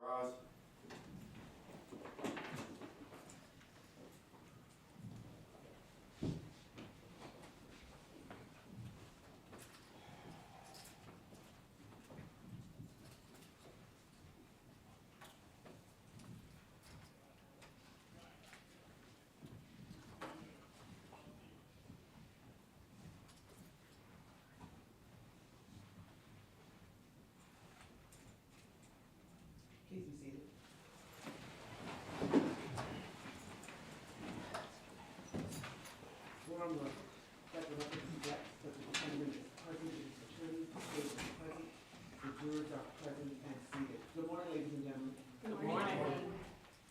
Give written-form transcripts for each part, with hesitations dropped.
Rise. Please be seated. Forum of Federal Records Black Special Defendant is present, the attorney, the state is present, the jurors are present and seated. Good morning, ladies and gentlemen. Good morning.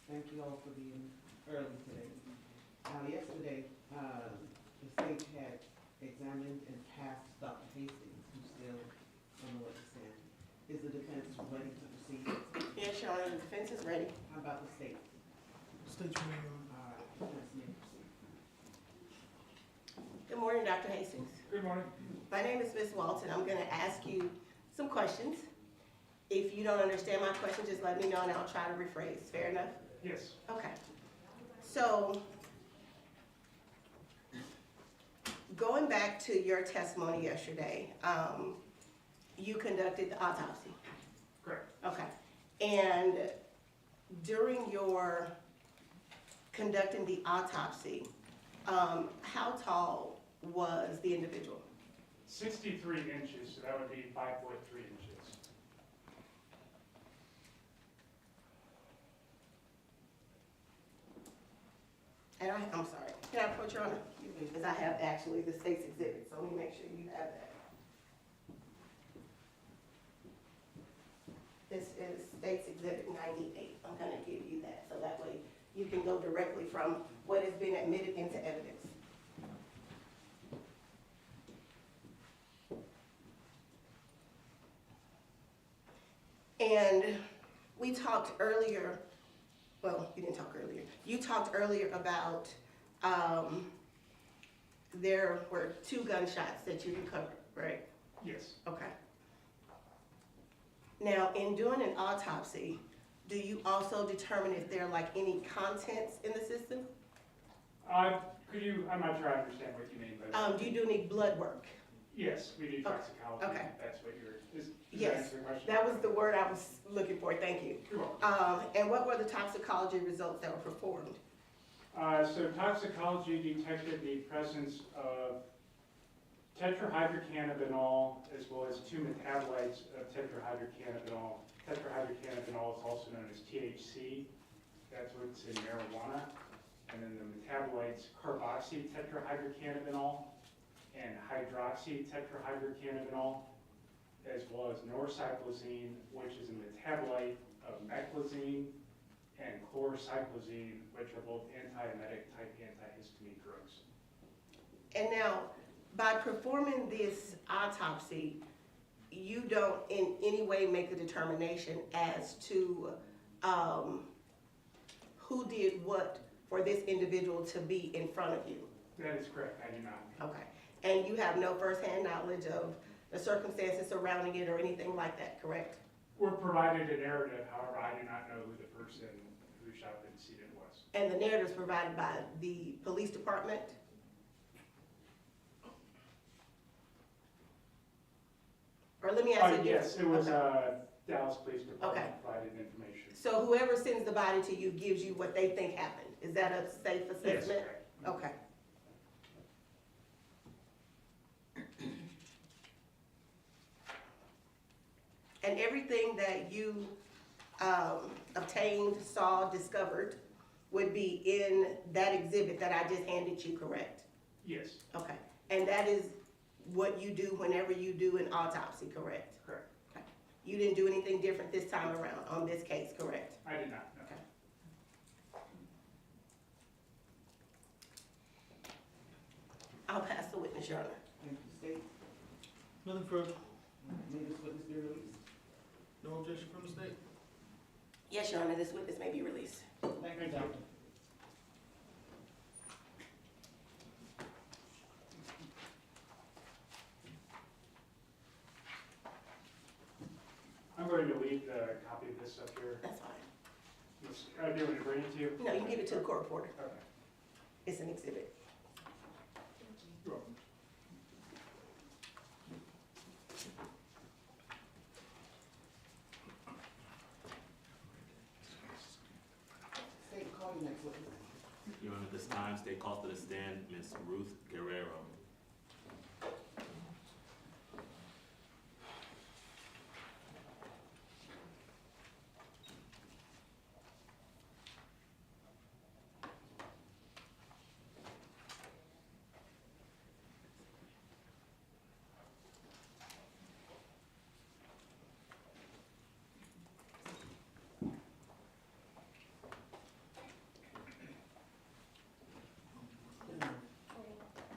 Thank you all for being early today. Yesterday, the state had examined and passed Dr. Hastings, who's still on the witness stand. Is the defense ready to proceed? Yes, Your Honor, the defense is ready. How about the state? State's ready. Defense may proceed. Good morning, Dr. Hastings. Good morning. My name is Ms. Walton. I'm going to ask you some questions. If you don't understand my question, just let me know and I'll try to rephrase. Fair enough? Yes. Okay. So, going back to your testimony yesterday, you conducted the autopsy. Correct. Okay. And during your conducting the autopsy, how tall was the individual? 63 inches, so that would be 5'3" inches. And I'm sorry, can I approach Your Honor? Because I have actually the state's exhibit, so let me make sure you have that. This is state's exhibit 98. I'm gonna give you that, so that way you can go directly from what has been admitted into evidence. And we talked earlier, well, you didn't talk earlier. You talked earlier about there were 2 gunshots that you recovered, right? Yes. Okay. Now, in doing an autopsy, do you also determine if there are like any contents in the system? I'm not sure I understand what you mean by that. Do you do any blood work? Yes, we do toxicology. Okay. That's what does that Yes, answer the question? that was the word I was looking for, thank you. You're welcome. And what were the toxicology results that were performed? So toxicology detected the presence of tetrahydrocannabinol as well as 2 metabolites of tetrahydrocannabinol. Tetrahydrocannabinol is also known as THC. That's what's in marijuana. And then the metabolites carboxy tetrahydrocannabinol and hydroxy tetrahydrocannabinol, as well as norcyclazine, which is a metabolite of meclizine, and chlorcyclazine, which are both antiemetic type antihistamine drugs. And now, by performing this autopsy, you don't in any way make a determination as to who did what for this individual to be in front of you. That is correct, I do not. Okay. And you have no firsthand knowledge of the circumstances surrounding it or anything like that, correct? We're provided a narrative, however, I do not know who the person who shot the decedent was. And the narrative is provided by the police department? Or let me ask you. Yes, it was Okay. Dallas Police Department Okay. provided information. So whoever sends the body to you gives you what they think happened. Is that a safe Yes, assessment? correct. Okay. And everything that you obtained, saw, discovered would be in that exhibit that I just handed you, correct? Yes, Okay. And that is what you do whenever you do an autopsy, correct? correct. Okay. You didn't do anything different this time around on this case, correct? I did not, no. Okay. I'll pass the witness, Your Honor. Thank you, state. Nothing further. May this witness be released? No objection from the state. Yes, Your Honor, this witness may be released. Thank you, doctor. I'm going to leave the a copy of this up here. That's fine. Do you want me to bring it to you? No, you can give it to the court reporter. Okay. It's an exhibit. You're welcome. State, call your next witness. Your Honor, at this time, state calls to the stand Ms. Ruth Guerrero.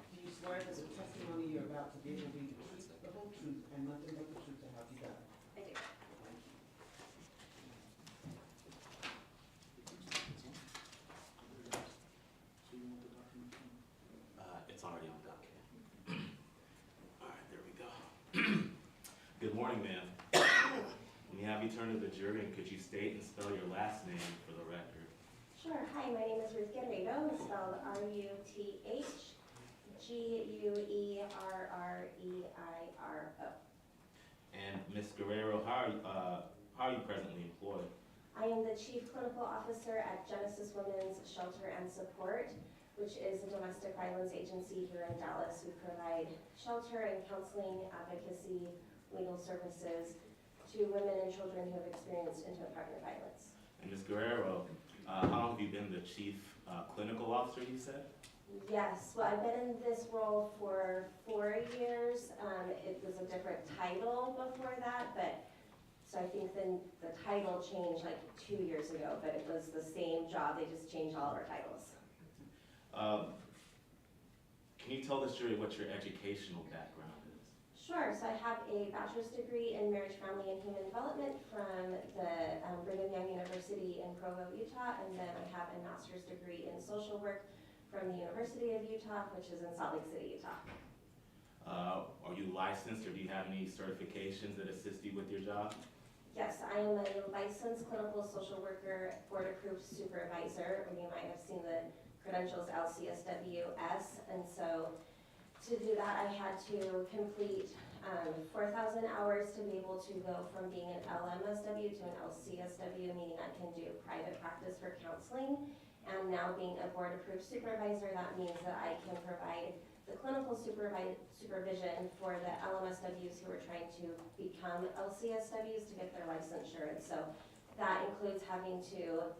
Do you swear that the testimony you're about to give will be the truth, the whole truth, and nothing but the truth to help you God? I do. It's already on docket. All right, there we go. Good morning, ma'am. Let me have you turn to the jury, and could you state and spell your last name for the record? Sure. Hi, my name is Ruth Guerrero, spelled Ruthguerrero. And Ms. Guerrero, how are you presently employed? I am the Chief Clinical Officer at Genesis Women's Shelter and Support, which is a domestic violence agency here in Dallas. We provide shelter and counseling, advocacy, legal services to women and children who have experienced intimate partner violence. And Ms. Guerrero, how long have you been the Chief Clinical Officer, you said? Yes, well, I've been in this role for 4 years. It was a different title before that, but, so I think then the title changed like 2 years ago, but it was the same job, they just changed all of our titles. Can you tell this jury what your educational background is? Sure, so I have a bachelor's degree in marriage, family, and human development from the Brigham Young University in Provo, Utah, and then I have a master's degree in social work from the University of Utah, which is in Salt Lake City, Utah. Are you licensed, or do you have any certifications that assist you with your job? Yes, I am a licensed clinical social worker, board-approved supervisor. You might have seen the credentials LCSWS, and so to do that, I had to complete 4,000 hours to be able to go from being an LMSW to an LCSW, meaning I can do private practice for counseling. And now being a board-approved supervisor, that means that I can provide the clinical supervision for the LMSWs who are trying to become LCSWs to get their licensure. And so that includes having to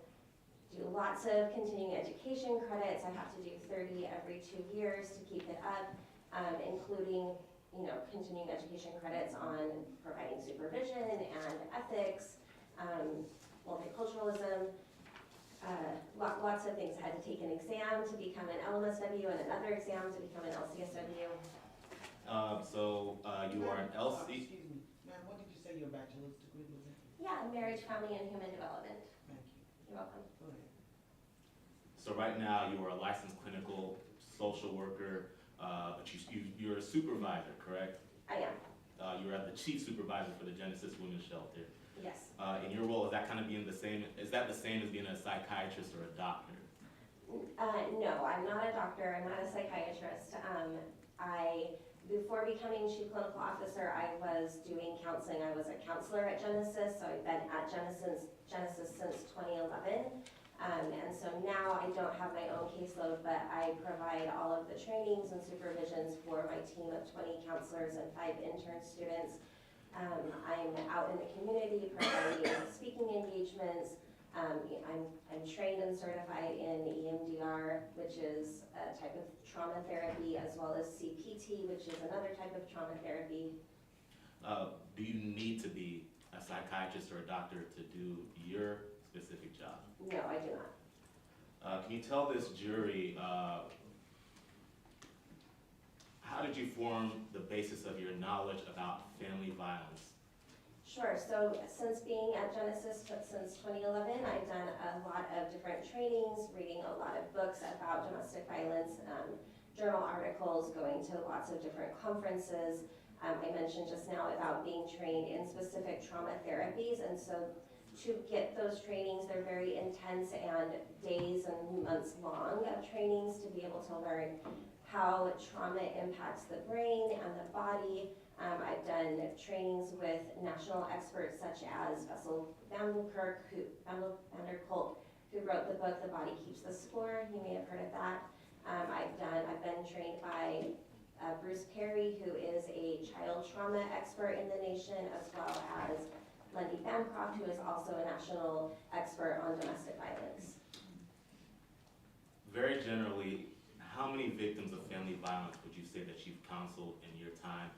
do lots of continuing education credits. I have to do 30 every 2 years to keep it up, including, you know, continuing education credits on providing supervision and ethics, multiculturalism, lots of things. I had to take an exam to become an LMSW and another exam to become an LCSW. You are an LC. Excuse me, ma'am, what did you say your bachelor's degree was in? Yeah, marriage, family, and human development. Thank you. You're welcome. Go ahead. So right now, you are a licensed clinical social worker, but you're a supervisor, correct? I am, You're the chief supervisor for the Genesis Women's Shelter. yes. In your role, is that kind of being the same? Is that the same as being a psychiatrist or a doctor? No, I'm not a doctor, I'm not a psychiatrist. Before becoming chief clinical officer, I was doing counseling. I was a counselor at Genesis, so I've been at Genesis since 2011. And so now I don't have my own caseload, but I provide all of the trainings and supervisions for my team of 20 counselors and 5 intern students. I'm out in the community providing speaking engagements. I'm trained and certified in EMDR, which is a type of trauma therapy, as well as CPT, which is another type of trauma therapy. Do you need to be a psychiatrist or a doctor to do your specific job? No, I do not. Can you tell this jury, how did you form the basis of your knowledge about family violence? Sure, so since being at Genesis since 2011, I've done a lot of different trainings, reading a lot of books about domestic violence, journal articles, going to lots of different conferences. I mentioned just now about being trained in specific trauma therapies, and so to get those trainings, they're very intense and days and months long of trainings to be able to learn how trauma impacts the brain and the body. I've done trainings with national experts such as Bessel van der Kolk, who wrote the book, The Body Keeps the Score. You may have heard of that. I've been trained by Bruce Perry, who is a child trauma expert in the nation, as well as Lendy Bancroft, who is also a national expert on domestic violence. Very generally, how many victims of family violence would you say that you've counseled in your time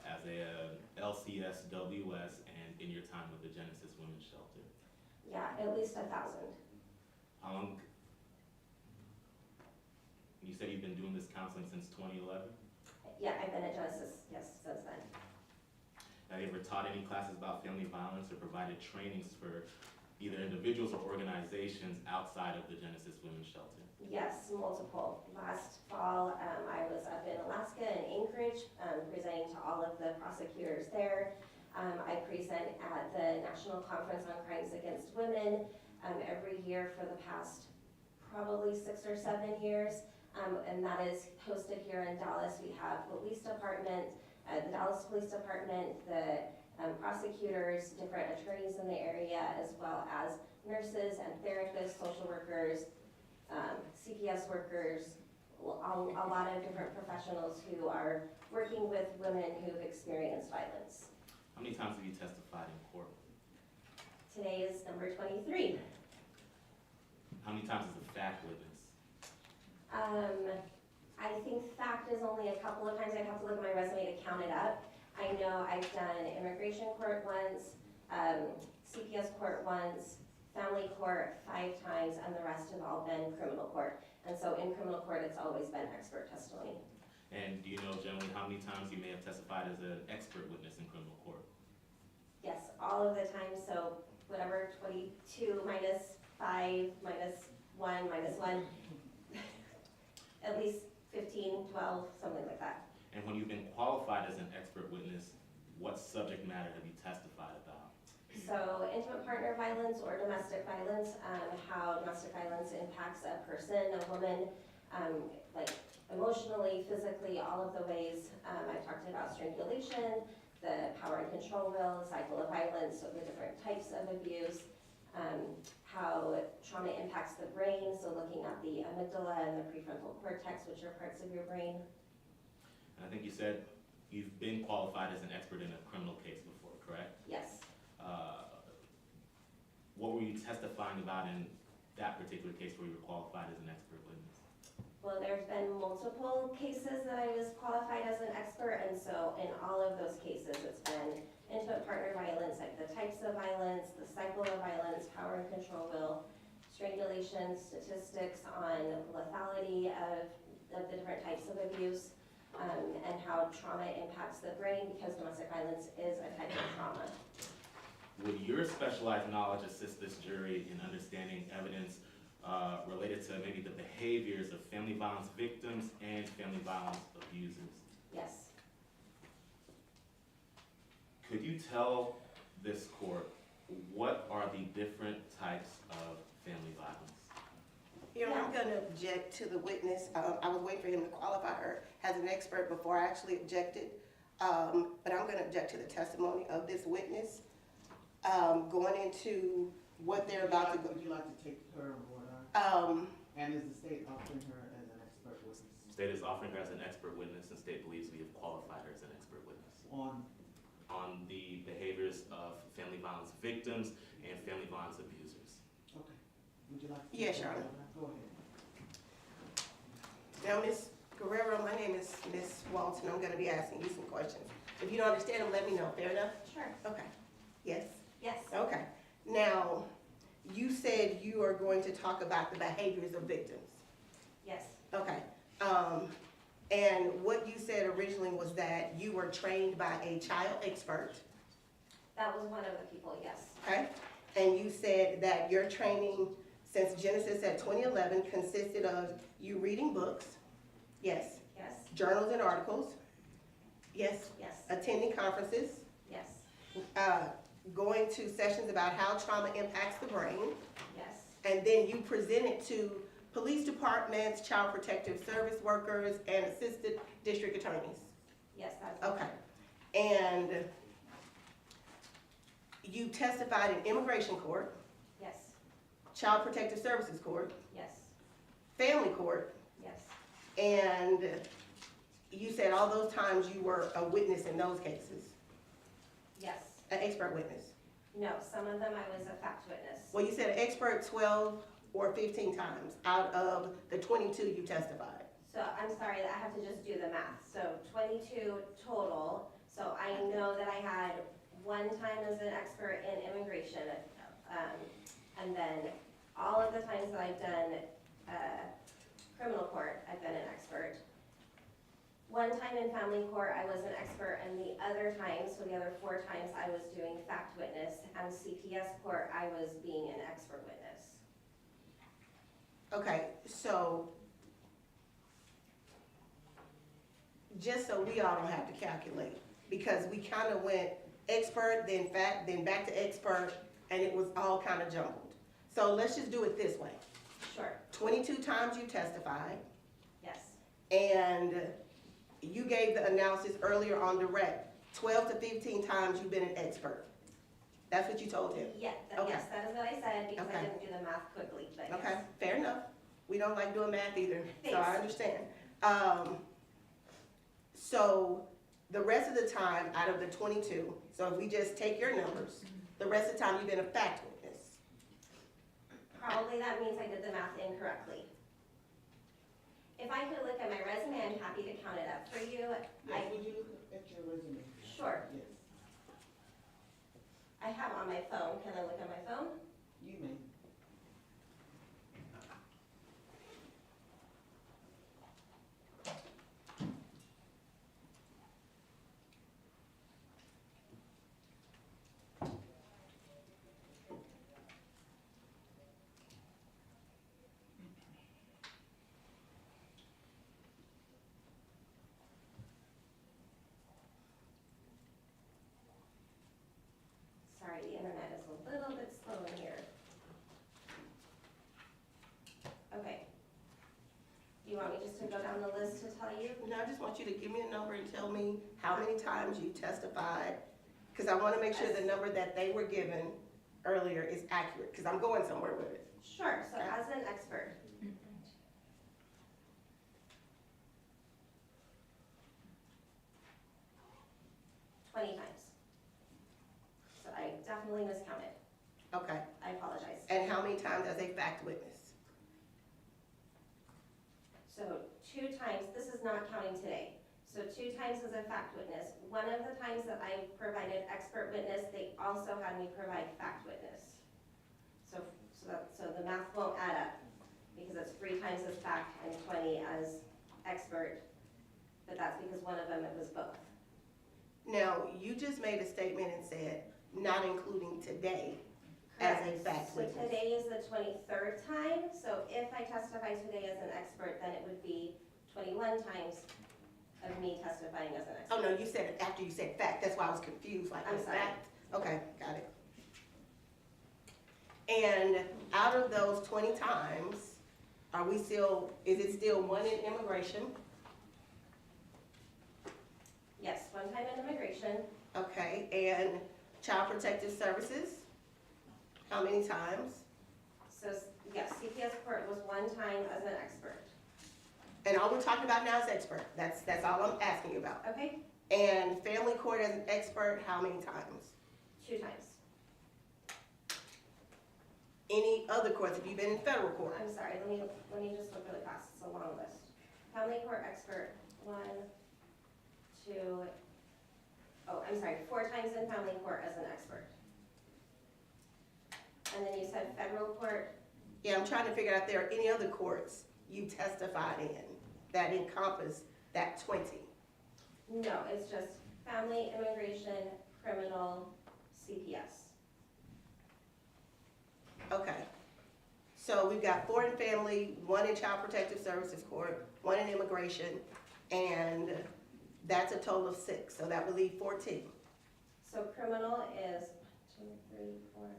as a LCSWS and in your time with the Genesis Women's Shelter? Yeah, at least 1,000. How long? You said you've been doing this counseling since 2011? Yeah, I've been at Genesis, yes, since then. Have you ever taught any classes about family violence or provided trainings for either individuals or organizations outside of the Genesis Women's Shelter? Yes, multiple. Last fall, I was up in Alaska in Anchorage, presenting to all of the prosecutors there. I present at the National Conference on Crimes Against Women every year for the past probably 6 or 7 years, and that is hosted here in Dallas. We have the police department, the Dallas Police Department, the prosecutors, different attorneys in the area, as well as nurses and therapists, social workers, CPS workers, a lot of different professionals who are working with women who've experienced violence. How many times have you testified in court? Today is number 23. How many times as a fact witness? I think fact is only a couple of times. I'd have to look at my resume to count it up. I know I've done immigration court once, CPS court once, family court 5 times, and the rest have all been criminal court. And so in criminal court, it's always been expert testimony. And do you know generally how many times you may have testified as an expert witness in criminal court? Yes, all of the time. So whatever, 22 minus 5 minus 1 minus 1, at least 15, 12, something like that. And when you've been qualified as an expert witness, what subject matter have you testified about? So intimate partner violence or domestic violence, how domestic violence impacts a person, a woman, like emotionally, physically, all of the ways. I've talked about strangulation, the power and control will, the cycle of violence, so the different types of abuse, how trauma impacts the brain, so looking at the amygdala and the prefrontal cortex, which are parts of your brain. And I think you said you've been qualified as an expert in a criminal case before, correct? Yes. What were you testifying about in that particular case where you were qualified as an expert witness? Well, there's been multiple cases that I was qualified as an expert, and so in all of those cases, it's been intimate partner violence, like the types of violence, the cycle of violence, power and control will, strangulation, statistics on lethality of the different types of abuse, and how trauma impacts the brain, because domestic violence is a type of trauma. Would your specialized knowledge assist this jury in understanding evidence related to maybe the behaviors of family violence victims and family violence abusers? Yes. Could you tell this court what are the different types of family violence? You know, I'm gonna object to the witness. I was waiting for him to qualify her as an expert before I actually objected. But I'm gonna object to the testimony of this witness, going into what they're about to go. Would you like to take her on board? And is the state offering her as an expert witness State is offering her as an expert witness, and state believes we have qualified her as an expert witness on the behaviors of family violence victims and family violence abusers. Okay. Would you like to? Yes, take her Your on that? Go ahead. Now, Ms. Guerrero, my name is Ms. Walton. I'm gonna be asking you some questions. If you don't understand them, let me know. Fair enough? Sure. Okay. Yes? Yes. Okay. Now, you said you are going to talk about the behaviors of victims. Yes. Okay. And what you said originally was that you were trained by a child expert, That was one of the people, yes. okay? And you said that your training since Genesis at 2011 consisted of you reading books, yes, Yes. journals and articles, Yes. Yes, Attending conferences, yes, going to sessions about how trauma impacts the brain, yes, and then you presented to police departments, child protective service workers, and assistant district attorneys. yes, that's. Okay. And you testified in immigration court, Yes, child protective services court, yes, family court, yes, and you said all those times you were a witness in those cases, yes. an expert witness. No, some of them I was a fact witness. Well, you said an expert 12 or 15 times out of the 22 you testified. So I'm sorry, I have to just do the math. So 22 total. So I know that I had one time as an expert in immigration, and then all of the times that I've done criminal court, I've been an expert. One time in family court, I was an expert, and the other times, so the other 4 times, I was doing fact witness, and CPS court, I was being an expert witness. Okay, so just so we all don't have to calculate, because we kind of went expert, then fact, then back to expert, and it was all kind of jumbled. So let's just do it this way. Sure, 22 times you testified, yes, and you gave the analysis earlier on direct. 12 to 15 times you've been an expert. That's what you told him. yeah, Okay. yes, that is what I said, because I Okay. didn't do the math quickly, but yes. Okay, fair enough. We don't like doing math either, so Thanks. I understand. So the rest of the time out of the 22, so if we just take your numbers, the rest of the time you've been a fact witness. Probably that means I did the math incorrectly. If I could look at my resume, I'm happy to count it up for you. Yes, would you look at your resume? Sure, Yes, I have it on my phone. Can I look at my phone? you may. Sorry, the internet is a little bit slow in here. Okay. You want me just to go down the list to tell you? No, I just want you to give me a number and tell me how many times you testified, because I want to make sure the number that they were given earlier is accurate, because I'm going somewhere with it. Sure, so as an expert. 20 times. So I definitely miscounted. Okay. I apologize. And how many times as a fact witness? So 2 times, this is not counting today. So 2 times as a fact witness. One of the times that I provided expert witness, they also had me provide fact witness. So the math won't add up because it's 3 times as fact and 20 as expert. But that's because one of them, it was both. Now, you just made a statement and said, not including today as a fact So witness. today is the 23rd time. So if I testify today as an expert, then it would be 21 times of me testifying as an Oh, expert. no, you said it after you said fact, that's why I was confused, like, I'm the sorry. fact. Okay, got it. And out of those 20 times, is it still one in immigration? Yes, one time in immigration, Okay, and child protective services? How many times? so yes, CPS court was one time as an expert, And all we're talking about now is expert, that's all I'm asking you about. okay? And family court as an expert, how many times? 2 times. Any other courts, have you been in federal court? I'm sorry, let me just look really fast, it's a long list. Family court expert, 1, 2, oh, I'm sorry, 4 times in family court as an expert. And then you said federal court, Yeah, I'm trying to figure out if there are any other courts you testified in that encompass that 20. no, it's just family, immigration, criminal, CPS. Okay. So we've got 4 in family, 1 in child protective services court, 1 in immigration, and That's a total of 6, so that would leave 14. So criminal is 1, 2, 3, 4, 5,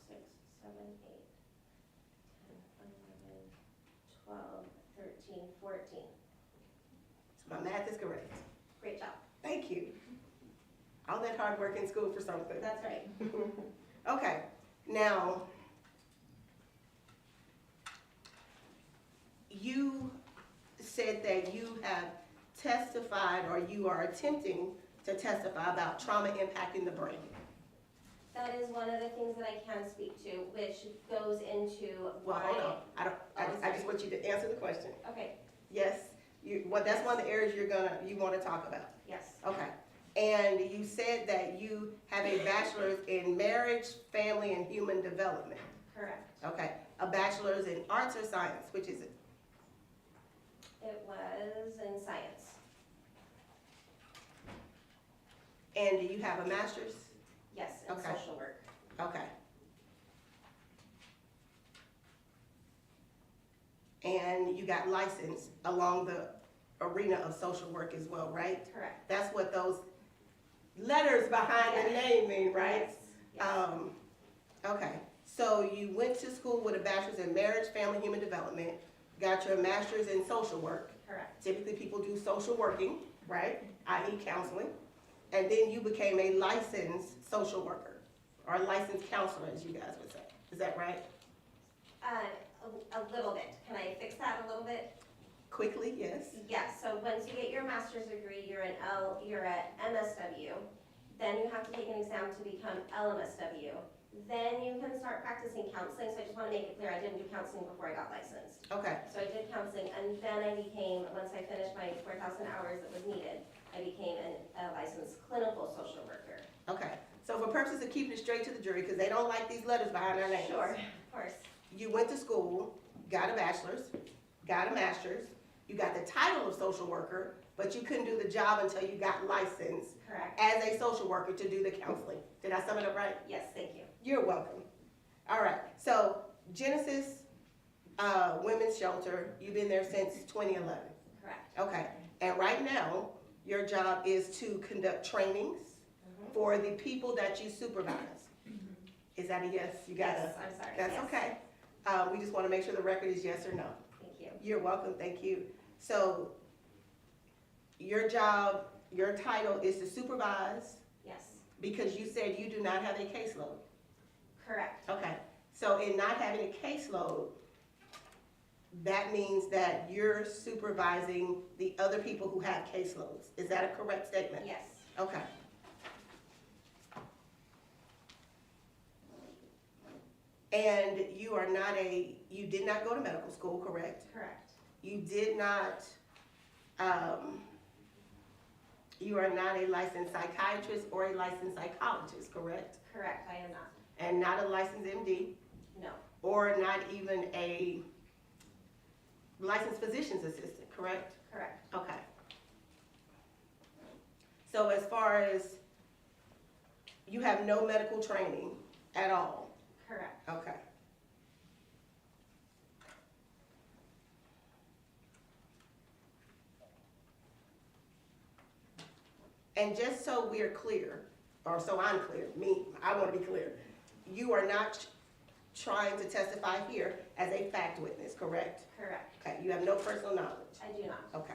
6, 7, 8, 10, 11, 12, 13, 14. So my math is correct. Great job. Thank you. All that hard work in school for something. That's right. Okay, now, you said that you have testified or you are attempting to testify about trauma impacting the brain. That is one of the things that I can speak to, which goes into Well, why. hold on, I sorry. just want you to answer the question. Okay, Yes, that's one of the areas you want to talk about. yes, Okay, and you said that you have a bachelor's in marriage, family, and human development. correct. Okay, a bachelor's in arts or science, which is it? It was in science. And do you have a master's? Yes, in Okay. social work. Okay. And you got licensed along the arena of social work as well, right? Correct. That's what those letters behind the name mean, right? Yes, yes. Okay, so you went to school with a bachelor's in marriage, family, human development, got your master's in social work. Correct. Typically, people do social working, right, i.e. counseling. And then you became a licensed social worker, or a licensed counselor, as you guys would say. Is that right? A little bit. Can I fix that a little bit? Quickly, yes. Yes, so once you get your master's degree, you're at MSW. Then you have to take an exam to become LMSW. Then you can start practicing counseling. So I just want to make it clear, I didn't do counseling before I got licensed. Okay, So I did counseling, and then I became, once I finished my 4,000 hours that was needed, I became a licensed clinical social worker. okay. So for purposes of keeping it straight to the jury, because they don't like these letters behind their names. Sure, of course. You went to school, got a bachelor's, got a master's, you got the title of social worker, but you couldn't do the job until you got licensed Correct. as a social worker to do the counseling. Did I sum it up right? Yes, thank you. You're welcome. All right, so Genesis Women's Shelter, you've been there since 2011. Correct. Okay, and right now, your job is to conduct trainings Mhm. for the people that you supervise. Is that a yes? You got Yes, a, I'm sorry. that's yes. okay. We just want to make sure the record is yes or no. Thank you. You're welcome, thank you. So, your job, your title is to supervise Yes, because you said you do not have a caseload. correct. Okay, so in not having a caseload, that means that you're supervising the other people who have caseloads. Is that a correct statement? Yes, Okay. And you are not you did not go to medical school, correct? correct. You did not, you are not a licensed psychiatrist or a licensed psychologist, correct? Correct, I am not. And not a licensed MD, No, or not even a licensed physician's assistant, correct? correct. Okay. So as far as, you have no medical training at all? Correct. Okay. And just so we're clear, or so I'm clear, I want to be clear, you are not trying to testify here as a fact witness, correct? Correct. Okay, you have no personal knowledge. I do not. Okay.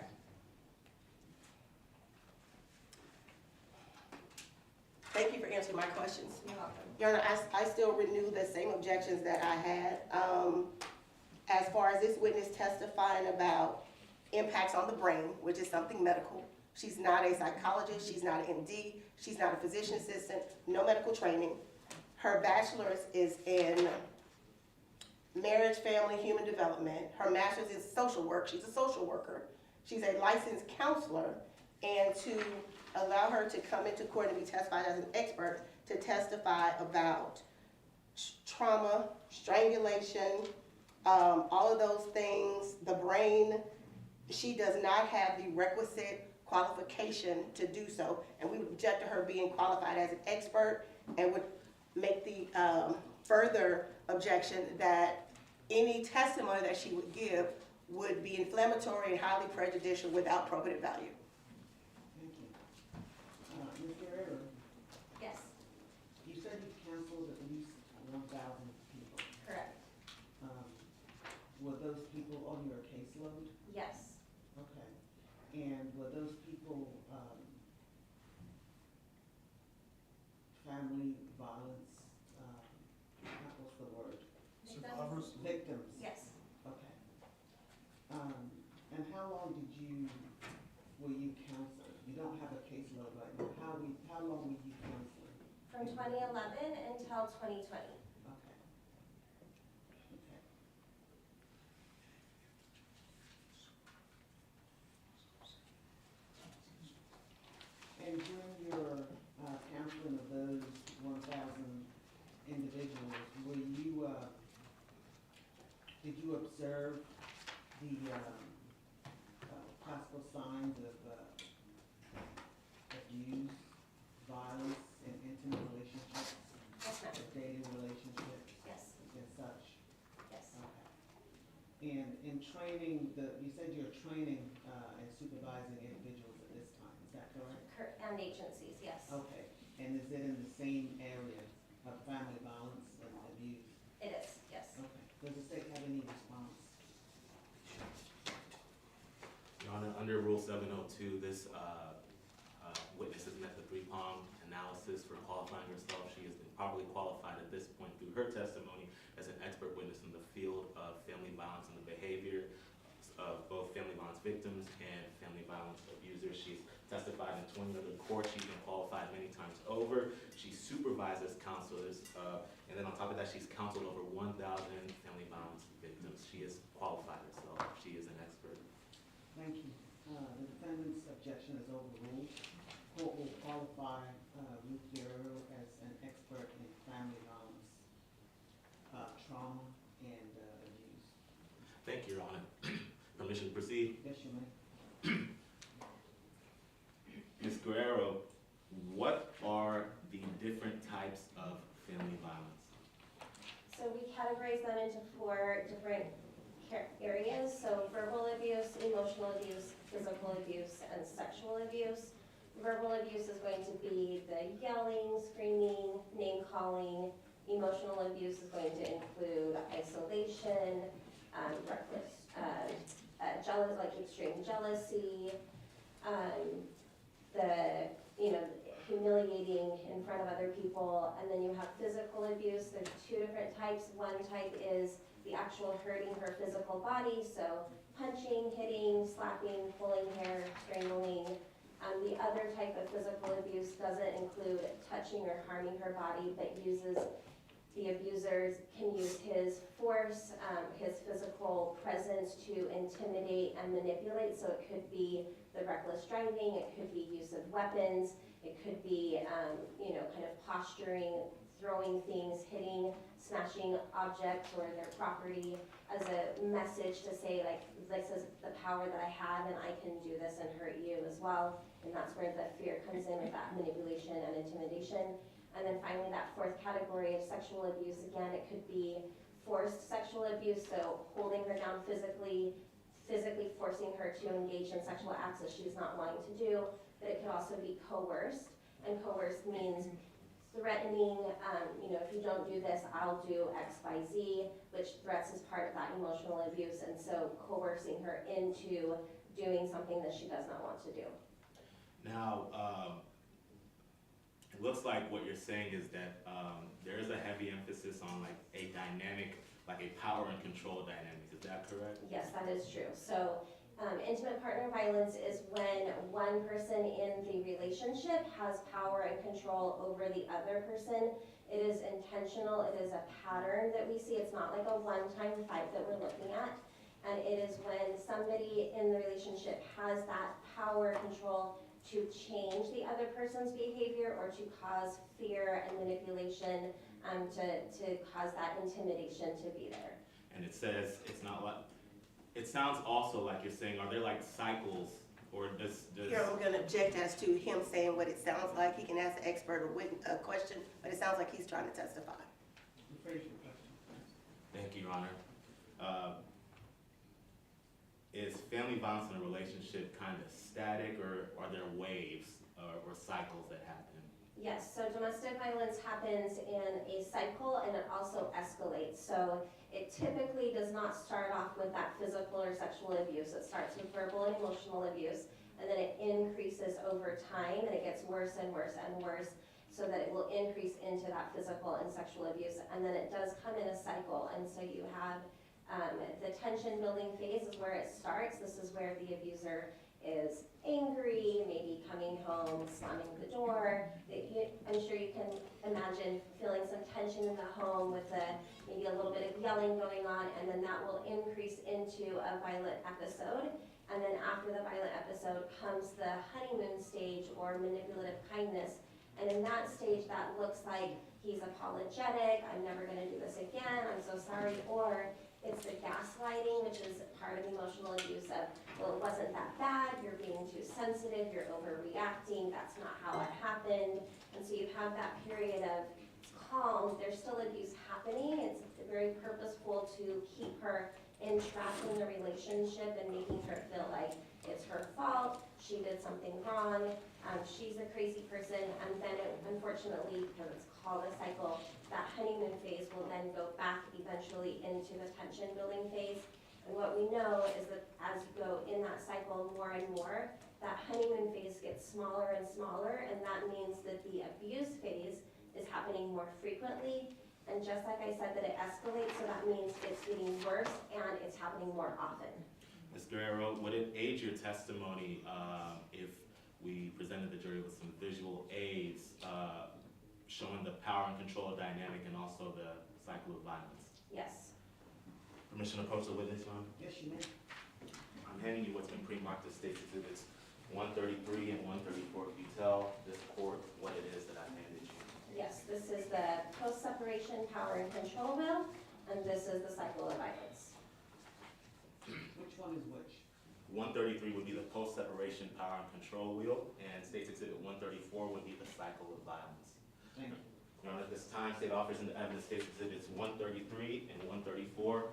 Thank you for answering my questions. You're welcome. Your Honor, I still renew the same objections that I had. As far as this witness testifying about impacts on the brain, which is something medical. She's not a psychologist, she's not an MD, she's not a physician assistant, no medical training. Her bachelor's is in marriage, family, human development. Her master's is social work, she's a social worker. She's a licensed counselor, and to allow her to come into court and be testified as an expert to testify about trauma, strangulation, all of those things, the brain. She does not have the requisite qualification to do so, and we would object to her being qualified as an expert, and would make the further objection that any testimony that she would give would be inflammatory and highly prejudicial without probative value. And how long were you counseling? You don't have a caseload right now. How long were you counseling? From 2011 until 2020. Okay. Okay. And during your counseling of those 1,000 individuals, did you observe the classical signs of abuse, violence, and intimate relationships, Yes, ma'am. dating relationships, Yes, and such? yes. Okay. And in training, you said you're training and supervising individuals at this time, is that correct? And agencies, yes. Okay, and is it in the same area of family violence and abuse? It is, yes. Okay, does the state have any response? Your Honor, under Rule 702, this witness has met the three-pronged analysis for qualifying herself. She has been properly qualified at this point through her testimony as an expert witness in the field of family violence and the behavior of both family violence victims and family violence abusers. She's testified in 20 other courts. She's been qualified many times over. She supervises counselors, and then on top of that, she's counseled over 1,000 family violence victims. She is qualified herself. She is an expert. Thank you. The defendant's objection is overruled. Court will qualify Ruth Guerrero as an expert in family violence, trauma, and abuse. Thank you, Your Honor. Permission to proceed? Yes, you may. Ms. Guerrero, what are the different types of family violence? So we categorize them into 4 different areas. So verbal abuse, emotional abuse, physical abuse, and sexual abuse. Verbal abuse is going to be the yelling, screaming, name calling. Emotional abuse is going to include isolation, reckless, like extreme jealousy, humiliating in front of other people. And then you have physical abuse. There's 2 different types. One type is the actual hurting her physical body, so punching, hitting, slapping, pulling hair, strangling. The other type of physical abuse doesn't include touching or harming her body, but the abusers can use his force, his physical presence to intimidate and manipulate. So it could be the reckless driving, it could be use of weapons, it could be, kind of posturing, throwing things, hitting, smashing objects or their property as a message to say, like, this is the power that I have and I can do this and hurt you as well. And that's where the fear comes in with that manipulation and intimidation. And then finally, that 4th category of sexual abuse, again, it could be forced sexual abuse, so holding her down physically forcing her to engage in sexual acts that she's not wanting to do. But it could also be coerced, and coerced means threatening, if you don't do this, I'll do X, Y, Z, which threats is part of that emotional abuse, and so coercing her into doing something that she does not want to do. Now, it looks like what you're saying is that there is a heavy emphasis on like a dynamic, like a power and control dynamics. Is that correct? Yes, that is true. So intimate partner violence is when one person in the relationship has power and control over the other person. It is intentional. It is a pattern that we see. It's not like a one-time fight that we're looking at. And it is when somebody in the relationship has that power control to change the other person's behavior or to cause fear and manipulation, to cause that intimidation to be there. And it says it's not like, it sounds also like you're saying, are there like cycles or does Here, I'm gonna object as to him saying what it sounds like. He can ask the expert a question, but it sounds like he's trying to testify. Rephrase your question. Thank you, Your Honor. Is family violence in a relationship kind of static or are there waves or cycles that happen? Yes, so domestic violence happens in a cycle and it also escalates. So it typically does not start off with that physical or sexual abuse. It starts with verbal and emotional abuse, and then it increases over time and it gets worse and worse and worse, so that it will increase into that physical and sexual abuse. And then it does come in a cycle, and so you have The tension building phase is where it starts. This is where the abuser is angry, maybe coming home, slamming the door. I'm sure you can imagine feeling some tension in the home with maybe a little bit of yelling going on, and then that will increase into a violent episode. And then after the violent episode comes the honeymoon stage or manipulative kindness. And in that stage, that looks like he's apologetic, I'm never gonna do this again, I'm so sorry. Or it's the gaslighting, which is part of emotional abuse of, well, it wasn't that bad, you're being too sensitive, you're overreacting, that's not how it happened. And so you have that period of calm, there's still abuse happening, it's very purposeful to keep her entrapped in the relationship and making her feel like it's her fault, she did something wrong, she's a crazy person, and then unfortunately, because it's called a cycle, that honeymoon phase will then go back eventually into the tension building phase. And what we know is that as you go in that cycle more and more, that honeymoon phase gets smaller and smaller, and that means that the abuse phase is happening more frequently. And just like I said, that it escalates, so that means it's getting worse and it's happening more often. Ms. Guerrero, would it aid your testimony if we presented the jury with some visual aids showing the power and control dynamic and also the cycle of violence? Yes. Permission to approach the witness, Your Honor? Yes, you may. I'm handing you what's been pre-marked as State's Exhibits 133 and 134. Can you tell this court what it is that I handed you? Yes, this is the post-separation power and control wheel, and this is the cycle of violence. Which one is which? 133 would be the post-separation power and control wheel, and State's Exhibit 134 would be the cycle of violence. Thank you. Your Honor, at this time, State offers into evidence State's Exhibits 133 and 134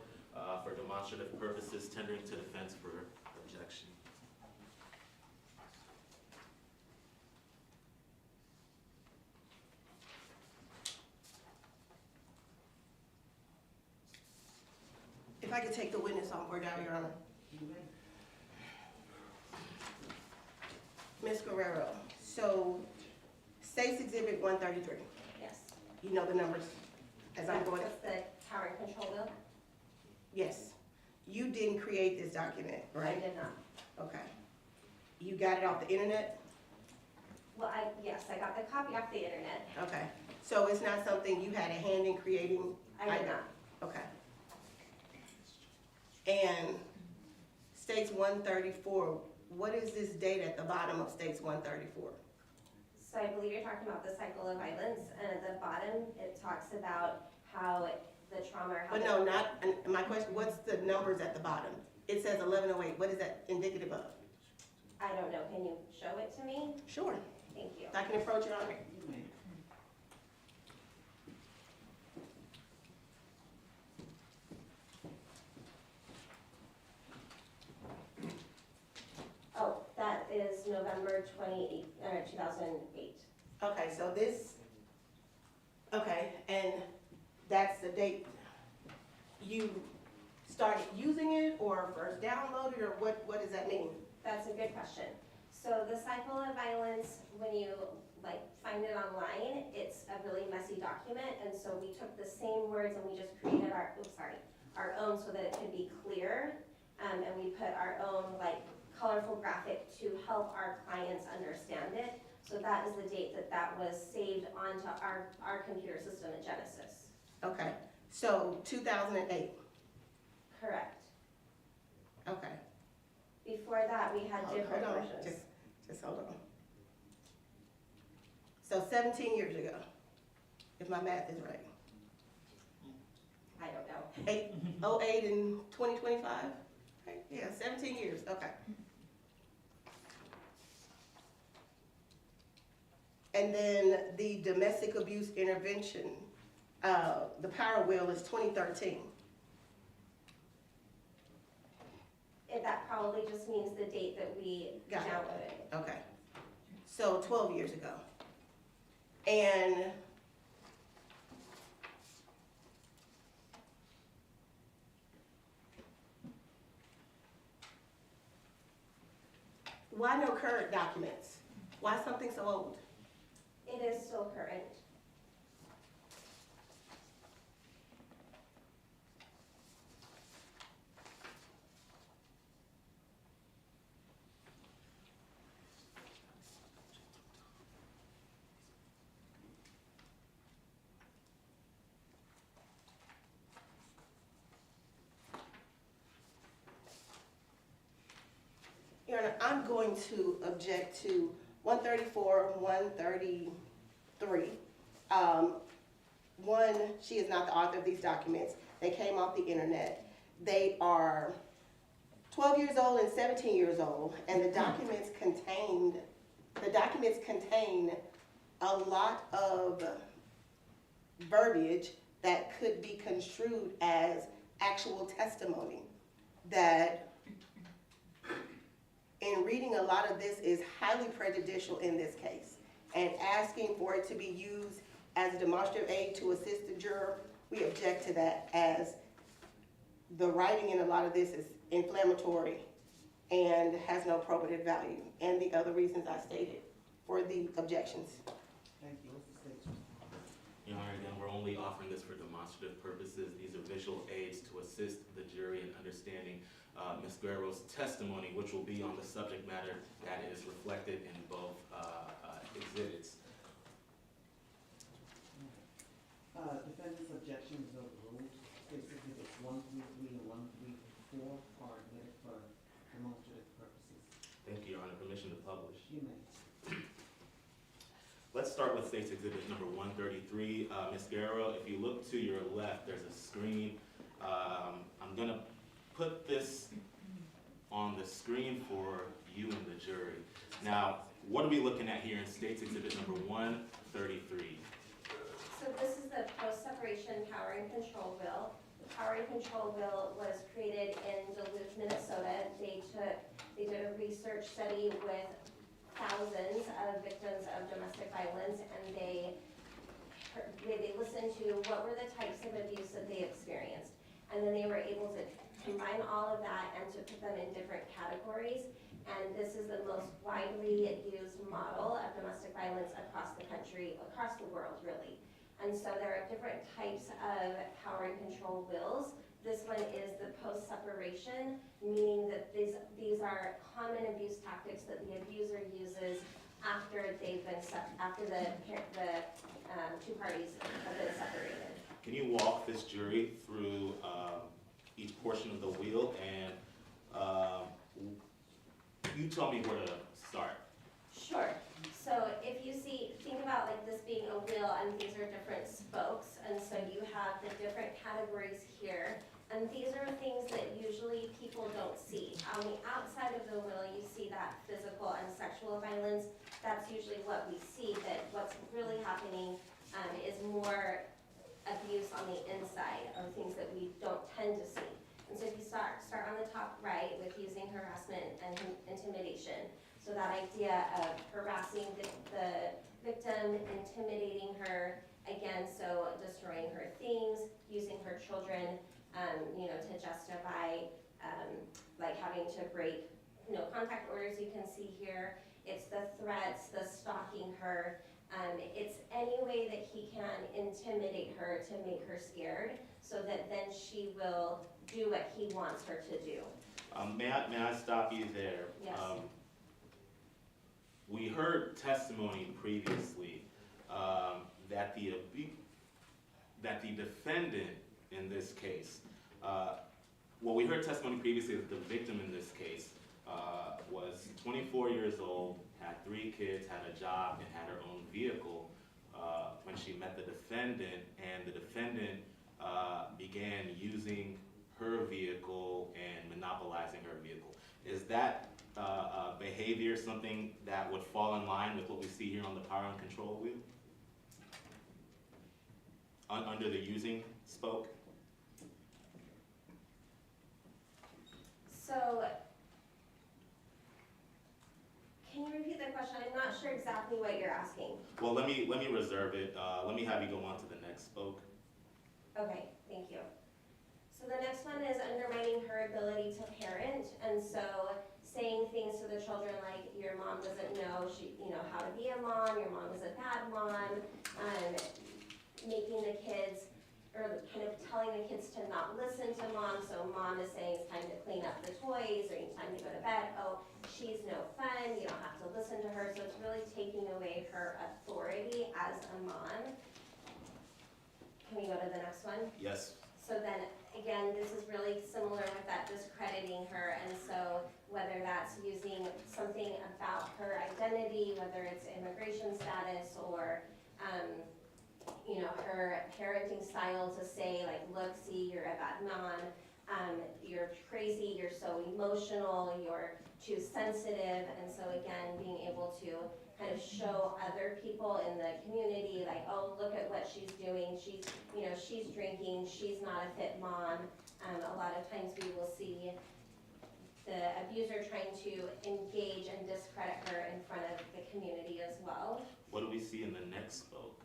for demonstrative purposes, tendering to defense for objection. If I could take the witness on board now, Your Honor. You may. Ms. Guerrero, so State's Exhibit 133, Yes. you know the numbers as I'm going? That's the power and control wheel? Yes. You didn't create this document, I right? did not. Okay. You got it off the internet? Well, yes, I got the copy off the internet. Okay. So it's not something you had a hand in creating? I did not. Okay. And States 134, what is this date at the bottom of States 134? So I believe you're talking about the cycle of violence, and at the bottom, it talks about how the trauma or how. But no, not, and my question, what's the numbers at the bottom? It says 1108, what is that indicative of? I don't know, can you show it to me? Sure. Thank you. I can approach Your Honor. You may. Oh, that is November 2008. Okay, so this, okay, and that's the date you started using it or first downloaded, or what does that mean? That's a good question. So the cycle of violence, when you find it online, it's a really messy document, and so we took the same words and we just created our own so that it could be clear, and we put our own colorful graphic to help our clients understand it. So that is the date that was saved onto our computer system at Genesis. Okay, so 2008, Correct. okay. Before that, we had different Hold on, versions. just hold on. So 17 years ago, if my math is right. I don't know. 08 and 2025? Okay, yeah, 17 years, okay. And then the domestic abuse intervention, the power wheel is 2013. That probably just means the date that we Got it. downloaded. Okay, so 12 years ago. And why no current documents? Why something so old? It is still current. Honor, I'm going to object to 134, 133. One, she is not the author of these documents. They came off the internet. They are 12 years old and 17 years old, and the documents contain a lot of verbiage that could be construed as actual testimony. That in reading a lot of this is highly prejudicial in this case. And asking for it to be used as a demonstrative aid to assist the juror, we object to that, as the writing in a lot of this is inflammatory and has no probative value, and the other reasons I stated for the objections. Thank you. What's the state's response? Your Honor, again, we're only offering this for demonstrative purposes. These are visual aids to assist the jury in understanding Ms. Guerrero's testimony, which will be on the subject matter that is reflected in both exhibits. Defendant's objection is overruled. State's exhibits 133 and 134 are admitted for demonstrative purposes. Thank you, Your Honor. Permission to publish. You may. Let's start with State's Exhibit number 133. Ms. Guerrero, if you look to your left, there's a screen. I'm gonna put this on the screen for you and the jury. Now, what are we looking at here in State's Exhibit number 133? So this is the post-separation power and control bill. The power and control bill was created in Duluth, Minnesota. They did a research study with thousands of victims of domestic violence, and they listened to what were the types of abuse that they experienced. And then they were able to combine all of that and to put them in different categories. And this is the most widely used model of domestic violence across the country, across the world, really. And so there are different types of power and control bills. This one is the post-separation, meaning that these are common abuse tactics that the abuser uses after they've been after the two parties have been separated. Can you walk this jury through each portion of the wheel, and you tell me where to start? Sure. So if you think about like this being a wheel, and these are different spokes, and so you have the different categories here, and these are things that usually people don't see. On the outside of the wheel, you see that physical and sexual violence. That's usually what we see, that what's really happening is more abuse on the inside, or things that we don't tend to see. And so if you start on the top right with using harassment and intimidation. So that idea of harassing the victim, intimidating her, again, so destroying her things, using her children, to justify, like having to break, contact orders you can see here. It's the threats, the stalking her. It's any way that he can intimidate her to make her scared, so that then she will do what he wants her to do. May I stop you there? Yes. We heard testimony previously that the defendant in this case, we heard testimony previously that the victim in this case was 24 years old, had 3 kids, had a job, and had her own vehicle when she met the defendant, and the defendant began using her vehicle and monopolizing her vehicle. Is that behavior something that would fall in line with what we see here on the power and control wheel? Under the using spoke? So, can you repeat the question? I'm not sure exactly what you're asking. Well, let me reserve it. Let me have you go on to the next spoke. Okay, thank you. So the next one is undermining her ability to parent, and so saying things to the children like, your mom doesn't know how to be a mom, your mom is a bad mom, making the kids, or kind of telling the kids to not listen to mom, so mom is saying it's time to clean up the toys, or it's time to go to bed, oh, she's no fun, you don't have to listen to her, so it's really taking away her authority as a mom. Can we go to the next one? Yes. So then, again, this is really similar with that discrediting her, and so whether that's using something about her identity, whether it's immigration status or, you know, her parenting style to say like, look, see, you're a bad mom, you're crazy, you're so emotional, you're too sensitive, and so again, being able to kind of show other people in the community, like, oh, look at what she's doing, she's, you know, she's drinking, she's not a fit mom. A lot of times we will see the abuser trying to engage and discredit her in front of the community as well. What do we see in the next spoke?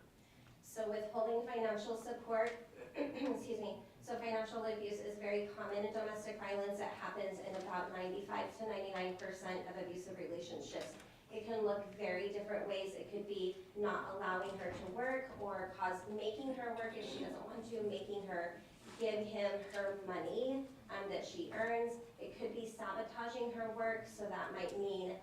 So withholding financial support, excuse me, so financial abuse is very common in domestic violence. It happens in about 95 to 99% of abusive relationships. It can look very different ways. It could be not allowing her to work or making her work if she doesn't want to, making her give him her money that she earns. It could be sabotaging her work, so that might mean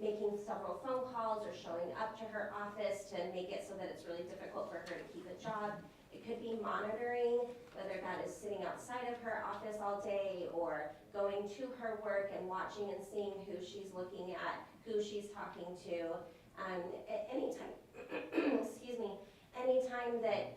making several phone calls or showing up to her office to make it so that it's really difficult for her to keep a job. It could be monitoring, whether that is sitting outside of her office all day or going to her work and watching and seeing who she's looking at, who she's talking to. Anytime, excuse me, anytime that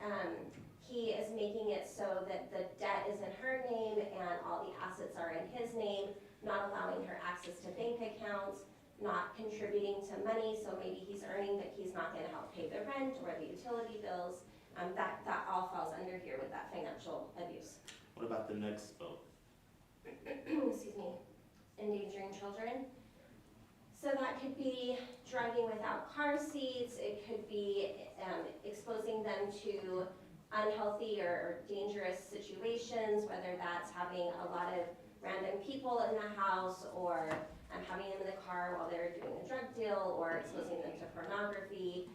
he is making it so that the debt is in her name and all the assets are in his name, not allowing her access to bank accounts, not contributing to money, so maybe he's earning but he's not gonna help pay the rent or the utility bills. That all falls under here with that financial abuse. What about the next spoke? Excuse me, endangering children. So that could be driving without car seats, it could be exposing them to unhealthy or dangerous situations, whether that's having a lot of random people in the house or having them in the car while they're doing a drug deal or exposing them to pornography.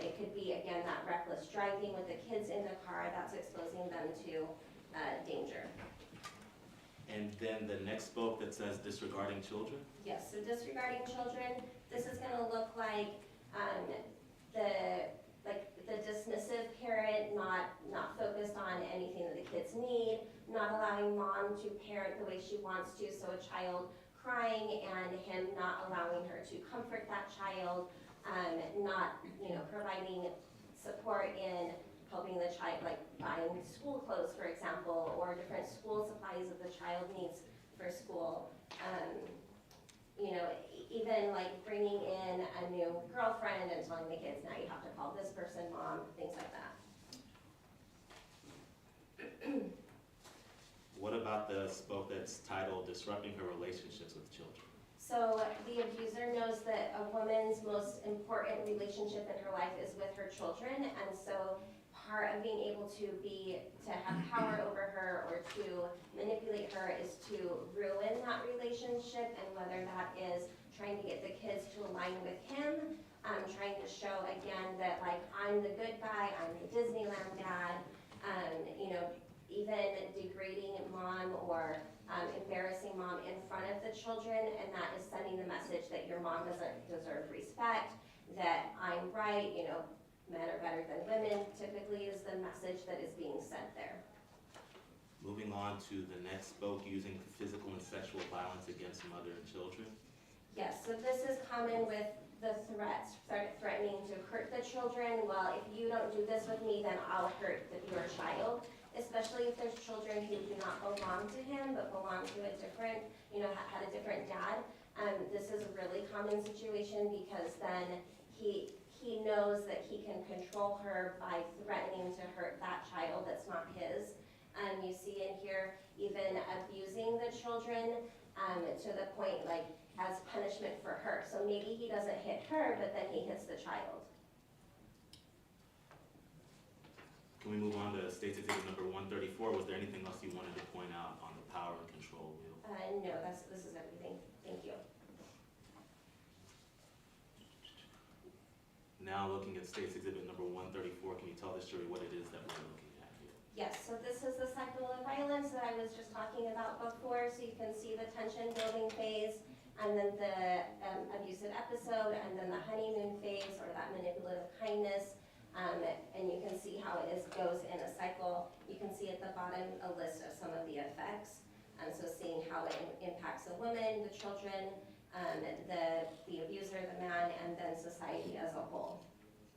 It could be, again, that reckless driving with the kids in the car, that's exposing them to danger. And then the next spoke that says disregarding children? Yes, so disregarding children, this is gonna look like the dismissive parent, not focused on anything that the kids need, not allowing mom to parent the way she wants to, so a child crying and him not allowing her to comfort that child, not, you know, providing support in helping the child, like buying school clothes, for example, or different school supplies that the child needs for school. You know, even like bringing in a new girlfriend and telling the kids, now you have to call this person mom, things like that. What about the spoke that's titled disrupting her relationships with children? So the abuser knows that a woman's most important relationship in her life is with her children, and so part of being able to have power over her or to manipulate her is to ruin that relationship, and whether that is trying to get the kids to align with him, trying to show again that like I'm the good guy, I'm the Disneyland dad, you know, even degrading mom or embarrassing mom in front of the children, and that is sending the message that your mom doesn't deserve respect, that I'm right, you know, men are better than women, typically is the message that is being sent there. Moving on to the next spoke, using physical and sexual violence against mother and children. Yes, so this is common with the threats, threatening to hurt the children. Well, if you don't do this with me, then I'll hurt your child. Especially if there's children who do not belong to him, but belong to a different, you know, had a different dad. This is a really common situation because then he knows that he can control her by threatening to hurt that child that's not his. You see in here even abusing the children to the point like as punishment for her. So maybe he doesn't hit her, but then he hits the child. Can we move on to State's Exhibit number 134? Was there anything else you wanted to point out on the power and control wheel? No, this is everything. Thank you. Now looking at State's Exhibit number 134, can you tell this jury what it is that we're looking at here? Yes, so this is the cycle of violence that I was just talking about before. So you can see the tension building phase, and then the abusive episode, and then the honeymoon phase, or that manipulative kindness. And you can see how it goes in a cycle. You can see at the bottom a list of some of the effects. So seeing how it impacts the woman, the children, the abuser, the man, and then society as a whole.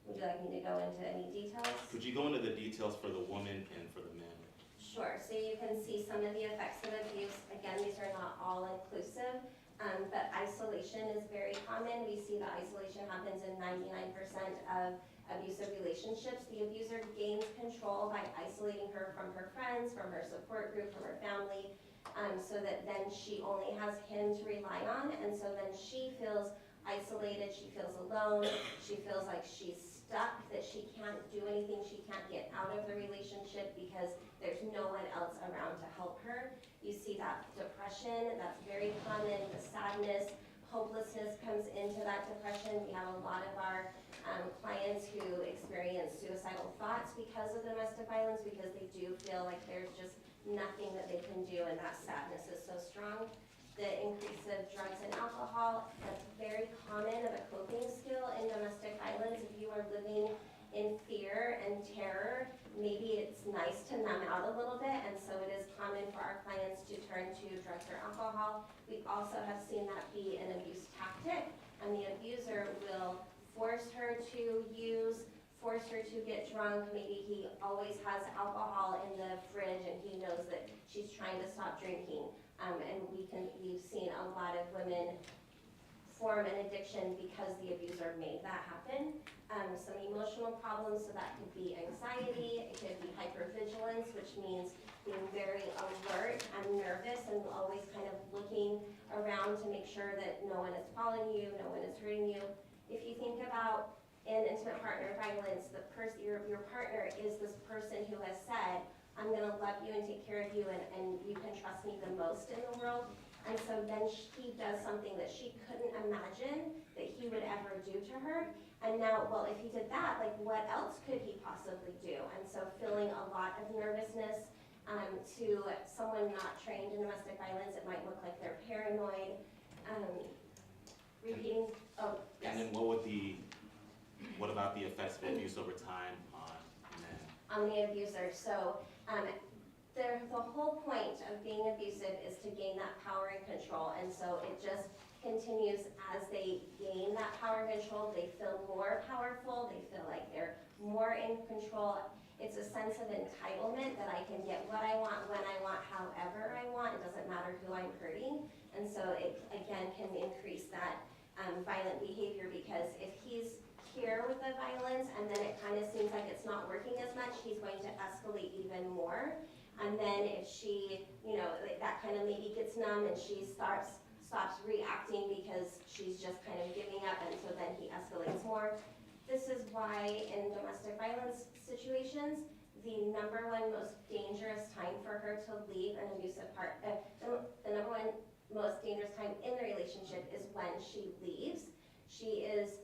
Would you like me to go into any details? Could you go into the details for the woman and for the man? Sure, so you can see some of the effects of abuse. Again, these are not all inclusive, but isolation is very common. We see that isolation happens in 99% of abusive relationships. The abuser gains control by isolating her from her friends, from her support group, from her family, so that then she only has him to rely on, and so then she feels isolated, she feels alone, she feels like she's stuck, that she can't do anything, she can't get out of the relationship because there's no one else around to help her. You see that depression, that's very common, the sadness, hopelessness comes into that depression. We have a lot of our clients who experience suicidal thoughts because of domestic violence, because they do feel like there's just nothing that they can do, and that sadness is so strong. The increase of drugs and alcohol, that's very common of a coping skill in domestic violence. If you are living in fear and terror, maybe it's nice to numb out a little bit, and so it is common for our clients to turn to drugs or alcohol. We also have seen that be an abuse tactic, and the abuser will force her to use, force her to get drunk. Maybe he always has alcohol in the fridge and he knows that she's trying to stop drinking. And we've seen a lot of women form an addiction because the abuser made that happen. Some emotional problems, so that could be anxiety, it could be hypervigilance, which means being very alert and nervous and always kind of looking around to make sure that no one is following you, no one is hurting you. If you think about in intimate partner violence, your partner is this person who has said, I'm gonna love you and take care of you, and you can trust me the most in the world. And so then he does something that she couldn't imagine that he would ever do to her. And now, well, if he did that, like what else could he possibly do? And so feeling a lot of nervousness. To someone not trained in domestic violence, it might look like they're paranoid. Repeating, oh, yes. And then what about the effects of abuse over time on men? On the abuser. So the whole point of being abusive is to gain that power and control, and so it just continues as they gain that power and control. They feel more powerful, they feel like they're more in control. It's a sense of entitlement that I can get what I want, when I want, however I want. It doesn't matter who I'm hurting, and so it again can increase that violent behavior, because if he's here with the violence and then it kind of seems like it's not working as much, he's going to escalate even more. And then if she, that kind of maybe gets numb and she stops reacting because she's just kind of giving up, and so then he escalates more. This is why in domestic violence situations, the number one most dangerous time for her to leave an abusive partner, the number one most dangerous time in the relationship is when she leaves. She is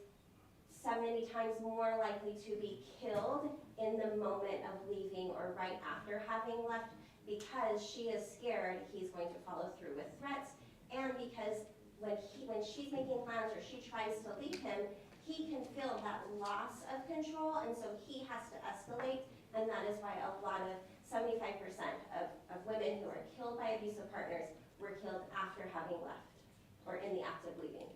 70 times more likely to be killed in the moment of leaving or right after having left, because she is scared he's going to follow through with threats, and because when she's making plans or she tries to leave him, he can feel that loss of control, and so he has to escalate, and that is why a lot of 75% of women who are killed by abusive partners were killed after having left or in the act of leaving.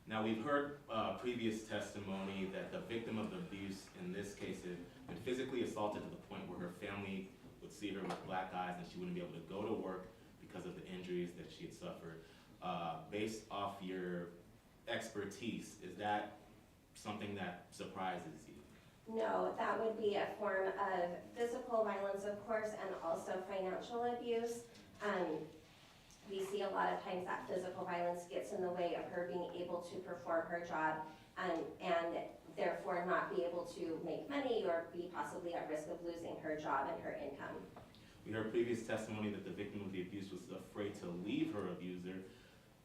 Now, we've heard previous testimony that the victim of the abuse in this case had been physically assaulted to the point where her family would see her with black eyes and she wouldn't be able to go to work because of the injuries that she had suffered. Based off your expertise, is that something that surprises you? No, that would be a form of physical violence, of course, and also financial abuse. We see a lot of times that physical violence gets in the way of her being able to perform her job, and therefore not be able to make money or be possibly at risk of losing her job and her income. We heard previous testimony that the victim of the abuse was afraid to leave her abuser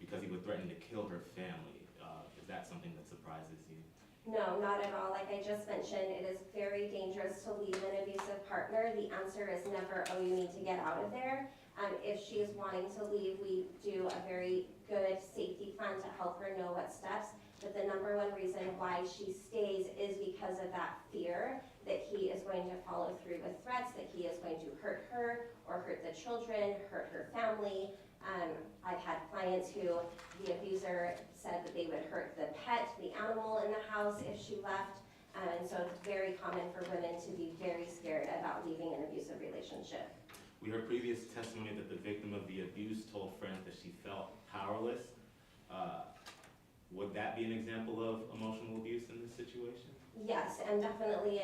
because he would threaten to kill her family. Is that something that surprises you? No, not at all. Like I just mentioned, it is very dangerous to leave an abusive partner. The answer is never, oh, you need to get out of there. If she is wanting to leave, we do a very good safety plan to help her know what steps. But the number one reason why she stays is because of that fear that he is going to follow through with threats, that he is going to hurt her or hurt the children, hurt her family. I've had clients who the abuser said that they would hurt the pet, the animal in the house if she left. And so it's very common for women to be very scared about leaving an abusive relationship. We heard previous testimony that the victim of the abuse told friends that she felt powerless. Would that be an example of emotional abuse in this situation? Yes, and definitely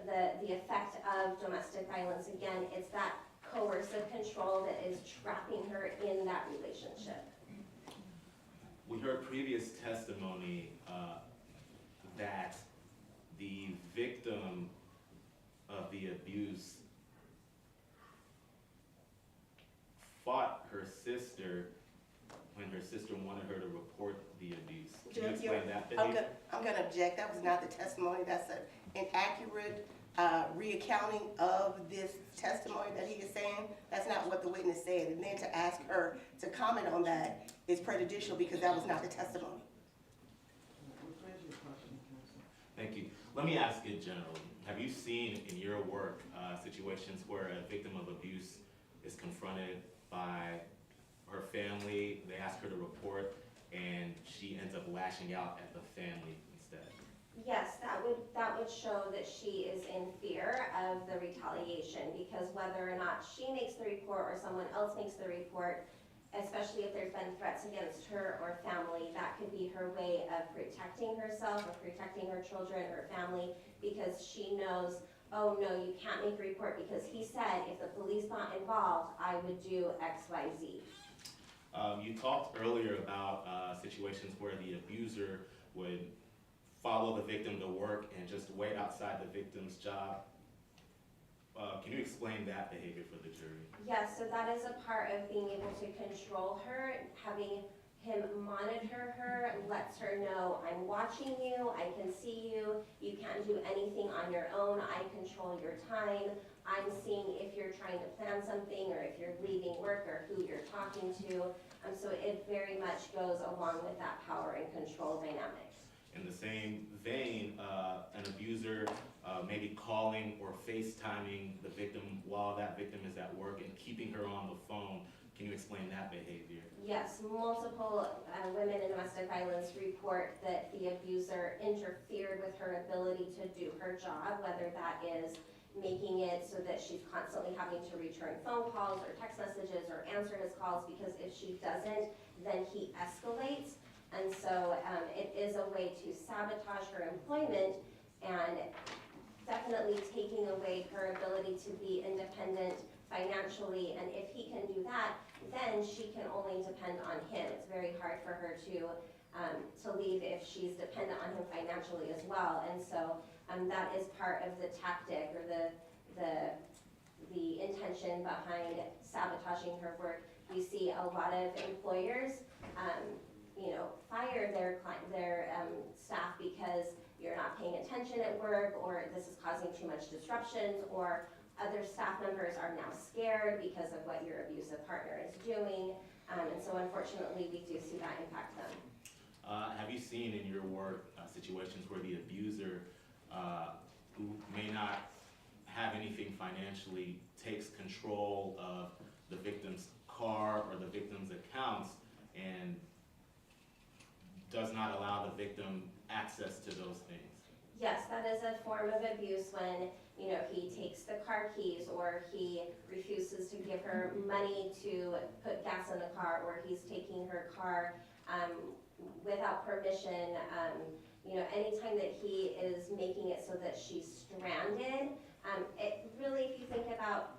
the effect of domestic violence, again, it's that coercive control that is trapping her in that relationship. We heard previous testimony that the victim of the abuse fought her sister when her sister wanted her to report the abuse. Can you explain that behavior? I'm gonna object, that was not the testimony, that's an inaccurate reaccounting of this testimony that he is saying. That's not what the witness said, and then to ask her to comment on that is prejudicial because that was not the testimony. Rephrase your question, counsel. Thank you. Let me ask it generally. Have you seen in your work situations where a victim of abuse is confronted by her family, they ask her to report, and she ends up lashing out at the family instead? Yes, that would show that she is in fear of the retaliation, because whether or not she makes the report or someone else makes the report, especially if there's been threats against her or family, that could be her way of protecting herself or protecting her children, her family, because she knows, oh no, you can't make a report because he said if the police not involved, I would do X, Y, Z. You talked earlier about situations where the abuser would follow the victim to work and just wait outside the victim's job. Can you explain that behavior for the jury? Yes, so that is a part of being able to control her, having him monitor her, lets her know, I'm watching you, I can see you, you can't do anything on your own, I control your time, I'm seeing if you're trying to plan something or if you're leaving work or who you're talking to. So it very much goes along with that power and control dynamic. In the same vein, an abuser may be calling or FaceTiming the victim while that victim is at work and keeping her on the phone. Can you explain that behavior? Yes, multiple women in domestic violence report that the abuser interfered with her ability to do her job, whether that is making it so that she's constantly having to return phone calls or text messages or answer his calls, because if she doesn't, then he escalates. And so it is a way to sabotage her employment and definitely taking away her ability to be independent financially. And if he can do that, then she can only depend on him. It's very hard for her to leave if she's dependent on him financially as well. And so that is part of the tactic or the intention behind sabotaging her work. We see a lot of employers fire their staff because you're not paying attention at work, or this is causing too much disruptions, or other staff members are now scared because of what your abusive partner is doing. And so unfortunately, we do see that impact them. Have you seen in your work situations where the abuser, who may not have anything financially, takes control of the victim's car or the victim's accounts and does not allow the victim access to those things? Yes, that is a form of abuse when, he takes the car keys, or he refuses to give her money to put gas in the car, or he's taking her car without permission. Anytime that he is making it so that she's stranded, it really, if you think about,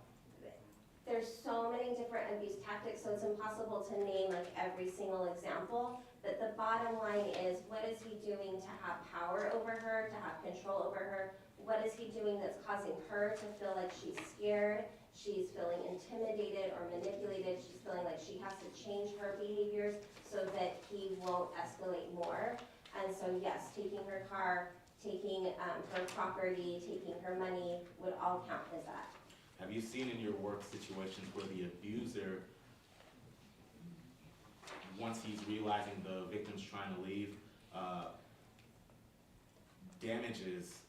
there's so many different abuse tactics, so it's impossible to name like every single example. But the bottom line is, what is he doing to have power over her, to have control over her? What is he doing that's causing her to feel like she's scared, she's feeling intimidated or manipulated, she's feeling like she has to change her behaviors so that he won't escalate more? And so yes, taking her car, taking her property, taking her money would all count as that. have you seen in your work situations where the abuser, once he's realizing the victim's trying to leave, damages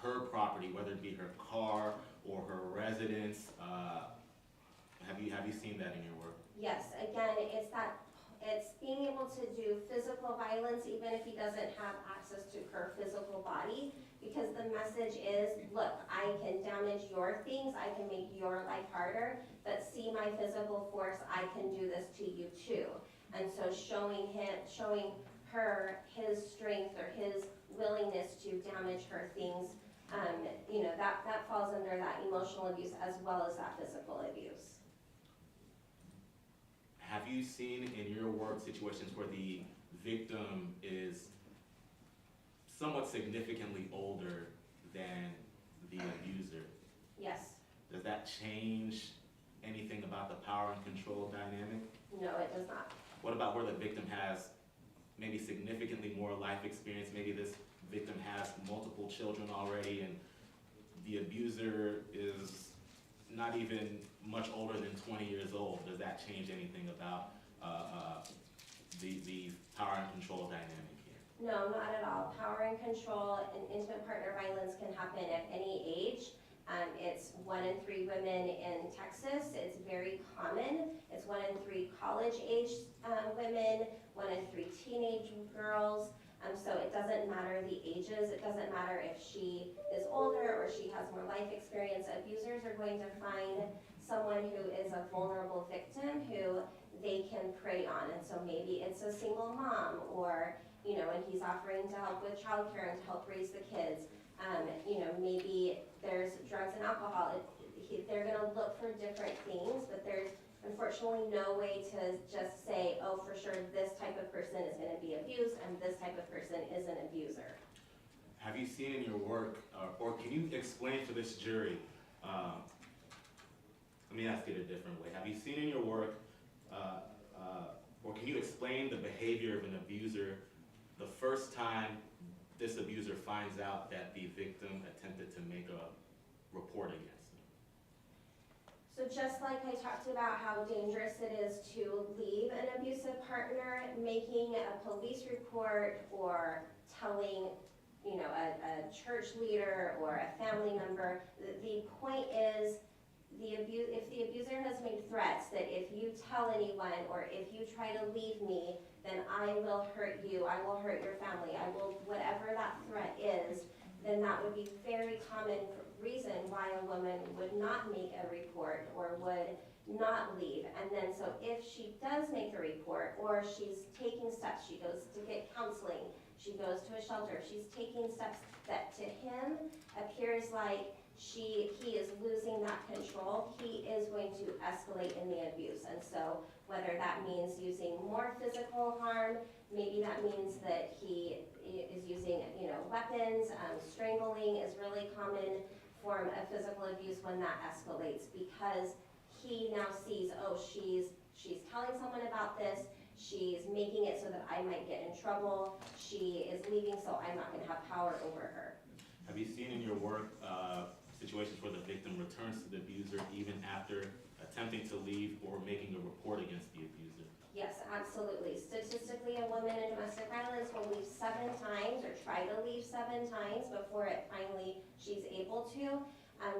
her property, whether it be her car or her residence? Have you seen that in your work? Yes, again, it's being able to do physical violence even if he doesn't have access to her physical body, because the message is, look, I can damage your things, I can make your life harder, but see my physical force, I can do this to you too. And so showing her his strength or his willingness to damage her things, that falls under that emotional abuse as well as that physical abuse. Have you seen in your work situations where the victim is somewhat significantly older than the abuser? Yes. Does that change anything about the power and control dynamic? No, it does not. What about where the victim has maybe significantly more life experience? Maybe this victim has multiple children already and the abuser is not even much older than 20 years old. Does that change anything about the power and control dynamic here? No, not at all. Power and control and intimate partner violence can happen at any age. It's 1 in 3 women in Texas. It's very common. It's 1 in 3 college-age women, 1 in 3 teenage girls. So it doesn't matter the ages. It doesn't matter if she is older or she has more life experience. Abusers are going to find someone who is a vulnerable victim who they can prey on. And so maybe it's a single mom, or, and he's offering to help with childcare and to help raise the kids. Maybe there's drugs and alcohol. They're going to look for different things, but there's unfortunately no way to just say, oh, for sure, this type of person is going to be abused and this type of person is an abuser. Have you seen in your work, or can you explain to this jury, let me ask it a different way. Have you seen in your work, or can you explain the behavior of an abuser the first time this abuser finds out that the victim attempted to make a report against them? So just like I talked about how dangerous it is to leave an abusive partner, making a police report or telling, a church leader or a family member, the point is, if the abuser has made threats that if you tell anyone or if you try to leave me, then I will hurt you, I will hurt your family, I will, whatever that threat is, then that would be very common reason why a woman would not make a report or would not leave. And then so if she does make a report, or she's taking steps, she goes to get counseling, she goes to a shelter, she's taking steps that to him appears like he is losing that control, he is going to escalate in the abuse. And so whether that means using more physical harm, maybe that means that he is using, weapons, strangling is really common form of physical abuse when that escalates, because he now sees, oh, she's telling someone about this, she's making it so that I might get in trouble, she is leaving so I'm not going to have power over her. Have you seen in your work situations where the victim returns to the abuser even after attempting to leave or making a report against the abuser? Yes, absolutely. Statistically, a woman in domestic violence will leave 7 times or try to leave 7 times before she's able to.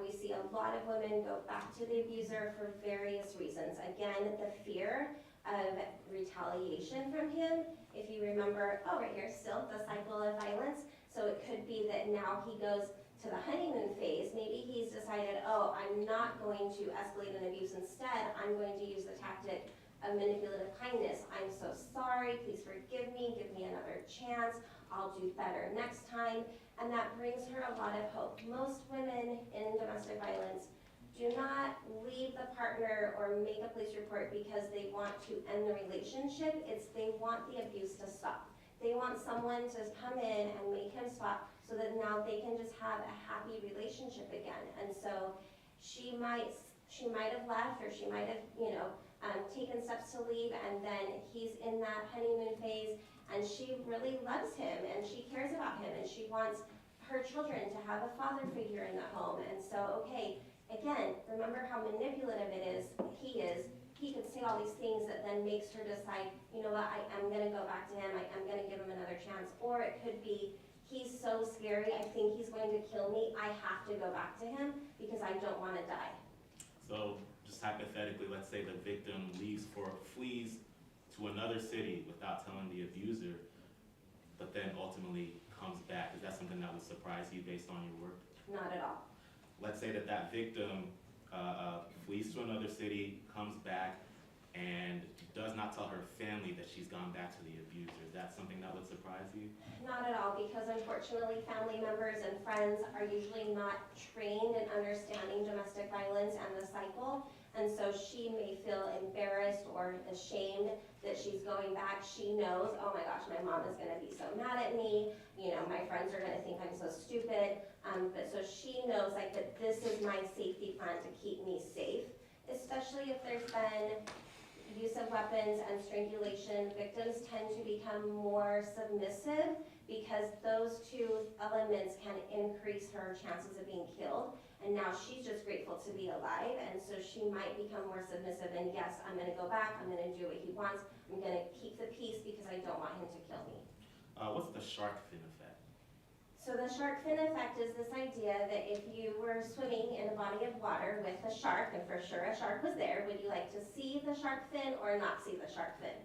We see a lot of women go back to the abuser for various reasons. Again, the fear of retaliation from him. If you remember, right here, still the cycle of violence. So it could be that now he goes to the honeymoon phase. Maybe he's decided, I'm not going to escalate an abuse. Instead, I'm going to use the tactic of manipulative kindness. I'm so sorry, please forgive me, give me another chance, I'll do better next time. And that brings her a lot of hope. Most women in domestic violence do not leave the partner or make a police report because they want to end the relationship. It's they want the abuse to stop. They want someone to come in and make him stop so that now they can just have a happy relationship again. And so she might have left, or she might have, taken steps to leave, and then he's in that honeymoon phase, and she really loves him, and she cares about him, and she wants her children to have a father figure in the home. And so, okay, again, remember how manipulative it is, he is. He could say all these things that then makes her decide, you know what, I'm gonna go back to him, I'm gonna give him another chance. Or it could be, he's so scary, I think he's going to kill me, I have to go back to him because I don't wanna die. So just hypothetically, let's say the victim flees to another city without telling the abuser, but then ultimately comes back. Is that something that would surprise you based on your work? Not at all. Let's say that victim flees to another city, comes back, and does not tell her family that she's gone back to the abuser. Is that something that would surprise you? Not at all, because unfortunately, family members and friends are usually not trained in understanding domestic violence and the cycle. And so she may feel embarrassed or ashamed that she's going back. She knows, oh my gosh, my mom is gonna be so mad at me. You know, my friends are gonna think I'm so stupid. But so she knows like that this is my safety plan to keep me safe, especially if there's been use of weapons and strangulation. Victims tend to become more submissive because those two elements can increase her chances of being killed. And now she's just grateful to be alive, and so she might become more submissive, and yes, I'm gonna go back, I'm gonna do what he wants, I'm gonna keep the peace because I don't want him to kill me. What's the shark fin effect? So the shark fin effect is this idea that if you were swimming in a body of water with a shark, and for sure a shark was there, would you like to see the shark fin or not see the shark fin?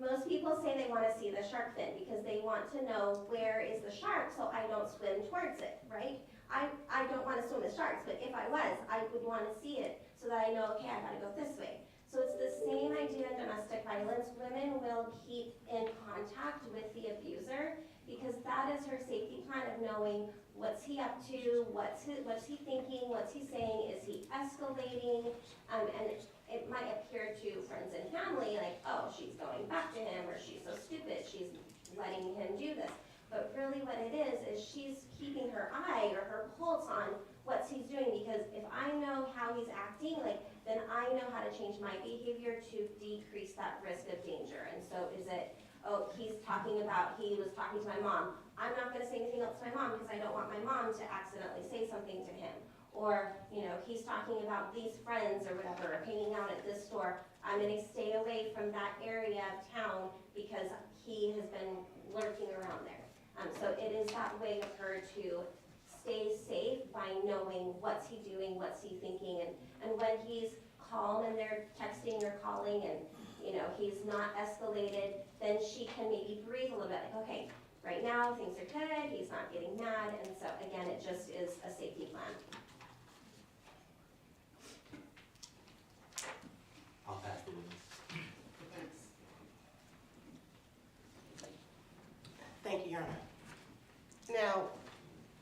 Most people say they want to see the shark fin because they want to know where is the shark so I don't swim towards it, right? I don't want to swim with sharks, but if I was, I would want to see it so that I know, okay, I gotta go this way. So it's the same idea in domestic violence. Women will keep in contact with the abuser because that is her safety plan of knowing what's he up to, what's he thinking, what's he saying, is he escalating, and it might appear to friends and family like, oh, she's going back to him, or she's so stupid, she's letting him do this. But really what it is she's keeping her eye or her pulse on what he's doing, because if I know how he's acting, like, then I know how to change my behavior to decrease that risk of danger. And so is it, oh, he was talking to my mom, I'm not gonna say anything else to my mom because I don't want my mom to accidentally say something to him. Or, you know, he's talking about these friends or whatever, or hanging out at this store, I'm gonna stay away from that area of town because he has been lurking around there. So it is that way of her to stay safe by knowing what's he doing, what's he thinking, and when he's calm and they're texting or calling and, you know, he's not escalated, then she can maybe breathe a little bit, like, okay, right now things are good, he's not getting mad, and so again, it just is a safety plan. I'll pass the witness. Thanks. Thank you, Your Honor. Now,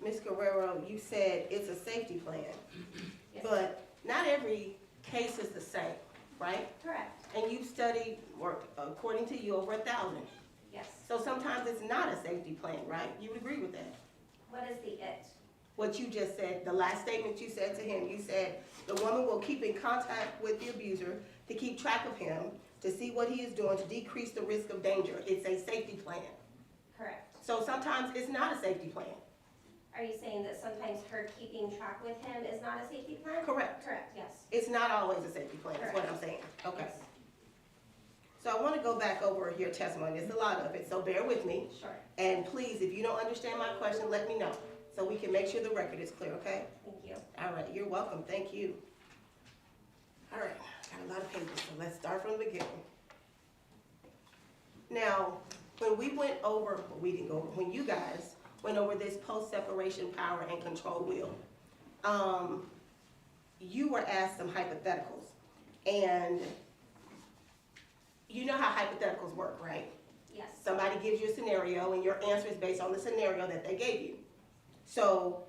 Ms. Guerrero, you said it's a safety plan, Yes. but not every case is the same, right? Correct, And you've studied, or according to you, over 1,000. yes. So sometimes it's not a safety plan, right? You would agree with that? What is the it? What you just said, the last statement you said to him, you said, the woman will keep in contact with the abuser to keep track of him, to see what he is doing, to decrease the risk of danger. It's a safety plan. Correct. So sometimes it's not a safety plan. Are you saying that sometimes her keeping track with him is not a safety plan? Correct. Correct, yes. It's not always a safety plan, is what I'm saying. Okay. Yes. So I want to go back over your testimony. It's a lot of it, so bear with me. Sure, And please, if you don't understand my question, let me know, so we can make sure the record is clear, okay? thank you. All right, you're welcome, thank you. All right, got a lot of pages, so let's start from the beginning. Now, when we went over, well, we didn't go over, when you guys went over this post-separation power and control wheel, you were asked some hypotheticals. And you know how hypotheticals work, right? Yes, Somebody gives you a scenario and your answer is based on the scenario that they gave you. So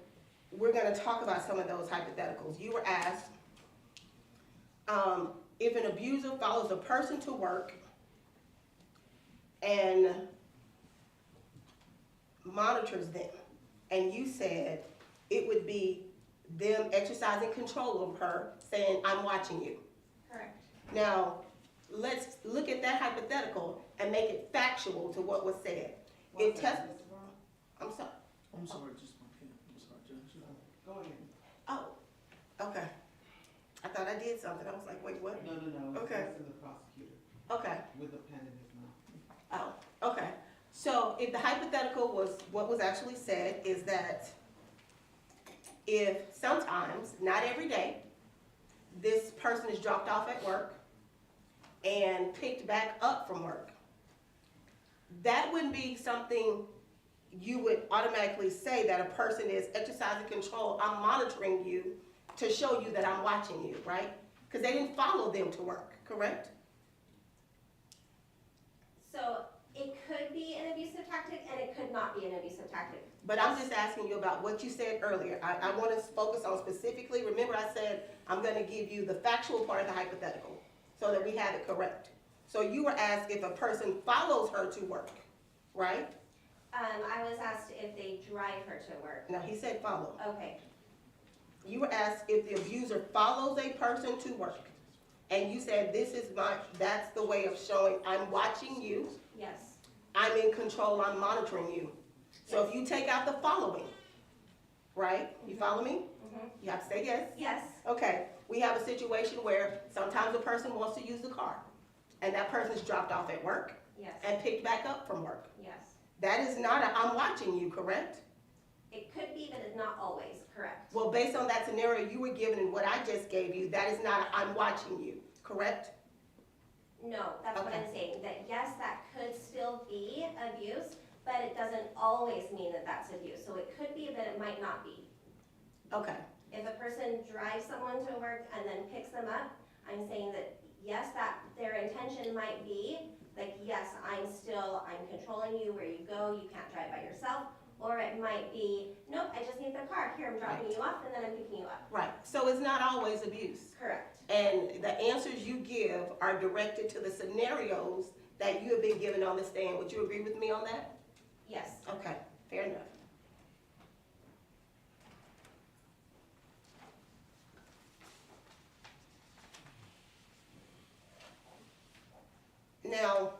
we're gonna talk about some of those hypotheticals. You were asked, if an abuser follows a person to work and monitors them, and you said it would be them exercising control over her, saying, I'm watching you. correct. Now, let's look at that hypothetical and make it factual to what was said. If One test, second, Mr. Brown. I'm sorry, I'm sorry, just my pen. I'm sorry, Judge. Go ahead. oh, Okay. I thought I did something. I was like, wait, what? No, it's Okay. asking the prosecutor Okay. with a pen in his mouth. Oh, okay. So if the hypothetical was, what was actually said is that if sometimes, not every day, this person is dropped off at work and picked back up from work, that wouldn't be something you would automatically say that a person is exercising control. I'm monitoring you to show you that I'm watching you, right? Because they didn't follow them to work, correct? So it could be an abusive tactic and it could not be an abusive tactic. But I'm just asking you about what you said earlier. I want to focus on specifically, remember I said I'm going to give you the factual part of the hypothetical so that we have it correct. So you were asked if a person follows her to work, right? I was asked if they drive her to work. No, he said follow. Okay, You were asked if the abuser follows a person to work. And you said that's the way of showing I'm watching you, yes, I'm in control, I'm monitoring you. So if you take out the following, right? You follow me? mhm, You have to say yes. yes, Okay, we have a situation where sometimes a person wants to use the car, and that person's dropped off at work yes, and picked back up from work. yes. That is not a I'm watching you, correct? It could be, but it's not always, correct? Well, based on that scenario you were given and what I just gave you, that is not a I'm watching you, correct? No, that's what Okay. I'm saying, that yes, that could still be abuse, but it doesn't always mean that that's abuse. So it could be, but it might not be. Okay, If a person drives someone to work and then picks them up, I'm saying that yes, that their intention might be, like, yes, I'm controlling you where you go, you can't drive by yourself. Or it might be, nope, I just need the car, here, I'm dropping you off and then I'm picking you up. right. So it's not always abuse. Correct. And the answers you give are directed to the scenarios that you have been given on the stand. Would you agree with me on that? Yes. Okay, fair enough. Now,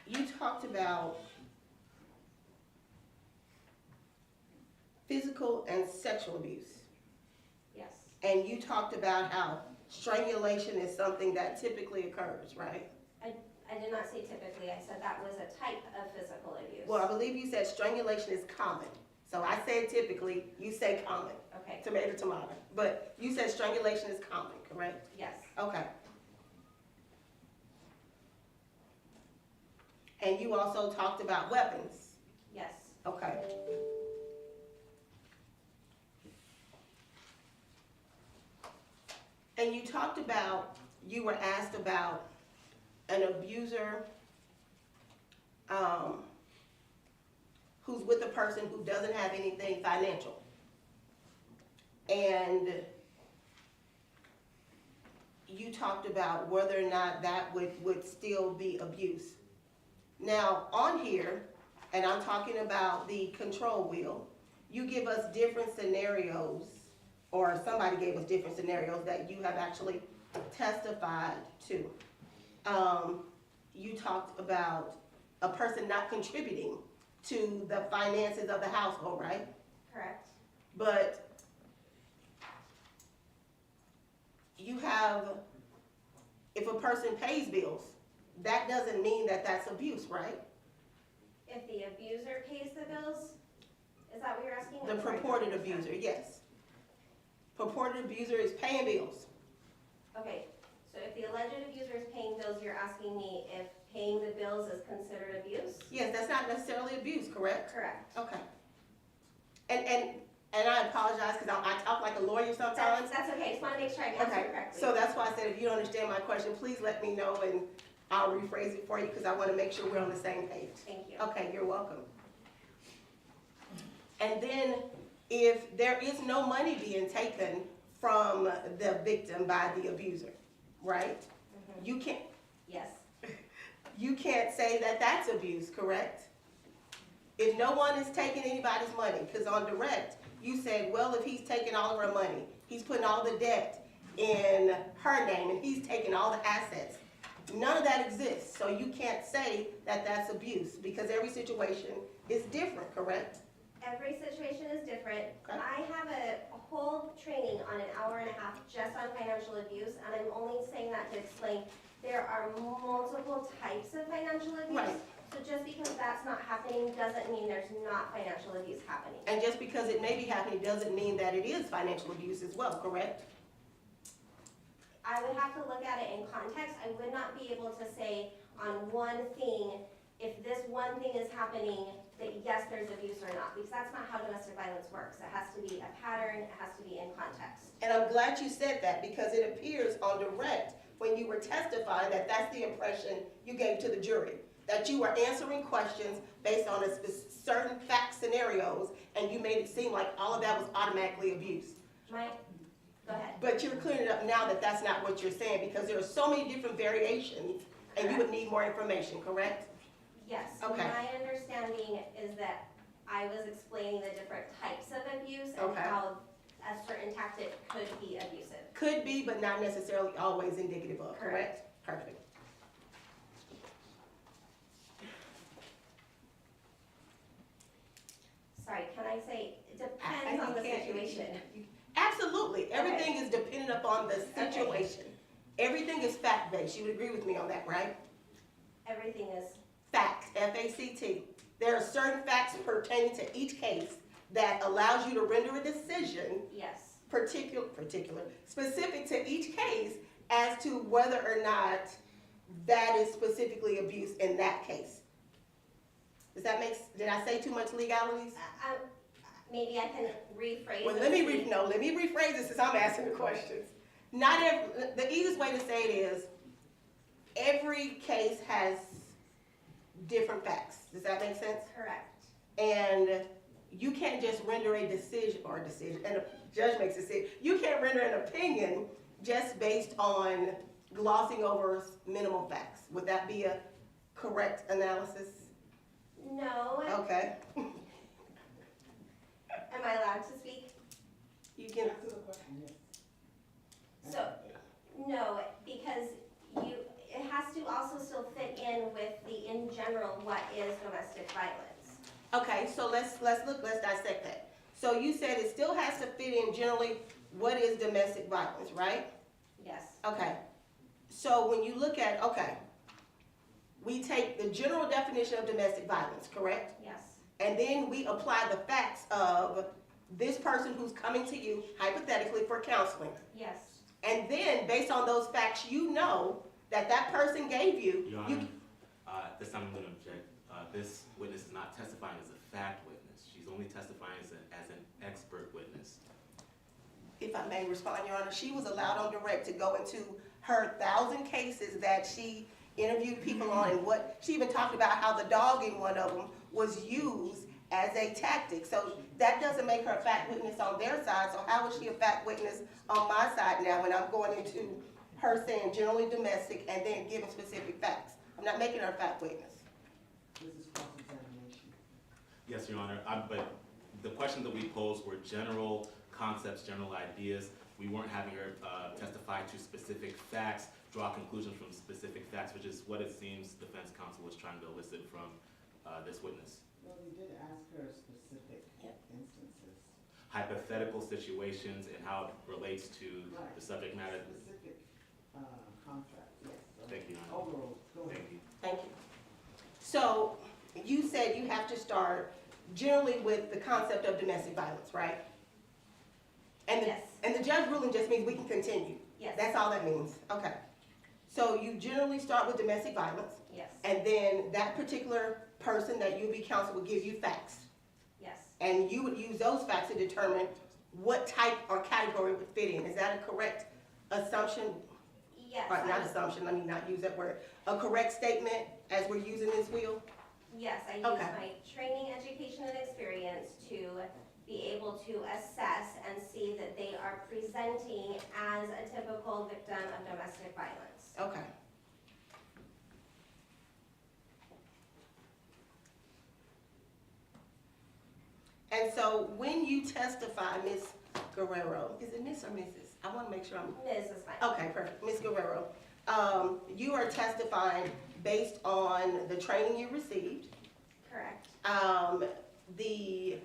you talked about physical and sexual abuse. Yes. And you talked about how strangulation is something that typically occurs, right? I did not say typically, I said that was a type of physical abuse. Well, I believe you said strangulation is common. So I said typically, you say common, Okay, tomato, tomato. But you said strangulation is common, correct? yes, Okay. And you also talked about weapons. yes, Okay. And you talked about, you were asked about an abuser who's with a person who doesn't have anything financial. And you talked about whether or not that would still be abuse. Now, on here, and I'm talking about the control wheel, you give us different scenarios, or somebody gave us different scenarios that you have actually testified to. You talked about a person not contributing to the finances of the household, right? correct, But you have, if a person pays bills, that doesn't mean that that's abuse, right? if the abuser pays the bills, is that what you're asking? The I'm sorry, I don't purported understand. abuser, yes. Purported abuser is paying bills. Okay, so if the alleged abuser is paying bills, you're asking me if paying the bills is considered abuse? Yes, that's not necessarily abuse, correct? Correct. Okay. And I apologize, because I talk like a lawyer sometimes. That's okay, just wanna make sure I answer Okay, correctly. so that's why I said if you don't understand my question, please let me know and I'll rephrase it for you, because I want to make sure we're on the same page. Thank you. Okay, you're welcome. And then, if there is no money being taken from the victim by the abuser, right? Mhm. You can't, Yes, you can't say that that's abuse, correct? If no one is taking anybody's money, because on direct, you said, well, if he's taking all of her money, he's putting all the debt in her name, and he's taking all the assets. None of that exists, so you can't say that that's abuse, because every situation is different, correct? Every situation is different. Okay. I have a whole training on an hour and a half just on financial abuse, and I'm only saying that to explain there are multiple types of financial abuse. Right. So just because that's not happening doesn't mean there's not financial abuse happening. And just because it may be happening doesn't mean that it is financial abuse as well, correct? I would have to look at it in context. I would not be able to say on one thing, if this one thing is happening, that yes, there's abuse or not, because that's not how domestic violence works. It has to be a pattern, it has to be in context. And I'm glad you said that because it appears on direct when you were testifying that that's the impression you gave to the jury. That you were answering questions based on certain fact scenarios and you made it seem like all of that was automatically abuse. Mike, go ahead. But you're clearing it up now that that's not what you're saying because there are so many different variations and you would need more information, correct? Yes, Okay. my understanding is that I was explaining the different types of abuse and Okay. how a certain tactic could be abusive. Could be, but not necessarily always indicative of, correct? Perfect. Sorry, can I say, it depends on the situation. Absolutely. Everything is dependent upon the situation. Everything is fact-based. You would agree with me on that, right? Everything is, Fact, F-A-C-T. There are certain facts pertaining to each case that allows you to render a decision yes, specific to each case as to whether or not that is specifically abuse in that case. Does that make, did I say too much legalities? maybe I can rephrase. Well, and let me see. rephrase this since I'm asking the questions. Not every, the easiest way to say it is, every case has different facts. Does that make sense? Correct, And you can't just render a decision, and a judge makes a decision. You can't render an opinion just based on glossing over minimal facts. Would that be a correct analysis? no, Okay. am I allowed to speak? You can, Answer the question, yes. So, no, because it has to also still fit in with the, in general, what is domestic violence. okay, so let's dissect that. So you said it still has to fit in generally what is domestic violence, right? Yes, Okay, so when you look at, okay, we take the general definition of domestic violence, correct? yes, And then we apply the facts of this person who's coming to you hypothetically for counseling. yes, And then, based on those facts, you know that that person gave you. Your you Honor, this time I'm going to object. This witness is not testifying as a fact witness. She's only testifying as an expert witness. If I may respond, Your Honor, she was allowed on direct to go into her 1,000 cases that she interviewed people on and what, she even talked about how the dog in one of them was used as a tactic. So that doesn't make her a fact witness on their side, so how is she a fact witness on my side now when I'm going into her saying generally domestic and then giving specific facts? I'm not making her a fact witness. This is cross-examination. Yes, Your Honor, but the questions that we posed were general concepts, general ideas. We weren't having her testify to specific facts, draw conclusions from specific facts, which is what it seems defense counsel was trying to elicit from this witness. Well, you did ask her specific instances. Hypothetical situations and how it relates to Right. the subject matter. Specific, contract, yes. So Thank you, Your Honor. Overall, go ahead. Thank you. Thank you. So you said you have to start generally with the concept of domestic violence, right? And yes, and the judge ruling just means we can continue. yes, That's all that means. Okay. So you generally start with domestic violence, yes, and then that particular person that you be counsel would give you facts. yes, And you would use those facts to determine what type or category would fit in. Is that a correct assumption? yes. Or not assumption, let me not use that word. A correct statement as we're using this wheel? Yes, I use Okay. my training, education, and experience to be able to assess and see that they are presenting as a typical victim of domestic violence. Okay. And so when you testify, Ms. Guerrero, is it Miss or Mrs.? I want to make sure I'm, Ms. is fine. okay, perfect. Ms. Guerrero, you are testifying based on the training you received, Correct, the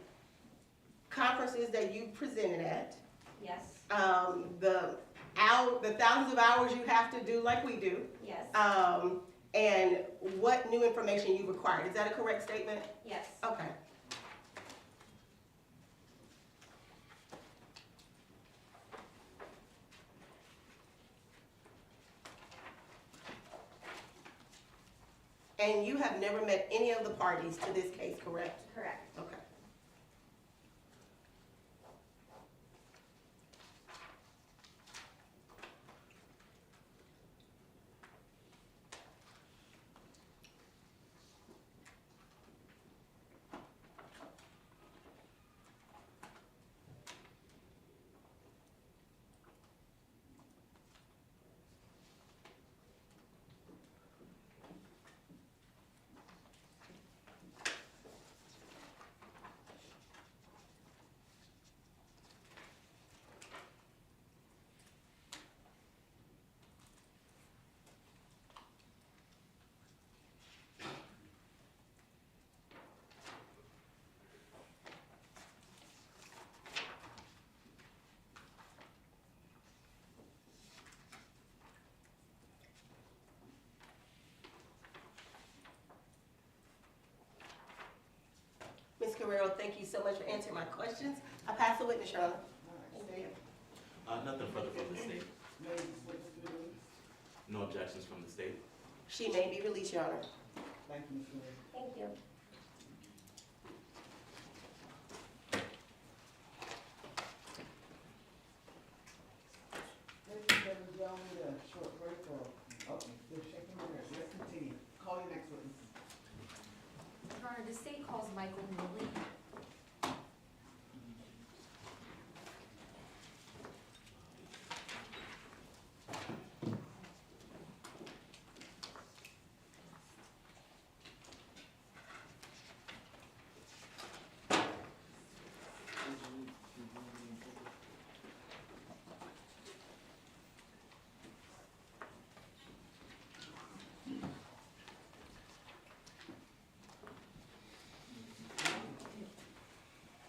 conferences that you presented at, Yes, the thousands of hours you have to do like we do, yes, and what new information you required. Is that a correct statement? yes. Okay. And you have never met any of the parties to this case, correct? Correct. Okay. Ms. Carrero, thank you so much for answering my questions. I pass the witness, Your Honor. All right, state, Nothing further from the state. may this witness be released? No objections from the state. She may be released, Your Honor. Thank you, Ms. Miller. Thank you. Ladies and gentlemen, do y'all need a short break or, okay, they're shaking their heads. Let's continue. Call your next witness. Your Honor, the state calls Michael Neely.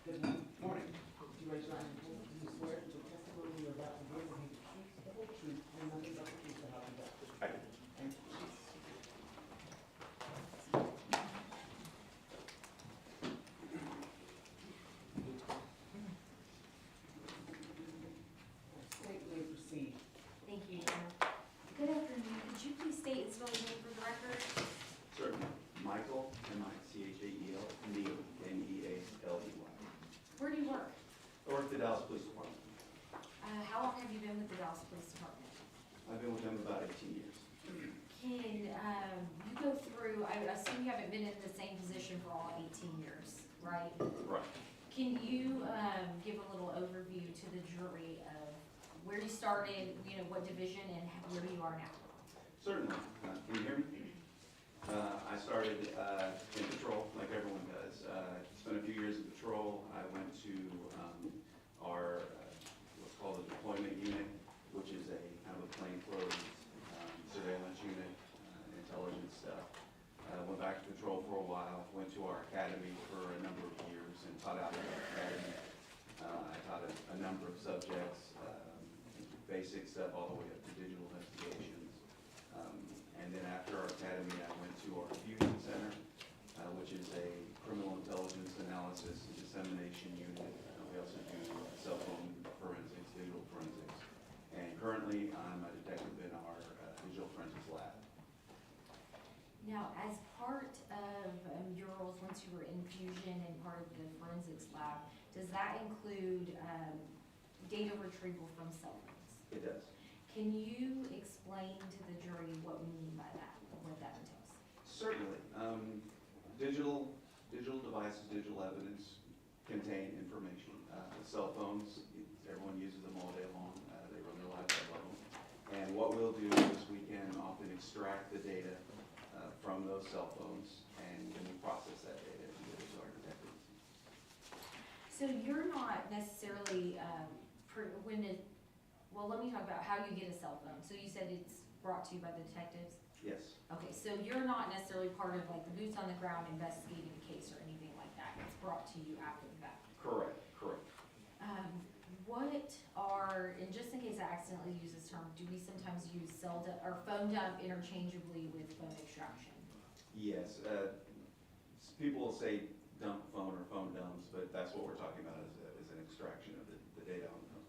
Good morning. Would you raise your hand? Do you swear that the testimony you're about to give will be the truth, the whole truth, and nothing but the truth, so help you God? I do. Thank you. State, may proceed. Thank you, Your Honor. Good afternoon. Could you please state and spell your name for the record? Certainly. Michael, M-I-C-H-A-E-L, Neely, N-E-A-L-E-Y. Where do you work? I work at the Dallas Police Department. How long have you been with the Dallas Police Department? I've been with them about 18 years. Can you go through, I assume you haven't been in the same position for all 18 years, right? Right. Can you give a little overview to the jury of where you started, you know, what division, and where you are now? Certainly. Can you hear me? I started in patrol, like everyone does. Spent a few years in patrol. I went to our, what's called a deployment unit, which is a kind of a plainclothes surveillance unit, intelligence stuff. Went back to patrol for a while, went to our academy for a number of years and taught out at our academy. I taught a number of subjects, basic stuff all the way up to digital investigations. And then after our academy, I went to our Fusion Center, which is a criminal intelligence analysis and dissemination unit. We also do cell phone forensics, digital forensics. And currently, I'm a detective in our digital forensics lab. Now, as part of your roles once you were in Fusion and part of the forensics lab, does that include data retrieval from cell phones? It does. Can you explain to the jury what we mean by that, or what that entails? Certainly. Digital devices, digital evidence contain information. Cell phones, everyone uses them all day long. They run their lives off of them. And what we'll do is we can often extract the data from those cell phones, and then we process that data and give it to our detectives. So you're not necessarily, well, let me talk about how you get a cell phone. So you said it's brought to you by the detectives? Yes, Okay, so you're not necessarily part of like the boots on the ground investigating the case or anything like that. It's brought to you after the fact. correct. What are, and just in case I accidentally use this term, do we sometimes use or phone dump interchangeably with phone extraction? Yes, people will say dump phone or phone dumps, but that's what we're talking about is an extraction of the data on the phone.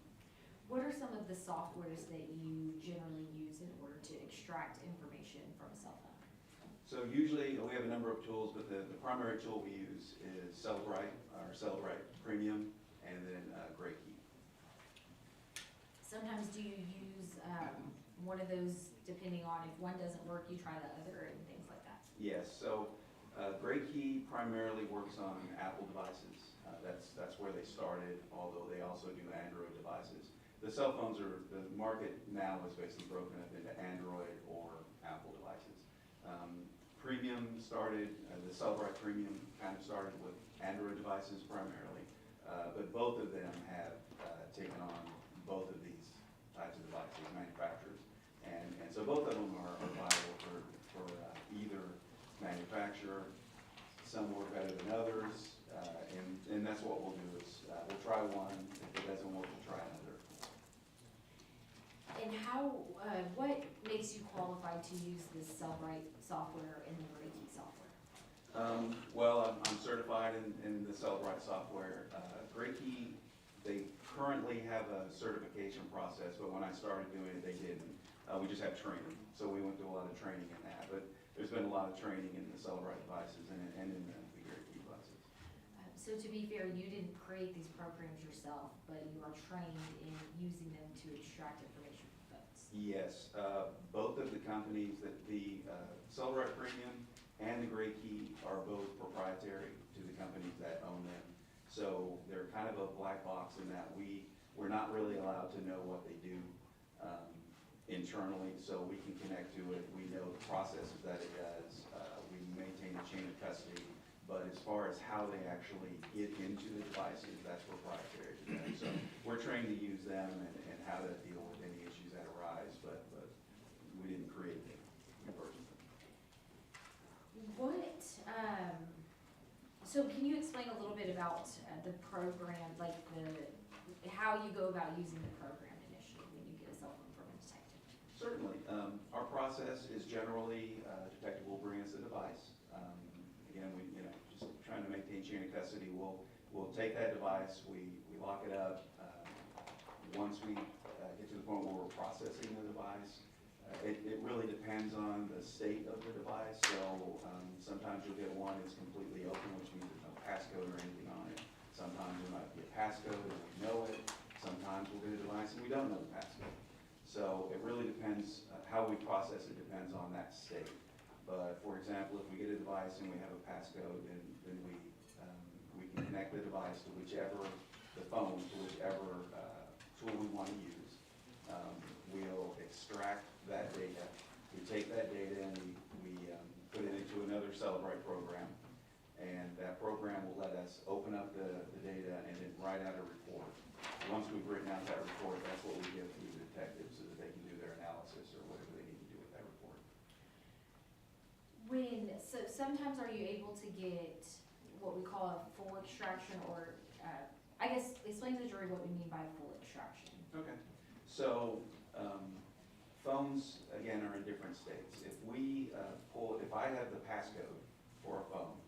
What are some of the softwares that you generally use in order to extract information from a cell phone? So usually, we have a number of tools, but the primary tool we use is Cellebrite, our Cellebrite Premium, and then GrayKey. Sometimes do you use one of those, depending on if one doesn't work, you try the other and things like that? Yes, so GrayKey primarily works on Apple devices. That's where they started, although they also do Android devices. The cell phones the market now is basically broken up into Android or Apple devices. Premium started, the Cellebrite Premium kind of started with Android devices primarily, but both of them have taken on both of these types of devices, manufacturers. And so both of them are viable for either manufacturer. Some work better than others, and that's what we'll do is we'll try one. If it doesn't work, we'll try another. And what makes you qualified to use this Cellebrite software and the GrayKey software? Well, I'm certified in the Cellebrite software. GrayKey, they currently have a certification process, but when I started doing it, they didn't. We just have training, so we went through a lot of training in that. But there's been a lot of training in the Cellebrite devices and in the GrayKey devices. So to be fair, you didn't create these programs yourself, but you are trained in using them to extract information from phones. Yes, both of the companies, the Cellebrite Premium and the GrayKey are both proprietary to the companies that own them. So they're kind of a black box in that we're not really allowed to know what they do internally, so we can connect to it. We know the processes that it does. We maintain a chain of custody, but as far as how they actually get into the devices, that's proprietary to them. So we're trained to use them and how to deal with any issues that arise, but we didn't create them. We purchased them. So can you explain a little bit about the program, like how you go about using the program initially when you get a cell phone from a detective? Certainly. Our process is generally detective will bring us a device. Again, just trying to maintain chain of custody. We'll take that device, we lock it up. Once we get to the point where we're processing the device, it really depends on the state of the device. So sometimes you'll get one that's completely open, which means there's no passcode or anything on it. Sometimes there might be a passcode and we know it. Sometimes we'll get a device and we don't know the passcode. So it really depends, how we process it depends on that state. But for example, if we get a device and we have a passcode, then we can connect the device to the phone to whichever tool we want to use. We'll extract that data. We take that data and we put it into another Cellebrite program. And that program will let us open up the data and then write out a report. Once we've written out that report, that's what we give to the detectives so that they can do their analysis or whatever they need to do with that report. So sometimes are you able to get what we call a full extraction, or I guess explain to the jury what we mean by full extraction. Okay. So phones, again, are in different states. If I have the passcode for a phone,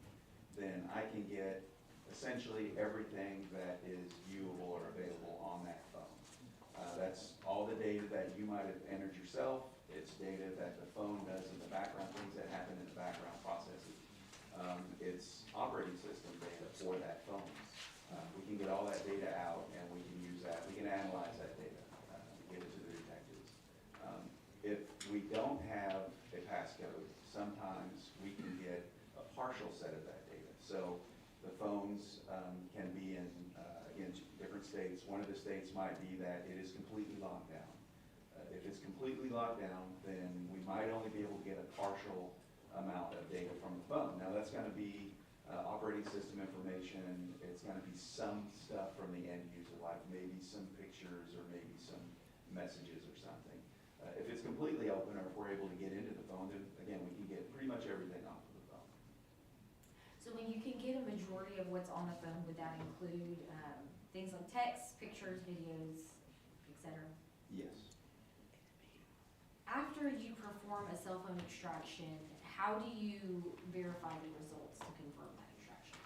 then I can get essentially everything that is viewable or available on that phone. That's all the data that you might have entered yourself. It's data that the phone does in the background, things that happen in the background processes. It's operating system data for that phone. We can get all that data out and we can use that. We can analyze that data and get it to the detectives. If we don't have a passcode, sometimes we can get a partial set of that data. So the phones can be in different states. One of the states might be that it is completely locked down. If it's completely locked down, then we might only be able to get a partial amount of data from the phone. Now that's going to be operating system information. It's going to be some stuff from the end user, like maybe some pictures or maybe some messages or something. If it's completely open, or if we're able to get into the phone, then again, we can get pretty much everything off of the phone. So when you can get a majority of what's on the phone, would that include things like text, pictures, videos, etc. Yes. After you perform a cell phone extraction, how do you verify the results to confirm that extraction?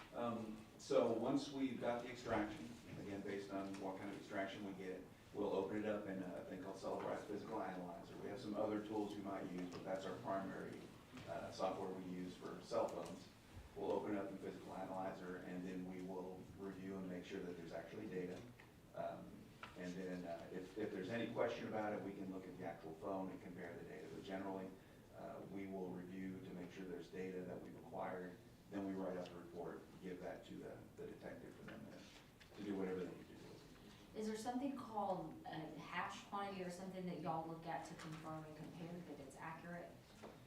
So once we've got the extraction, again, based on what kind of extraction we get, we'll open it up in a thing called Cellebrite Physical Analyzer. We have some other tools you might use, but that's our primary software we use for cell phones. We'll open it up in Physical Analyzer, and then we will review and make sure that there's actually data. And then if there's any question about it, we can look at the actual phone and compare the data. But generally, we will review to make sure there's data that we've acquired. Then we write up a report, give that to the detective for them to do whatever they need to do. Is there something called a hash quantity or something that y'all look at to confirm and compare that it's accurate?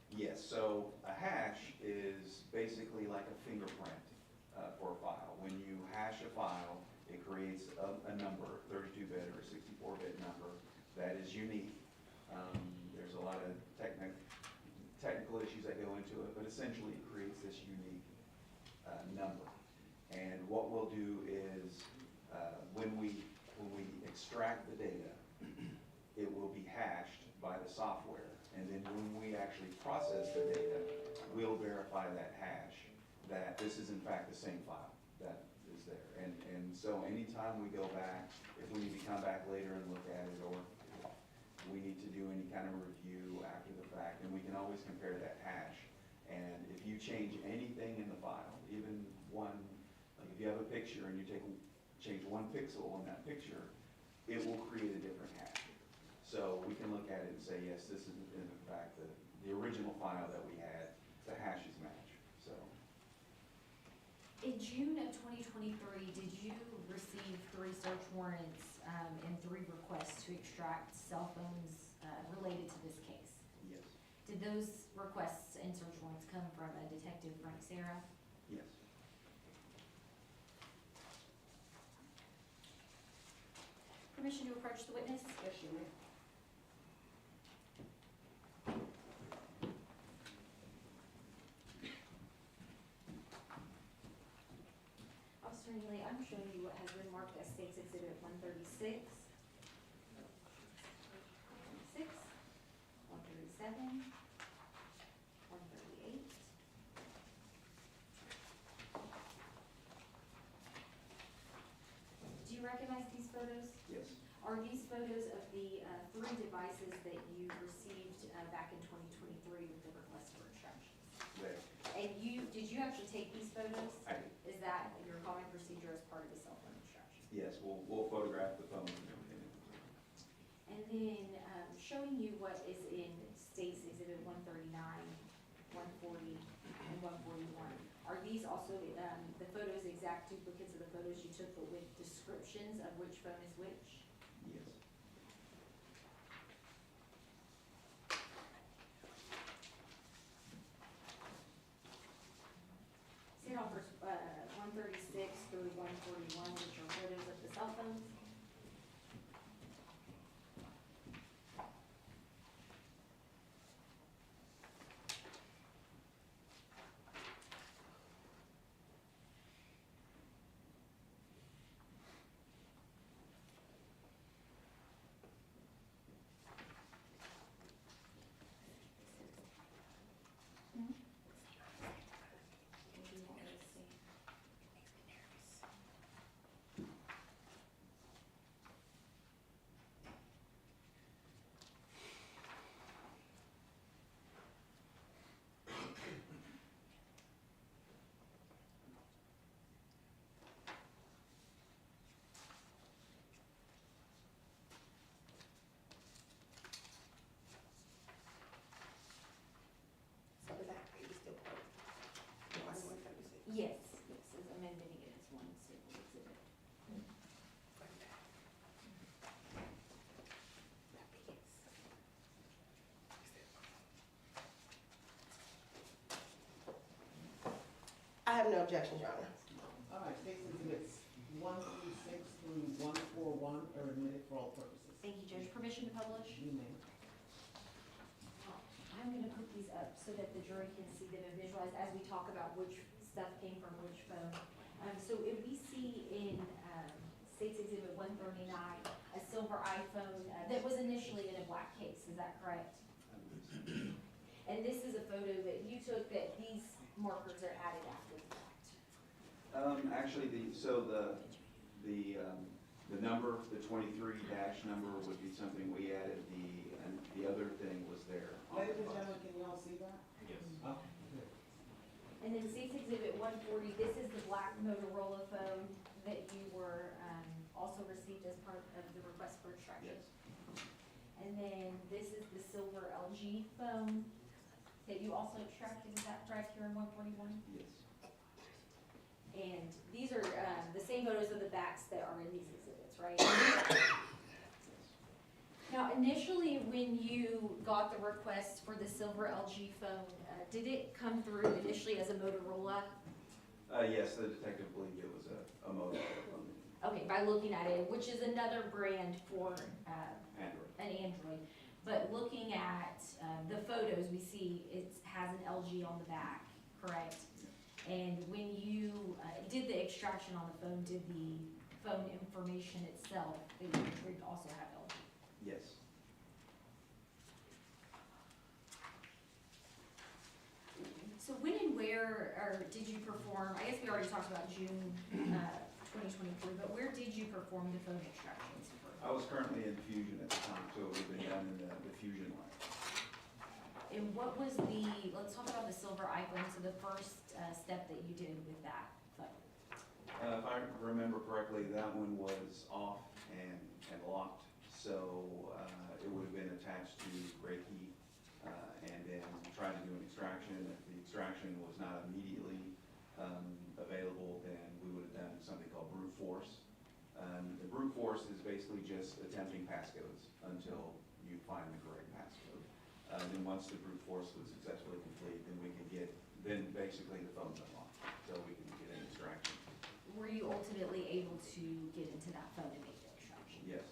Yes, so a hash is basically like a fingerprint for a file. When you hash a file, it creates a number, 32-bit or 64-bit number that is unique. There's a lot of technical issues that go into it, but essentially it creates this unique number. And what we'll do is when we extract the data, it will be hashed by the software. And then when we actually process the data, we'll verify that hash, that this is in fact the same file that is there. And so anytime we go back, if we need to come back later and look at it, or we need to do any kind of review after the fact, and we can always compare that hash. And if you change anything in the file, even one, like if you have a picture and you change one pixel on that picture, it will create a different hash. So we can look at it and say, yes, this is in fact the original file that we had, the hashes match, so. In June of 2023, did you receive 3 search warrants and 3 requests to extract cell phones related to this case? Yes. Did those requests and search warrants come from a Detective Frank Serra? Yes. Permission to approach the witness? Yes, you may. Officer Neely, I'm showing you what has been marked as State's Exhibit 136, 136, 137, 138. Do you recognize these photos? Yes. Are these photos of the 3 devices that you received back in 2023 with the request for extractions? There. And did you actually take these photos? I did. Is that your common procedure as part of the cell phone extraction? Yes, we'll photograph the phone and everything. And then showing you what is in State's Exhibit 139, 140, and 141. Are these also the photos exact duplicates of the photos you took, but with descriptions of which phone is which? Yes. It offers 136 through 141, which are photos of the cell phones. What do you want me to see? So is that, are you still part of 136? Yes, yes, as amending it as one single exhibit. I have no objections, Your Honor. All right, State's Exhibits 136 through 141 are admitted for all purposes. Thank you, Judge. Permission to publish? You may. I'm gonna put these up so that the jury can see them and visualize as we talk about which stuff came from which phone. So if we see in State's Exhibit 139, a silver iPhone that was initially in a black case, is that correct? And this is a photo that you took that these markers are added after the fact. Actually, the number, the 23 dash number would be something we added, and the other thing was there. on Ladies the and bus. gentlemen, can you all see that? Yes. Okay, good. And then State's Exhibit 140, this is the black Motorola phone that you were, also received as part of the request for extraction. Yes, And then this is the silver LG phone that you also extracted, is that correct, here in 141? yes. And these are, the same photos of the backs that are in these exhibits, right? Now, initially, when you got the request for the silver LG phone, did it come through initially as a Motorola? Yes, the detective believed it was a Motorola phone, Okay, by looking at it, which is another brand for, Android. an Android. But looking at, the photos, we see it has an LG on the back, correct? And when you, did the extraction on the phone, did the phone information itself, that you retrieved also have LG? Yes. So when and where, or did you perform, I guess we already talked about June, 2023, but where did you perform the phone extractions for? I was currently in Fusion at the time, so it would have been done in the Fusion lab. And what was the, let's talk about the silver iPhone, so the first step that you did with that phone. If I remember correctly, that one was off and locked, so it would have been attached to great heat, and then tried to do an extraction. If the extraction was not immediately available, then we would have done something called brute force. The brute force is basically just attempting passcodes until you find the correct passcode. Then once the brute force was successfully complete, then we can then basically the phone's unlocked, so we can get an extraction. Were you ultimately able to get into that phone and make the extraction? Yes,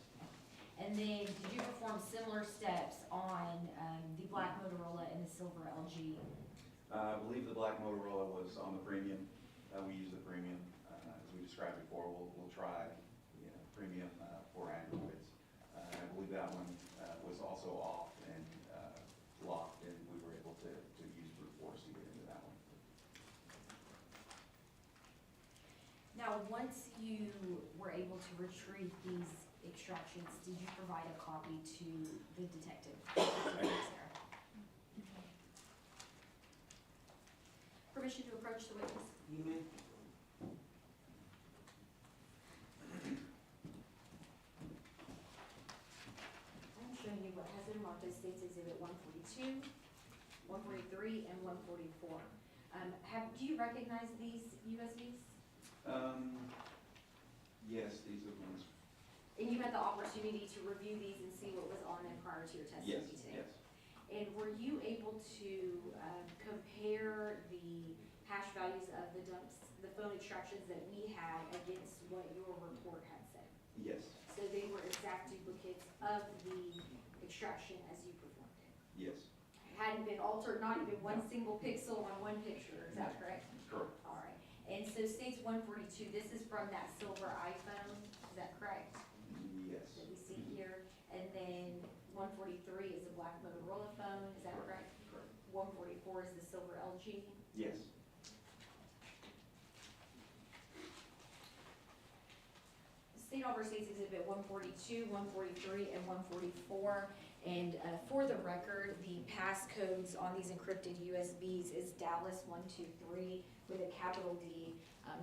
And then, did you perform similar steps on the black Motorola and the silver LG? I believe the black Motorola was on the premium. We use the premium, as we described before. We'll try, premium for Androids. I believe that one was also off and locked, and we were able to use brute force to get into that one. Now, once you were able to retrieve these extractions, did you provide a copy to the detective? Permission to approach the witness? You may. I'm showing you what has been marked as State's Exhibit 142, 143, and 144. Do you recognize these USBs? Yes, these are ones. And you had the opportunity to review these and see what was on them prior to your Yes, testimony today? yes. And were you able to compare the hash values of the phone extractions that we had against what your report had said? Yes, So they were exact duplicates of the extraction as you performed it? yes, Hadn't been altered, not even one single pixel on one picture, is that correct? correct. All right. And so States 142, this is from that silver iPhone, is that correct? Yes, That we see here, and then 143 is a black Motorola phone, is that correct? correct. 144 is the silver LG. Yes, State Auburn State's Exhibit 142, 143, and 144. And for the record, the passcodes on these encrypted USBs is Dallas 123 with a capital D.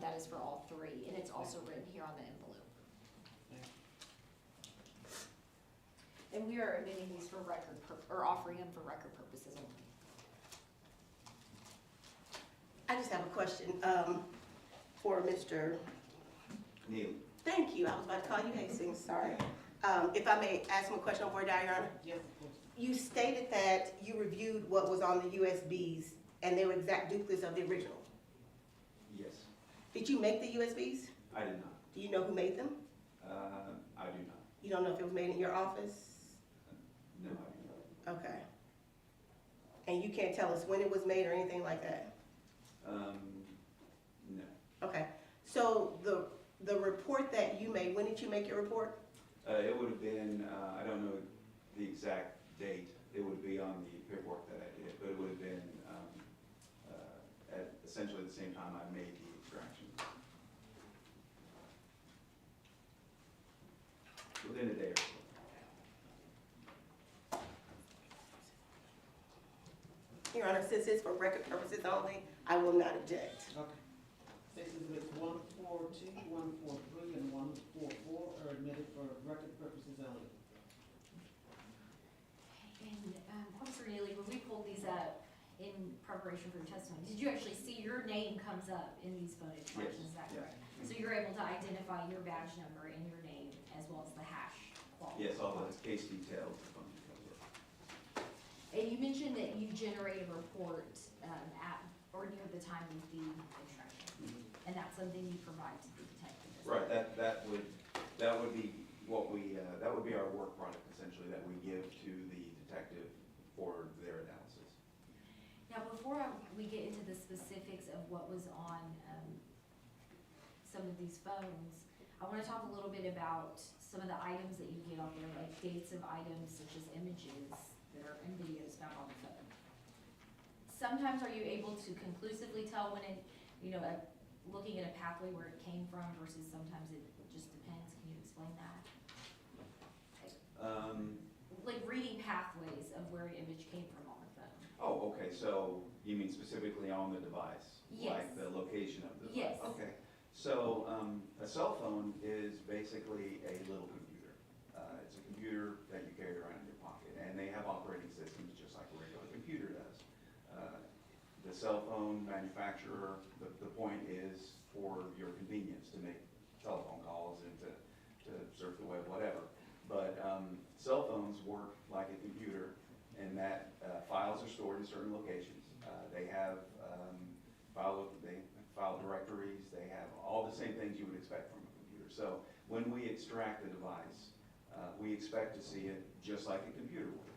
That is for all three, and it's also written here on the envelope. And we are admitting these for record, or offering them for record purposes only. I just have a question, for Mr. Neil. Thank you, I was about to call you Hastings, sorry. If I may ask him a question before Your Honor. Yes, of course. You stated that you reviewed what was on the USBs and they were exact duplicates of the original. Yes, Did you make the USBs? I did not. Do you know who made them? I do not. You don't know if it was made in your office? No, I do not. Okay. And you can't tell us when it was made or anything like that? No. Okay, so The report that you made, when did you make your report? It would have been, I don't know the exact date, it would be on the paperwork that I did, but it would have been at essentially the same time I made the extraction. Within a day or so. Your Honor, since it's for record purposes only, I will not object. Okay. State Exhibits 142, 143, and 144 are admitted for record purposes only. And, Officer Neely, when we pulled these up in preparation for your testimony, did you actually see your name comes up in these phone extractions, is that Yes, correct? So you're able to identify your badge number and your name as well as the hash quality? Yes, all the case details, the phone details, yes. And you mentioned that you generate a report at or near the time of the extraction, and that's something you provide to the detective? as well? Right, that would be what we, that would be our work product essentially that we give to the detective for their analysis. Now, before we get into the specifics of what was on some of these phones, I want to talk a little bit about some of the items that you get on there, like dates of items such as images that are in videos found on the phone. Sometimes are you able to conclusively tell when it, looking at a pathway where it came from versus sometimes it just depends? Can you explain that? Like reading pathways of where an image came from on the phone. Oh, okay, so you mean specifically on the device? Like Yes. the location of the device? Yes. Okay, so a cell phone is basically a little computer. It's a computer that you carry around in your pocket, and they have operating systems just like a regular computer does. The cell phone manufacturer, the point is for your convenience to make telephone calls and to surf the web, whatever. But cell phones work like a computer in that files are stored in certain locations. They have file directories, they have all the same things you would expect from a computer. So when we extract the device, we expect to see it just like a computer would,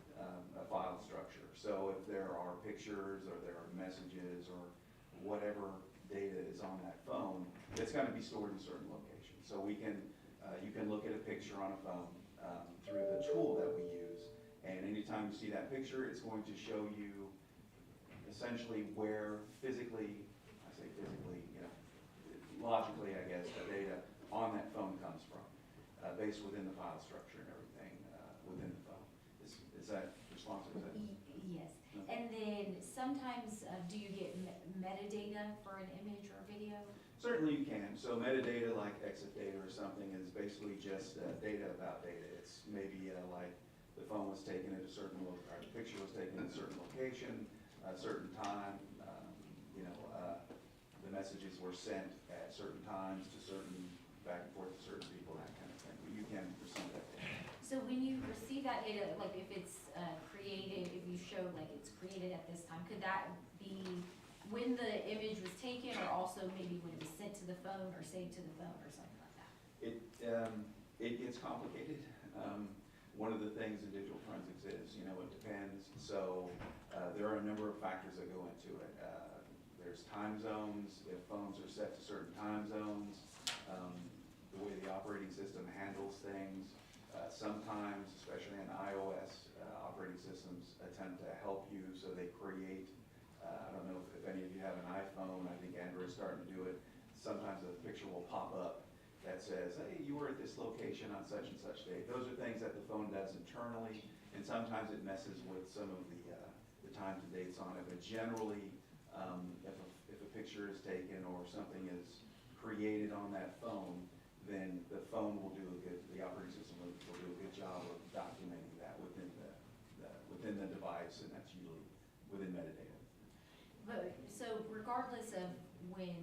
a file structure. So if there are pictures or there are messages or whatever data is on that phone, it's going to be stored in certain locations. So we can, you can look at a picture on a phone through the tool that we use, and anytime you see that picture, it's going to show you essentially where physically, I say physically, logically, I guess, the data on that phone comes from, based within the file structure and everything within the phone. Is that responsive? Is that? Yes, and then sometimes, do you get metadata for an image or video? Certainly you can. So metadata like exit data or something is basically just data about data. It's maybe like the phone was taken at a certain or the picture was taken at a certain location, a certain time. The messages were sent at certain times to certain, back and forth to certain people, that kind of thing. But you can receive that data. So when you receive that data, like if it's created, if you show like it's created at this time, could that be when the image was taken, or also maybe when it was sent to the phone or saved to the phone or something like that? It gets complicated. One of the things in digital forensics is, it depends. So there are a number of factors that go into it. There's time zones, if phones are set to certain time zones, the way the operating system handles things. Sometimes, especially in iOS, operating systems attempt to help you, so they create, I don't know if any of you have an iPhone, I think Android's starting to do it. Sometimes a picture will pop up that says, hey, you were at this location on such and such date. Those are things that the phone does internally, and sometimes it messes with some of the times and dates on it. But generally, if a picture is taken or something is created on that phone, then the phone will do the operating system will do a good job of documenting that within the device, and that's usually within metadata. But, so regardless of when,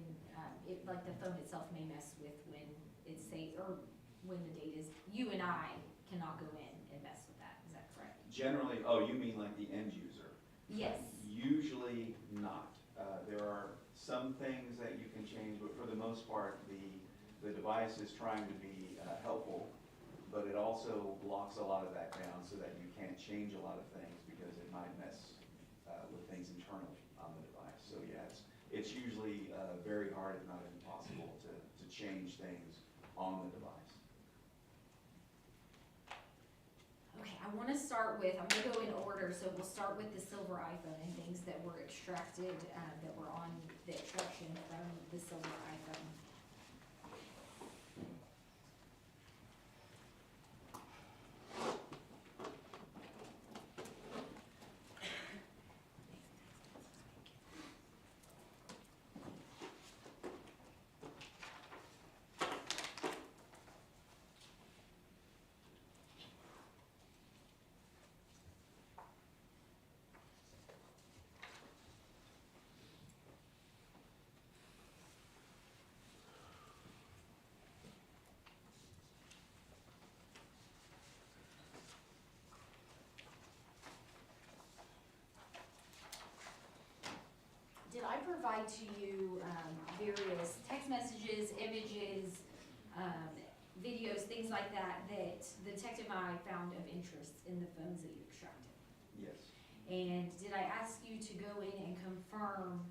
like the phone itself may mess with when it's saved, or when the date is, you and I cannot go in and mess with that, is that correct? Generally, you mean like the end user? Yes. Usually not. There are some things that you can change, but for the most part, the device is trying to be helpful, but it also locks a lot of that down so that you can't change a lot of things because it might mess with things internally on the device. So yeah, it's usually very hard, if not impossible, to change things on the device. Okay, I want to start with, I'm gonna go in order, so we'll start with the silver iPhone and things that were extracted, that were on the extraction from the silver iPhone. Did I provide to you various text messages, images, videos, things like that, that the detective and I found of interest in the phones that you extracted? Yes. And did I ask you to go in and confirm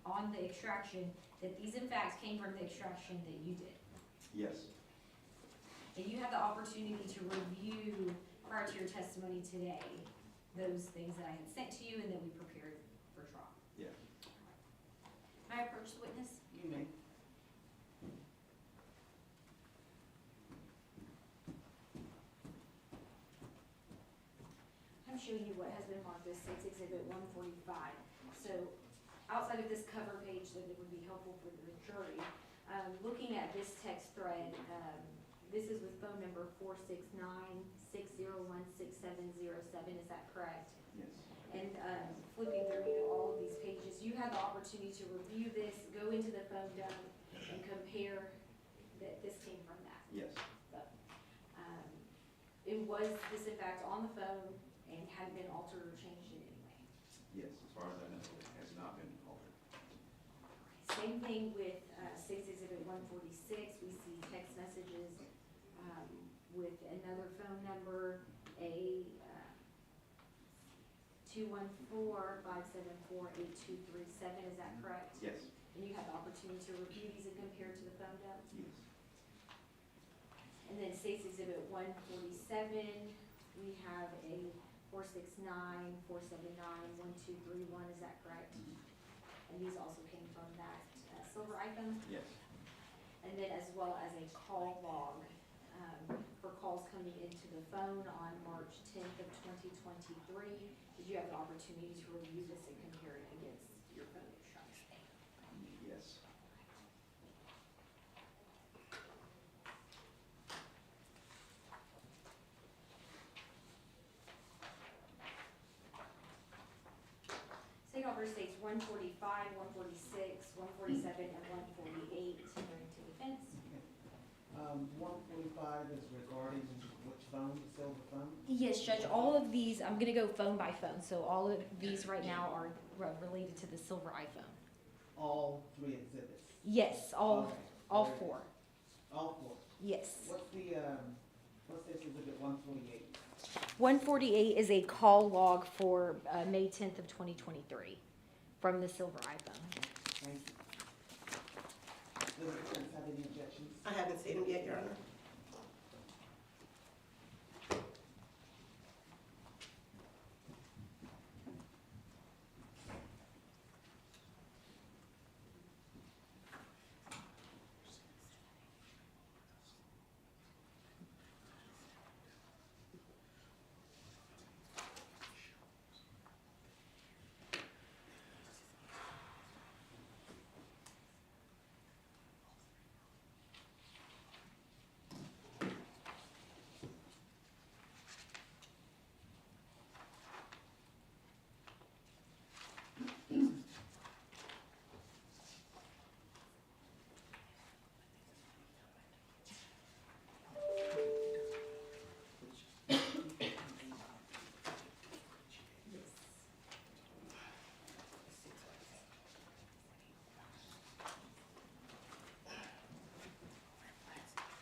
on the extraction that these in fact came from the extraction that you did? Yes. And you had the opportunity to review, prior to your testimony today, those things that I had sent to you and that we prepared for trial? Yes. May I approach the witness? You may. I'm showing you what has been marked as State's Exhibit 145. So outside of this cover page that it would be helpful for the jury, looking at this text thread, this is with phone number 469-601-6707, is that correct? Yes. And flipping through all of these pages, you had the opportunity to review this, go into the phone dump, and compare that this came from that. Yes. It was this in fact on the phone and hadn't been altered or changed in any way. Yes, as far as I know, it has not been altered. Same thing with State's Exhibit 146, we see text messages with another phone number, a 214-574-8237, is that correct? Yes. And you had the opportunity to review these and compare to the phone dump? Yes. And then State's Exhibit 147, we have a 469-479-1231, is that correct? And these also came from that silver iPhone? Yes. And then as well as a call log for calls coming into the phone on March 10th of 2023. Did you have the opportunity to review this and compare it against your phone extraction? Yes. State Officer States 145, 146, 147, and 148 during to defense. 145 is regarding which phone, the silver phone? Yes, Judge, all of these, I'm gonna go phone by phone, so all of these right now are related to the silver iPhone. All three exhibits? Yes, all Okay. all Very good. four, All four. yes. What's this exhibit 148? 148 is a call log for May 10th of 2023 from the silver iPhone. Thank you. Does the defense have any objections? I haven't seen them yet, Your Honor.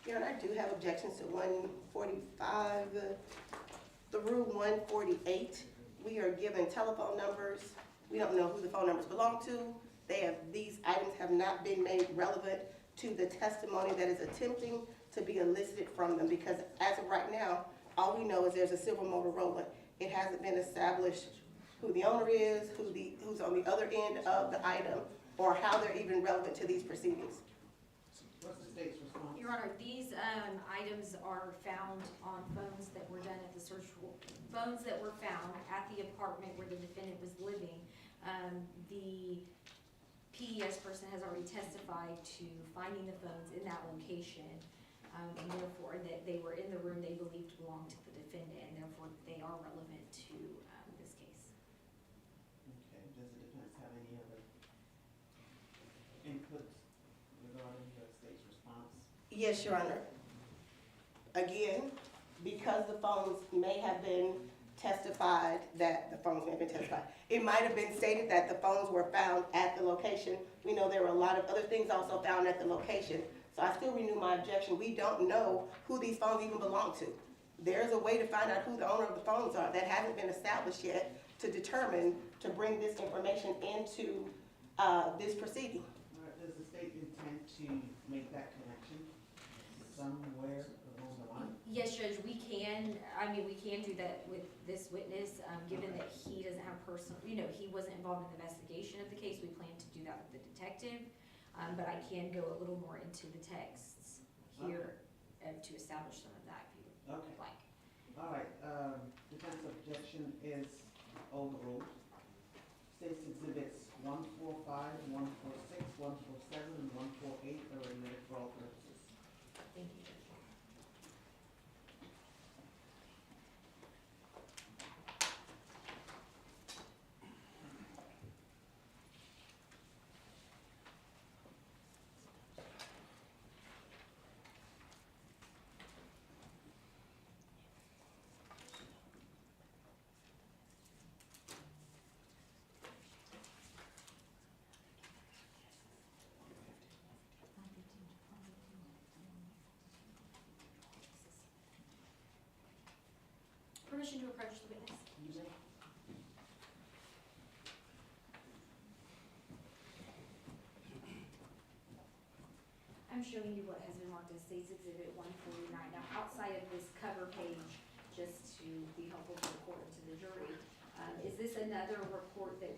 Your Honor, I do have objections to 145 through 148. We are given telephone numbers. We don't know who the phone numbers belong to. These items have not been made relevant to the testimony that is attempting to be elicited from them, because as of right now, all we know is there's a silver Motorola. It hasn't been established who the owner is, who's on the other end of the item, or how they're even relevant to these proceedings. What's the state's response? Your Honor, these items are found on phones that were done at the search, phones that were found at the apartment where the defendant was living. The PES person has already testified to finding the phones in that location, and therefore that they were in the room they believed belonged to the defendant, and therefore they are relevant to this case. Okay, does the defense have any other input regarding the state's response? Yes, Your Honor. Again, because the phones may have been testified, it might have been stated that the phones were found at the location. We know there were a lot of other things also found at the location. So I still renew my objection. We don't know who these phones even belong to. There's a way to find out who the owner of the phones are. That hasn't been established yet to determine, to bring this information into this proceeding. All right, does the state intend to make that connection somewhere along the line? Yes, Judge, we can do that with this witness, given that he doesn't have personal, he wasn't involved in the investigation of the case. We plan to do that with the detective, but I can go a little more into the texts here to establish some of that, if you would Okay, like. all right, defense objection is overruled. State's exhibits 145, 146, 147, and 148 are admitted for all purposes. Thank you, Judge. Permission to approach the witness. You may. I'm showing you what has been marked as State's Exhibit 149. Now, outside of this cover page, just to be helpful to the court and to the jury, is this another report that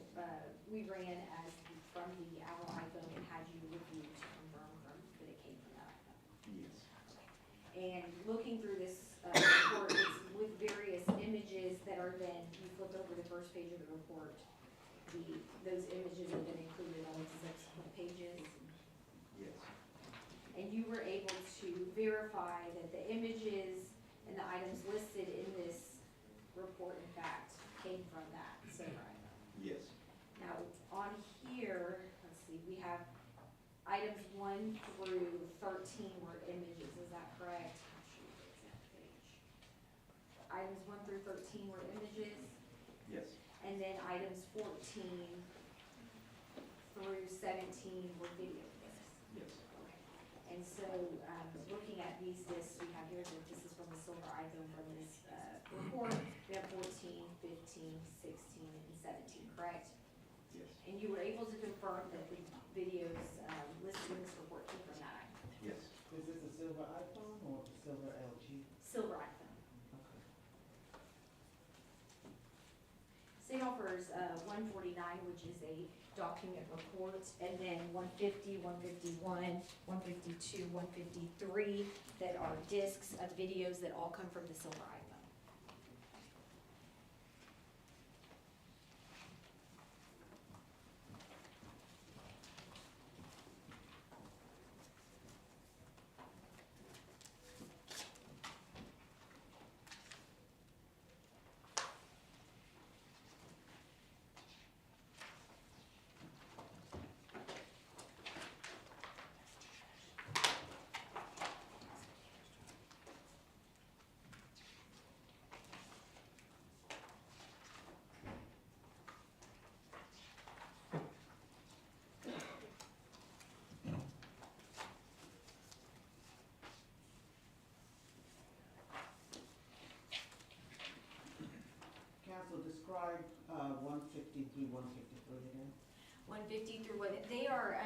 we ran as from the Apple iPhone and had you review to confirm that it came from that iPhone? Yes. And looking through this report, it's with various images that are then, you flip over the first page of the report, those images have been included on the subsequent pages. Yes. And you were able to verify that the images and the items listed in this report, in fact, came from that server item. Yes. Now, on here, let's see, we have items 1 through 13 were images, is that correct? I'll show you the exact page. Items 1 through 13 were images, Yes. and then items 14 through 17 were video discs. Yes. And so, looking at these discs we have here, that this is from the silver iPhone from this report, we have 14, 15, 16, and 17, correct? Yes. And you were able to confirm that the videos listed in this report came from that iPhone? Yes. Is this a silver iPhone or a silver LG? Silver iPhone. Okay. State offers 149, which is a document report, and then 150, 151, 152, 153 that are discs of videos that all come from the silver iPhone. Counsel, describe 150 through 153 again. 150 through what, they are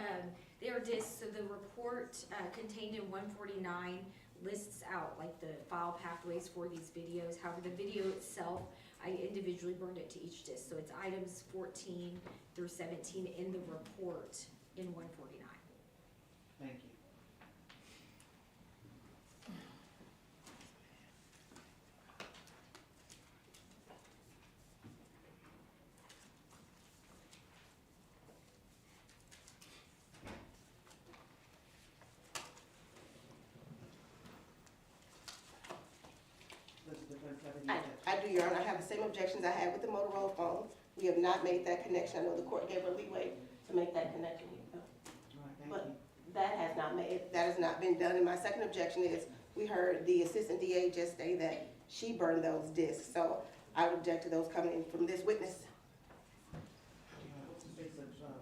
discs, so the report contained in 149 lists out like the file pathways for these videos. However, the video itself, I individually burned it to each disk. So it's items 14 through 17 in the report in 149. Thank you. Does the defense have any objection? I do, Your Honor, I have the same objections I had with the Motorola phone. We have not made that connection. I know the court gave her leeway to make that connection. All right, thank But you. that has not been done. And my second objection is, we heard the assistant DA just say that she burned those discs. So I would object to those coming in from this witness. What's the state's response?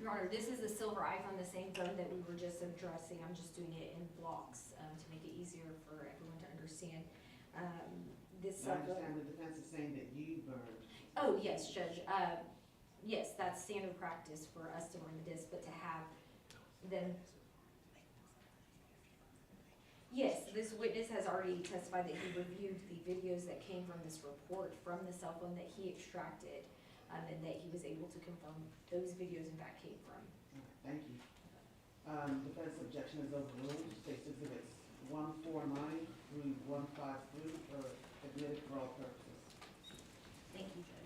Your Honor, this is a silver iPhone, the same phone that we were just addressing. I'm just doing it in blocks to make it easier for everyone to understand. This I cell phone. understand the defense is saying that you burned. Oh, yes, Judge. Yes, that's standard practice for us to run the disc, but to have them. Yes, this witness has already testified that he reviewed the videos that came from this report from the cell phone that he extracted, and that he was able to confirm those videos in fact came from. All right, thank you. Defense objection is overruled. State's exhibits 149 through 153 are admitted for all purposes. Thank you, Judge.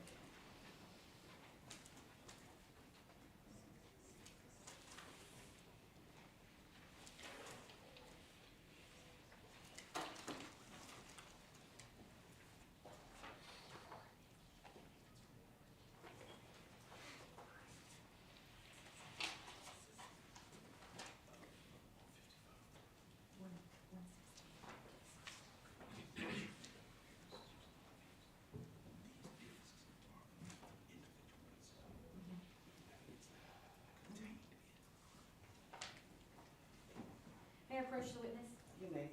May I approach the witness? You may.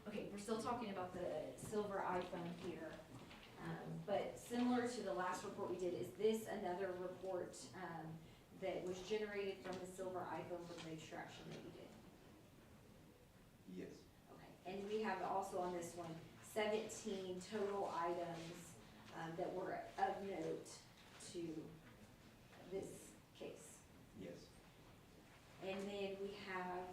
Okay, we're still talking about the silver iPhone here. But similar to the last report we did, is this another report that was generated from the silver iPhone from the extraction that you did? Yes. Okay, and we have also on this one 17 total items that were of note to this case. Yes. And then we have,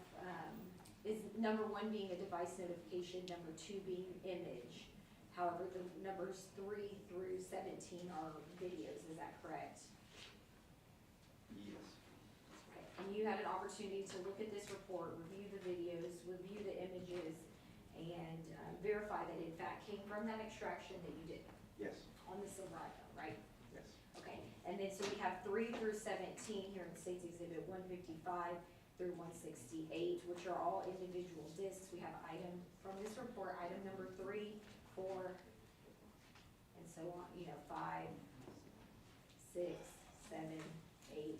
is number 1 being a device notification, number 2 being image. However, the numbers 3 through 17 are videos, is that correct? Yes. Okay, and you had an opportunity to look at this report, review the videos, review the images, and verify that in fact came from that extraction that you did Yes. on the silver iPhone, right? Yes. Okay, and then so we have 3 through 17 here in State's Exhibit 155 through 168, which are all individual discs. We have item, from this report, item number 3, 4, and so on, 5, 6, 7, 8,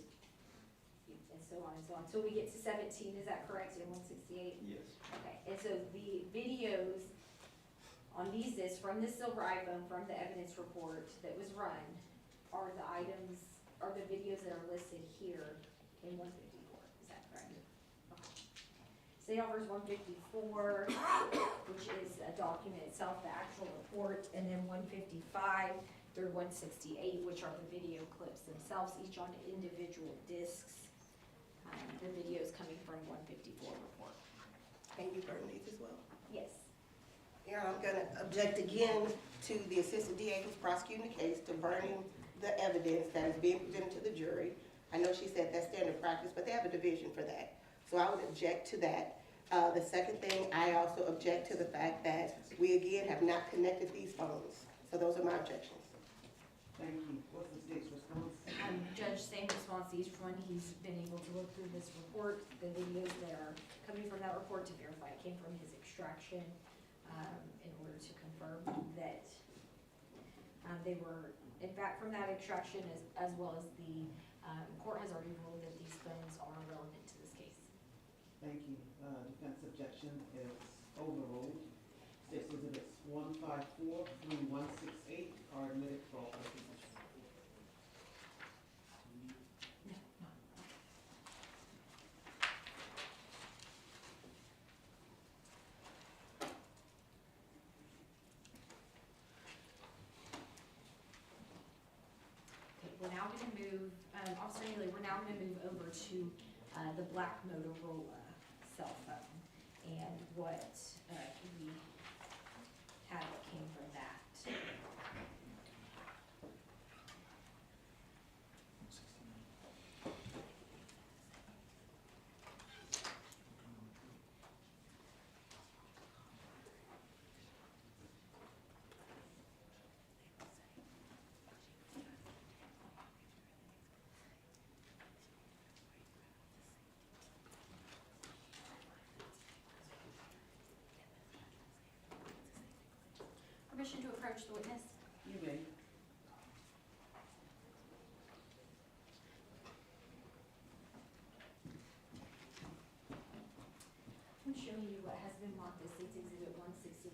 and so on and so on. So we get to 17, is that correct, in 168? Yes. Okay, and so the videos on these discs from the silver iPhone, from the evidence report that was run, are the items, are the videos that are listed here in 154, is that correct? Okay. State offers 154, which is a document itself, the actual report, and then 155 through 168, which are the video clips themselves, each on individual discs. The videos coming from 154 report. Can you burn these as well? Yes. Your Honor, I'm gonna object again to the assistant DA who's prosecuting the case to burning the evidence that is being presented to the jury. I know she said that's standard practice, but they have a division for that. So I would object to that. The second thing, I also object to the fact that we again have not connected these phones. So those are my objections. Thank you. What's the state's response? Judge, same response to each one. He's been able to look through this report, the videos that are coming from that report to verify it came from his extraction, in order to confirm that they were, in fact, from that extraction, as well as the court has already ruled that these phones are relevant to this case. Thank you. Defense objection is overruled. State's exhibits 154 through 168 are admitted for all purposes. now gonna move, Officer Neely, we're now gonna move over to, the black Motorola cell phone and what, we had that came from that. Permission to approach the witness? You may. I'm showing you what has been marked as State's Exhibit 169.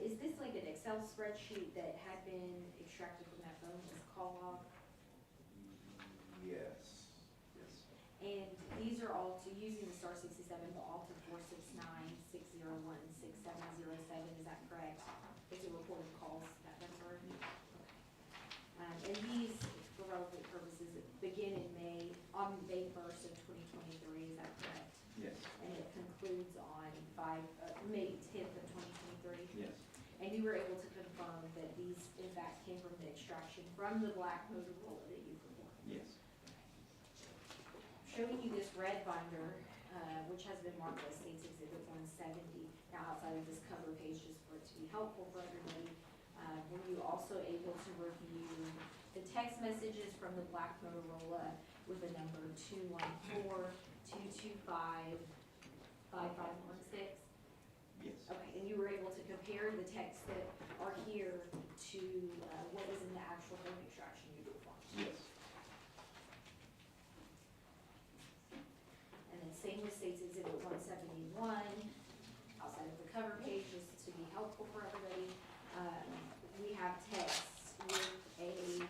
Is this like an Excel spreadsheet that had been extracted from that phone, this call log? Yes, yes, And these are all to, using the star 67, but all to 469-601-6707, is that correct? Is it recorded calls, that number? Okay. And these, for relevant purposes, begin in May, on May 1st of 2023, is that correct? yes, And it concludes on May 10th of 2023? yes, And you were able to confirm that these, in fact, came from the extraction from the black Motorola that you performed? yes, Showing you this red binder, which has been marked as State's Exhibit 170. Now, outside of this cover page, just for it to be helpful for everybody, were you also able to review the text messages from the black Motorola with the number 214-225-5516? yes, Okay, and you were able to compare the texts that are here to what was in the actual phone extraction you performed? yes, And then same with State's Exhibit 171, outside of the cover page, just to be helpful for everybody. We have texts with a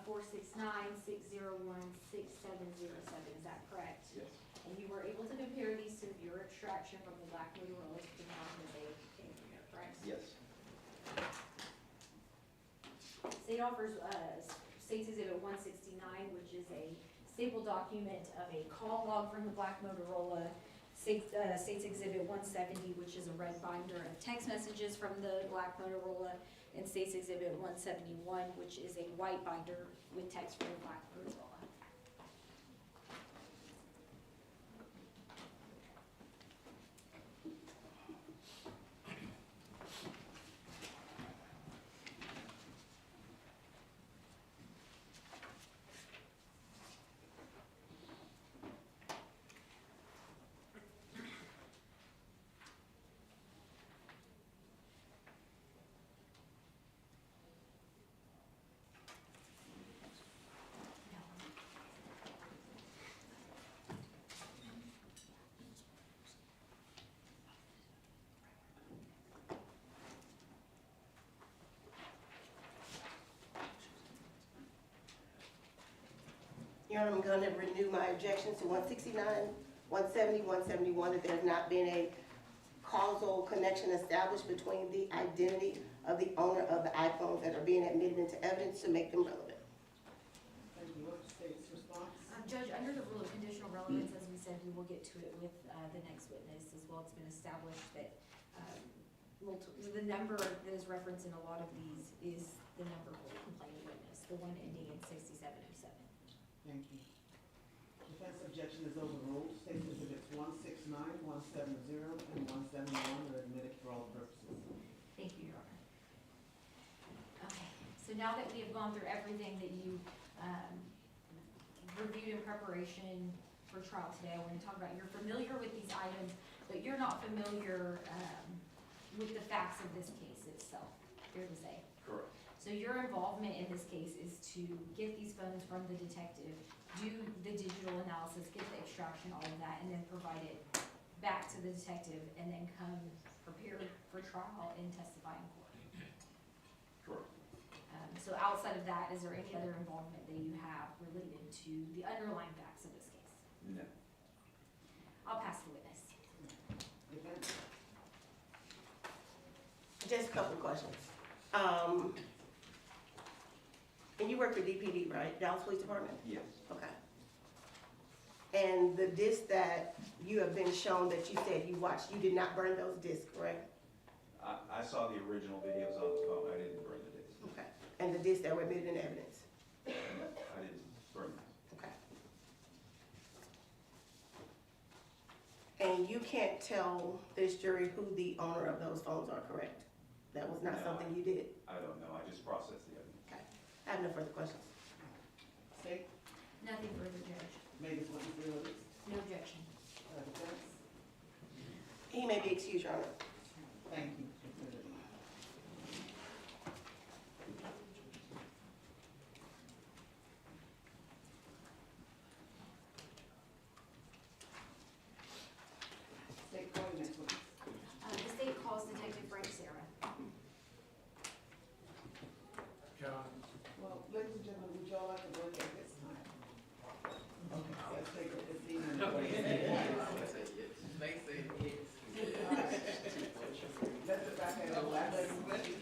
469-601-6707, is that correct? yes, And you were able to compare these to your extraction from the black Motorola to confirm that they came from here, correct? yes, State offers, State's Exhibit 169, which is a stapled document of a call log from the black Motorola. State's Exhibit 170, which is a red binder of text messages from the black Motorola. And State's Exhibit 171, which is a white binder with text from the black Motorola. Your Honor, I'm gonna renew my objections to 169, 170, 171, that there's not been a causal connection established between the identity of the owner of the iPhones that are being admitted into evidence to make them relevant. Thank you. What's the state's response? Judge, under the rule of conditional relevance, as we said, we will get to it with the next witness as well. It's been established that the number that is referenced in a lot of these is the number for the complaining witness, the one ending in 6707. Thank you. Defense objection is overruled. State's Exhibits 169, 170, and 171 are admitted for all purposes. Thank you, Your Honor. Okay, so now that we have gone through everything that you reviewed in preparation for trial today, I want to talk about, you're familiar with these items, but you're not familiar with the facts of this case itself, fair to say. correct, So your involvement in this case is to get these phones from the detective, do the digital analysis, get the extraction, all of that, and then provide it back to the detective, and then come prepared for trial and testify in court. correct. So outside of that, is there any other involvement that you have related to the underlying facts of this case? No, I'll pass the witness. Defense? Just a couple of questions. And you work for DPD, right? Dallas Police Department? Yes. Okay. And the discs that you have been shown that you said you watched, you did not burn those discs, correct? I saw the original videos on the phone, I didn't burn the discs. Okay. And the discs that were admitted in evidence? I didn't burn them. Okay. And you can't tell this jury who the owner of those phones are, correct? That was not No. something you did? I don't know, I just processed the evidence. Okay. I have no further questions. State, Nothing further, Judge. make this witness be released. No objection. Defense, He may be excused, Your Honor. thank you. Consider it. State calling next witness. The state calls Detective Frank Sarah. Well, ladies and gentlemen, would y'all like to work at this time? Okay, let's take up this evening. Let's get back at 11:20.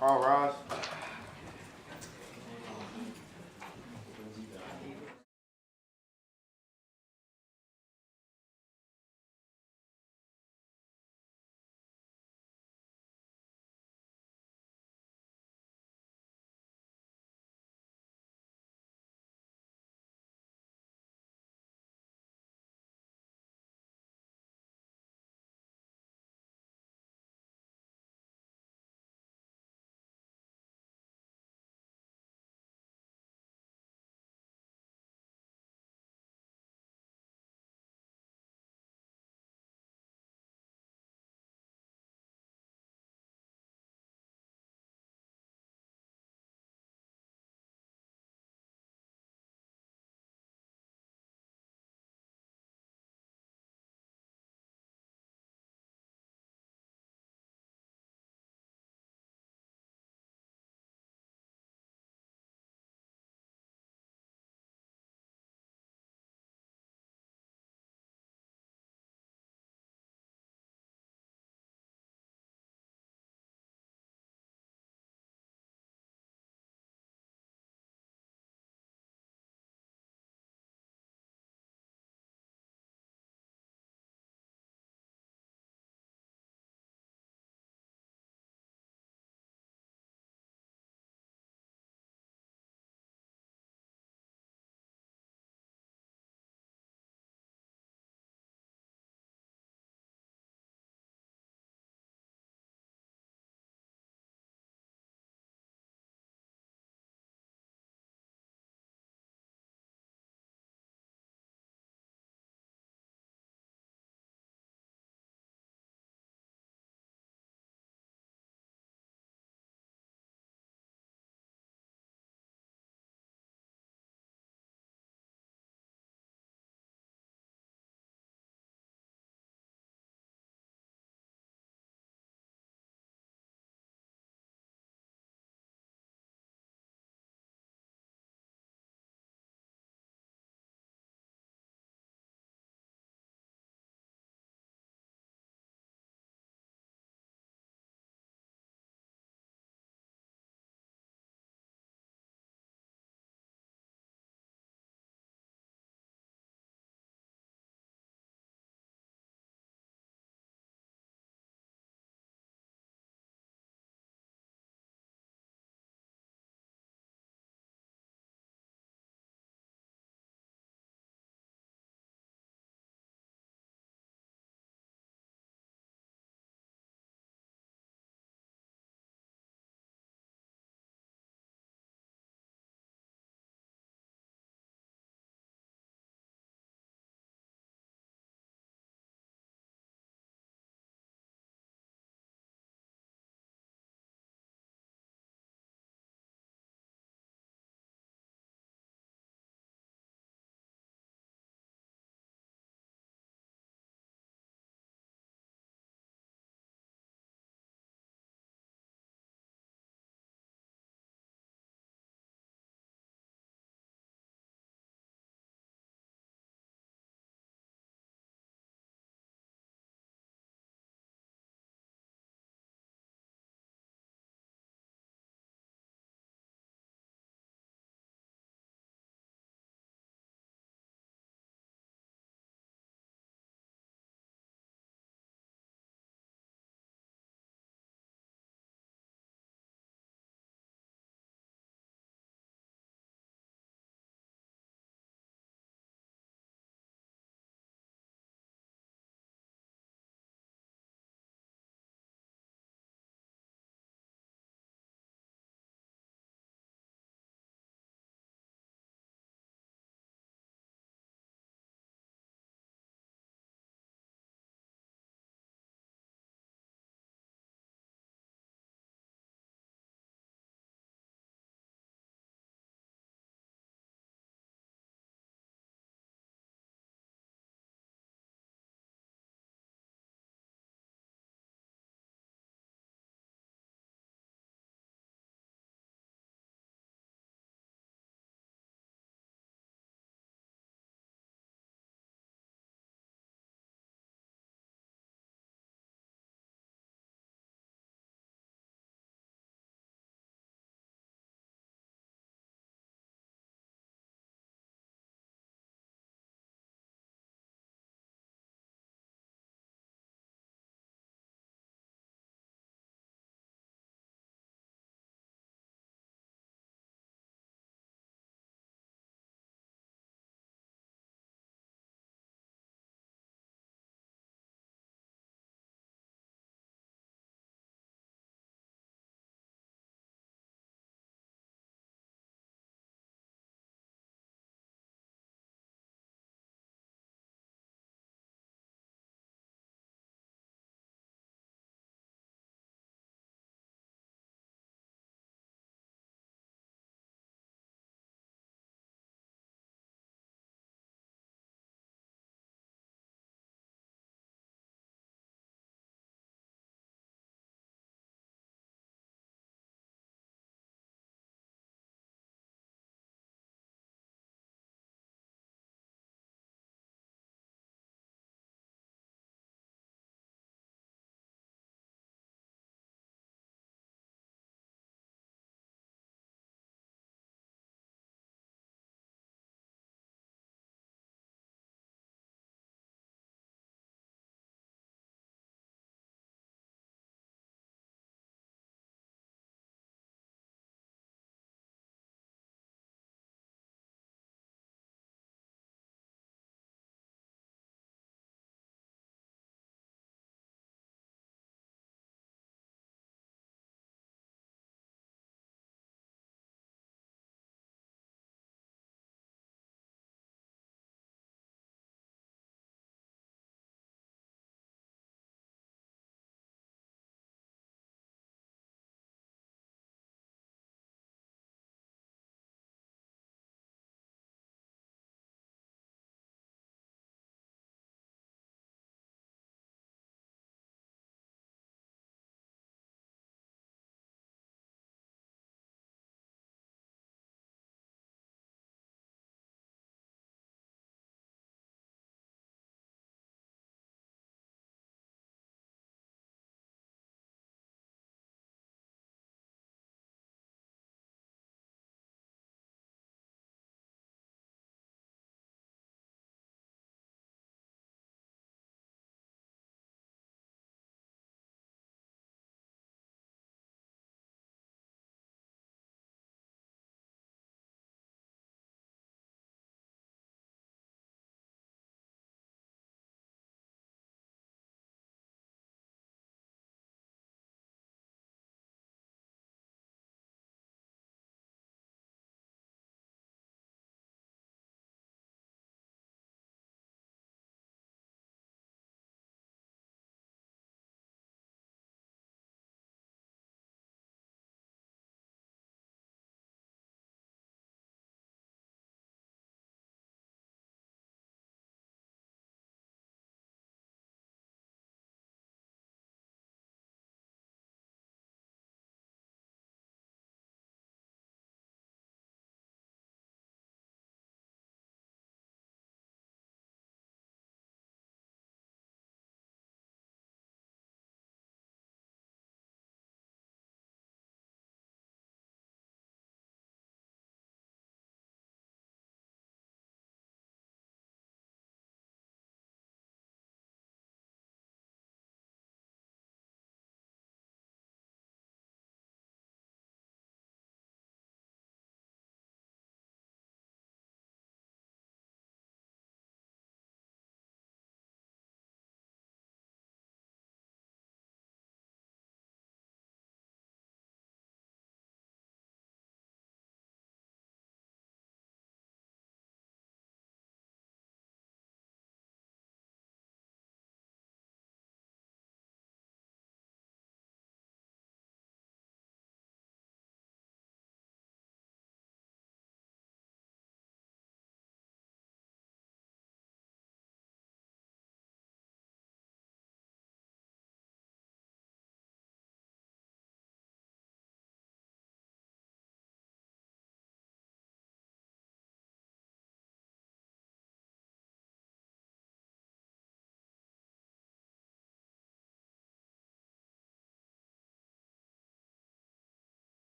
All rise.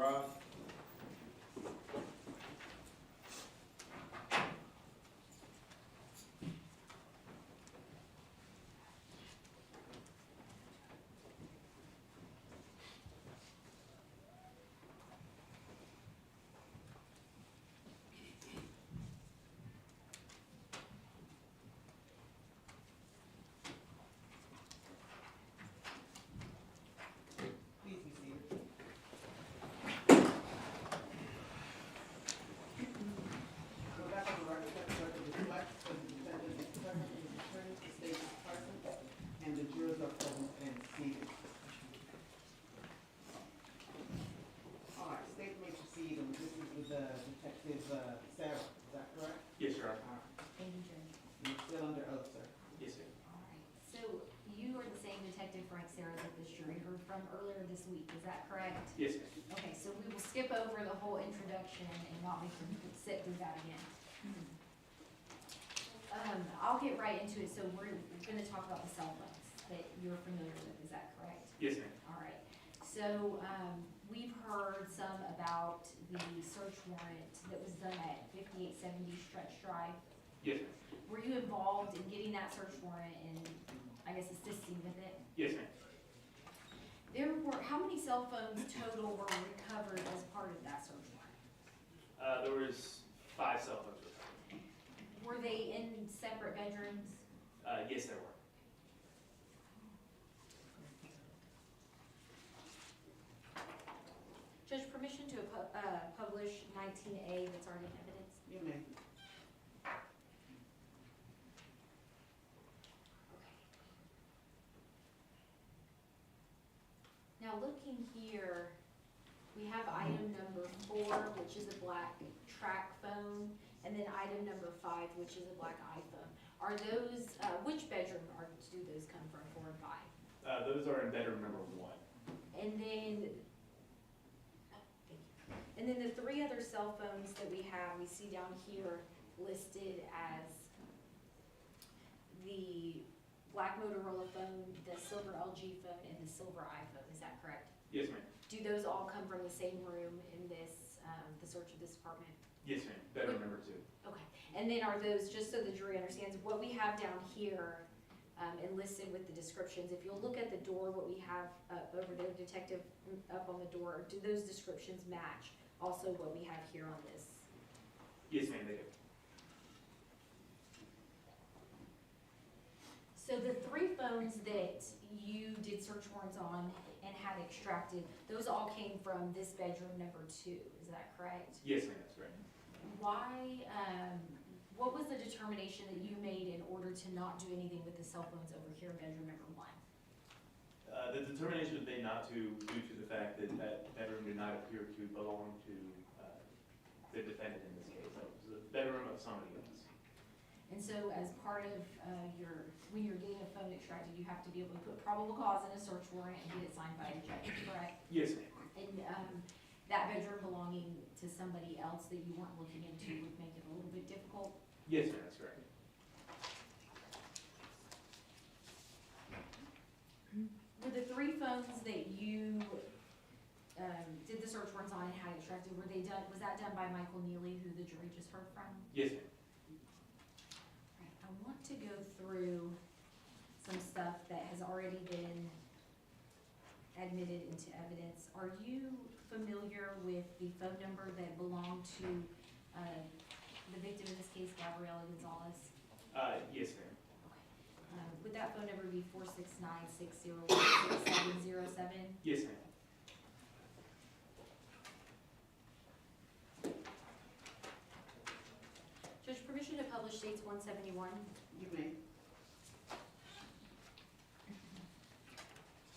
rise. Please be seated. The back of the record reflects the defendant's attorney, Stacey Parsons, and the jurors are present and seated. All right, state may proceed, and this is with Detective Sarah, is that correct? Yes, Your Honor. All right, Thank you, Judge. you're still under oath, sir. Yes, ma'am. All right, so you are the same Detective Frank Sarah that this jury heard from earlier this week, is that correct? Yes, ma'am. Okay, so we will skip over the whole introduction and not make them sit through that again. I'll get right into it, so we're gonna talk about the cell phones that you're familiar with, is that correct? Yes, ma'am. All right, so, we've heard some about the search warrant that was done at 5870 Stretch Drive. Yes, ma'am. Were you involved in getting that search warrant and, I guess, assisting with it? Yes, ma'am. There were, how many cell phones total were recovered as part of that search warrant? There was 5 cell phones recovered. Were they in separate bedrooms? Yes, there were. Judge, permission to publish 19A that's already in evidence? You may. Now, looking here, we have item number 4, which is a black track phone, and then item number 5, which is a black iPhone. Are those, which bedroom do those come from, 4 and 5? Those are in bedroom number 1. And then, the 3 other cell phones that we have, we see down here listed as the black Motorola phone, the silver LG phone, and the silver iPhone, is that correct? Yes, ma'am. Do those all come from the same room in this, the search of this apartment? Yes, ma'am. Bedroom number 2. Okay, and then are those, just so the jury understands, what we have down here, and listed with the descriptions, if you'll look at the door, what we have over there, detective, up on the door, do those descriptions match also what we have here on this? Yes, ma'am, they do. So the 3 phones that you did search warrants on and had extracted, those all came from this bedroom number 2, is that correct? Yes, ma'am, that's correct. Why, what was the determination that you made in order to not do anything with the cell phones over here in bedroom number 1? The determination was made not to, due to the fact that that bedroom did not appear to belong to the defendant in this case. That was the bedroom of somebody else. And so as part of when you're getting a phone extracted, you have to be able to put probable cause in a search warrant and get it signed by a judge, correct? Yes, ma'am. And that bedroom belonging to somebody else that you weren't looking into would make it a little bit difficult? Yes, ma'am, that's correct. Were the 3 phones that you did the search warrants on and had extracted, was that done by Michael Neely, who the jury just heard from? Yes, ma'am. Right, I want to go through some stuff that has already been admitted into evidence. Are you familiar with the phone number that belonged to the victim in this case, Gabriela Gonzalez? Yes, ma'am. Would that phone number be 469-601-6707? Yes, ma'am. Judge, permission to publish dates 171. You may.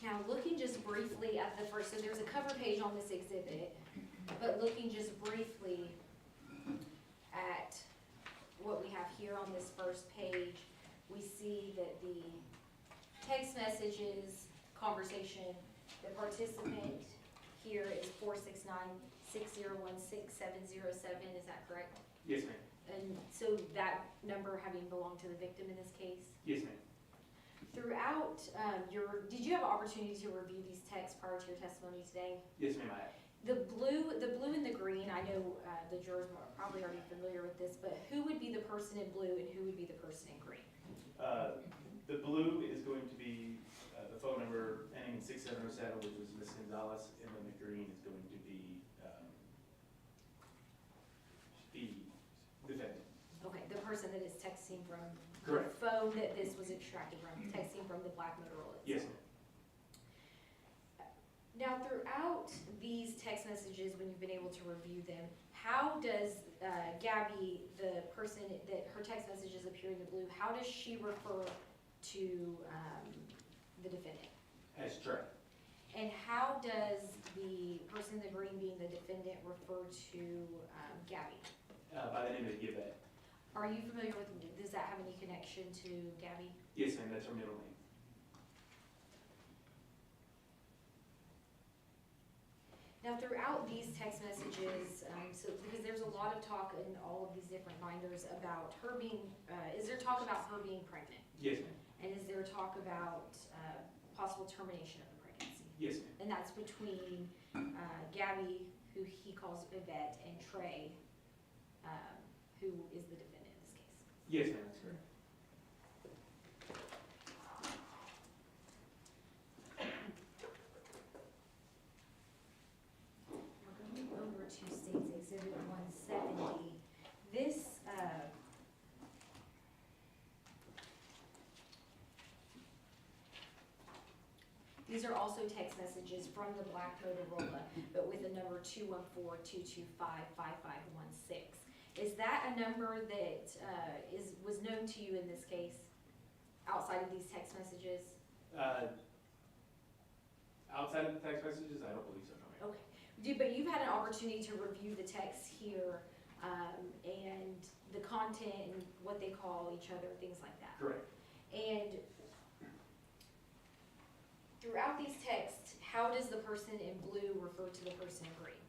Now, looking just briefly at the first, so there's a cover page on this exhibit, but looking just briefly at what we have here on this first page, we see that the text messages, conversation, the participant here is 469-601-6707, is that correct? Yes, ma'am. And so that number having belonged to the victim in this case? Yes, ma'am. Throughout did you have an opportunity to review these texts prior to your testimony today? Yes, ma'am, I have. The blue know the jurors are probably already familiar with this, but who would be the person in blue and who would be the person in green? The blue is going to be the phone number ending in 6707, which was Ms. Gonzalez, and then the green is going to be the defendant. Okay, the person that is texting from the Correct. phone that this was extracted from, texting from the black Motorola. Yes, ma'am. Now, throughout these text messages, when you've been able to review them, how does Gabby, the person that her text messages appear in the blue, how does she refer to the defendant? As Trey. And how does the person in the green being the defendant refer to Gabby? By the name of Yvette. Are you familiar with, does that have any connection to Gabby? Yes, ma'am, that's her middle name. Now, throughout these text messages, because there's a lot of talk in all of these different binders about her being, is there talk about her being pregnant? Yes, ma'am. And is there talk about possible termination of the pregnancy? Yes, ma'am. And that's between Gabby, who he calls Yvette, and Trey, who is the defendant in this case. Yes, ma'am, that's correct. Now, going over to State's Exhibit 170, this, these are also text messages from the black Motorola, but with the number 214-225-5516. Is that a number that was known to you in this case, outside of these text messages? Outside of the text messages, I don't believe so, no, ma'am. Okay, but you've had an opportunity to review the text here, and the content and what they call each other, things like that. Correct. And throughout these texts, how does the person in blue refer to the person in green?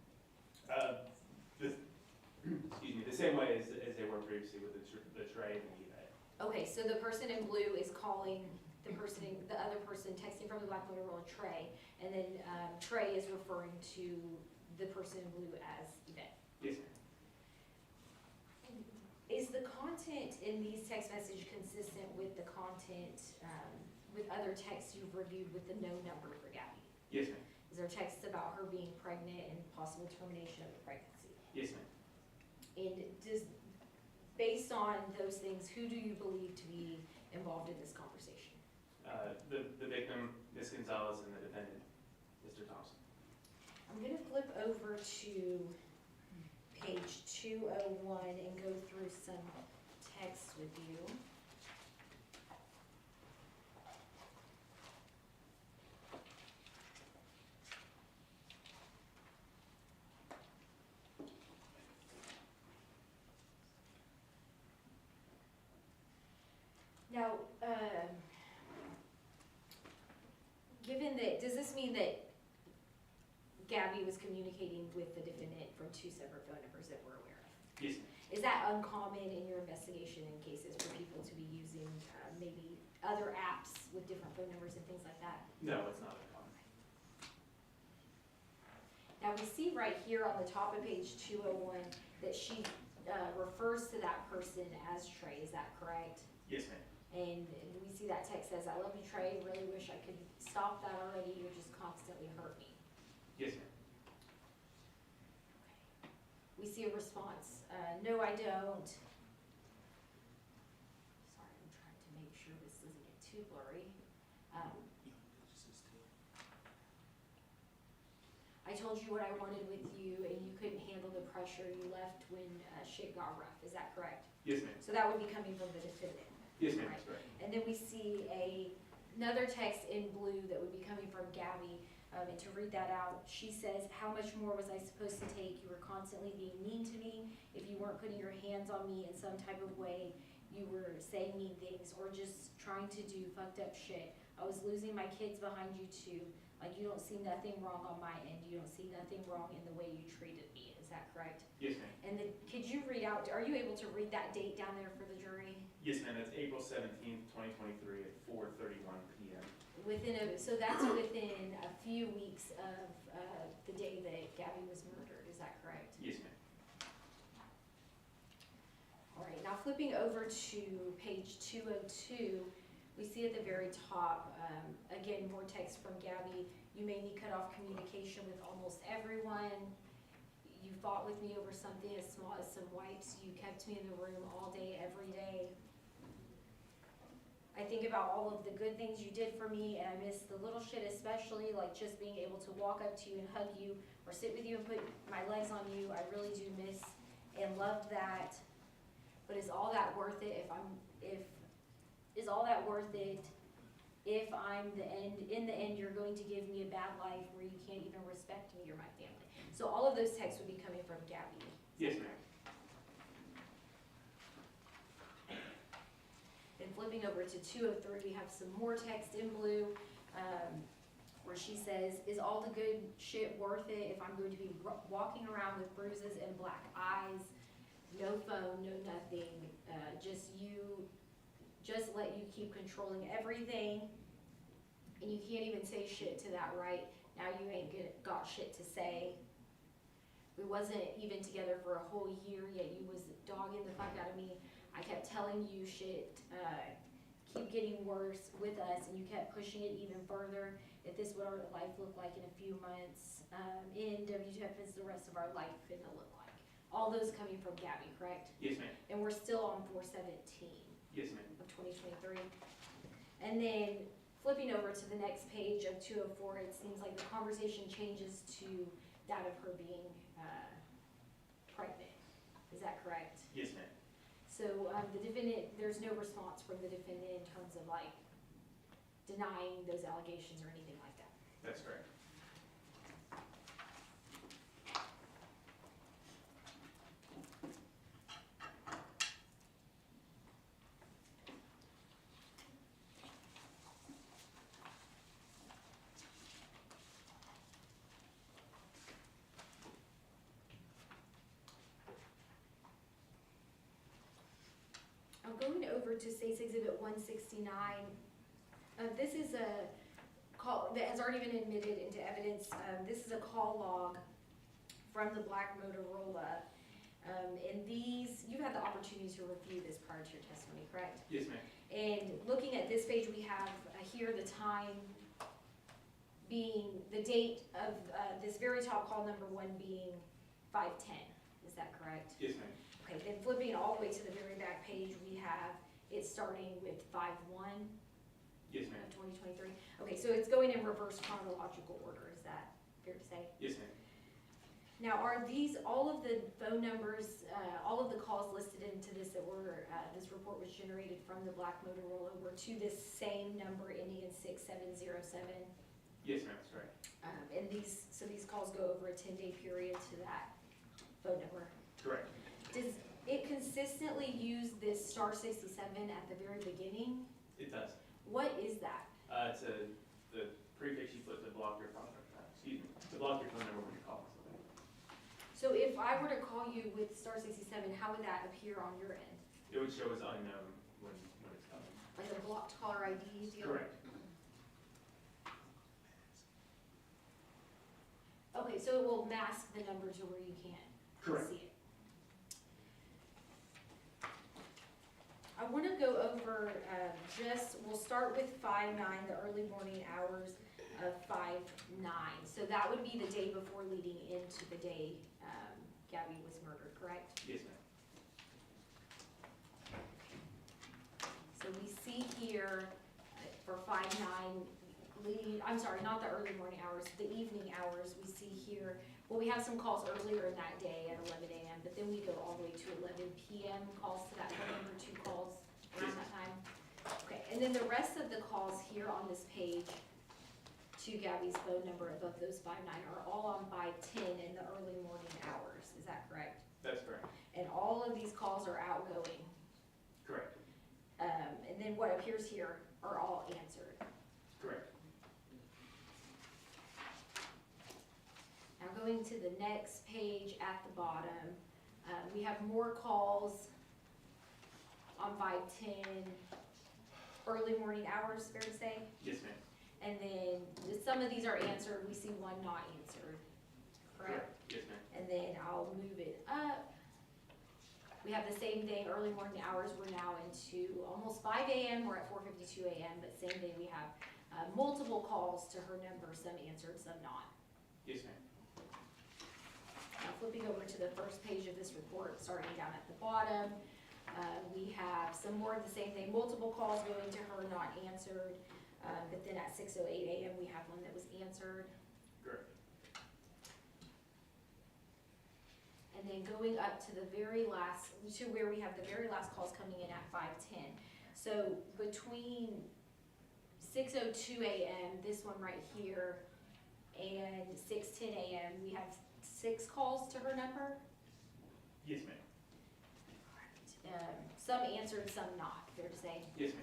Excuse me, the same way as they were previously with the Trey and the Yvette. Okay, so the person in blue is calling the other person texting from the black Motorola Trey, and then Trey is referring to the person in blue as Yvette. Yes, ma'am. Is the content in these text messages consistent with the content, with other texts you've reviewed with the no number for Gabby? Yes, ma'am. Is there texts about her being pregnant and possible termination of the pregnancy? Yes, ma'am. And based on those things, who do you believe to be involved in this conversation? The victim, Ms. Gonzalez, and the defendant, Mr. Thompson. I'm gonna flip over to page 201 and go through some text with you. Now, given that, does this mean that Gabby was communicating with the defendant from two separate phone numbers that we're aware of? Yes, ma'am. Is that uncommon in your investigation in cases for people to be using maybe other apps with different phone numbers and things like that? No, it's not uncommon. Now, we see right here on the top of page 201 that she refers to that person as Trey, is that correct? Yes, ma'am. And we see that text says, "I love you, Trey, really wish I could stop that already, you're just constantly hurt me." Yes, ma'am. We see a response, "No, I don't." Sorry, I'm trying to make sure this doesn't get too blurry. "I told you what I wanted with you and you couldn't handle the pressure, you left when shit got rough," is that correct? Yes, ma'am. So that would be coming from the defendant. Yes, ma'am, Right. that's correct. And then we see another text in blue that would be coming from Gabby, and to read that out, she says, "How much more was I supposed to take? You were constantly being mean to me. If you weren't putting your hands on me in some type of way, you were saying mean things or just trying to do fucked up shit. I was losing my kids behind you too. Like, you don't see nothing wrong on my end. You don't see nothing wrong in the way you treated me." Is that correct? Yes, ma'am. And then, could you read out, are you able to read that date down there for the jury? Yes, ma'am, that's April 17th, 2023 at 4:31 p.m. So that's within a few weeks of the day that Gabby was murdered, is that correct? Yes, ma'am. flipping over to page 202, we see at the very top, again, more text from Gabby. You made me cut off communication with almost everyone. You fought with me over something as small as some wipes. You kept me in the room all day, every day. I think about all of the good things you did for me, and I miss the little shit, especially like just being able to walk up to you and hug you, or sit with you and put my legs on you. I really do miss and love that. But is all that worth it is all that worth it if in the end you're going to give me a bad life where you can't even respect me or my family? So all of those texts would be coming from Gabby. Yes, ma'am. And flipping over to 203, we have some more text in blue, where she says, is all the good shit worth it if I'm going to be walking around with bruises and black eyes, no phone, no nothing, just let you keep controlling everything, and you can't even say shit to that, right? Now you ain't got shit to say. We wasn't even together for a whole year, yet you was dogging the fuck out of me. I kept telling you shit, keep getting worse with us, and you kept pushing it even further. If this what our life looked like in a few months, in WTF is the rest of our life finna look like. All those coming from Gabby, correct? Yes, ma'am. And we're still on 4/17 Yes, ma'am. of 2023. And then flipping over to the next page of 204, it seems like the conversation changes to that of her being pregnant. Is that correct? Yes, ma'am. So the defendant, there's no response from the defendant in terms of like denying those allegations or anything like that. That's correct. Going over to State's Exhibit 169, this is a call that has already been admitted into evidence. This is a call log from the black Motorola. And these, you've had the opportunity to review this prior to your testimony, correct? Yes, ma'am. And looking at this page, we have here the time being, the date of this very top call number 1 being 5:10. Is that correct? Yes, ma'am. Okay, then flipping all the way to the very back page, we have it starting with 5/1 Yes, ma'am. of 2023. Okay, so it's going in reverse chronological order, is that fair to say? Yes, ma'am. Now, are these, all of the phone numbers, all of the calls listed into this that were, this report was generated from the black Motorola were to this same number ending in 6707? Yes, ma'am, that's right. And so these calls go over a 10-day period to that phone number? Correct. Does it consistently use this *67 at the very beginning? It does. What is that? It's the prefix you put to block your phone number, to block your phone number when you're calling somebody. So if I were to call you with *67, how would that appear on your end? It would show as unknown when it's coming. Like a blocked caller ID deal? Correct. Okay, so it will mask the number to where you can't Correct. see it. I want to go over we'll start with 5/9, the early morning hours of 5/9. So that would be the day before leading into the day Gabby was murdered, correct? Yes, ma'am. So we see here for 5/9, I'm sorry, not the early morning hours, the evening hours, we see here, well, we have some calls earlier in that day at 11 a.m., but then we go all the way to 11 p.m. calls to that phone number, 2 calls around that time. Okay, and then the rest of the calls here on this page to Gabby's phone number above those 5/9 are all on 5:10 in the early morning hours, is that correct? That's correct. And all of these calls are outgoing. Correct. And then what appears here are all answered. Correct. Now going to the next page at the bottom, we have more calls on 5:10, early morning hours, fair to say? Yes, ma'am. And then some of these are answered, we see one not answered, correct? Yes, ma'am. And then I'll move it up. We have the same thing, early morning hours, we're now into almost 5 a.m., we're at 4:52 a.m., but same thing, we have multiple calls to her number, some answered, some not. Yes, ma'am. Now flipping over to the first page of this report, starting down at the bottom, we have some more of the same thing, multiple calls going to her, not answered. But then at 6:08 a.m., we have one that was answered. Correct. And then going up to the very last, to where we have the very last calls coming in at 5:10. So between 6:02 a.m., this one right here, and 6:10 a.m., we have 6 calls to her number. Yes, ma'am. Some answered, some not, fair to say. Yes, ma'am.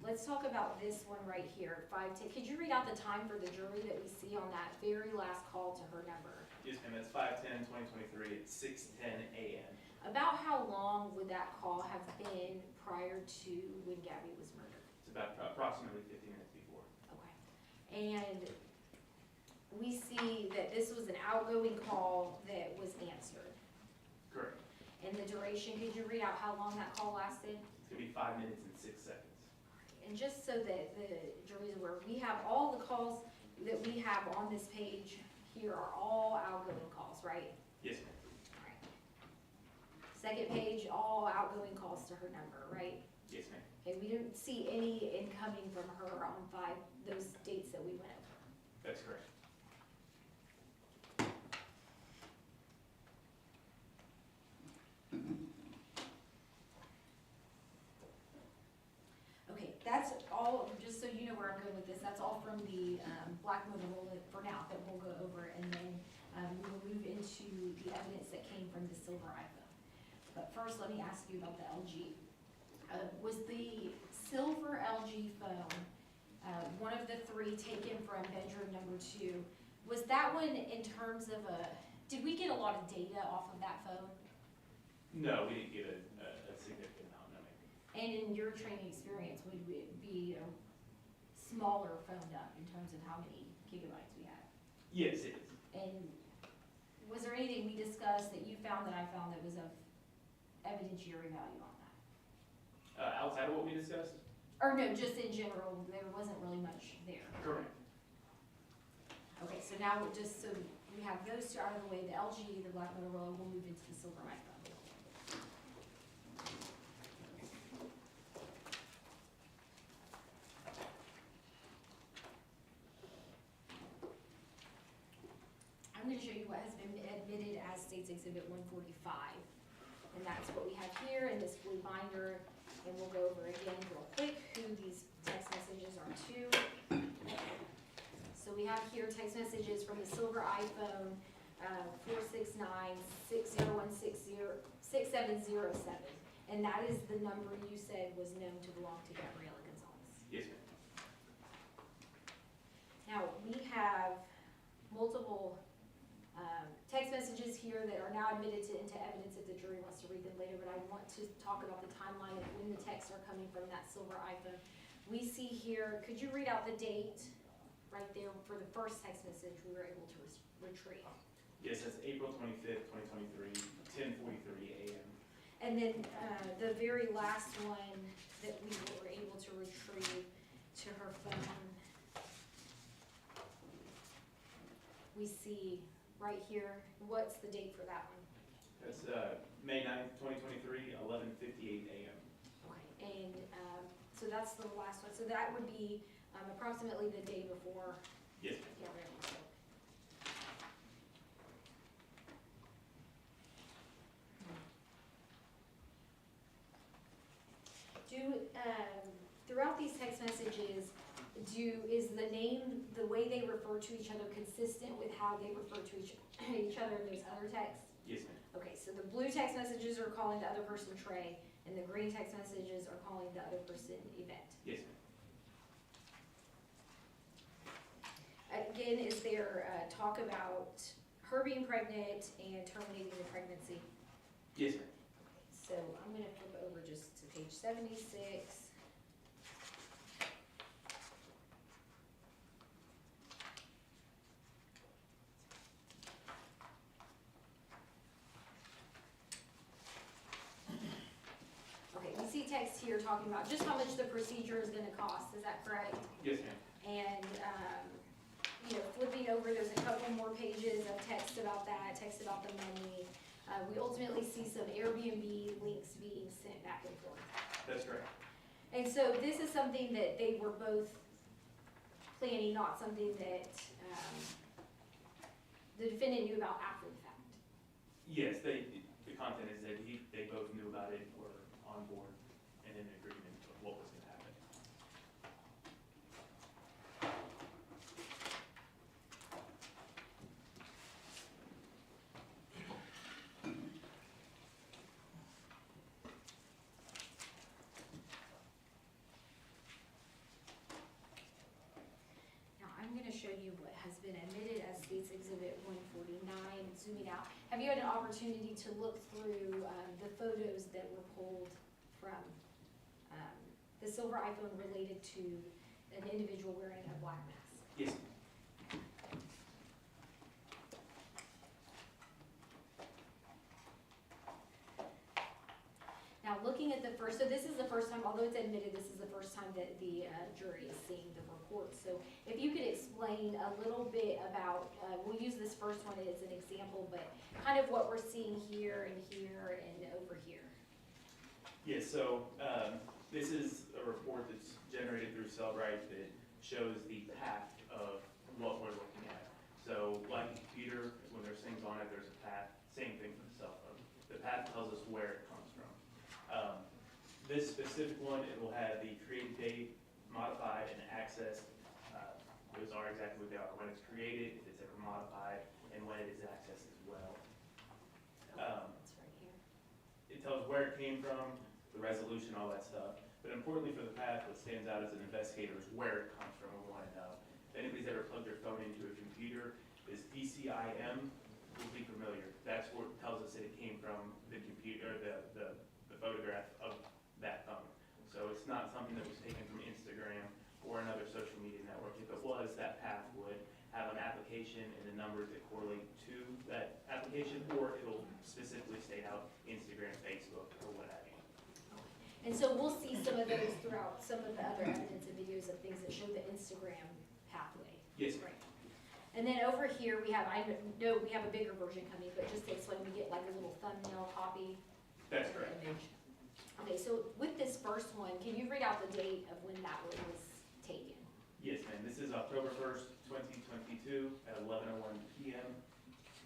Let's talk about this one right here, 5:10. Could you read out the time for the jury that we see on that very last call to her number? Yes, ma'am, that's 5/10/2023 at 6:10 a.m. About how long would that call have been prior to when Gabby was murdered? It's about approximately 50 minutes before. Okay. And we see that this was an outgoing call that was answered. Correct. And the duration, could you read out how long that call lasted? It's gonna be 5 minutes and 6 seconds. And just so that the jury's aware, we have all the calls that we have on this page here are all outgoing calls, right? Yes, ma'am. Alright. Second page, all outgoing calls to her number, right? Yes, ma'am. Okay, we didn't see any incoming from her on those dates that we went over. That's correct. Okay, that's all, just so you know where I'm going with this, that's all from the Black Motorola for now that we'll go over, and then we will move into the evidence that came from the silver iPhone. But first, let me ask you about the LG. Was the silver LG phone, one of the 3 taken from bedroom number 2, was that one in terms of did we get a lot of data off of that phone? No, we didn't get a significant amount, no, ma'am. And in your training experience, would it be a smaller phoned up in terms of how many gigabytes we had? Yes, it is. And was there anything we discussed that you found that I found that was of evidentiary value on that? Outside of what we discussed? Or no, just in general, there wasn't really much there. Correct. Okay, so now just so we have those 2 out of the way, the LG, the Black Motorola, we'll move into the silver iPhone. I'm going to show you what has been admitted as State's Exhibit 145. And that's what we have here in this blue binder. And we'll go over again real quick who these text messages are to. So we have here text messages from the silver iPhone 469-601-6707. And that is the number you said was known to belong to Gabriela Gonzalez. Yes, ma'am. Now, we have multiple text messages here that are now admitted into evidence if the jury wants to read them later, but I want to talk about the timeline of when the texts are coming from that silver iPhone. We see here, could you read out the date right there for the first text message we were able to retrieve? Yes, that's April 25th, 2023, 10:43 a.m. And then the very last one that we were able to retrieve to her phone, we see right here, what's the date for that one? That's May 9th, 2023, 11:58 a.m. Okay, and so that's the last one, so that would be approximately the day before Yes, ma'am. Gabriela spoke. Throughout these text messages, is the name, the way they refer to each other consistent with how they refer to each other in those other texts? Yes, ma'am. Okay, so the blue text messages are calling the other person Trey, and the green text messages are calling the other person Yvette. Yes, ma'am. Again, is there talk about her being pregnant and terminating the pregnancy? Yes, ma'am. So I'm gonna flip over just to page 76. here talking about just how much the procedure is gonna cost, is that correct? Yes, ma'am. And, you know, flipping over, there's a couple more pages of text about that, text about the money. We ultimately see some Airbnb links being sent back and forth. That's correct. And so this is something that they were both planning, not something that, the defendant knew about after the fact. Yes, the content is that they both knew about it, were on board, and in agreement of what was gonna happen. Now, I'm gonna show you what has been admitted as State's Exhibit 149, zooming out. Have you had an opportunity to look through the photos that were pulled from the silver iPhone related to an individual wearing a black mask? Yes, Now, looking at the first, so this is the first time, although it's admitted, this is the first time that the jury is seeing the report. So if you could explain a little bit about, we'll use this first one as an example, but kind of what we're seeing here and over here. yes, so, this is a report that's generated through Cellbrite that shows the path of what we're looking at. So, like a computer, when there's things on it, there's a path, same thing for the cell phone. The path tells us where it comes from. This specific one, it will have the created date, modified, and accessed. Those are exactly what they are, when it's created, if it's ever modified, and when it is accessed as well. It's right here. It tells where it came from, the resolution, all that stuff. But importantly for the path, what stands out as an investigator is where it comes from, we want to know. If anybody's ever plugged their phone into a computer, this DCIM will be familiar. That's what tells us that it came from the computer, the photograph of that phone. So it's not something that was taken from Instagram or another social media network. If it was, that path would have an application and the numbers that correlate to that application, or it'll specifically state out Instagram, Facebook, or what have you. And so we'll see some of those throughout some of the other evidence and videos of things that show the Instagram pathway. Yes, Right. And then over here, we have, I know we have a bigger version coming, but just this one, we get like a little thumbnail copy. that's of the correct. image. Okay, so with this first one, can you read out the date of when that one was taken? Yes, ma'am. This is October 1st, 2022 at 11:01 p.m.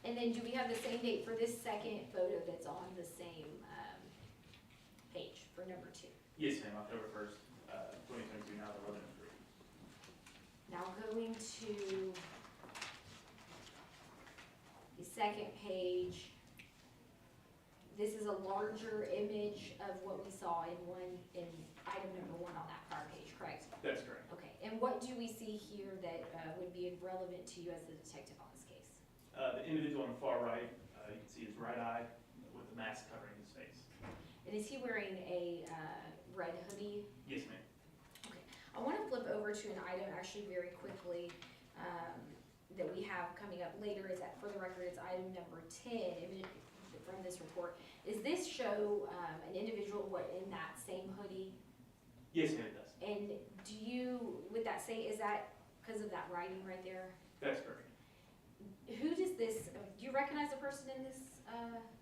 And then do we have the same date for this second photo that's on the same page for number 2? Yes, ma'am. October 1st, 2022, now at 11:03. Now going to the second page, this is a larger image of what we saw in item number 1 on that prior page, correct? That's correct. Okay, and what do we see here that would be relevant to you as the detective on this case? The individual on the far right, you can see his right eye with the mask covering his face. And is he wearing a red hoodie? Yes, ma'am. Okay, I want to flip over to an item actually very quickly that we have coming up later. Is that, for the record, it's item number 10 from this report. Is this show an individual in that same hoodie? Yes, ma'am, it does. And do you, with that say, is that because of that writing right there? That's correct. Who does this, do you recognize the person in this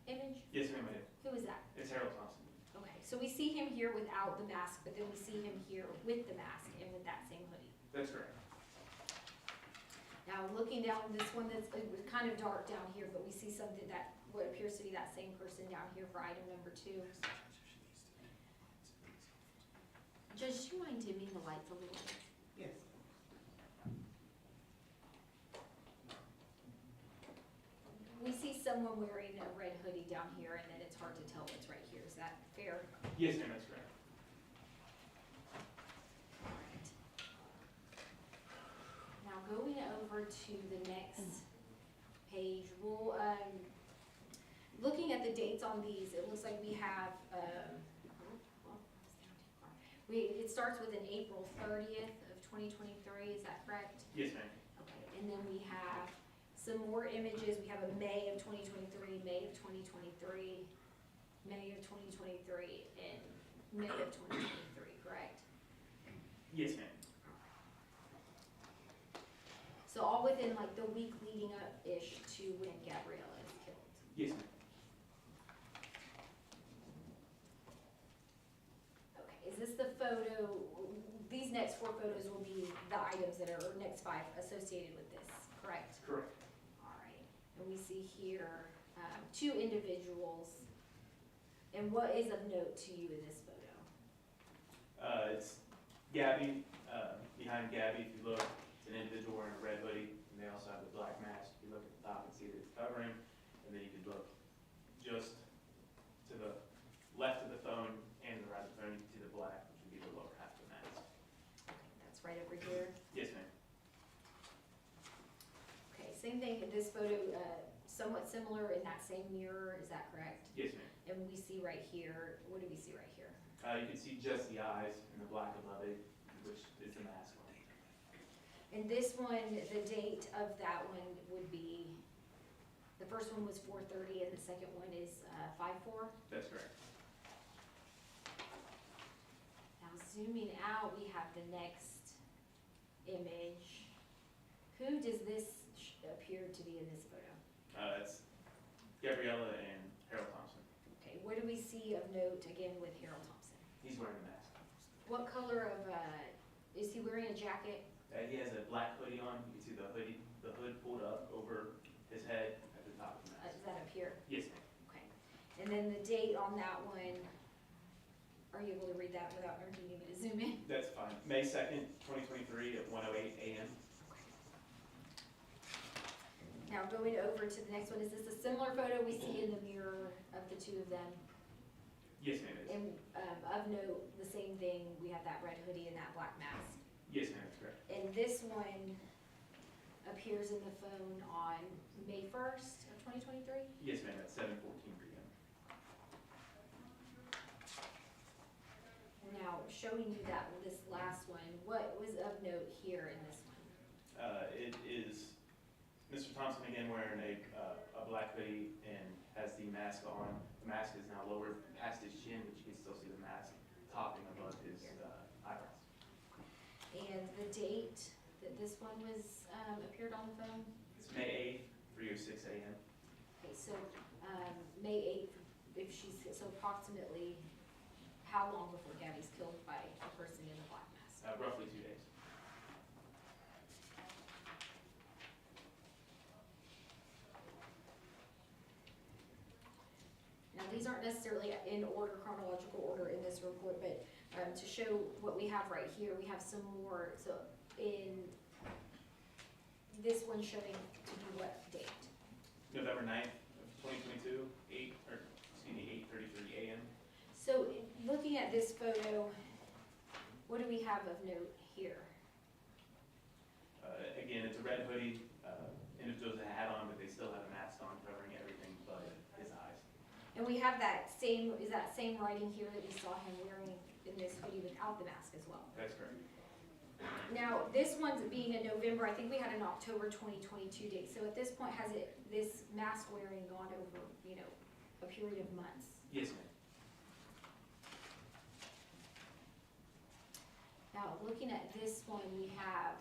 image? Yes, ma'am, I do. Who is that? It's Harold Thompson. Okay, so we see him here without the mask, but then we see him here with the mask and with that same hoodie. That's correct. Now, looking down this one, it was kind of dark down here, but we see something that, what appears to be that same person down here for item number 2. Judge, do you mind dimming the lights a little bit? Yes. We see someone wearing a red hoodie down here, and then it's hard to tell what's right here. Is that fair? Yes, ma'am, that's correct. Alright. Now, going over to the next page, we'll, looking at the dates on these, it looks like we have, it starts with an April 30th of 2023, is that correct? Yes, ma'am. Okay, and then we have some more images. We have a May of 2023, May of 2023, May of 2023, and May of 2023, correct? Yes, ma'am. So all within like the week leading up-ish to when Gabriella is killed. Yes, ma'am. Okay, is this the photo, these next 4 photos will be the items that are, or next 5 associated with this, correct? Correct. All right, and we see here 2 individuals. And what is of note to you in this photo? It's Gabby, behind Gabby, if you look, it's an individual wearing a red hoodie, and they also have the black mask. If you look at the top and see that it's covering, and then you can look just to the left of the phone and the right of the phone, you can see the black, which would be the lower half of the mask. That's right over here. Yes, ma'am. Okay, same thing in this photo, somewhat similar in that same mirror, is that correct? Yes, ma'am. And we see right here, what do we see right here? You can see just the eyes and the black above it, which is the mask on. And this one, the date of that one would be, the first one was 4:30 and the second one is 5:04. That's correct. Now zooming out, we have the next image. Who does this appear to be in this photo? It's Gabriella and Harold Thompson. Okay, what do we see of note again with Harold Thompson? He's wearing a mask. What color of, is he wearing a jacket? He has a black hoodie on. You can see the hood pulled up over his head at the top of the mask. Is that up here? Yes, ma'am. Okay. And then the date on that one, are you able to read that without, or do you need me to zoom in? That's fine. May 2nd, 2023 at 1:08 a.m. Now going over to the next one, is this a similar photo we see in the mirror of the 2 of them? Yes, ma'am, it is. And of note, the same thing, we have that red hoodie and that black mask. Yes, ma'am, that's correct. And this one appears in the phone on May 1st of 2023? Yes, ma'am, at 7:14 p.m. Now, showing you that, this last one, what was of note here in this one? It is Mr. Thompson again wearing a black hoodie and has the mask on. The mask is now lowered past his chin, but you can still see the mask topping above his eyebrows. And the date that this one was, appeared on the phone? It's May 8th, 3:06 a.m. Okay, so, May 8th, if she's, so approximately how long before Gabby's killed by a person in a black mask? Roughly 2 days. Now, these aren't necessarily in order, chronological order in this report, but to show what we have right here, we have some more, so in this one showing to be what date? November 9th of 2022, 8:33 a.m. So, looking at this photo, what do we have of note here? Again, it's a red hoodie. Individuals have a hat on, but they still have a mask on covering everything but his eyes. And we have that same, is that same writing here that we saw him wearing in this hoodie without the mask as well? That's correct. Now, this one's being in November, I think we had an October 2022 date, so at this point, has this mask wearing gone over, a period of months? Yes, ma'am. Now, looking at this one, we have,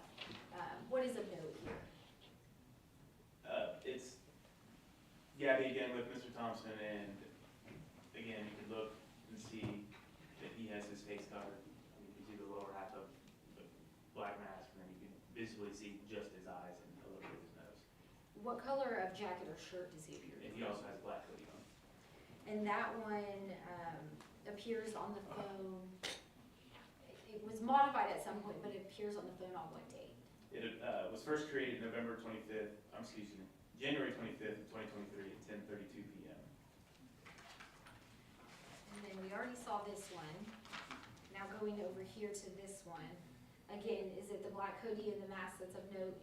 what is of note here? It's Gabby again with Mr. Thompson, and again, you can look and see that he has his face covered. You can see the lower half of the black mask, and then you can visually see just his eyes and a little bit of his nose. What color of jacket or shirt does he appear And in? he also has a black hoodie on. And that one appears on the phone, it was modified at some point, but it appears on the phone on what date? It was first created January 25th of 2023 at 10:32 p.m. And then we already saw this one. Now going over here to this one. Again, is it the black hoodie and the mask that's of note?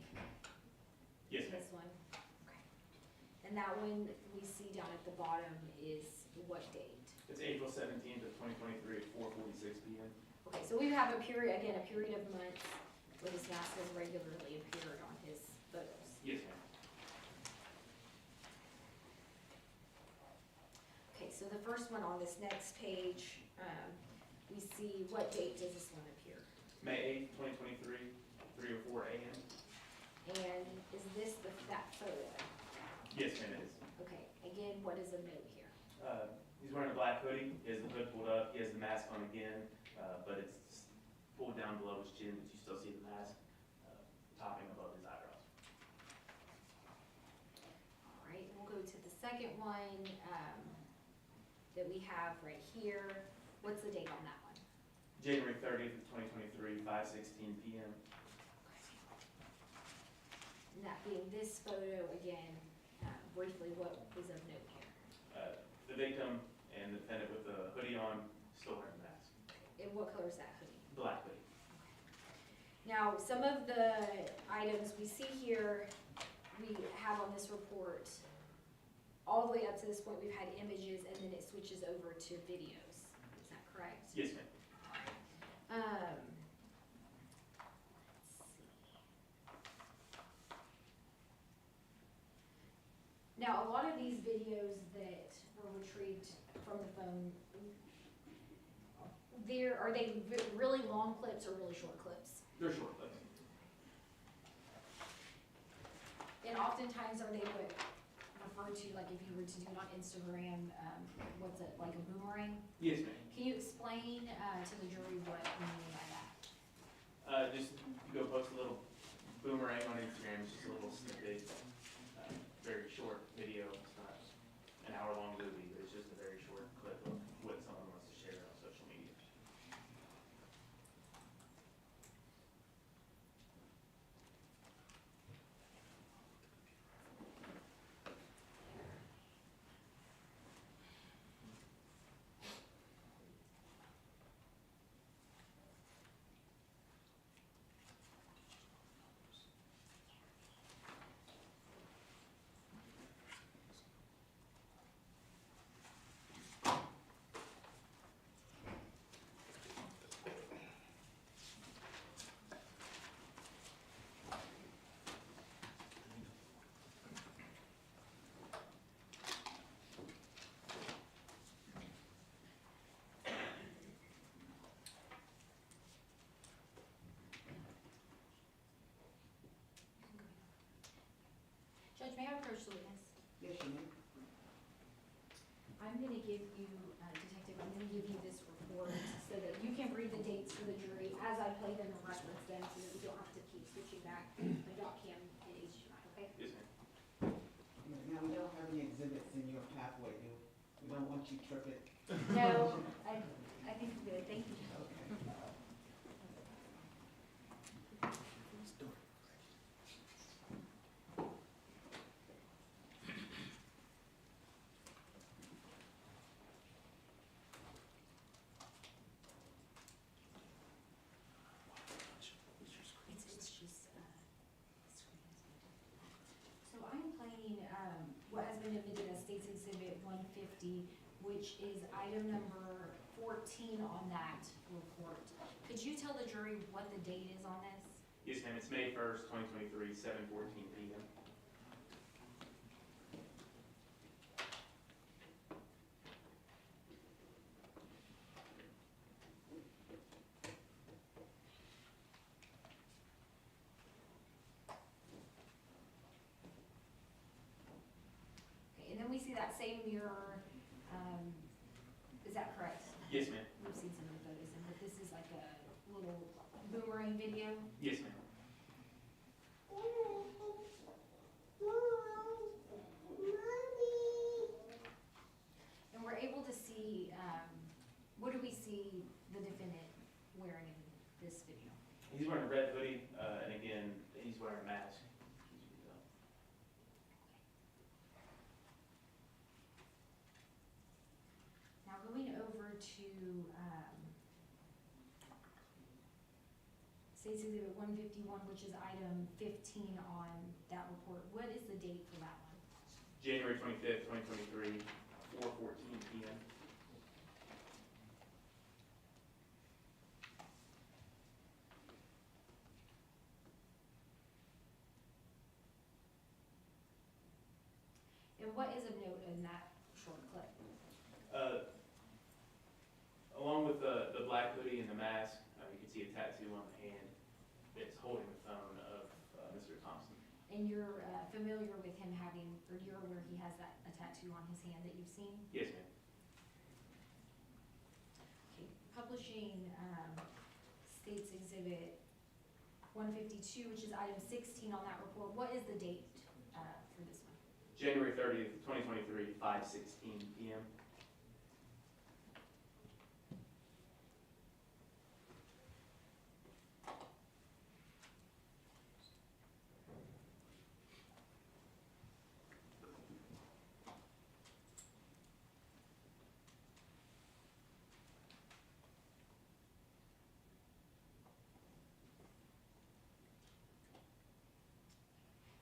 Yes, ma'am. This one? Okay. And that one we see down at the bottom is what date? It's April 17th of 2023 at 4:46 p.m. Okay, so we have a period, again, a period of months where this mask has regularly appeared on his photos. Yes, ma'am. Okay, so the first one on this next page, we see, what date does this one appear? May 8th, 2023, 3:04 a.m. And is this that photo? Yes, ma'am, it is. Okay, again, what is of note here? He's wearing a black hoodie, he has the hood pulled up, he has the mask on again, but it's pulled down below his chin, but you still see the mask topping above his eyebrows. All right, we'll go to the second one that we have right here. What's the date on that one? January 30th, 2023, 5:16 p.m. And that being this photo again, briefly, what is of note here? The victim and the defendant with the hoodie on, still wearing the mask. And what color is that hoodie? Black hoodie. Now, some of the items we see here, we have on this report, all the way up to this point, we've had images and then it switches over to videos. Is that correct? Yes, ma'am. Let's see. Now, a lot of these videos that were retrieved from the phone, are they really long clips or really short clips? They're short clips. And oftentimes are they what referred to, like if you were to do it on Instagram, what's it, like a boomerang? Yes, ma'am. Can you explain to the jury what you mean by that? Just, you go post a little boomerang on Instagram, it's just a little snippet, very short video, it's not an hour-long movie, but it's just a very short clip of what someone wants to share on social media. Judge, may I approach the witness? Yes, you may. I'm gonna give you, Detective, I'm gonna give you this report so that you can read the dates for the jury as I play them and reference them so that we don't have to keep switching back the doc cam and HDMI, okay? Yes, ma'am. Now, we don't have any exhibits in your pathway, do we? We don't want you tripping. No, I think we're good, thank you. Okay. It's just, so I'm playing, what has been admitted as State's Exhibit 150, which is item number 14 on that report. Could you tell the jury what the date is on this? Yes, ma'am, it's May 1st, 2023, 7:14 p.m. Okay, and then we see that same mirror, is that correct? Yes, ma'am. We've seen some of the photos, but this is like a little boomerang video. Yes, ma'am. And we're able to see, what do we see the defendant wearing in this video? He's wearing a red hoodie, and again, he's wearing a mask. Now going over to, State's Exhibit 151, which is item 15 on that report, what is the date for that one? January 25th, 2023, 4:14 p.m. And what is of note in that short clip? Along with the black mask. You can see a tattoo on the hand that's holding the phone of Mr. Thompson. And you're familiar with him having, or you're aware he has a tattoo on his hand that you've seen? Yes, ma'am. Okay, publishing States Exhibit 152, which is item 16 on that report. What is the date for this one? January 30th, 2023, 5:16 PM.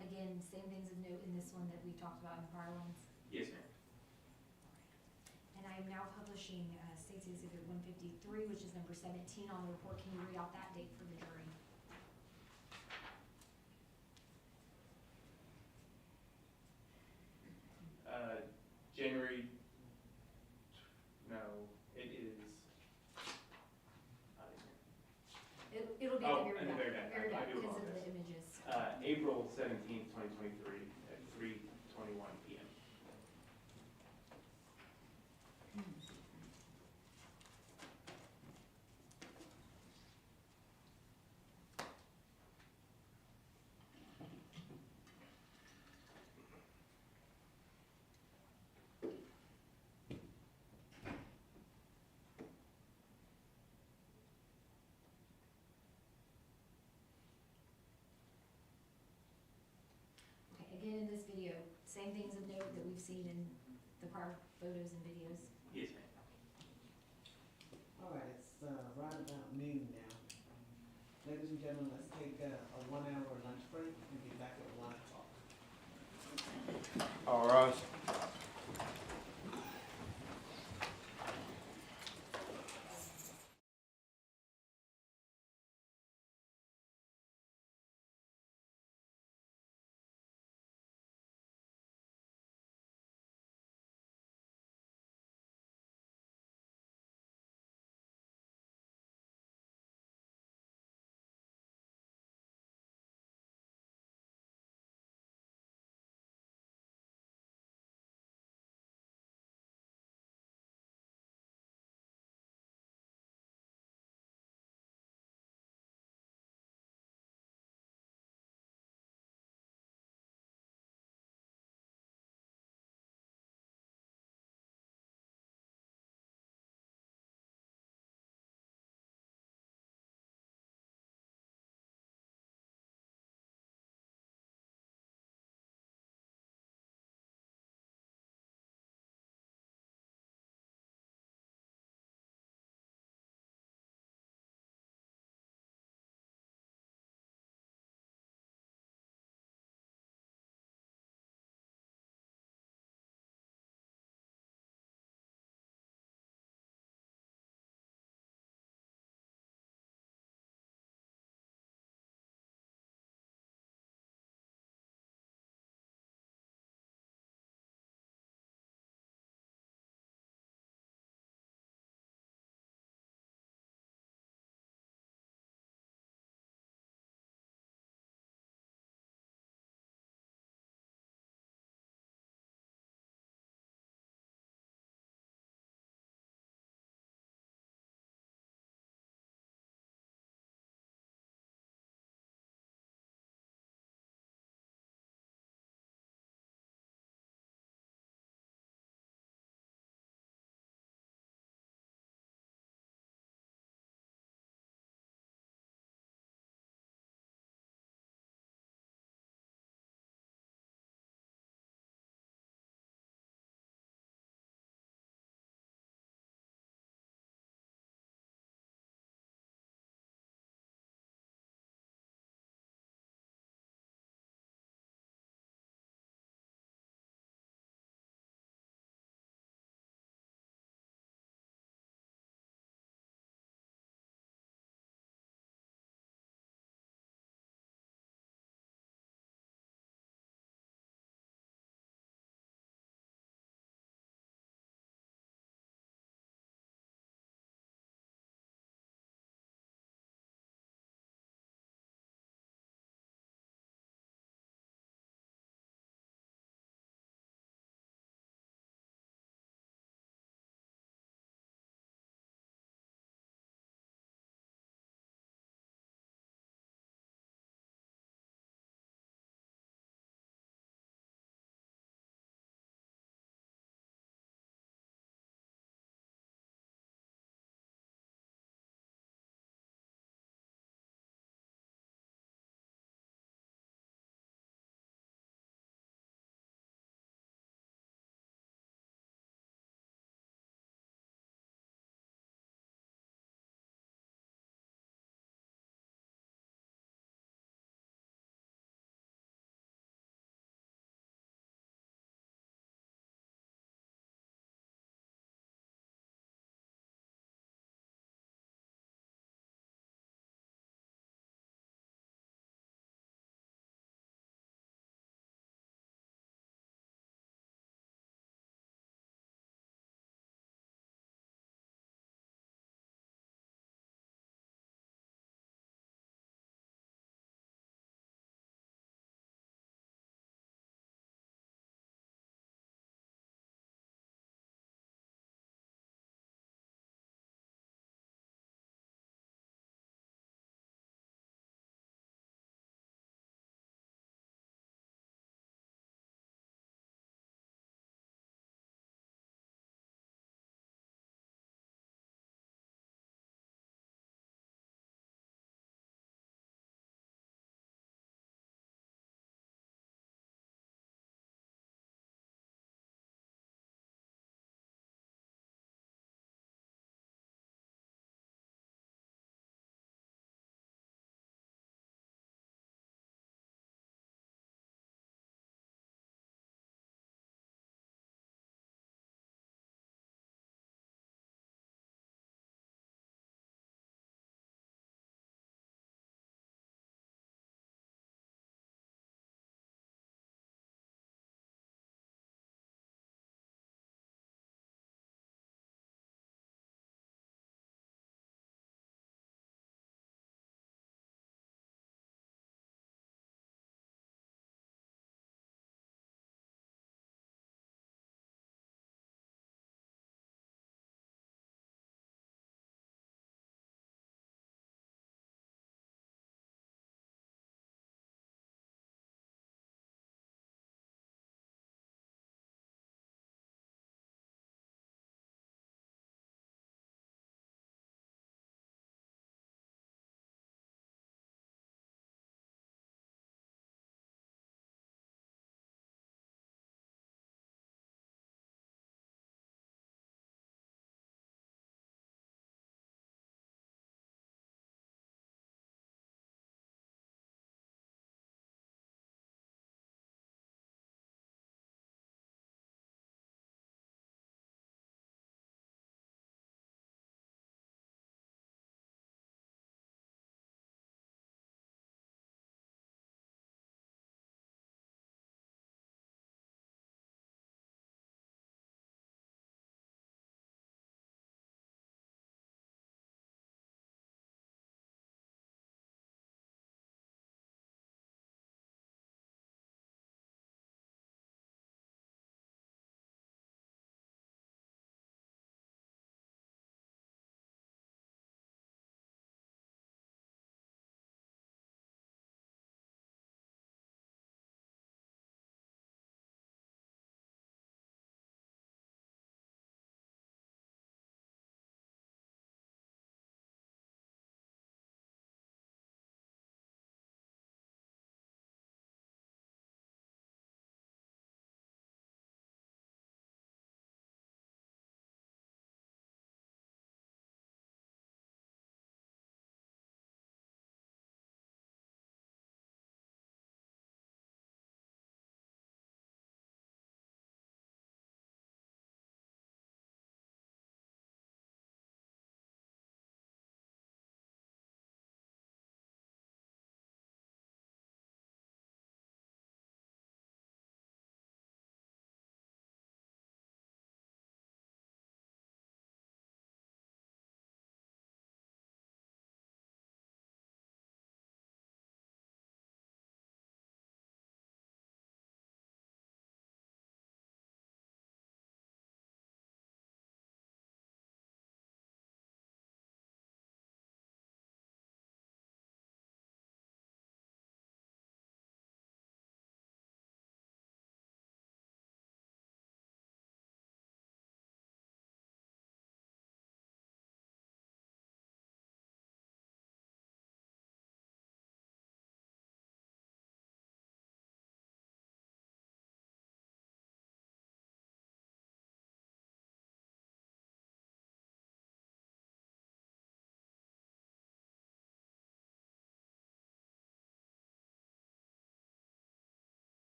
Again, same things of note in this one that we talked about in the prior ones. Yes, ma'am. And I am now publishing States Exhibit 153, which is number 17 on the report. Can you read out that date for the jury? January, no, it is, It'll be Oh, at in the very back. very I back do because of the apologize. images. April 17th, 2023, at 3:21 PM. Okay, again, in this video, same things of note that we've seen in the prior photos and videos. Yes, ma'am. All right, it's right about noon now. Ladies and gentlemen, let's take a 1-hour lunch break and be back at 1 o'clock. All rise.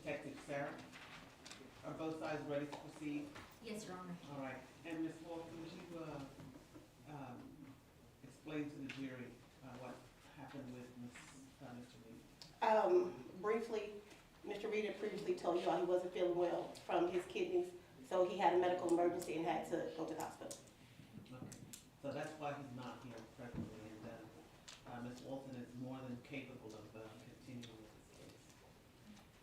Detective Sarah. Are both sides ready to proceed? Yes, Your Honor. All right, and Ms. Walton, would you, explain to the jury, what happened with Mr. Reed? Briefly, Mr. Reed had previously told you all he wasn't feeling well from his kidneys, so he had a medical emergency and had to go to the hospital. Okay, so that's why he's not here presently, and, Ms. Walton is more than capable of, continuing with this case.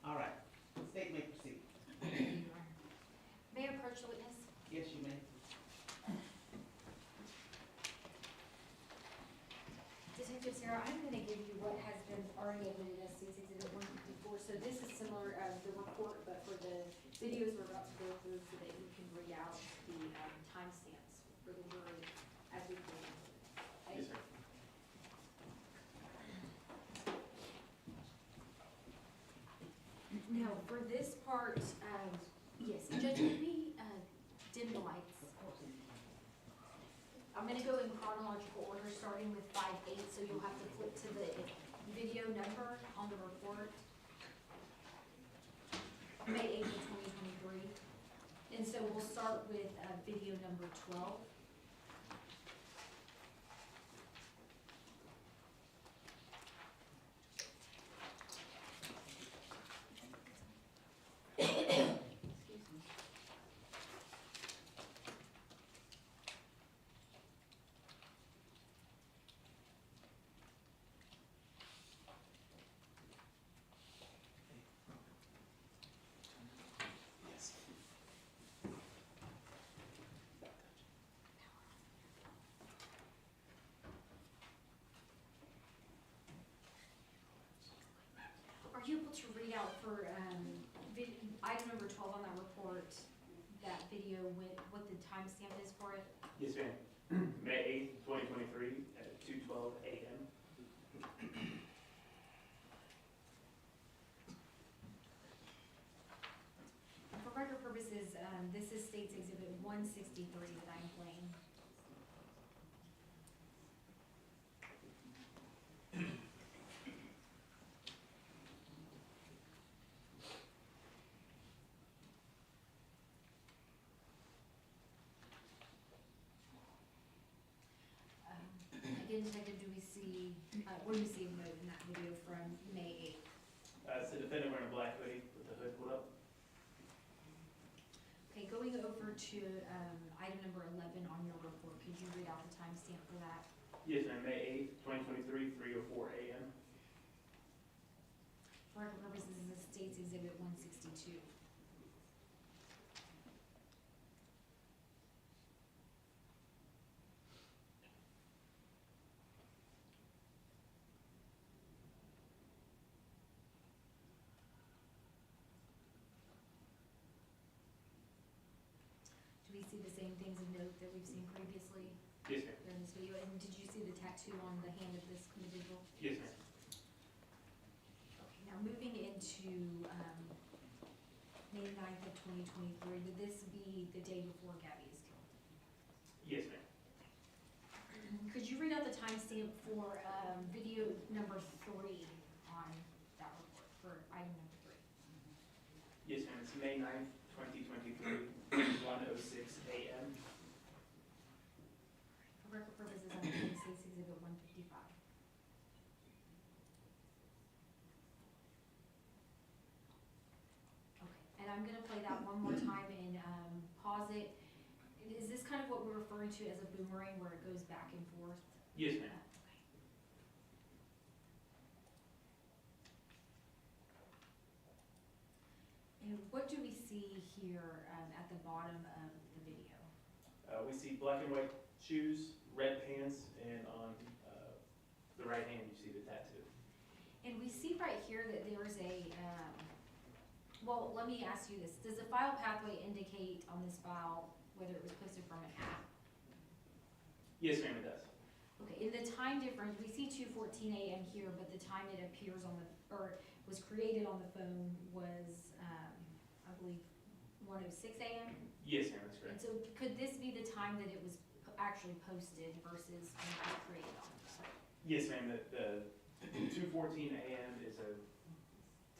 All right, the state may proceed. Thank you, Your Honor. May I approach the witness? Yes, you may. Detective Sarah, I'm going to give you what has been already admitted as State's Exhibit 154. So this is similar to the report, but for the videos we're about to go through so that you can read out the timestamps for the jury as we go. Yes, sir. Now, for this part, yes, Judge, can we dim the lights? I'm gonna go in chronological order, starting with 5-8, so you'll have to flip to the video number on the report. May 8th of 2023. And so we'll start with video number 12. Excuse me. Yes. Are you able to read out for item number 12 on that report, that video, what the timestamp is for it? Yes, ma'am. May 8th, 2023 at 2:12 a.m. For record purposes, this is State's Exhibit 163 that I'm playing. Again, Detective, what do we see in that video from May 8th? It's the defendant wearing a black hoodie with the hood pulled up. Okay, going over to item number 11 on your report, could you read out the timestamp for that? Yes, ma'am. May 8th, 2023, 3:04 a.m. For record purposes, this is State's Exhibit 162. Do we see the same things of note that we've seen previously Yes, ma'am. during this video? And did you see the tattoo on the hand of this individual? Yes, ma'am. Okay, now moving into May 9th of 2023, would this be the day before Gabby is killed? Yes, ma'am. Could you read out the timestamp for video number 3 on that report, for item number 3? Yes, ma'am. It's May 9th, 2023, 1:06 a.m. For record purposes, I'm going to State's Exhibit 155. Okay, and I'm gonna play that one more time and pause it. Is this kind of what we're referring to as a boomerang, where it goes back and forth? Yes, ma'am. Okay. And what do we see here at the bottom of the video? We see black and white shoes, red pants, and on the right hand you see the tattoo. And we see right here that there's well, let me ask you this. Does the file pathway indicate on this file whether it was posted from an app? Yes, ma'am, it does. Okay, in the time difference, we see 2:14 a.m. here, but the time it appears on the, or was created on the phone was, I believe, 1:06 a.m.? Yes, ma'am, that's And correct. so could this be the time that it was actually posted versus when it was created on the phone? Yes, ma'am, the 2:14 a.m. is a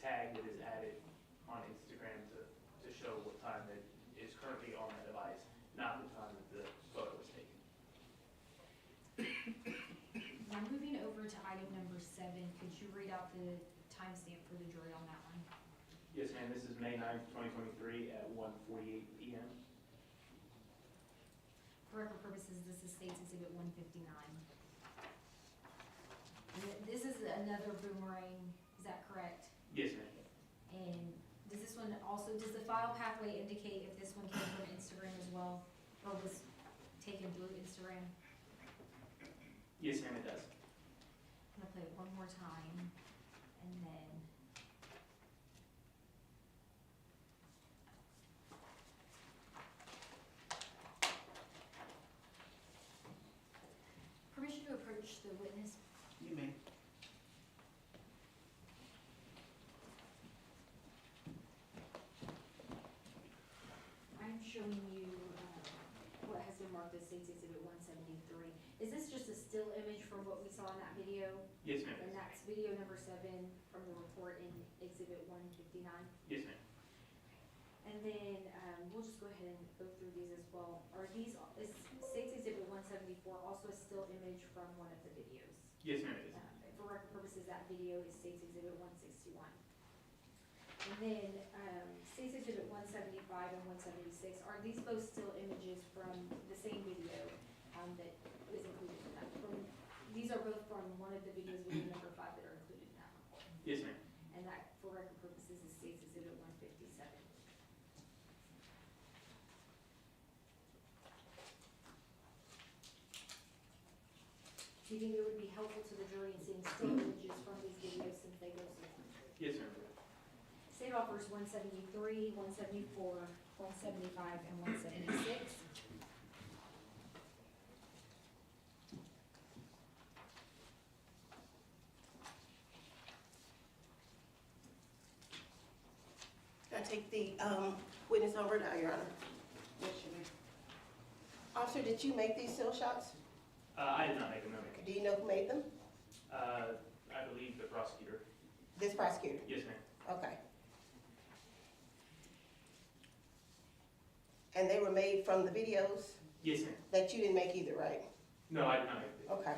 tag that is added show what time that is currently on the device, not the time that the photo was taken. Now, moving over to item number 7, could you read out the timestamp for the jury on that one? Yes, ma'am, this is May 9th, 2023 at 1:48 PM. For record purposes, this is State's Exhibit 159. And this is another boomerang, is that correct? Yes, ma'am. And does this one also, does the file pathway indicate if this one came from Instagram as well, or was taken through Instagram? Yes, ma'am, it does. I'm gonna play it one more time, and then. Permission to approach the witness. You may. I'm showing you what has been marked as State's Exhibit 173. Is this just a still image from what we saw in that video? Yes, ma'am. And that's video number 7 from the report in Exhibit 159? Yes, ma'am. And then, we'll just go ahead and go through these as well. Is State's Exhibit 174 also a still image from one of the videos? Yes, ma'am, it is. For record purposes, that video is State's Exhibit 161. And then, State's Exhibit 175 and 176, are these both still images from the same video that is included in that? These are both from one of the videos, video number 5, that are included in that report. Yes, ma'am. And that, for record purposes, is State's Exhibit 157. Do you think it would be helpful to the jury in seeing still images from these videos since they go so quickly? Yes, ma'am. State offers 173, 174, 175, and 176. Can I take the witness over now, Your Honor? Yes, you may. Officer, did you make these still shots? I did not make them, no, ma'am. Do you know who made them? I believe the prosecutor. This prosecutor? Yes, ma'am. Okay. And they were made from the videos Yes, ma'am. that you didn't make either, right? No, I did not make them. Okay.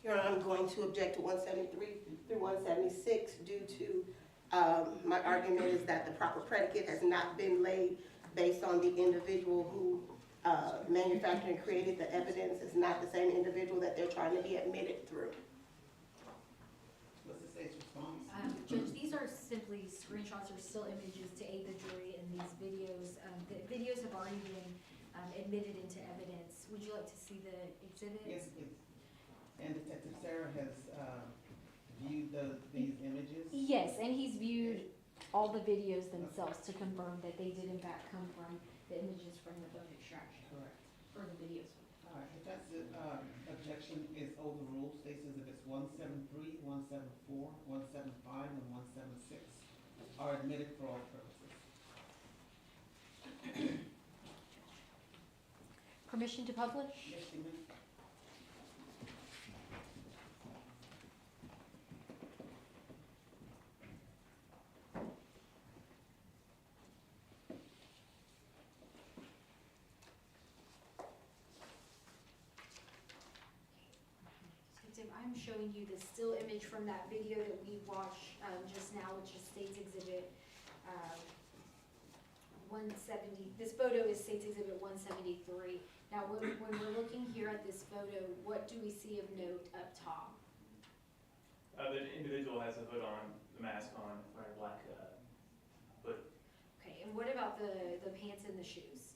Your Honor, I'm going to object to 173 through 176 due to, my argument is that the proper predicate has not been laid based on the individual who manufactured and created the evidence is not the same individual that they're trying to be admitted through. What's the state's response? Judge, these are simply screenshots or still images to aid the jury in these videos. The videos have already been admitted into evidence. Would you like to see the exhibits? Yes, please. And Detective Sarah has viewed these images? Yes, and he's viewed all the videos themselves to confirm that they did in fact come from the images from the phone extraction, Correct. or the videos. All right, if that's it, objection is overruled. States Exhibits 173, 174, 175, and 176 are admitted for all purposes. Permission to publish? Yes, you may. Detective, I'm showing you the still image from that video that we watched just now, which is State's Exhibit 170. This photo is State's Exhibit 173. Now, when we're looking here at this photo, what do we see of note up top? The individual has a hood on, the mask on, wearing a black hood. And what about the pants and the shoes?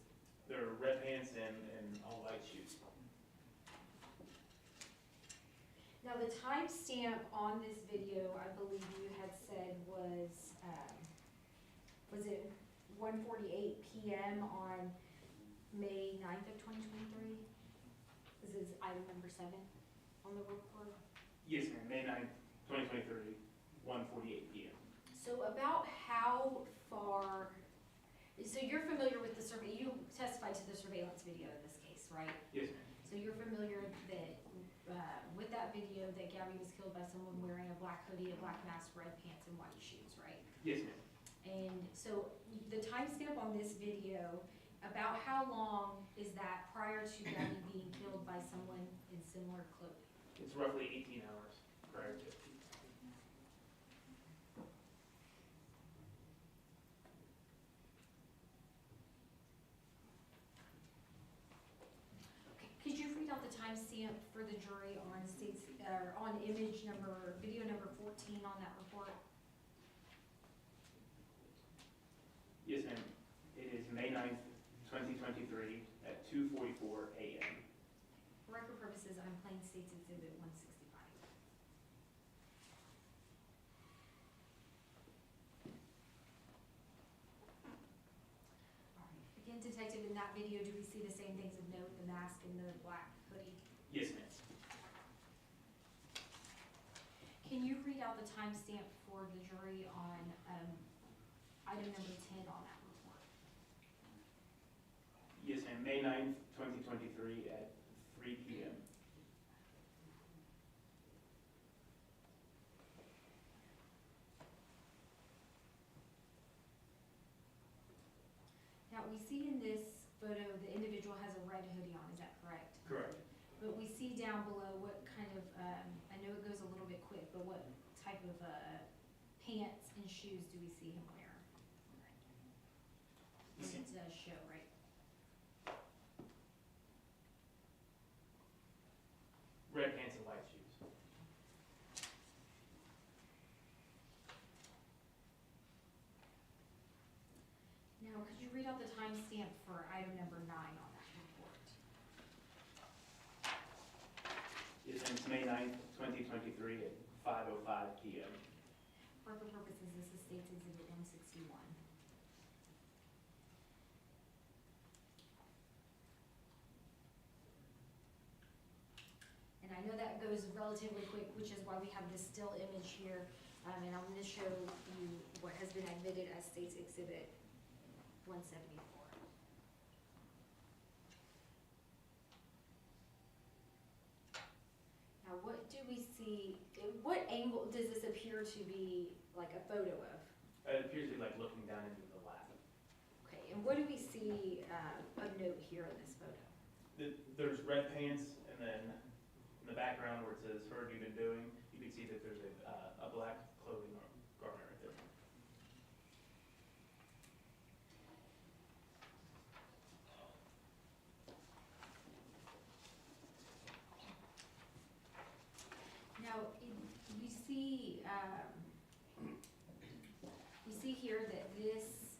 They're red pants and all white shoes. Now, the timestamp on this video, I believe you had said was it 1:48 PM on May 9th of 2023? This is item number 7 on the report. Yes, ma'am, May 9th, 2023, 1:48 PM. So about how far, so you're familiar with the survey, you testified to the surveillance video in this case, right? Yes, ma'am. So you're familiar that, with that video, that Gabby was killed by someone wearing a black hoodie, a black mask, red pants, and white shoes, right? Yes, ma'am. And so the timestamp on this video, about how long is that prior to Gabby being killed by someone in similar clothing? It's roughly 18 hours prior to. Okay, could you read out the timestamp for the jury on states, or on image number, video number 14 on that report? Yes, ma'am. It is May 9th, 2023 at 2:44 AM. For record purposes, I'm playing States Exhibit 165. All right. Again, detective, in that video, do we see the same things of note, the mask and the black hoodie? Yes, ma'am. Can you read out the timestamp for the jury on item number 10 on that report? Yes, ma'am. May 9th, 2023 at 3 PM. Now, we see in this photo, the individual has a red hoodie on, is that correct? Correct. But we see down below what kind of, I know it goes a little bit quick, but what type of pants and shoes do we see him wear? And it does show, right? Red pants and white shoes. Now, could you read out the timestamp for item number 9 on that report? Yes, ma'am. It's May 9th, 2023 at 5:05 PM. For the purposes, this is States Exhibit 161. And I know that goes relatively quick, which is why we have this still image here. And I'm going to show you what has been admitted as States Exhibit 174. Now, what do we see, what angle does this appear to be like a photo of? It appears to be like looking down into the lap. Okay, and what do we see of note here in this photo? There's red pants, and then in the background where it says "heard you've been doing," you can see that there's a black clothing garment right there. Now, we see here that this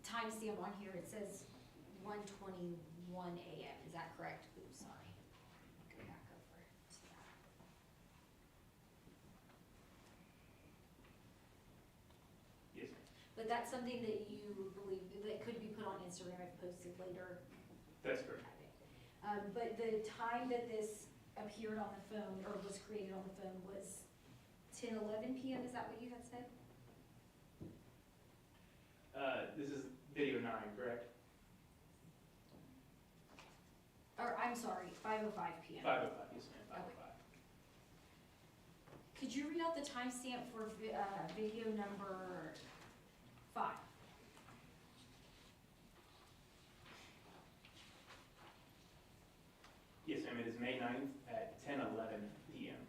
timestamp on here, it says 1:21 AM, is that correct? Oops, sorry. Go back over to that. Yes, ma'am. But that's something that you believe, that could be put on Instagram if posted later? That's correct. But the time that this appeared on the phone, or was created on the phone, was 10:11 PM, is that what you had said? This is video 9, correct? Or, I'm sorry, 5:05 PM. 5:05, yes, ma'am, 5:05. Could you read out the timestamp for video number 5? Yes, ma'am, it is May 9th at 10:11 PM.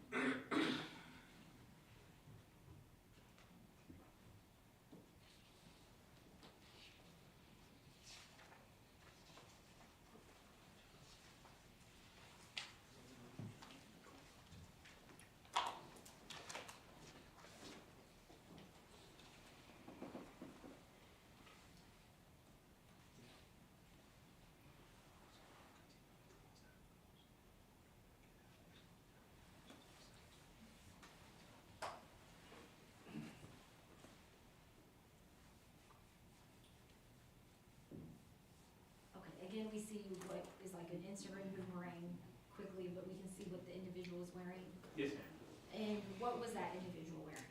see what is like an Instagram boomerang quickly, but we can see what the individual is wearing. Yes, ma'am. And what was that individual wearing?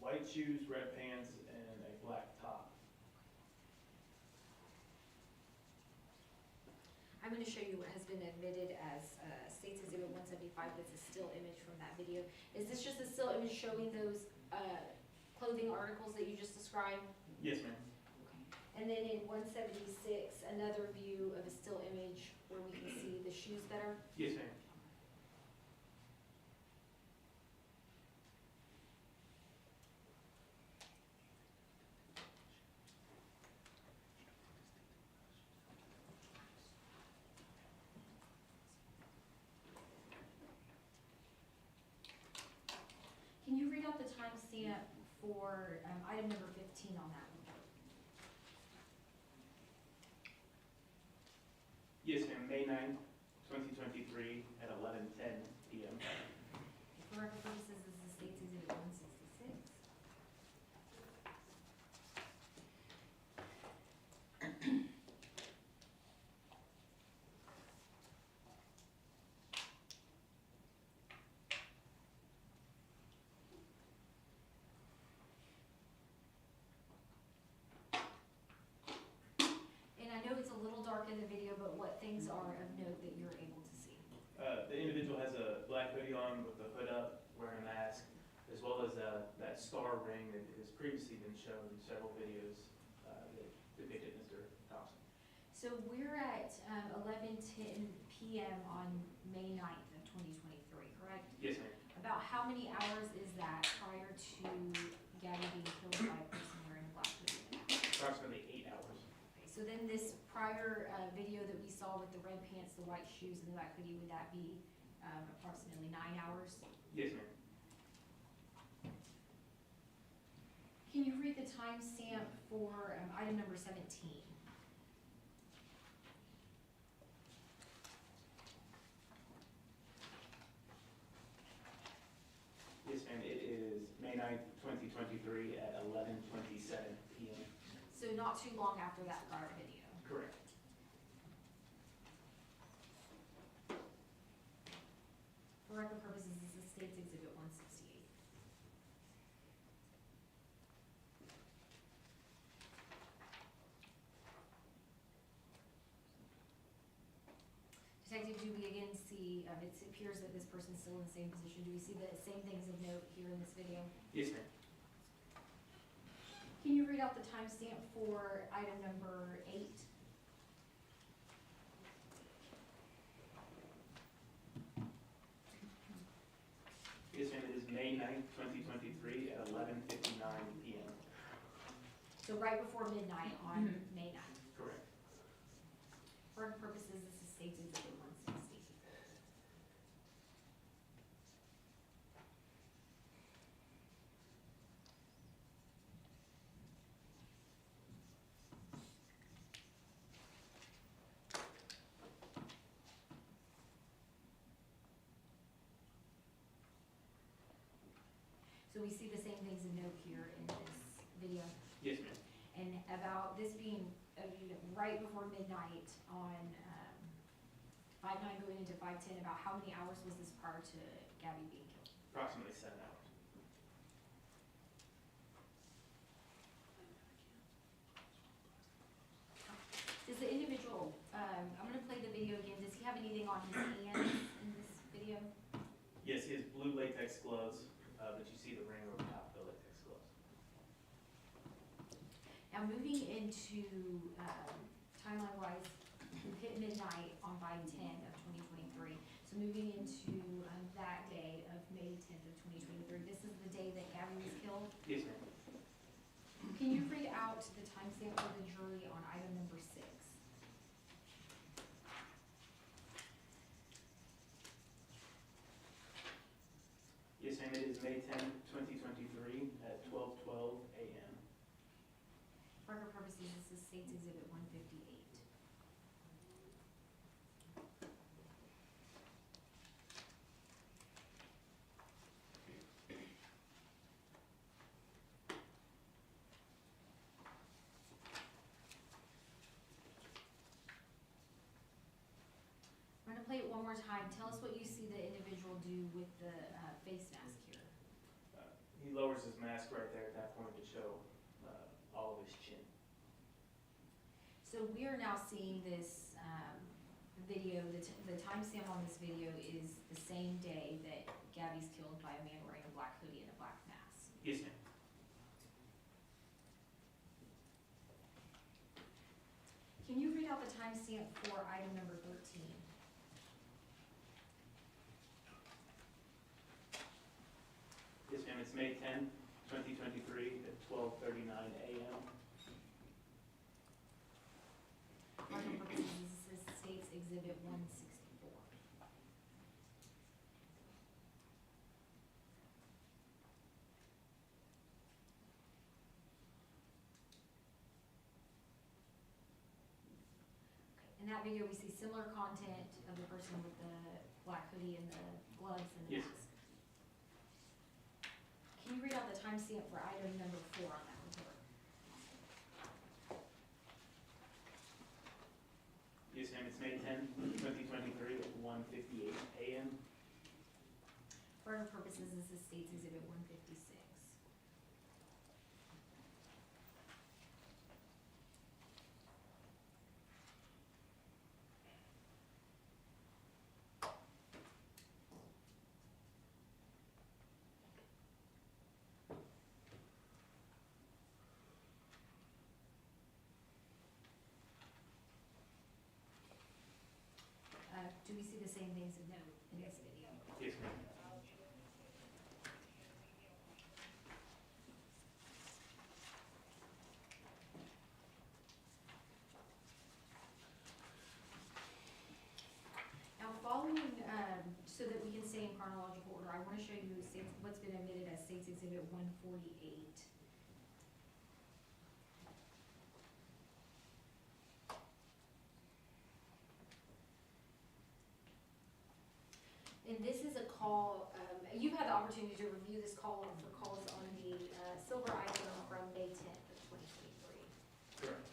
White shoes, red pants, and a black top. I'm gonna show you what has been admitted as States Exhibit 175, that's a still image from that video. Is this just a still image showing those clothing articles that you just described? Yes, ma'am. And then in 176, another view of a still image where we can see the shoes better? Yes, ma'am. Can you read out the timestamp for item number 15 on that report? Yes, ma'am. May 9th, 2023 at 11:10 p.m. For record purposes, this is States Exhibit 166. And I know it's a little dark in the video, but what things are of note that you're able to see? The individual has a black hoodie on with the hood up, wearing a mask, as well as that star ring that has previously been shown in several videos that depicted Mr. Thompson. So we're at 11:10 p.m. on May 9th of 2023, correct? Yes, ma'am. About how many hours is that prior to Gabby being killed by a person wearing a black hoodie and a mask? Approximately 8 hours. Okay, so then this prior video that we saw with the red pants, the white shoes, and the black hoodie, would that be approximately 9 hours? Yes, ma'am. Can you read the timestamp for item number 17? Yes, ma'am. It is May 9th, 2023 at 11:27 p.m. So not too long after that prior video. Correct. For record purposes, this is States Exhibit 168. Detective, do we again see, it appears that this person's still in the same position. Do we see the same things of note here in this video? Yes, ma'am. Can you read out the timestamp for item number 8? Yes, ma'am. It is May 9th, 2023 at 11:59 p.m. So right before midnight on May 9th. Correct. For our purposes, this is States Exhibit 160. So we see the same things of note here in this video. Yes, ma'am. And about this being right before midnight on 5/9 going into 5/10, about how many hours was this prior to Gabby being killed? Approximately 7 hours. Does the individual, I'm gonna play the video again, does he have anything on his hands in this video? Yes, he has blue latex gloves, but you see the ring over top of the latex gloves. Now moving into timeline-wise, we've hit midnight on 5/10 of 2023. So moving into that day of May 10th of 2023, this is the day that Gabby was killed. Yes, ma'am. Can you read out the timestamp for the jury on item number 6? Yes, ma'am. It is May 10th, 2023 at 12:12 a.m. For record purposes, this is States Exhibit 158. more time, tell us what you see the individual do with the face mask here. He lowers his mask right there at that point to show all of his chin. So we are now seeing this video, the timestamp on this video is the same day that Gabby's killed by a man wearing a black hoodie and a black mask. Yes, ma'am. Can you read out the timestamp for item number 13? Yes, ma'am, it's May 10, 2023 at 12:39 a.m. For record purposes, this is State's Exhibit 164. In that video, we see similar content of the person with the black hoodie and the gloves and the Yes. mask. Can you read out the timestamp for item number 4 on that report? Yes, ma'am, it's May 10, 2023 at 1:58 a.m. For record purposes, this is State's Exhibit 156. Do we see the same things in this video? Yes, ma'am. Now, following, so that we can stay in chronological order, I want to show you what's been admitted as State's Exhibit 148. And this is a call, you've had the opportunity to review this call for calls on the silver iPhone from May 10th of 2023. Correct.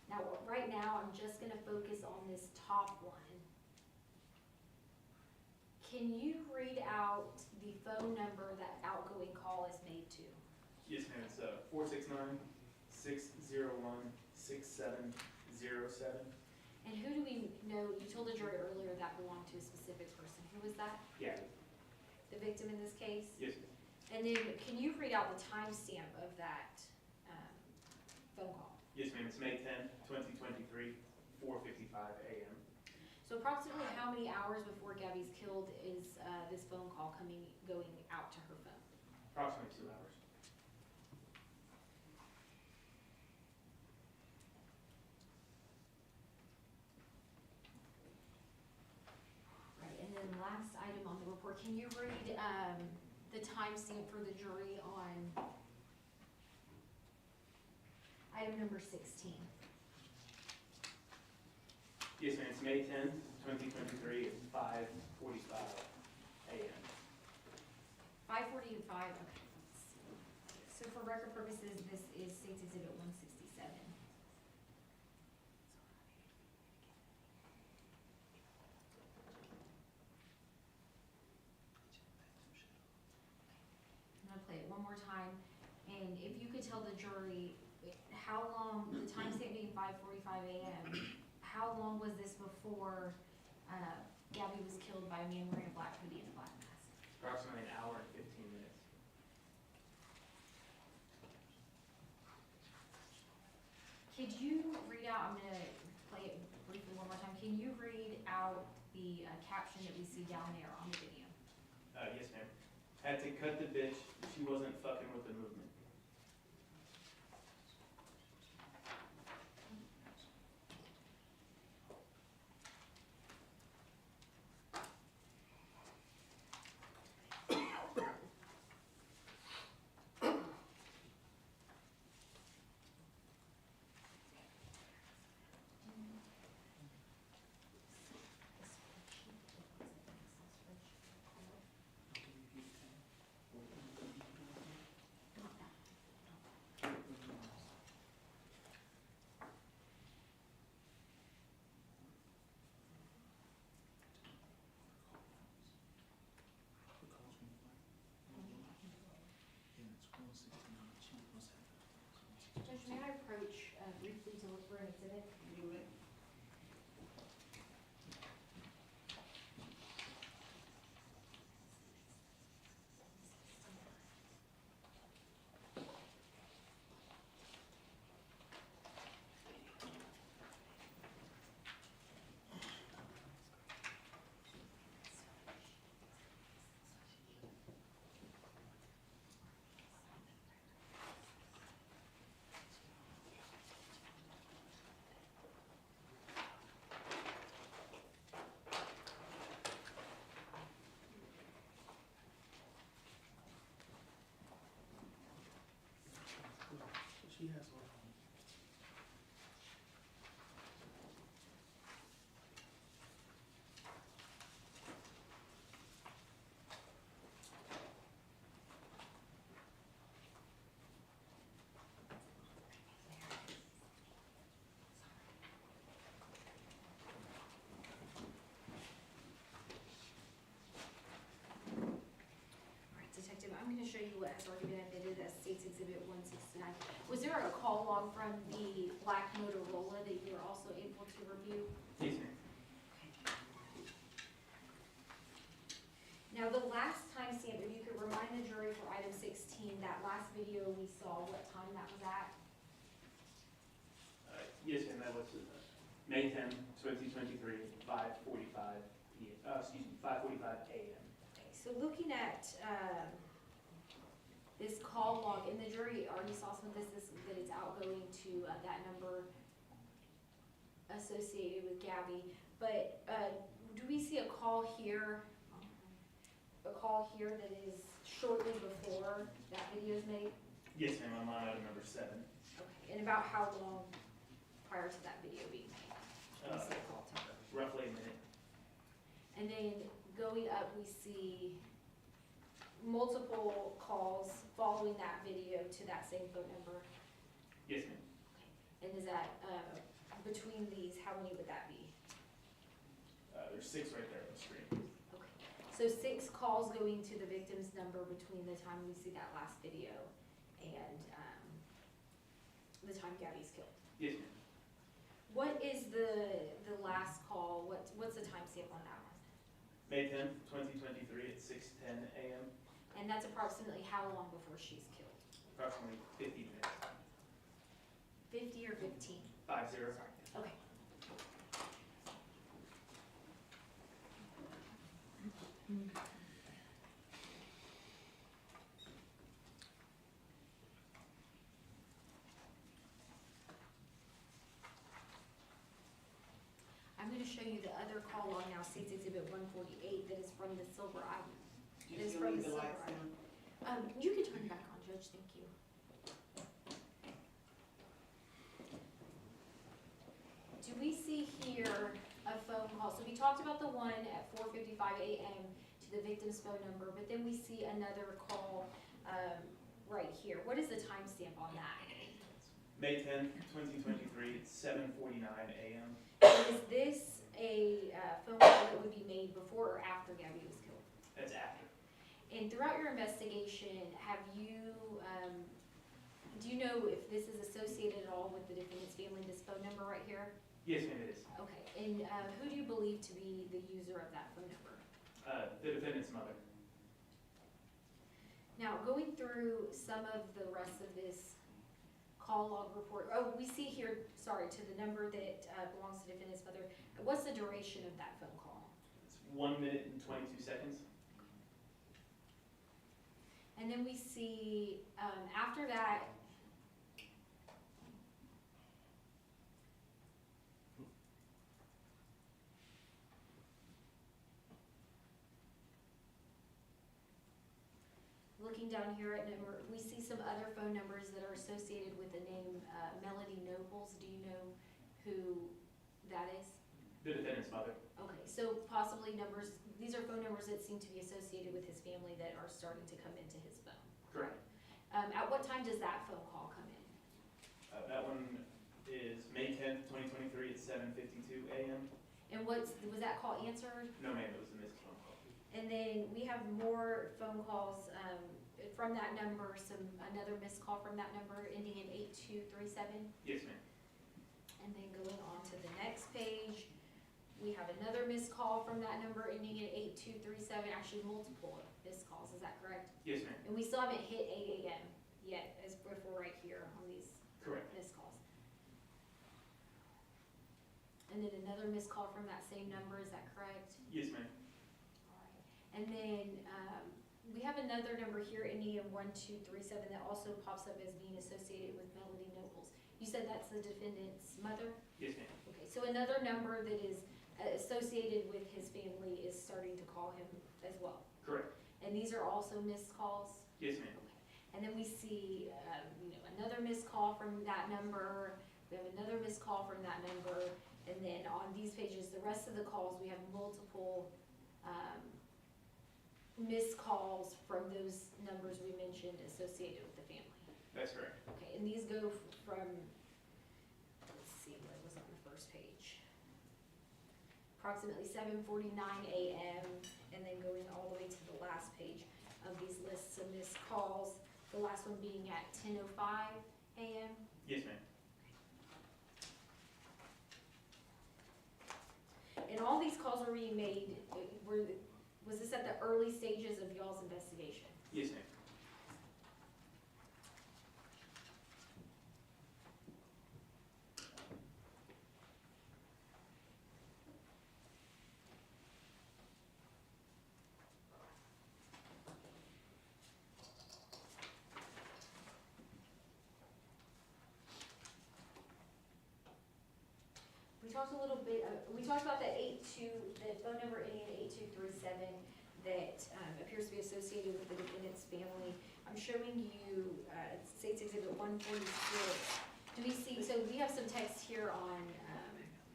Now, right now, I'm just gonna focus on this top one. Can you read out the phone number that outgoing call is made to? Yes, ma'am, it's 469-601-6707. And who do we know, you told the jury earlier that belonged to a specific person. Who was that? Yeah. The victim in this case? Yes, ma'am. And then, can you read out the timestamp of that phone call? Yes, ma'am, it's May 10, 2023, 4:55 a.m. So approximately how many hours before Gabby's killed is this phone call going out to her phone? Approximately 2 hours. Right, and then last item on the report, can you read the timestamp for the jury on item number 16? Yes, ma'am, it's May 10, 2023 at 5:45 a.m. 5:40 to 5, okay. Let's see. So for record purposes, this is State's Exhibit 167. I'm gonna play it one more time, and if you could tell the jury how long, the timestamp being 5:45 a.m., how long was this before Gabby was killed by a man wearing a black hoodie and a black mask? Approximately an hour and 15 minutes. Could you read out, I'm gonna play it briefly one more time, can you read out the caption that we see down there on the video? Yes, ma'am. Had to cut the bitch, she wasn't fucking with the movement. an exhibit? You may. She has one. Alright, Detective, I'm gonna show you what has already been admitted as State's Exhibit 169. Was there a call log from the black Motorola that you were also able to review? Yes, ma'am. Now, the last timestamp, if you could remind the jury for item 16, that last video we saw, what time that was at? Yes, ma'am, that was May 10, 2023, 5:45 p.m., 5:45 a.m. Okay, so looking at, this call log, and the jury already saw some of this, that it's outgoing to, that number associated with Gabby, but, do we see a call here? A call here that is shortly before that video is made? Yes, ma'am, I'm on item number 7. Okay, and about how long prior to that video being made? When you say call time? Roughly a minute. And then going up, we see multiple calls following that video to that same phone number. Yes, ma'am. And is that, between these, how many would that be? There's 6 right there on the screen. Okay, so 6 calls going to the victim's number between the time we see that last video and, the time Gabby's killed. Yes, ma'am. What is the last call, what's the timestamp on that one? May 10, 2023 at 6:10 a.m., And that's approximately how long before she's killed? approximately 50 minutes. 50 or 15? 50. Sorry, okay. I'm gonna show you the other call log now, State's Exhibit 148, that is from the Silver Island. You It is still from need the the Silver lights Island. down? You can turn it back on, Judge, thank you. Do we see here a phone call? So we talked about the one at 4:55 a.m. to the victim's phone number, but then we see another call, right here. What is the timestamp on that? May 10, 2023 at 7:49 a.m. And is this a phone call that would be made before or after Gabby was killed? That's after. And throughout your investigation, have you, do you know if this is associated at all with the defendant's family, this phone number right here? Yes, ma'am, it is. Okay, and who do you believe to be the user of that phone number? The defendant's mother. Now, going through some of the rest of this call log report, oh, we see here, sorry, to the number that belongs to the defendant's mother, what's the duration of that phone call? It's 1 minute and 22 seconds. And then we see, after that, looking down here at number, we see some other phone numbers that are associated with the name Melody Nobles. Do you know who that is? The defendant's mother. Okay, so possibly numbers, these are phone numbers that seem to be associated with his family that are starting to come into his phone. Correct. At what time does that phone call come in? That one is May 10th, 2023 at 7:52 a.m. And was that call answered? No, ma'am, it was a missed phone call. And then we have more phone calls from that number, another missed call from that number ending in 8237. Yes, ma'am. And then going on to the next page, we have another missed call from that number ending in 8237, actually multiple missed calls, is that correct? Yes, ma'am. And we still haven't hit 8 AM yet, as if we're right here on these Correct. missed calls. And then another missed call from that same number, is that correct? Yes, ma'am. Alright. And then, we have another number here ending in 1237 that also pops up as being associated with Melody Nobles. You said that's the defendant's mother? Yes, ma'am. Okay, so another number that is associated with his family is starting to call him as well. Correct. And these are also missed calls? Yes, ma'am. Okay. And then we see, another missed call from that number, we have another missed call from that number, and then on these pages, the rest of the calls, we have multiple, missed calls from those numbers we mentioned associated with the family. That's correct. Okay, and these go from, let's see, what was on the first page? Approximately 7:49 AM, and then going all the way to the last page of these lists of missed calls, the last one being at 10:05 AM. Yes, ma'am. And all these calls were being made, was this at the early stages of y'all's investigation? Yes, ma'am. We talked a little bit, we talked about the phone number ending in 8237 that appears to be associated with the defendant's family. I'm showing you State's Exhibit 146. Do we see, so we have some text here on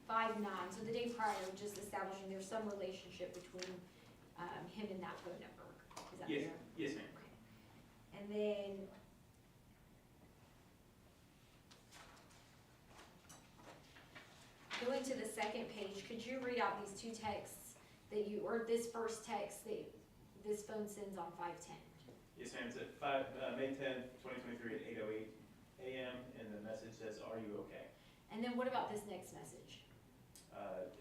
5/9, so the day prior, just establishing there's some relationship between him and that phone number. Is that Yes, fair? yes, ma'am. Okay. And then going to the second page, could you read out these two texts that you, or this first text that this phone sends on 5/10? Yes, ma'am. It's at May 10th, 2023 at 8:08 AM, and the message says, "Are you okay?" And then what about this next message?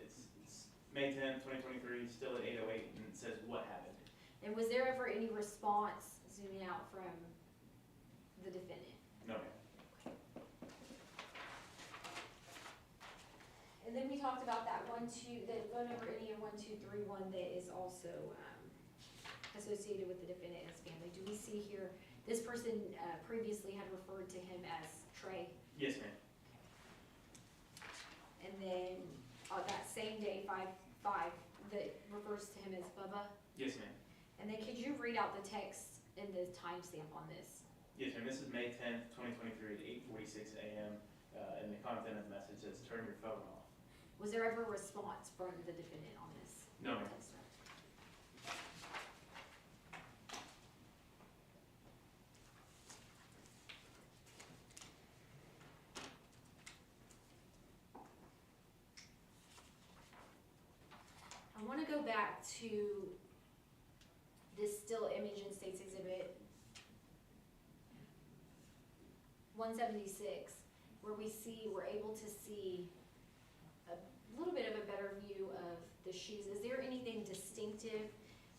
It's May 10th, 2023, still at 8:08, and it says, "What happened?" And was there ever any response, zooming out, from the defendant? No, ma'am. And then we talked about that the phone number ending in 1231 that is also associated with the defendant and his family. Do we see here, this person previously had referred to him as Trey? Yes, ma'am. And then that same day, 5/5, that refers to him as Bubba? Yes, ma'am. And then could you read out the text and the timestamp on this? Yes, ma'am. This is May 10th, 2023 at 8:46 AM, and the content of the message says, "Turn your phone off." Was there ever a response from the defendant on this? No, ma'am. I want to go back to this still image in State's Exhibit 176, where we're able to see a little bit of a better view of the shoes. Is there anything distinctive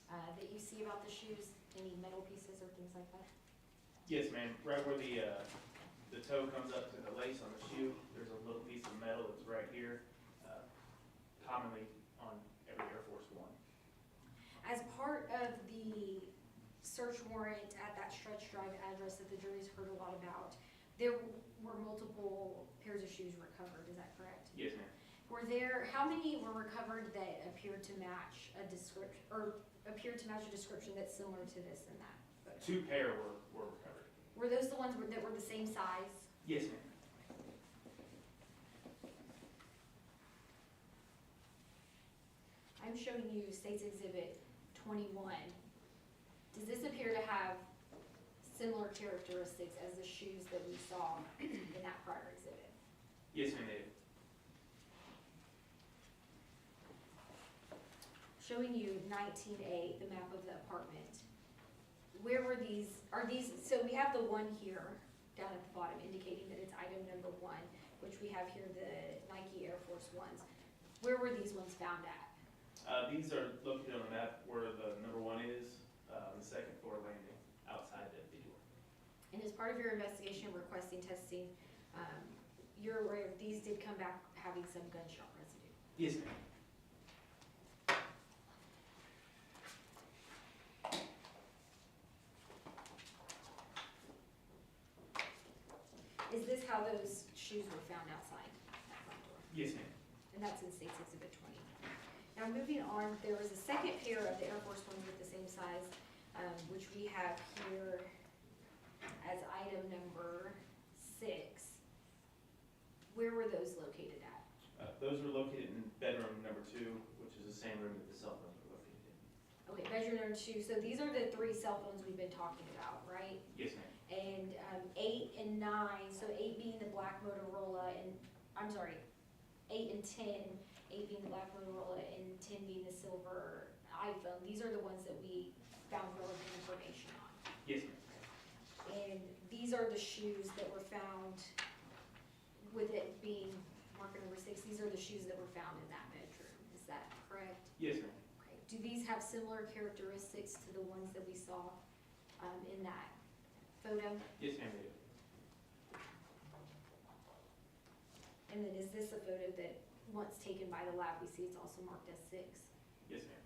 that you see about the shoes? Any metal pieces or things like that? Yes, ma'am. Right where the toe comes up to the lace on the shoe, there's a little piece of metal that's right here, commonly on every Air Force One. As part of the search warrant at that Stretch Drive address that the jury's heard a lot about, there were multiple pairs of shoes recovered, is that correct? Yes, ma'am. How many were recovered that appeared to match a description, or appeared to match a description that's similar to this and that photo? 2 pair were recovered. Were those the ones that were the same size? Yes, ma'am. I'm showing you State's Exhibit 21. Does this appear to have similar characteristics as the shoes that we saw in that prior exhibit? Yes, ma'am, they do. Showing you 19A, the map of the apartment. Where were these, so we have the one here down at the bottom indicating that it's item number 1. which we have here, the Nike Air Force Ones. Where were these ones found at? These are located on the map where the number 1 is, the second floor landing outside the door. And as part of your investigation requesting testing, you're aware these did come back having some gunshot residue. Yes, ma'am. Is this how those shoes were found outside that front door? Yes, ma'am. And that's in State's Exhibit 20. Now, moving on, there was a second pair of the Air Force Ones with the same size, which we have here as item number 6. Where were those located at? Those were located in bedroom number 2, which is the same room that the cell phones were located in. Okay, bedroom number 2. So these are the 3 cell phones we've been talking about, right? Yes, ma'am. And 8 and 9, so 8 being the black Motorola, and, I'm sorry, 8 and 10, 8 being the black Motorola and 10 being the silver iPhone. These are the ones that we found relevant information on. Yes, ma'am. And these are the shoes that were found, with it being marker number 6, these are the shoes that were found in that bedroom. Is that correct? Yes, ma'am. Okay. Do these have similar characteristics to the ones that we saw in that photo? Yes, ma'am, they do. And then is this a photo that, once taken by the lab, we see it's also marked as 6? Yes, ma'am.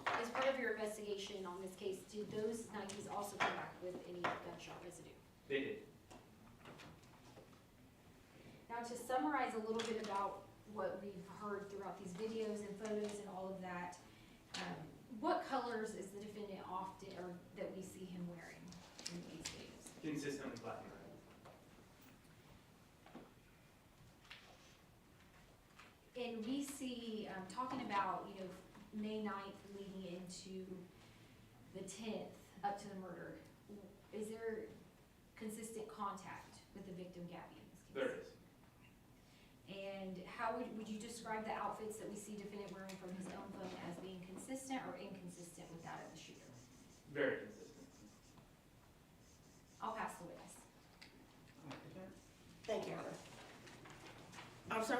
As part of your investigation on this case, did those Nikes also come back with any gunshot residue? They did. Now, to summarize a little bit about what we've heard throughout these videos and photos and all of that, what colors is the defendant often, or that we see him wearing in these videos? Consistently black and red. And we see, talking about, May 9th leading into the 10th, up to the murder, is there consistent contact with the victim, Gabby, in this case? There it is. And how would you describe the outfits that we see defendant wearing from his own phone as being consistent or inconsistent with that of the shooter? Very consistent. I'll pass the witness. Thank you, Honor. Officer,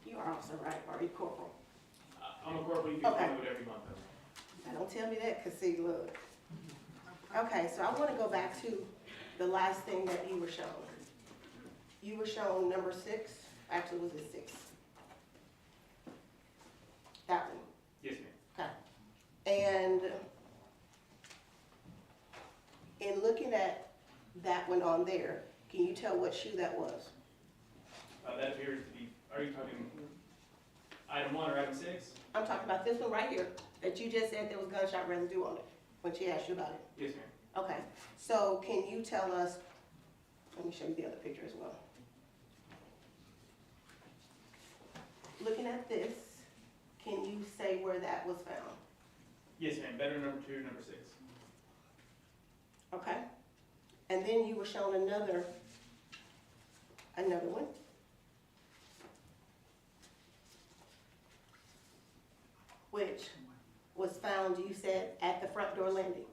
you are officer, right, or you corporal? I'm a corporal, you can Okay. call me whatever you want, though. Now, don't tell me that, cause see, look. Okay, so I wanna go back to the last thing that you were shown. You were shown number 6, actually, was it 6? That one, Yes, ma'am. okay. And in looking at that one on there, can you tell what shoe that was? That appears to be, are you talking item 1 or item 6? I'm talking about this one right here, that you just said there was gunshot residue on it, when she asked you about it. Yes, ma'am. Okay, so can you tell us, let me show you the other picture as well. Looking at this, can you say where that was found? Yes, ma'am. Bedroom number 2, number 6. Okay? And then you were shown another one. Which was found, you said, at the front door landing,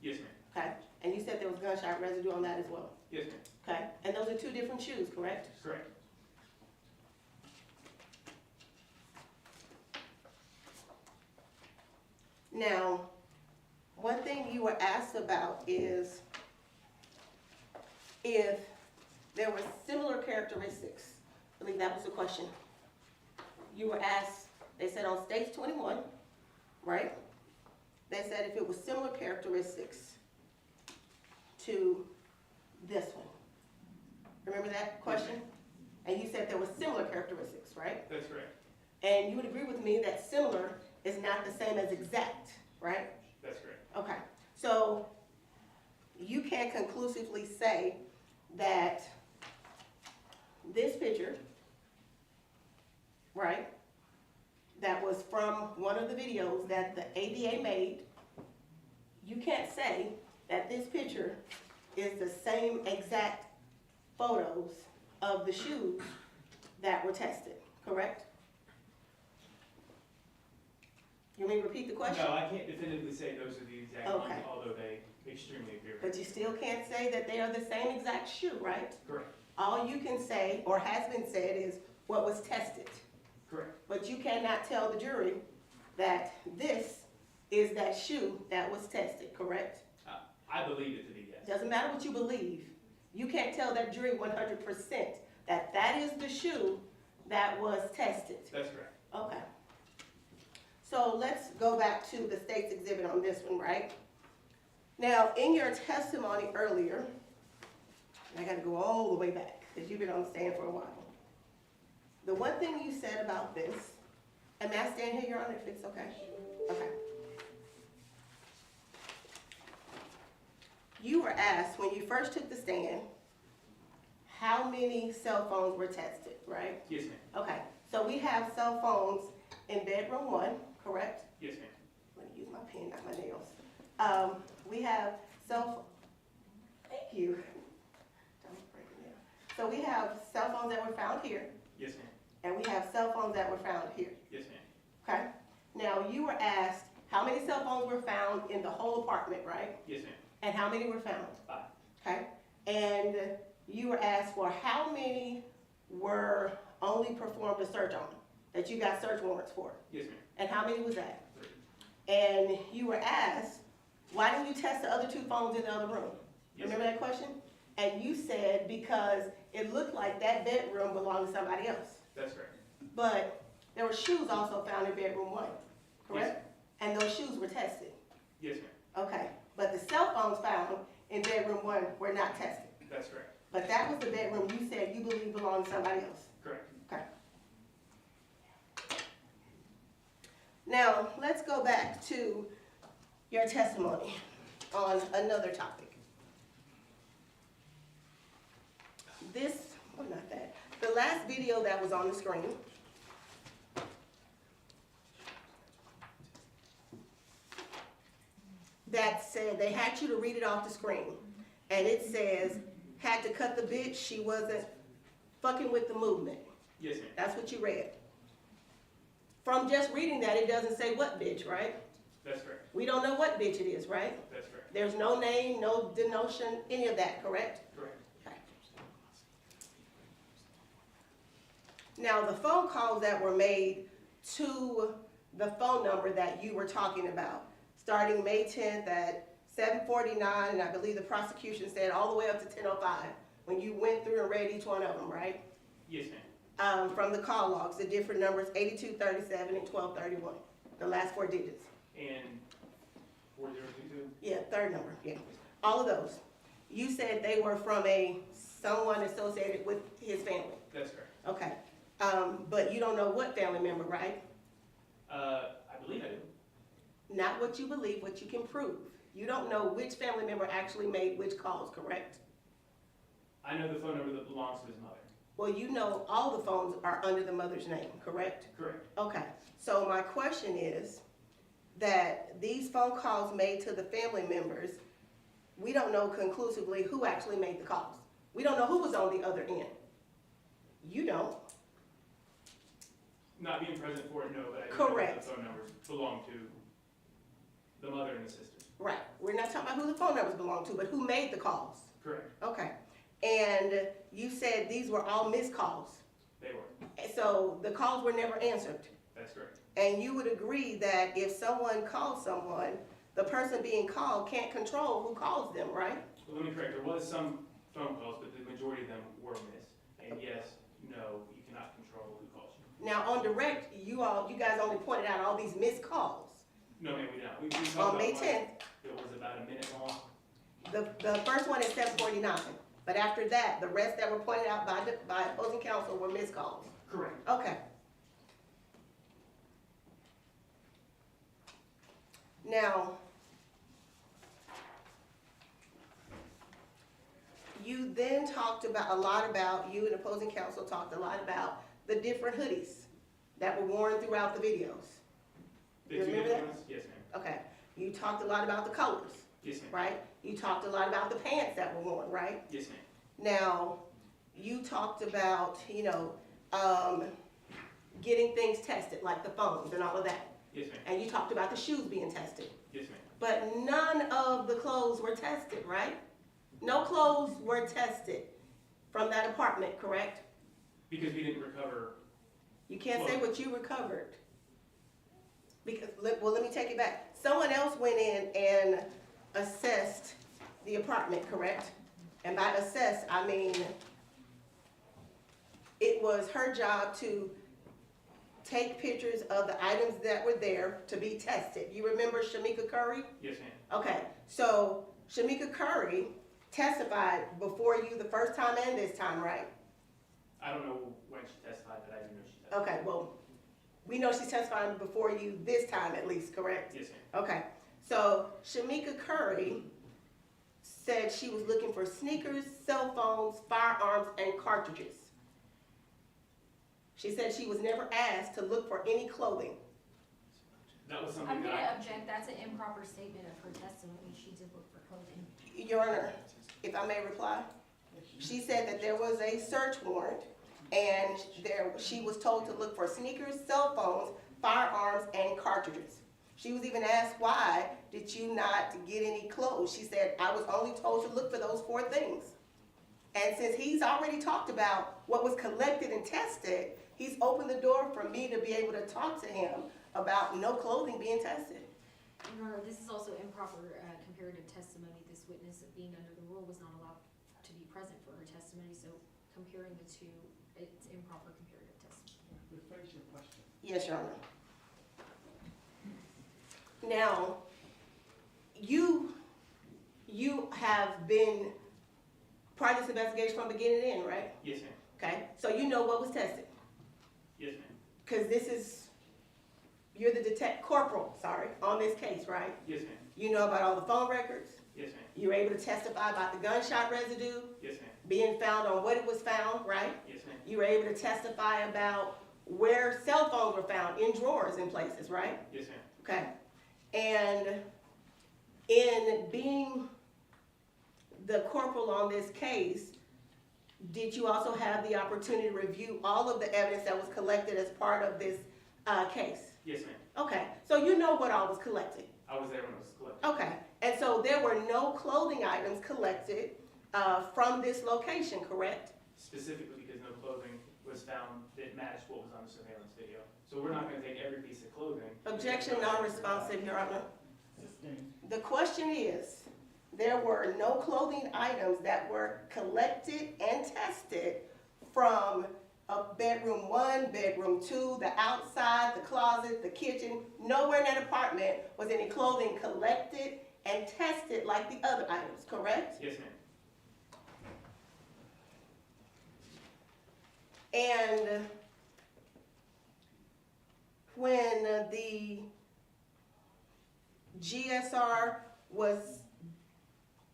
Yes, ma'am. okay? And you said there was gunshot residue on that as well, Yes, ma'am. okay? And those are 2 different shoes, correct? Correct. Now, one thing you were asked about is if there were similar characteristics. I believe that was the question. You were asked, they said on stage 21, right? They said if it was similar characteristics to this one. Remember that question? And you said there were similar characteristics, right? That's correct. And you would agree with me that similar is not the same as exact, right? That's correct. Okay, so you can't conclusively say that this picture, right, that was from one of the videos that the ADA made, you can't say that this picture is the same exact photos of the shoes that were tested, correct? You want me to repeat the question? No, I can't definitively say those are the exact Okay. ones, although they extremely appear. But you still can't say that they are the same exact shoe, right? Correct, All you can say, or has been said, is what was tested. correct. But you cannot tell the jury that this is that shoe that was tested, correct? I believe it to be yes. Doesn't matter what you believe. You can't tell that jury 100% that that is the shoe that was tested. That's correct. Okay. So let's go back to the state's exhibit on this one, right? Now, in your testimony earlier, I gotta go all the way back, because you've been on the stand for a while. The one thing you said about this, and may I stand here, Your Honor, if it's okay? Okay. You were asked, when you first took the stand, how many cell phones were tested, right? Yes, ma'am. Okay, so we have cell phones in bedroom one, correct? Yes, ma'am. Let me use my pen, not my nails. We have thank you. Don't break it down. So we have cell phones that were found here, Yes, ma'am. and we have cell phones that were found here, Yes, ma'am. okay? Now, you were asked how many cell phones were found in the whole apartment, right? Yes, ma'am. And how many were found? 5. Okay, and you were asked for how many were only performed a search on, that you got search warrants for, Yes, ma'am. and how many was that? 3. And you were asked, why didn't you test the other 2 phones in the other room? Yes, Remember that question? And you said because it looked like that bedroom belonged to somebody else. That's correct. But there were shoes also found in bedroom 1, correct? And those shoes were tested. Yes, ma'am. Okay, but the cell phones found in bedroom 1 were not tested. That's correct. But that was the bedroom you said you believe belonged to somebody else. Correct. Okay. Now, let's go back to your testimony on another topic. Not that, the last video that was on the screen, that said, they had you to read it off the screen, and it says, had to cut the bitch, she wasn't fucking with the movement. Yes, ma'am. That's what you read. From just reading that, it doesn't say what bitch, right? That's correct. We don't know what bitch it is, right? That's correct. There's no name, no denotion, any of that, correct? Correct. Okay. Now, the phone calls that were made to the phone number that you were talking about, starting May 10th at 7:49, and I believe the prosecution said all the way up to 10:05, when you went through and read each one of them, right? Yes, ma'am. From the call logs, the different numbers, 8237 and 1231, the last 4 digits. And 4022? Yeah, third number, yeah. All of those. You said they were from someone associated with his family. That's correct. Okay. But you don't know what family member, right? I believe I do. Not what you believe, what you can prove. You don't know which family member actually made which calls, correct? I know the phone number that belongs to his mother. Well, you know all the phones are under the mother's name, correct? Correct. Okay. So my question is that these phone calls made to the family members, we don't know conclusively who actually made the calls. We don't know who was on the other end. You don't. Not being present for it, no, but I do know Correct. that the phone numbers belong to the mother and the sisters. Right. We're not talking about who the phone numbers belong to, but who made the calls. Correct. Okay. And you said these were all missed calls. They were. So the calls were never answered. That's correct. And you would agree that if someone calls someone, the person being called can't control who calls them, right? Well, let me correct. There was some phone calls, but the majority of them were missed. And yes, no, you cannot control who calls you. Now on direct, you guys only pointed out all these missed calls. No, ma'am, we don't. We talked On about May one 10th, that was about a minute long. the first one is 7:49. But after that, the rest that were pointed out by opposing counsel were missed calls. Correct. Okay. Now, you then talked about you and opposing counsel talked a lot about the different hoodies that were worn throughout the videos. The You two remember different that? ones? Yes, ma'am. Okay. You talked a lot about the colors, Yes, ma'am. right? You talked a lot about the pants that were worn, right? Yes, ma'am. Now, you talked about, getting things tested, like the phones and all of that. Yes, ma'am. And you talked about the shoes being tested. Yes, ma'am. But none of the clothes were tested, right? No clothes were tested from that apartment, correct? Because we didn't recover, You can't say what you recovered. Because, well, let me take it back. Someone else went in and assessed the apartment, correct? And by assess, I mean, it was her job to take pictures of the items that were there to be tested. You remember Shamika Curry? yes, ma'am. Okay, so Shamika Curry testified before you the first time and this time, right? I don't know when she testified, but I do know she testified. Okay, well, we know she's testifying before you this time at least, correct? Yes, ma'am. Okay, so Shamika Curry said she was looking for sneakers, cell phones, firearms, and cartridges. She said she was never asked to look for any clothing. That was I'm something gonna that object, that's an improper statement of her testimony, she did look for clothing. Your Honor, if I may reply? She said that there was a search warrant and she was told to look for sneakers, cell phones, firearms, and cartridges. She was even asked, why did you not get any clothes? She said, I was only told to look for those 4 things. And since he's already talked about what was collected and tested, he's opened the door for me to be able to talk to him about no clothing being tested. Your Honor, this is also improper comparative testimony. This witness, being under the rule, was not allowed to be present for her testimony, so comparing the two, it's improper comparative testimony. Rephrase your question. Yes, Your Honor. Now, you have been part of this investigation from beginning to end, right? yes, ma'am. Okay, so you know what was tested, Yes, ma'am. because you're the corporal, on this case, right? Yes, ma'am. You know about all the phone records, Yes, ma'am. you were able to testify about the gunshot residue Yes, ma'am. being found on what it was found, right? Yes, ma'am. You were able to testify about where cell phones were found, in drawers in places, right? Yes, ma'am. Okay, and in being the corporal on this case, did you also have the opportunity to review all of the evidence that was collected as part of this case? Yes, ma'am. Okay, so you know what all was collected? I was there when it was collected. Okay, and so there were no clothing items collected from this location, correct? Specifically because no clothing was found that matched what was on the surveillance video. So we're not gonna take every piece of clothing. Objection non-responsive, Your Honor. Sustained. The question is, there were no clothing items that were collected and tested from bedroom 1, bedroom 2, the outside, the closet, the kitchen. Nowhere in that apartment was any clothing collected and tested like the other items, correct? Yes, ma'am. And when the GSR was,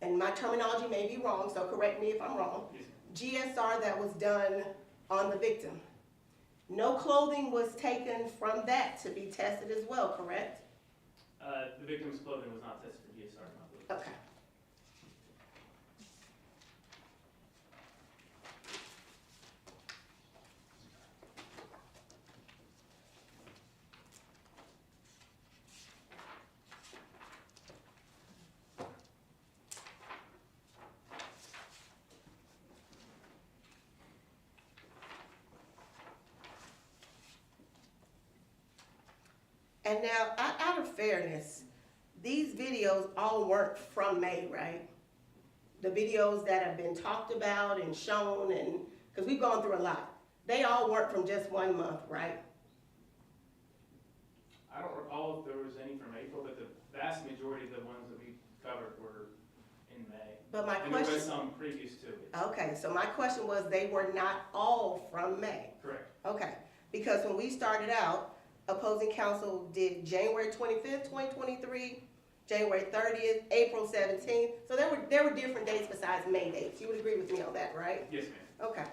and my terminology may be wrong, so correct me if I'm wrong, Yes, ma'am. GSR that was done on the victim, no clothing was taken from that to be tested as well, correct? The victim's clothing was not tested for GSR, I believe. Okay. And now, out of fairness, these videos all weren't from May, right? The videos that have been talked about and shown, and, because we've gone through a lot, they all weren't from just 1 month, right? I don't recall if there was any from April, but the vast majority of the ones that we covered were in May. But my And there was question, some previous to it. okay, so my question was, they were not all from May. Correct. Okay, because when we started out, opposing counsel did January 25th, 2023, January 30th, April 17th. So there were different dates besides May dates. You would agree with me on that, right? Yes, ma'am. Okay.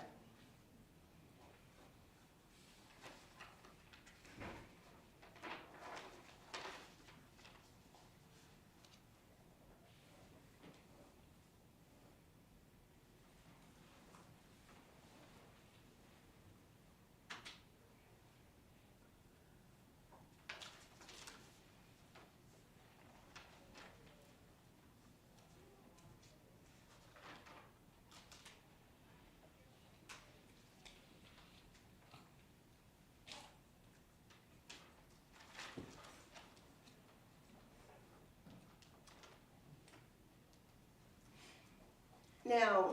Now,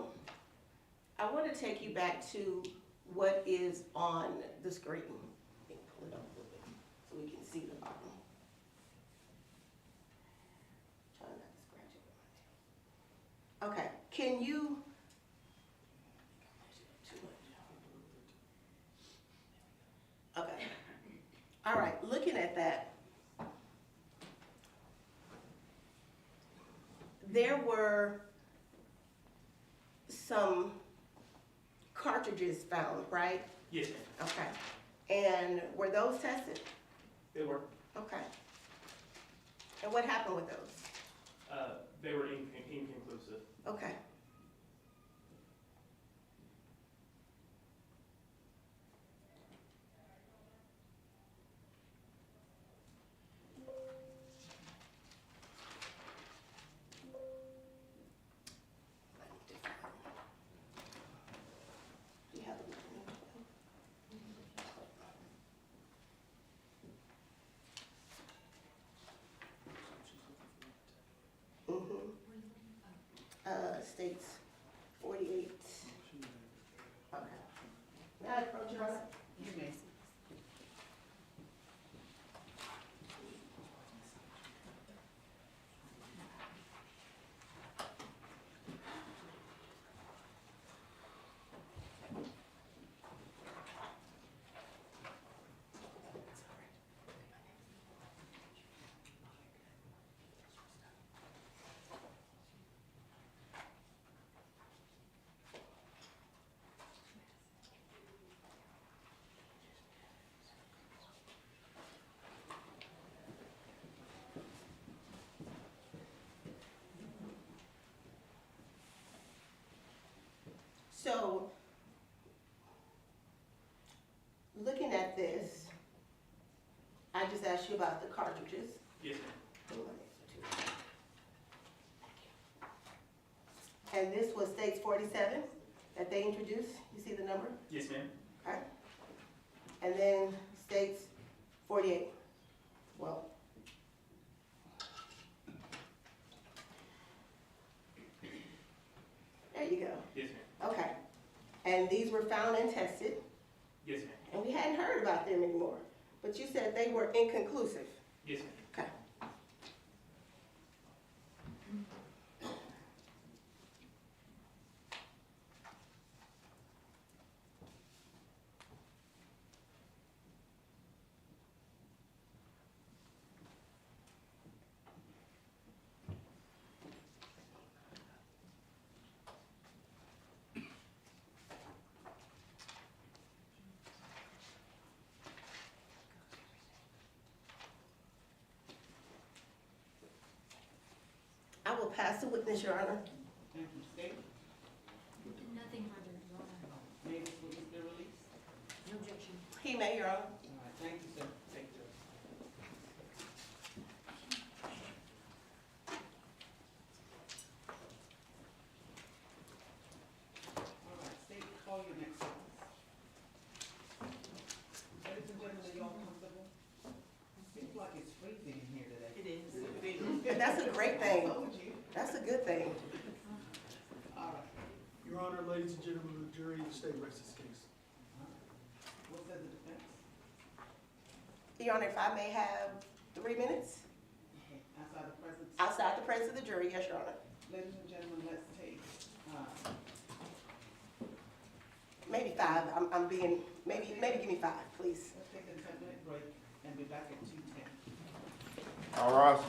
I want to take you back to what is on the screen. Let me pull it up a little bit so we can see the bottom. Try not to scratch it. Okay, can you? Okay, all right, looking at that, there were some cartridges found, right? Yes, ma'am. Okay. And were those tested? They were. Okay. And what happened with those? They were inconclusive. Okay. Do you have the states 48. Okay. May I approach you, Rhonda? You may. So, looking at this, I just asked you about the cartridges. Yes, ma'am. And this was states 47 that they introduced. You see the number? Yes, ma'am. Okay. And then states 48. Well. There you go. Yes, ma'am. Okay. And these were found and tested, Yes, ma'am. and we hadn't heard about them anymore. But you said they were inconclusive. Yes, ma'am. Okay. I will pass the witness, Your Honor. Thank you, State. Nothing further, Your Honor. May this witness be released? No objection. He may, Your Honor. All right, thank you, sir. Thank you. All right, State, call your next witness. Ladies and gentlemen, are y'all comfortable? Seems like it's freezing in here today. It is. And that's a great thing. Told you. That's a good thing. All right. Your Honor, ladies and gentlemen of the jury, the state rests its case. What says the defense? Your Honor, if I may have 3 minutes Okay, outside the presence. outside the presence of the jury, yes, Your Honor. Ladies and gentlemen, let's take, Maybe 5. I'm being, maybe give me 5, please. let's take a 10-minute break and be back at 2:10. All rise.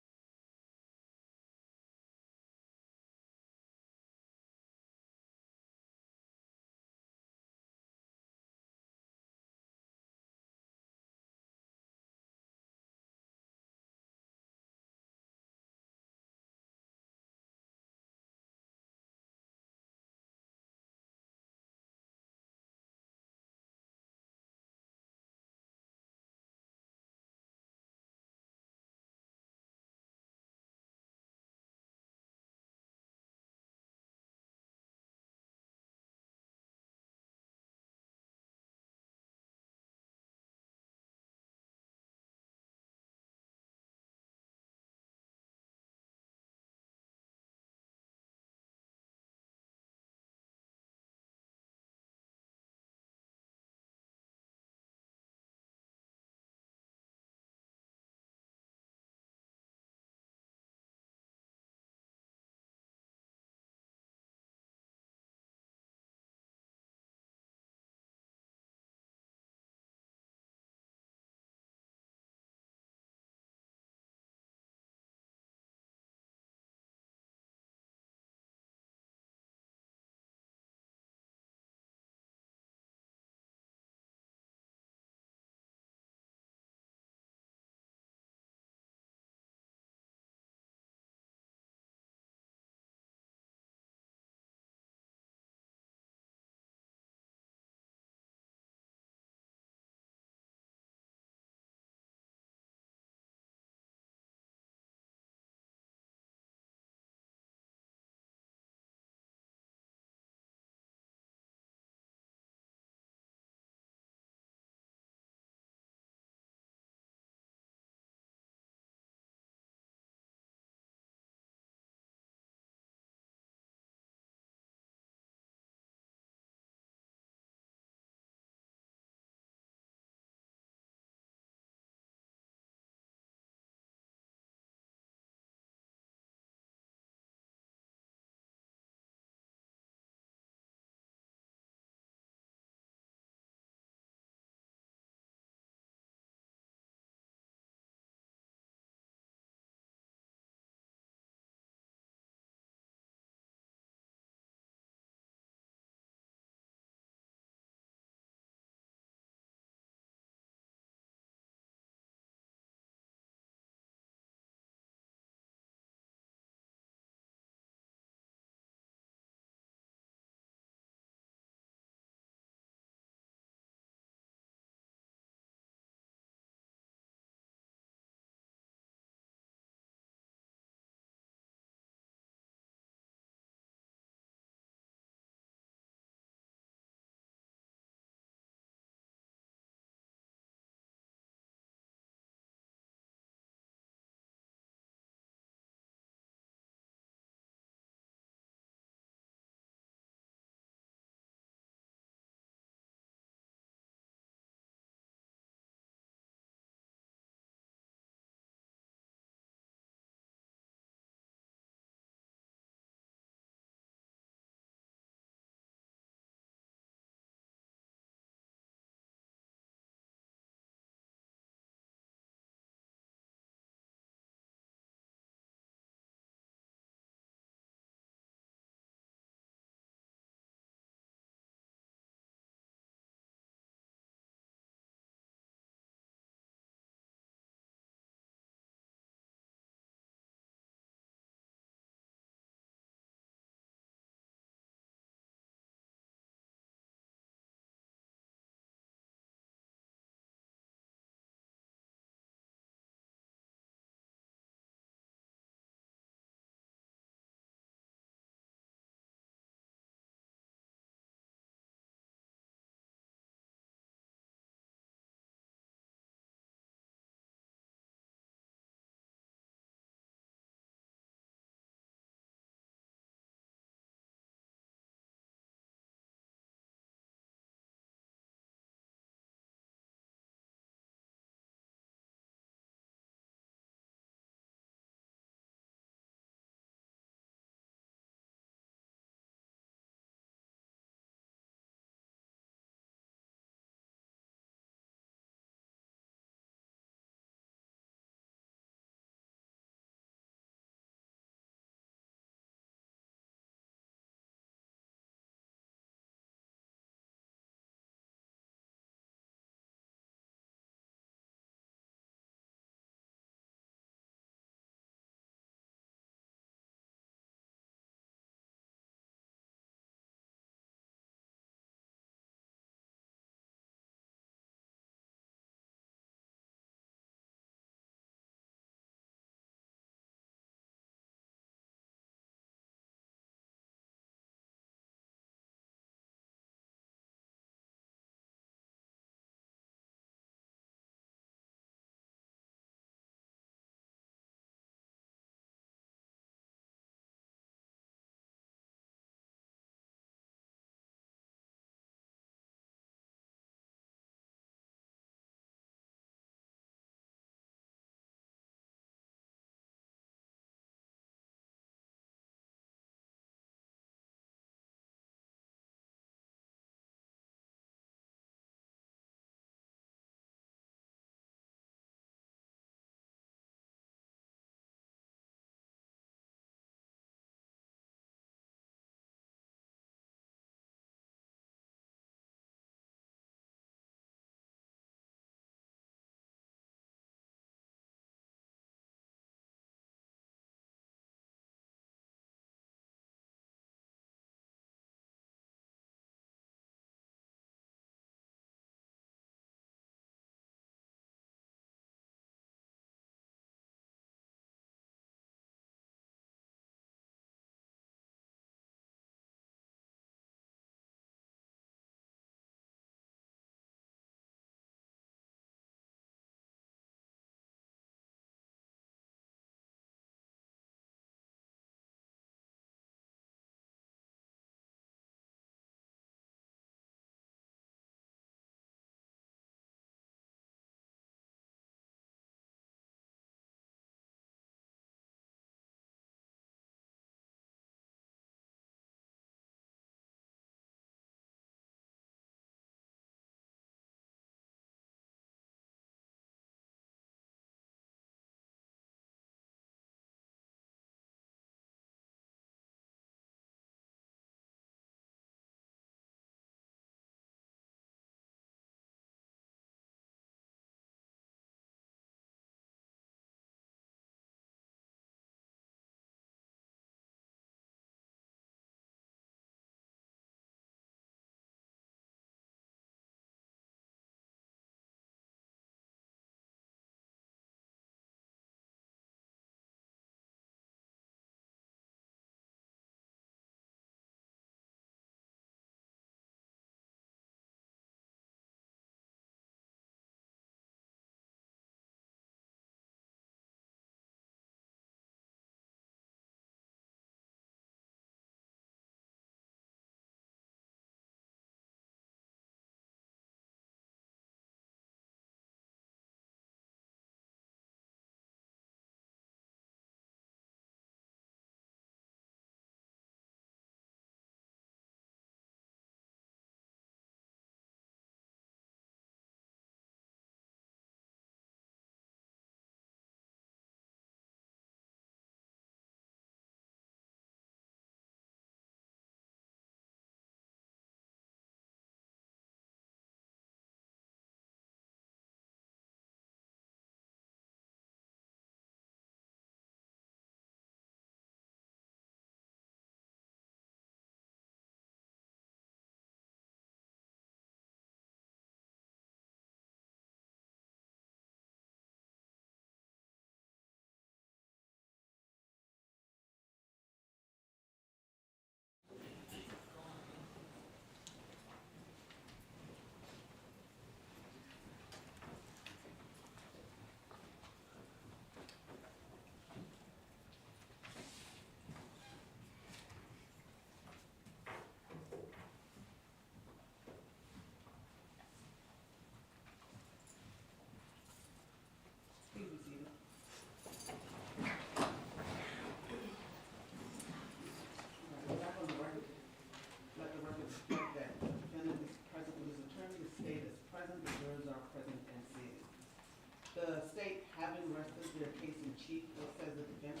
Chief, what says the defense?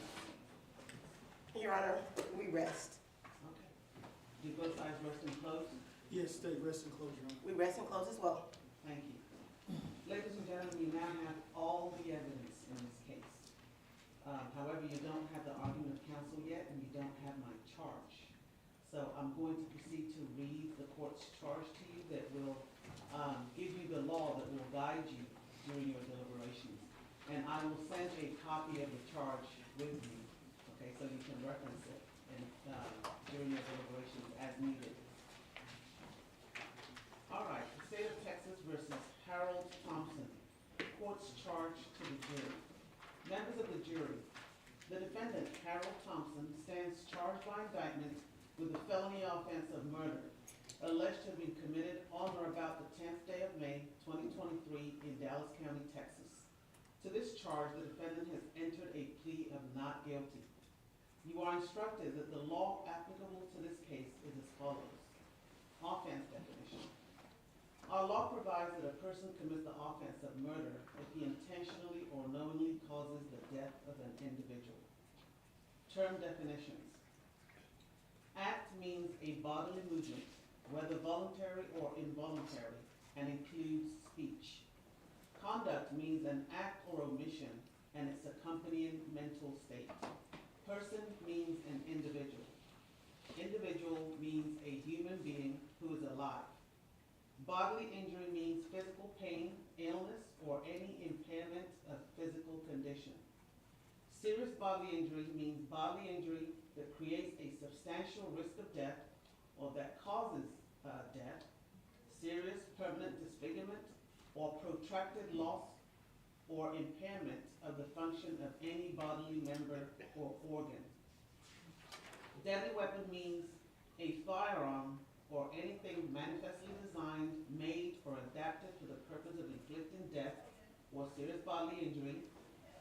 Your Honor, we rest. Okay. Do both sides rest and close? Yes, state rest and close, Your Honor. We rest and close as well. Thank you. Ladies and gentlemen, you now have all the evidence in this case. However, you don't have the argument of counsel yet, and you don't have my charge. So I'm going to proceed to read the court's charge to you that will give you the law that will guide you during your deliberations. And I will send a copy of the charge with you, okay, so you can reference it during your deliberations as needed. All right, the state of Texas versus Harold Thompson. Court's charge to the jury. Members of the jury, the defendant, Harold Thompson, stands charged by indictment with the felony offense of murder, alleged to have been committed on or about the 10th day of May, 2023 in Dallas County, Texas. To this charge, the defendant has entered a plea of not guilty. You are instructed that the law applicable to this case is as follows. Offense definition. Our law provides that a person commits the offense of murder if he intentionally or knowingly causes the death of an individual. Term definitions. Act means a bodily movement, whether voluntary or involuntary, and includes speech. Conduct means an act or omission and its accompanying mental state. Person means an individual. Individual means a human being who is alive. Bodily injury means physical pain, illness, or any impairment of physical condition. Serious bodily injury means bodily injury that creates a substantial risk of death or that causes death, serious permanent disfigurement, or protracted loss or impairment of the function of any bodily member or organ. Deadly weapon means a firearm or anything manifestly designed, made, or adapted for the purpose of inflicting death or serious bodily injury,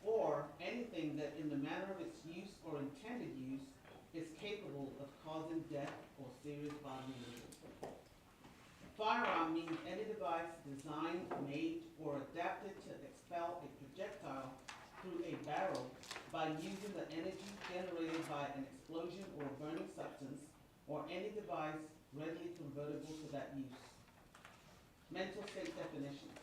or anything that in the manner of its use or intended use is capable of causing death or serious bodily injury. Firearm means any device designed, made, or adapted to expel a projectile through a barrel by using the energy generated by an explosion or burning substance, or any device readily convertible to that use. Mental state definitions.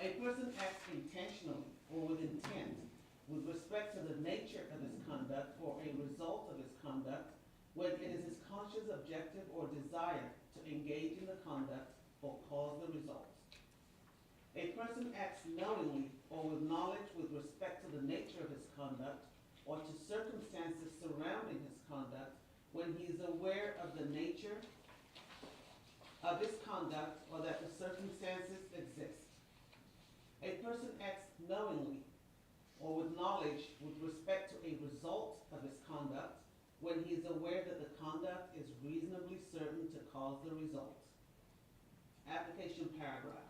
A person acts intentionally or with intent with respect to the nature of his conduct or a result of his conduct when it is his conscious objective or desire to engage in the conduct or cause the results. A person acts knowingly or with knowledge with respect to the nature of his conduct or to circumstances surrounding his conduct when he is aware of the nature of his conduct or that the circumstances exist. A person acts knowingly or with knowledge with respect to a result of his conduct when he is aware that the conduct is reasonably certain to cause the result. Application paragraph.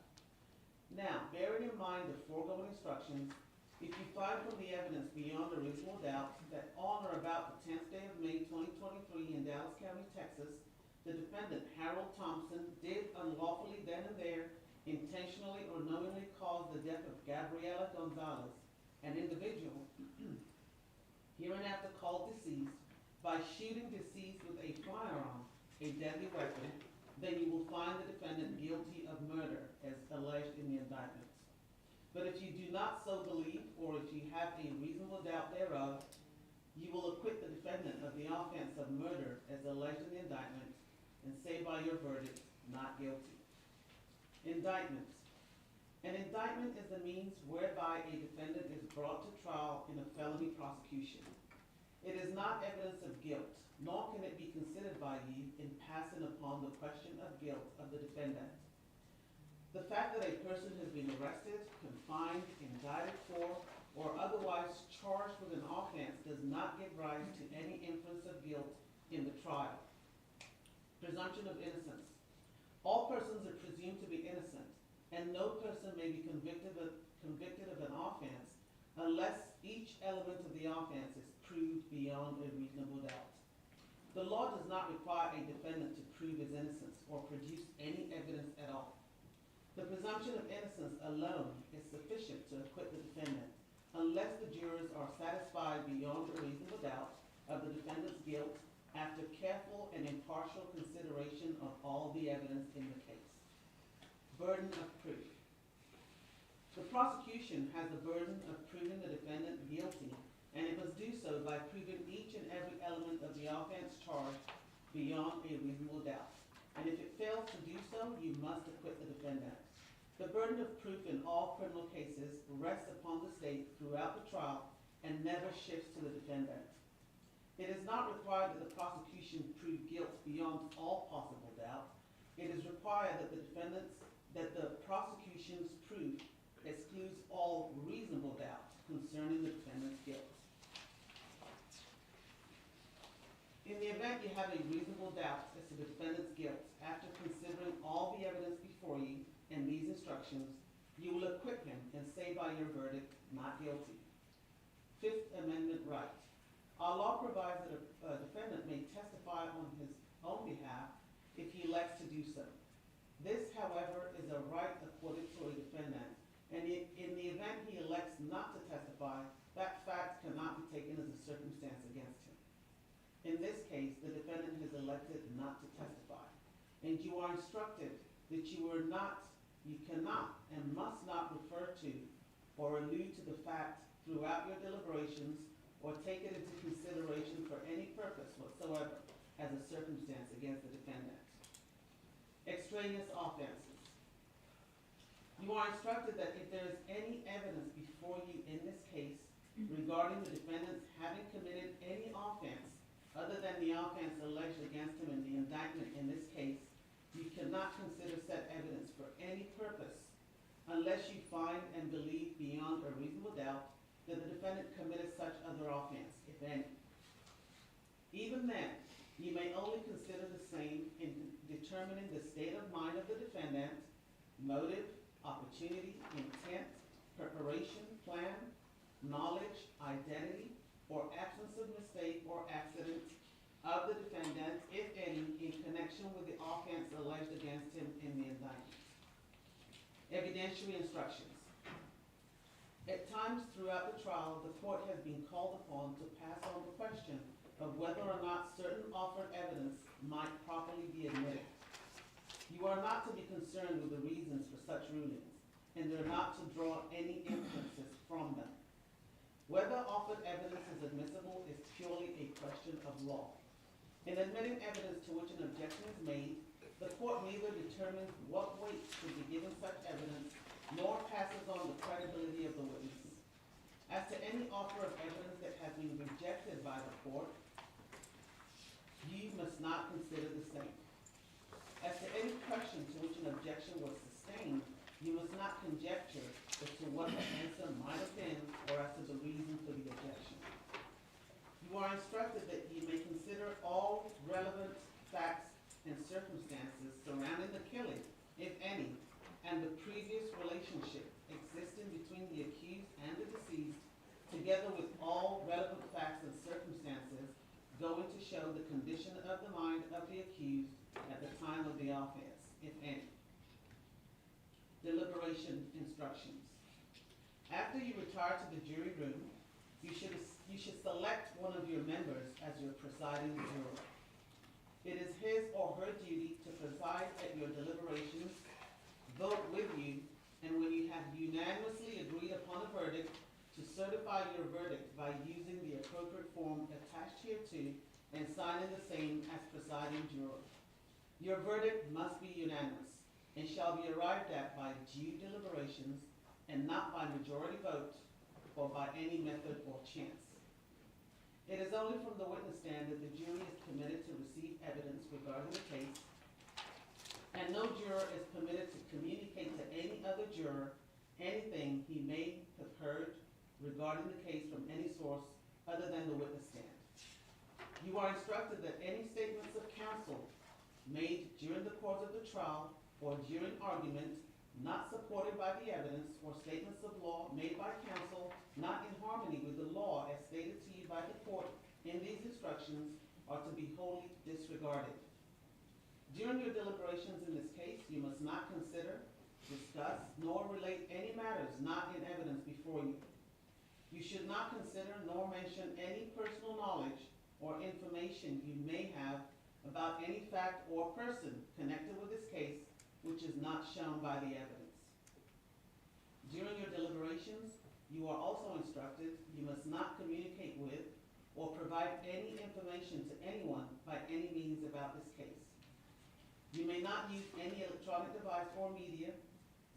Now, bearing in mind the foregoing instructions, if you find from the evidence beyond a reasonable doubt that on or about the 10th day of May 2023 in Dallas County, Texas, the defendant, Harold Thompson, did unlawfully then and there intentionally or knowingly cause the death of Gabriela Gonzalez, an individual, hereinafter called deceased, by shooting deceased with a firearm, a deadly weapon, then you will find the defendant guilty of murder as alleged in the indictment. But if you do not so believe, or if you have a reasonable doubt thereof, you will acquit the defendant of the offense of murder as alleged in the indictment and say by your verdict, not guilty. Indictment. An indictment is the means whereby a defendant is brought to trial in a felony prosecution. It is not evidence of guilt, nor can it be considered by you in passing upon the question of guilt of the defendant. The fact that a person has been arrested, confined, indicted for, or otherwise charged with an offense does not give rise to any inference of guilt in the trial. Presumption of innocence. All persons are presumed to be innocent, and no person may be convicted of an offense unless each element of the offense is proved beyond a reasonable doubt. The law does not require a defendant to prove his innocence or produce any evidence at all. The presumption of innocence alone is sufficient to acquit the defendant, unless the jurors are satisfied beyond a reasonable doubt of the defendant's guilt after careful and impartial consideration of all the evidence in the case. Burden of proof. The prosecution has the burden of proving the defendant guilty, and it must do so by proving each and every element of the offense charged beyond a reasonable doubt. And if it fails to do so, you must acquit the defendant. The burden of proof in all criminal cases rests upon the state throughout the trial and never shifts to the defendant. It is not required that the prosecution prove guilt beyond all possible doubt. It is required that the prosecution's proof excludes all reasonable doubt concerning the defendant's guilt. In the event you have a reasonable doubt as to the defendant's guilt, after considering all the evidence before you and these instructions, you will acquit him and say by your verdict, not guilty. Fifth Amendment right. Our law provides that a defendant may testify on his own behalf if he elects to do so. This, however, is a right accorded to a defendant, and in the event he elects not to testify, that fact cannot be taken as a circumstance against him. In this case, the defendant has elected not to testify, and you are instructed that you cannot and must not refer to or allude to the fact throughout your deliberations or take it into consideration for any purpose whatsoever as a circumstance against the defendant. Extraneous offenses. You are instructed that if there is any evidence before you in this case regarding the defendant's having committed any offense other than the offense alleged against him in the indictment in this case, you cannot consider said evidence for any purpose unless you find and believe beyond a reasonable doubt that the defendant committed such other offense, if any. Even then, you may only consider the same in determining the state of mind of the defendant, motive, opportunity, intent, preparation, plan, knowledge, identity, or absence of mistake or accident of the defendant, if any, in connection with the offense alleged against him in the indictment. Evidentiary instructions. At times throughout the trial, the court has been called upon to pass on the question of whether or not certain offered evidence might properly be admitted. You are not to be concerned with the reasons for such rulings, and are not to draw any inferences from them. Whether offered evidence is admissible is purely a question of law. In admitting evidence to which an objection is made, the court neither determines what weight should be given such evidence, nor passes on the credibility of the witness. As to any offer of evidence that has been rejected by the court, you must not consider the same. As to any question to which an objection was sustained, you must not conjecture as to what the answer might have been or as to the reason for the objection. You are instructed that you may consider all relevant facts and circumstances surrounding the killing, if any, and the previous relationship existing between the accused and the deceased, together with all relevant facts and circumstances going to show the condition of the mind of the accused at the time of the offense, if any. Deliberation instructions. After you retire to the jury room, you should select one of your members as your presiding juror. It is his or her duty to preside at your deliberations, vote with you, and when you have unanimously agreed upon a verdict, to certify your verdict by using the appropriate form attached hereto and signing the same as presiding juror. Your verdict must be unanimous and shall be arrived at by due deliberations and not by majority vote or by any method or chance. It is only from the witness stand that the jury is permitted to receive evidence regarding the case, and no juror is permitted to communicate to any other juror anything he may have heard regarding the case from any source other than the witness stand. You are instructed that any statements of counsel made during the course of the trial or during argument not supported by the evidence, or statements of law made by counsel not in harmony with the law as stated to you by the court in these instructions, are to be wholly disregarded. During your deliberations in this case, you must not consider, discuss, nor relate any matters not in evidence before you. You should not consider nor mention any personal knowledge or information you may have about any fact or person connected with this case which is not shown by the evidence. During your deliberations, you are also instructed you must not communicate with or provide any information to anyone by any means about this case. You may not use any electronic device or media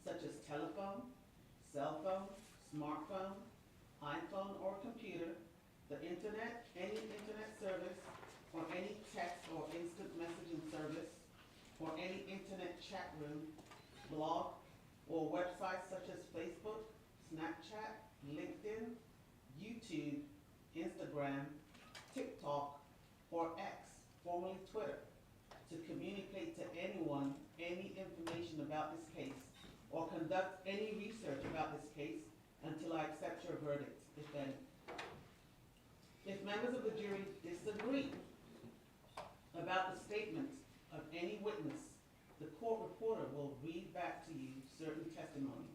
such as telephone, cell phone, smartphone, iPhone or computer, the internet, any internet service, or any text or instant messaging service, or any internet chat room, blog, or websites such as Facebook, Snapchat, LinkedIn, YouTube, Instagram, TikTok, or X, formerly Twitter, to communicate to anyone any information about this case, or conduct any research about this case until I accept your verdict, if any. If members of the jury disagree about the statements of any witness, the court reporter will read back to you certain testimony.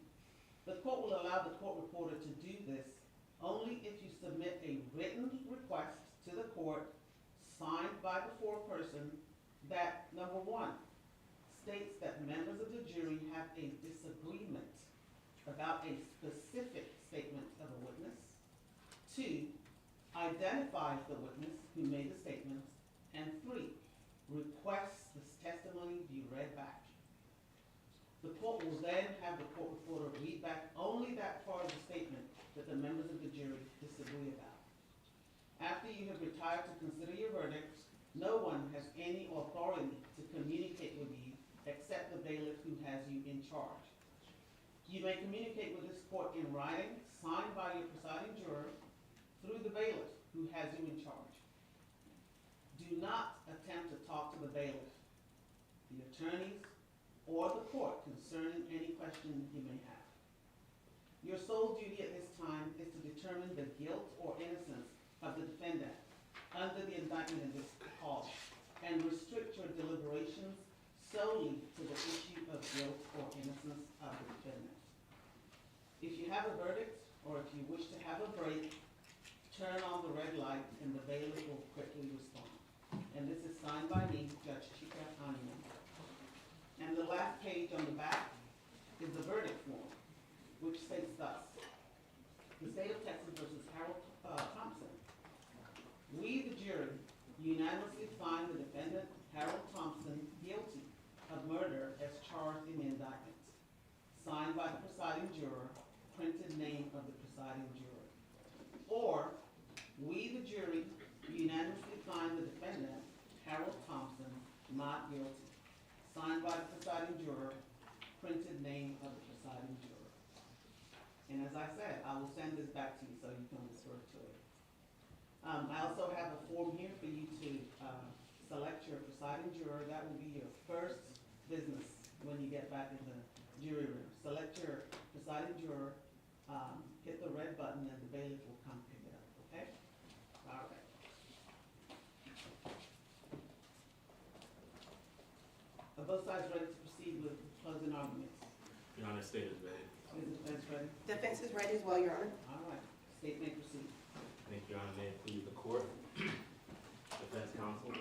The court will allow the court reporter to do this only if you submit a written request to the court signed by the foreperson that, number one, states that members of the jury have a disagreement about a specific statement of a witness. Two, identifies the witness who made the statement. And three, requests this testimony be read back. The court will then have the court reporter read back only that part of the statement that the members of the jury disagree about. After you have retired to consider your verdict, no one has any authority to communicate with you except the bailiff who has you in charge. You may communicate with this court in writing, signed by your presiding juror, through the bailiff who has you in charge. Do not attempt to talk to the bailiff, the attorneys, or the court concerning any question you may have. Your sole duty at this time is to determine the guilt or innocence of the defendant under the indictment in this cause, and restrict your deliberations solely to the issue of guilt or innocence of the defendant. If you have a verdict, or if you wish to have a break, turn on the red light and the bailiff will quickly respond. And this is signed by me, Judge Chica Anian. And the last page on the back is the verdict form, which states thus: the state of Texas versus Harold Thompson. We, the jury, unanimously find the defendant, Harold Thompson, guilty of murder as charged in the indictment. Signed by the presiding juror, printed name of the presiding juror. Or, we, the jury, unanimously find the defendant, Harold Thompson, not guilty. Signed by the presiding juror, printed name of the presiding juror. And as I said, I will send this back to you so you can refer to it. I also have a form here for you to select your presiding juror. That will be your first business when you get back in the jury room. Select your presiding juror, hit the red button, and the bailiff will come pick it up, okay? All right. Are both sides ready to proceed with closing arguments? Your Honor, state is ready. Is the defense ready? Defense is ready as well, Your Honor. All right, state may proceed. Thank you, Your Honor. May it please the court. Defense counsel.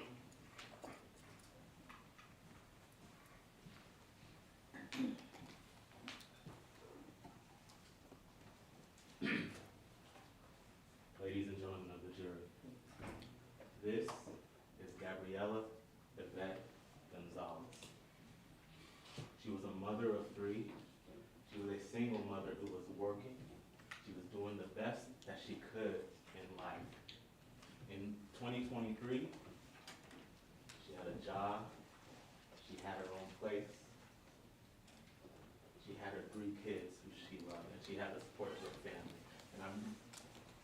Ladies and gentlemen of the jury, this is Gabriela Yvette Gonzalez. She was a mother of three. She was a single mother who was working. She was doing the best that she could in life. In 2023, she had a job. She had her own place. She had her 3 kids who she loved, and she had the support of her family. And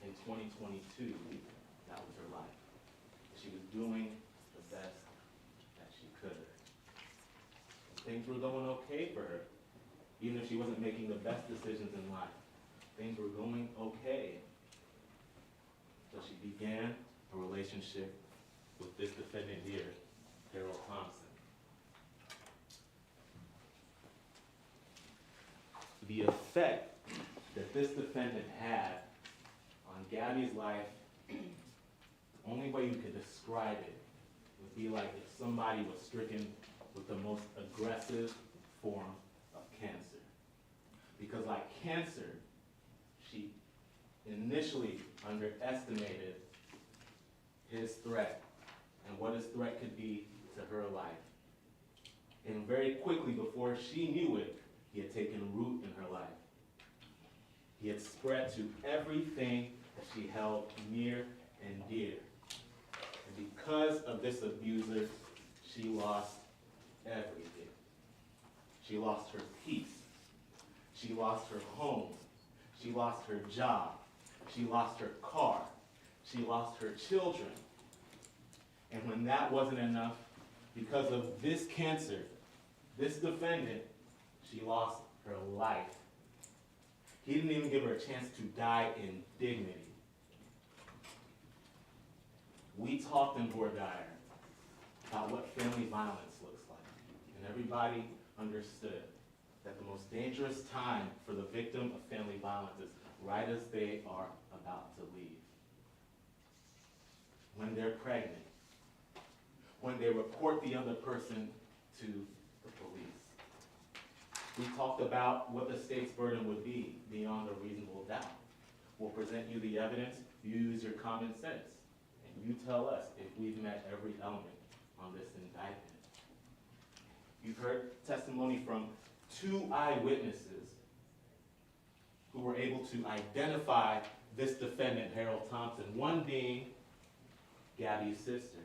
in 2022, that was her life. She was doing the best that she could. Things were going okay for her, even if she wasn't making the best decisions in life. Things were going okay. So she began a relationship with this defendant here, Harold Thompson. The effect that this defendant had on Gabby's life, the only way you could describe it would be like if somebody was stricken with the most aggressive form of cancer. Because like cancer, she initially underestimated his threat and what his threat could be to her life. And very quickly, before she knew it, he had taken root in her life. He had spread to everything that she held near and dear. And because of this abuser, she lost everything. She lost her peace. She lost her home. She lost her job. She lost her car. She lost her children. And when that wasn't enough, because of this cancer, this defendant, she lost her life. He didn't even give her a chance to die in dignity. We talked in Voir dire about what family violence looks like, and everybody understood that the most dangerous time for the victim of family violence is right as they are about to leave. When they're pregnant, when they report the other person to the police. We talked about what the state's burden would be beyond a reasonable doubt. We'll present you the evidence, you use your common sense, and you tell us if we've met every element on this indictment. You've heard testimony from 2 eyewitnesses who were able to identify this defendant, Harold Thompson, one being Gabby's sister,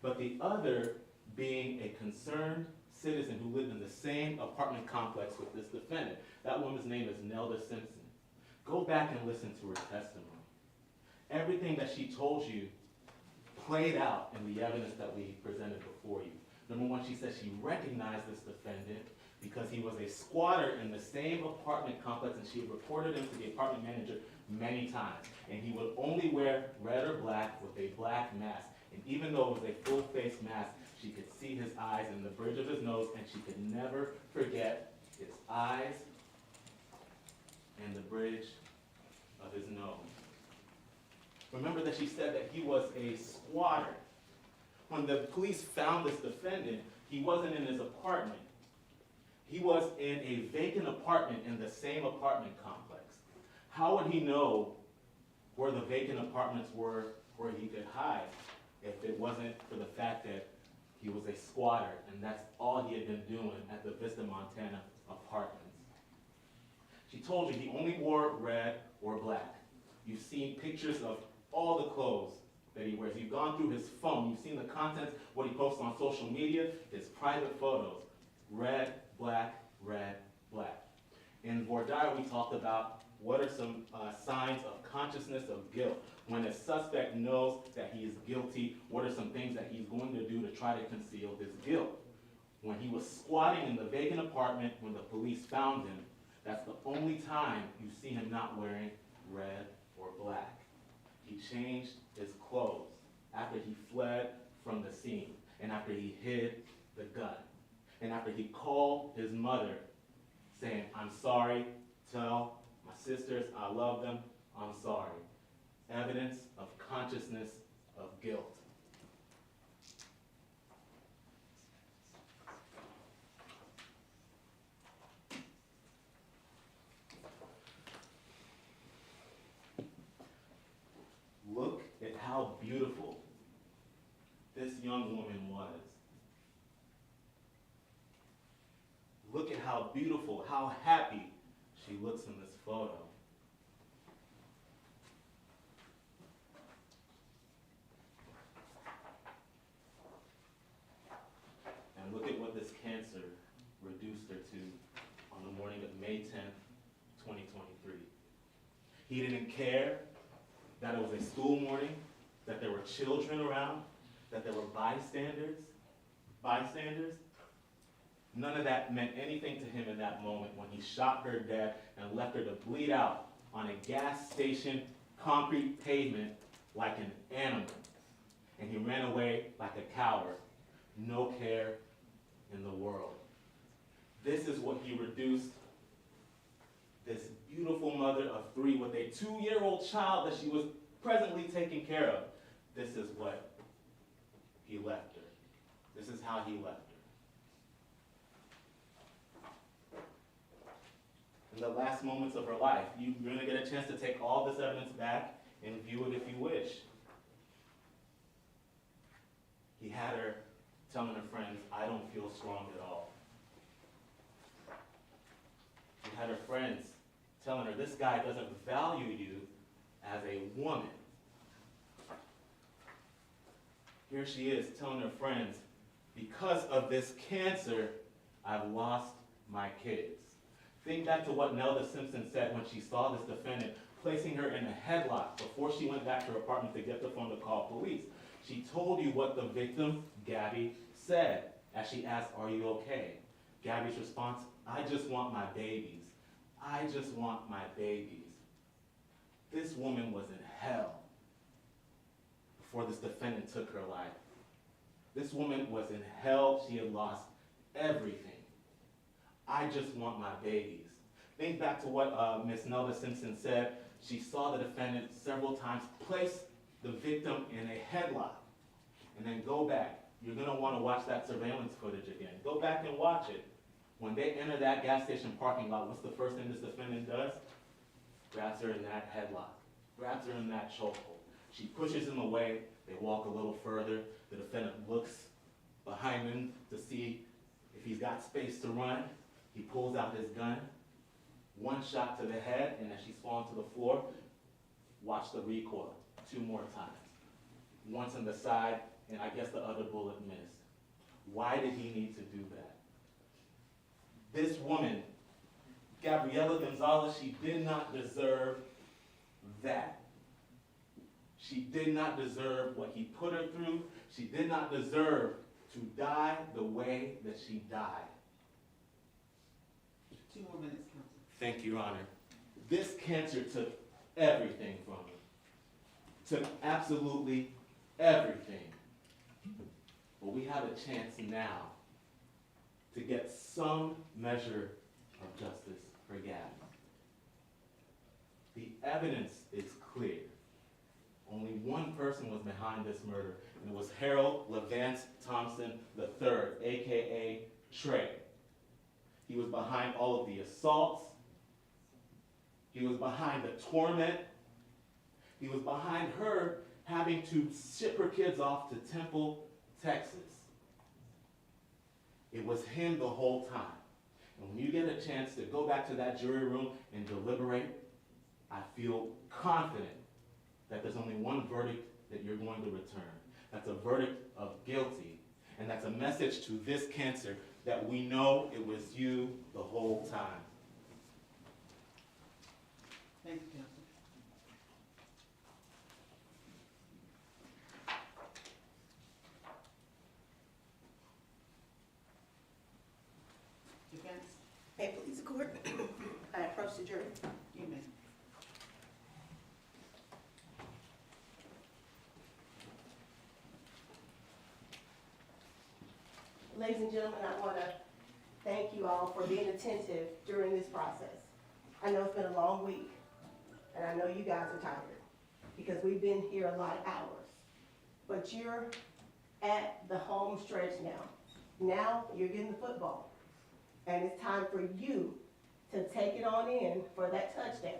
but the other being a concerned citizen who lived in the same apartment complex with this defendant. That woman's name is Nelda Simpson. Go back and listen to her testimony. Everything that she told you played out in the evidence that we presented before you. Number one, she said she recognized this defendant because he was a squatter in the same apartment complex, and she had reported him to the apartment manager many times. And he would only wear red or black with a black mask. And even though it was a full-face mask, she could see his eyes and the bridge of his nose, and she could never forget his eyes and the bridge of his nose. Remember that she said that he was a squatter. When the police found this defendant, he wasn't in his apartment. He was in a vacant apartment in the same apartment complex. How would he know where the vacant apartments were where he could hide if it wasn't for the fact that he was a squatter and that's all he had been doing at the Vista, Montana apartments? She told you he only wore red or black. You've seen pictures of all the clothes that he wears. You've gone through his phone. You've seen the contents, what he posts on social media, his private photos. Red, black, red, black. In Voir dire, we talked about what are some signs of consciousness of guilt. When a suspect knows that he is guilty, what are some things that he's going to do to try to conceal his guilt? When he was squatting in the vacant apartment when the police found him, that's the only time you see him not wearing red or black. He changed his clothes after he fled from the scene and after he hid the gun and after he called his mother saying, "I'm sorry, tell my sisters I love them, I'm sorry." Evidence of consciousness of guilt. Look at how beautiful this young woman was. Look at how beautiful, how happy she looks in this photo. And look at what this cancer reduced her to on the morning of May 10th, 2023. He didn't care that it was a school morning, that there were children around, that there were bystanders. None of that meant anything to him in that moment when he shot her dead and left her to bleed out on a gas station concrete pavement like an animal. And he ran away like a coward, no care in the world. This is what he reduced this beautiful mother of 3 with a 2-year-old child that she was presently taking care of. This is what he left her. This is how he left her. In the last moments of her life, you're going to get a chance to take all this evidence back and view it if you wish. He had her telling her friends, I don't feel strong at all. He had her friends telling her, this guy doesn't value you as a woman. Here she is telling her friends, because of this cancer, I've lost my kids. Think back to what Nelda Simpson said when she saw this defendant placing her in a headlock before she went back to her apartment to get the phone to call police. She told you what the victim, Gabby, said as she asked, are you okay? Gabby's response, I just want my babies. I just want my babies. This woman was in hell before this defendant took her life. This woman was in hell. She had lost everything. I just want my babies. Think back to what Miss Nelda Simpson said. She saw the defendant several times place the victim in a headlock. And then go back. You're going to want to watch that surveillance footage again. Go back and watch it. When they enter that gas station parking lot, what's the first thing this defendant does? Grabs her in that headlock. Grabs her in that chokehold. She pushes him away. They walk a little further. The defendant looks behind him to see if he's got space to run. He pulls out his gun. 1 shot to the head, and as she's falling to the floor, watch the recoil 2 more times. Once on the side, and I guess the other bullet missed. Why did he need to do that? This woman, Gabriela Gonzalez, she did not deserve that. She did not deserve what he put her through. She did not deserve to die the way that she died. 2 more minutes, Counsel. Thank you, Your Honor. This cancer took everything from me. Took absolutely everything. But we have a chance now to get some measure of justice for Gabby. The evidence is clear. Only one person was behind this murder, and it was Harold Levance Thompson III, AKA Trey. He was behind all of the assaults. He was behind the torment. He was behind her having to ship her kids off to Temple, Texas. It was him the whole time. And when you get a chance to go back to that jury room and deliberate, I feel confident that there's only one verdict that you're going to return. That's a verdict of guilty. And that's a message to this cancer that we know it was you the whole time. Thank you, Counsel. Defense, May it please the court, I approach the jury. you may. Ladies and gentlemen, I want to thank you all for being attentive during this process. I know it's been a long week, and I know you guys are tired because we've been here a lot of hours. But you're at the home stretch now. Now you're getting the football, and it's time for you to take it on in for that touchdown.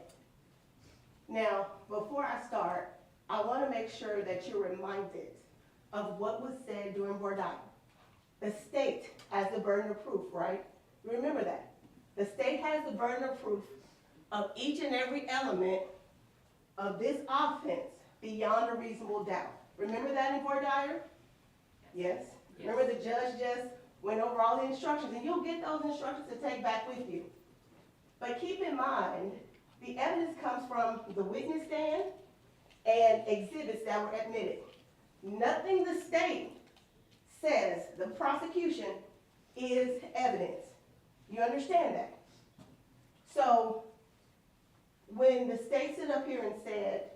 Now, before I start, I want to make sure that you're reminded of what was said during voir dire. The state has the burden of proof, right? Remember that. The state has the burden of proof of each and every element of this offense beyond a reasonable doubt. Remember that in voir dire? Yes? Remember the judge just went over all the instructions, and you'll get those instructions to take back with you. But keep in mind, the evidence comes from the witness stand and exhibits that were admitted. Nothing the state says the prosecution is evidence. You understand that? So when the state stood up here and said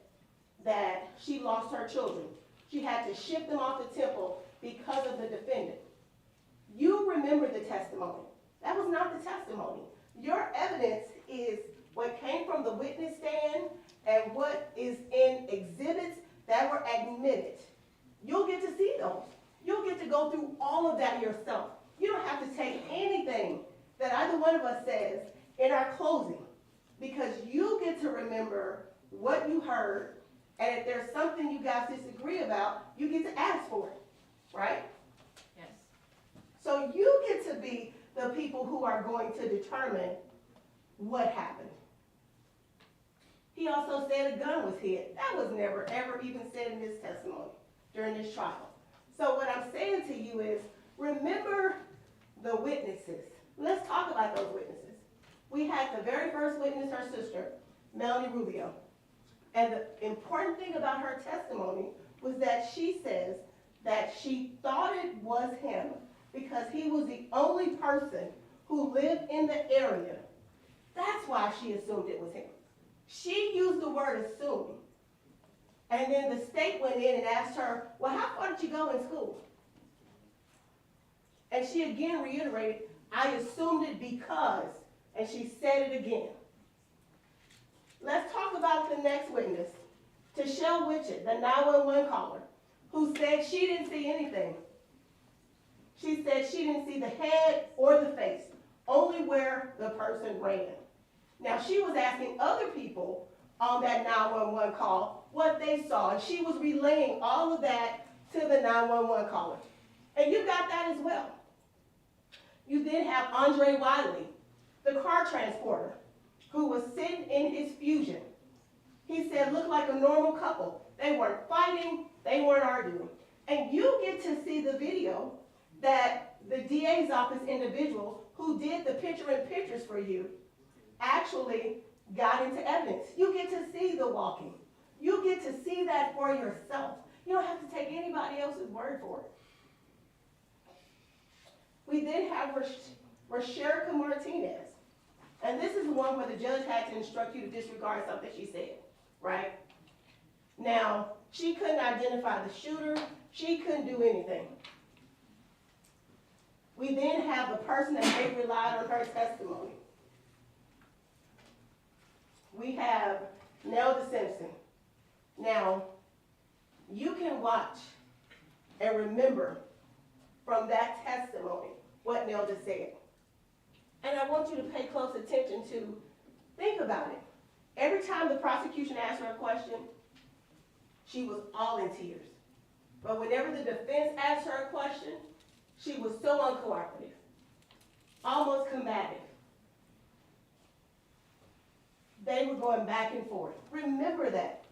that she lost her children, she had to ship them off to Temple because of the defendant, you remember the testimony. That was not the testimony. Your evidence is what came from the witness stand and what is in exhibits that were admitted. You'll get to see those. You'll get to go through all of that yourself. You don't have to take anything that either one of us says in our closing, because you get to remember what you heard, and if there's something you guys disagree about, you get to ask for it, right? Yes. So you get to be the people who are going to determine what happened. He also said a gun was hid. That was never, ever even said in this testimony during this trial. So what I'm saying to you is, remember the witnesses. Let's talk about those witnesses. We had the very first witness, her sister, Melanie Rubio. And the important thing about her testimony was that she says that she thought it was him because he was the only person who lived in the area. That's why she assumed it was him. She used the word assume. And then the state went in and asked her, well, how far did you go in school? And she again reiterated, I assumed it because, and she said it again. Let's talk about the next witness, Tashelle Witchett, the 911 caller, who said she didn't see anything. She said she didn't see the head or the face, only where the person ran. Now, she was asking other people on that 911 call what they saw, and she was relaying all of that to the 911 caller. And you got that as well. You then have Andre Wiley, the car transporter, who was sitting in his Fusion. He said, looked like a normal couple. They weren't fighting, they weren't arguing. And you get to see the video that the DA's office individual who did the pictures for you actually got into evidence. You get to see the walking. You get to see that for yourself. You don't have to take anybody else's word for it. We then have Rasherica Martinez. And this is the one where the judge had to instruct you to disregard something she said, right? Now, she couldn't identify the shooter. She couldn't do anything. We then have the person that they relied on her testimony. We have Nelda Simpson. Now, you can watch and remember from that testimony what Nelda said. And I want you to pay close attention to, think about it. Every time the prosecution asked her a question, she was all in tears. But whenever the defense asked her a question, she was so uncooperative, almost combative. They were going back and forth. Remember that.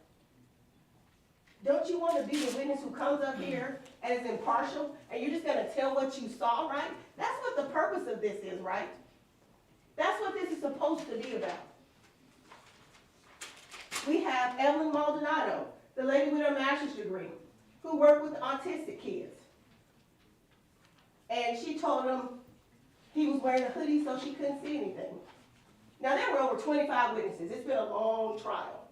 Don't you want to be the witness who comes up here and is impartial, and you're just going to tell what you saw, right? That's what the purpose of this is, right? That's what this is supposed to be about. We have Evelyn Maldonado, the lady with her master's degree, who worked with autistic kids. And she told him he was wearing a hoodie so she couldn't see anything. Now, there were over 25 witnesses. It's been a long trial.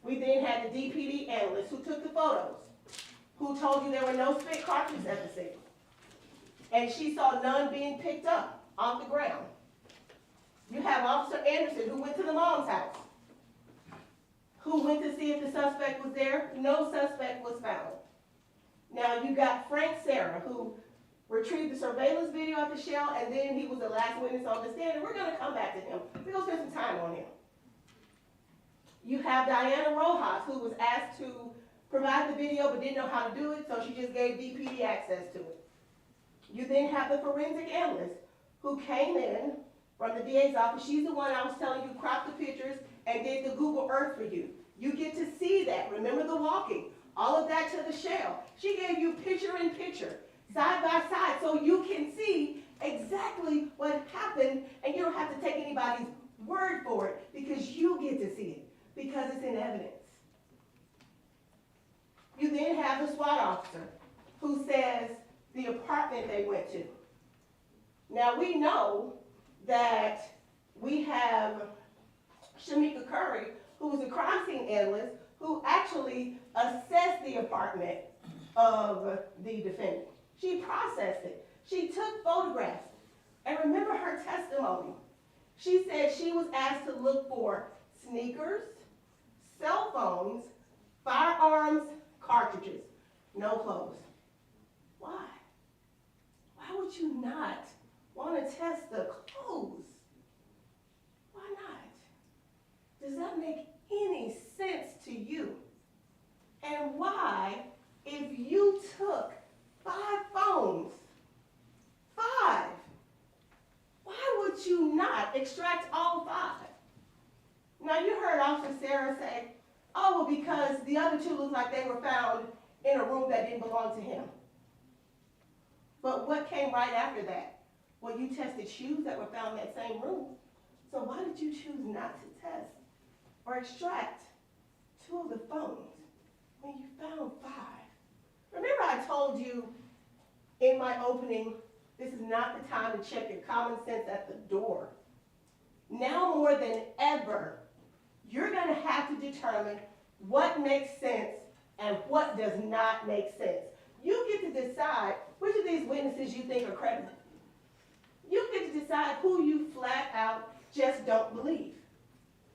We then had the DPD analyst who took the photos, who told you there were no spent cartridges at the scene. And she saw none being picked up off the ground. You have Officer Anderson, who went to the mom's house, who went to see if the suspect was there. No suspect was found. Now, you got Frank Serra, who retrieved the surveillance video at the Shell, and then he was the last witness on the stand, and we're going to come back to him. We're going to spend some time on him. You have Diana Rojas, who was asked to provide the video but didn't know how to do it, so she just gave DPD access to it. You then have the forensic analyst, who came in from the DA's office. She's the one I was telling you cropped the pictures and did the Google Earth for you. You get to see that. Remember the walking, all of that to the Shell. She gave you picture in picture, side by side, so you can see exactly what happened, and you don't have to take anybody's word for it because you get to see it, because it's in evidence. You then have the SWAT officer who says the apartment they went to. Now, we know that we have Shamika Curry, who was a crime scene analyst, who actually assessed the apartment of the defendant. She processed it. She took photographs. And remember her testimony. She said she was asked to look for sneakers, cell phones, firearms, cartridges, no clothes. Why? Why would you not want to test the clothes? Why not? Does that make any sense to you? And why, if you took 5 phones, 5, why would you not extract all 5? Now you heard Officer Sarah say, oh, well, because the other 2 looked like they were found in a room that didn't belong to him. But what came right after that? Well, you tested shoes that were found in that same room. So why did you choose not to test or extract 2 of the phones when you found 5? Remember I told you in my opening, this is not the time to check your common sense at the door. Now more than ever, you're going to have to determine what makes sense and what does not make sense. You get to decide which of these witnesses you think are credible. You get to decide who you flat out just don't believe.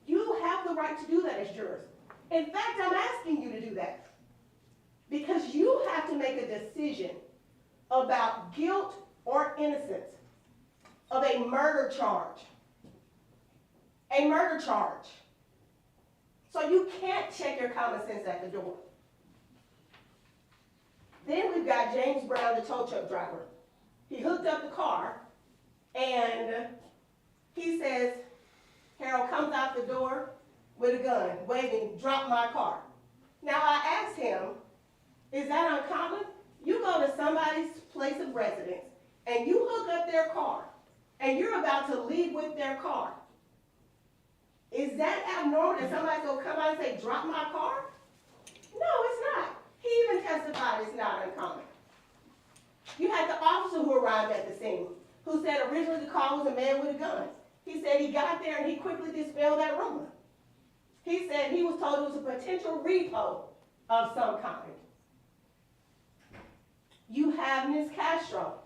You have the right to do that as jurors. In fact, I'm asking you to do that because you have to make a decision about guilt or innocence of a murder charge. A murder charge. So you can't check your common sense at the door. Then we've got James Brown, the tow truck driver. He hooked up the car, and he says, Harold comes out the door with a gun, waving, drop my car. Now I asked him, is that uncommon? You go to somebody's place of residence, and you hook up their car, and you're about to leave with their car. Is that abnormal that somebody's going to come out and say, drop my car? No, it's not. He even testified it's not uncommon. You had the officer who arrived at the scene, who said originally the car was a man with a gun. He said he got there and he quickly dispelled that rumor. He said he was told it was a potential repo of some kind. You have Ms. Castro,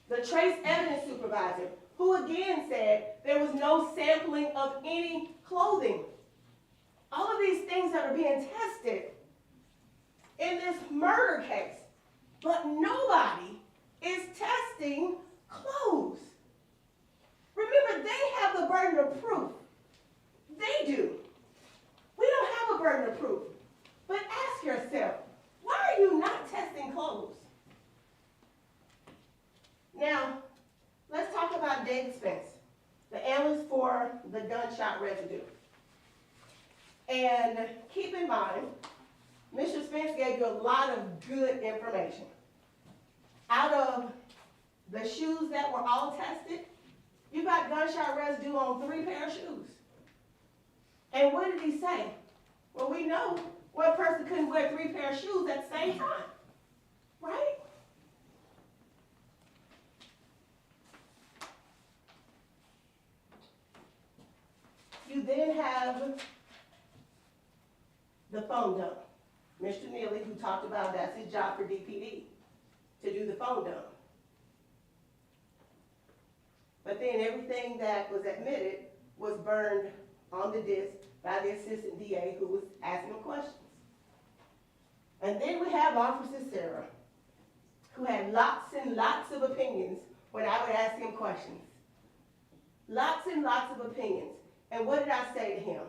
the trace evidence supervisor, who again said there was no sampling of any clothing. All of these things that are being tested in this murder case, but nobody is testing clothes. Remember, they have the burden of proof. They do. We don't have a burden of proof. But ask yourself, why are you not testing clothes? Now, let's talk about David Spence, the analyst for the gunshot residue. And keep in mind, Mr. Spence gave you a lot of good information. Out of the shoes that were all tested, you got gunshot residue on 3 pair of shoes. And what did he say? Well, we know one person couldn't wear 3 pair of shoes at the same time, right? You then have the phone dump. Mr. Neely, who talked about that's his job for DPD, to do the phone dump. But then everything that was admitted was burned on the disc by the assistant DA who was asking questions. And then we have Officer Sarah, who had lots and lots of opinions when I would ask him questions. Lots and lots of opinions. And what did I say to him?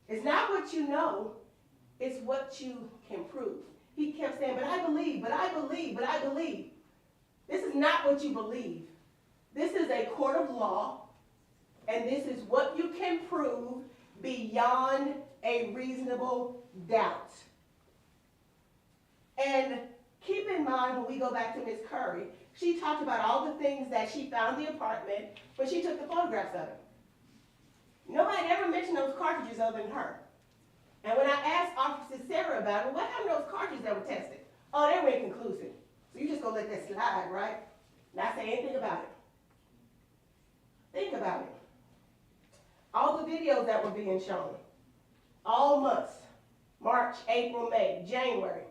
It's not what you know, it's what you can prove. He kept saying, but I believe, but I believe, but I believe. This is not what you believe. This is a court of law, and this is what you can prove beyond a reasonable doubt. And keep in mind when we go back to Ms. Curry, she talked about all the things that she found in the apartment when she took the photographs of it. Nobody ever mentioned those cartridges other than her. And when I asked Officer Sarah about it, what happened to those cartridges that were tested? Oh, they were inconclusive. So you just gonna let that slide, right? Not say anything about it. Think about it. All the videos that were being shown, all months, March, April, May, January,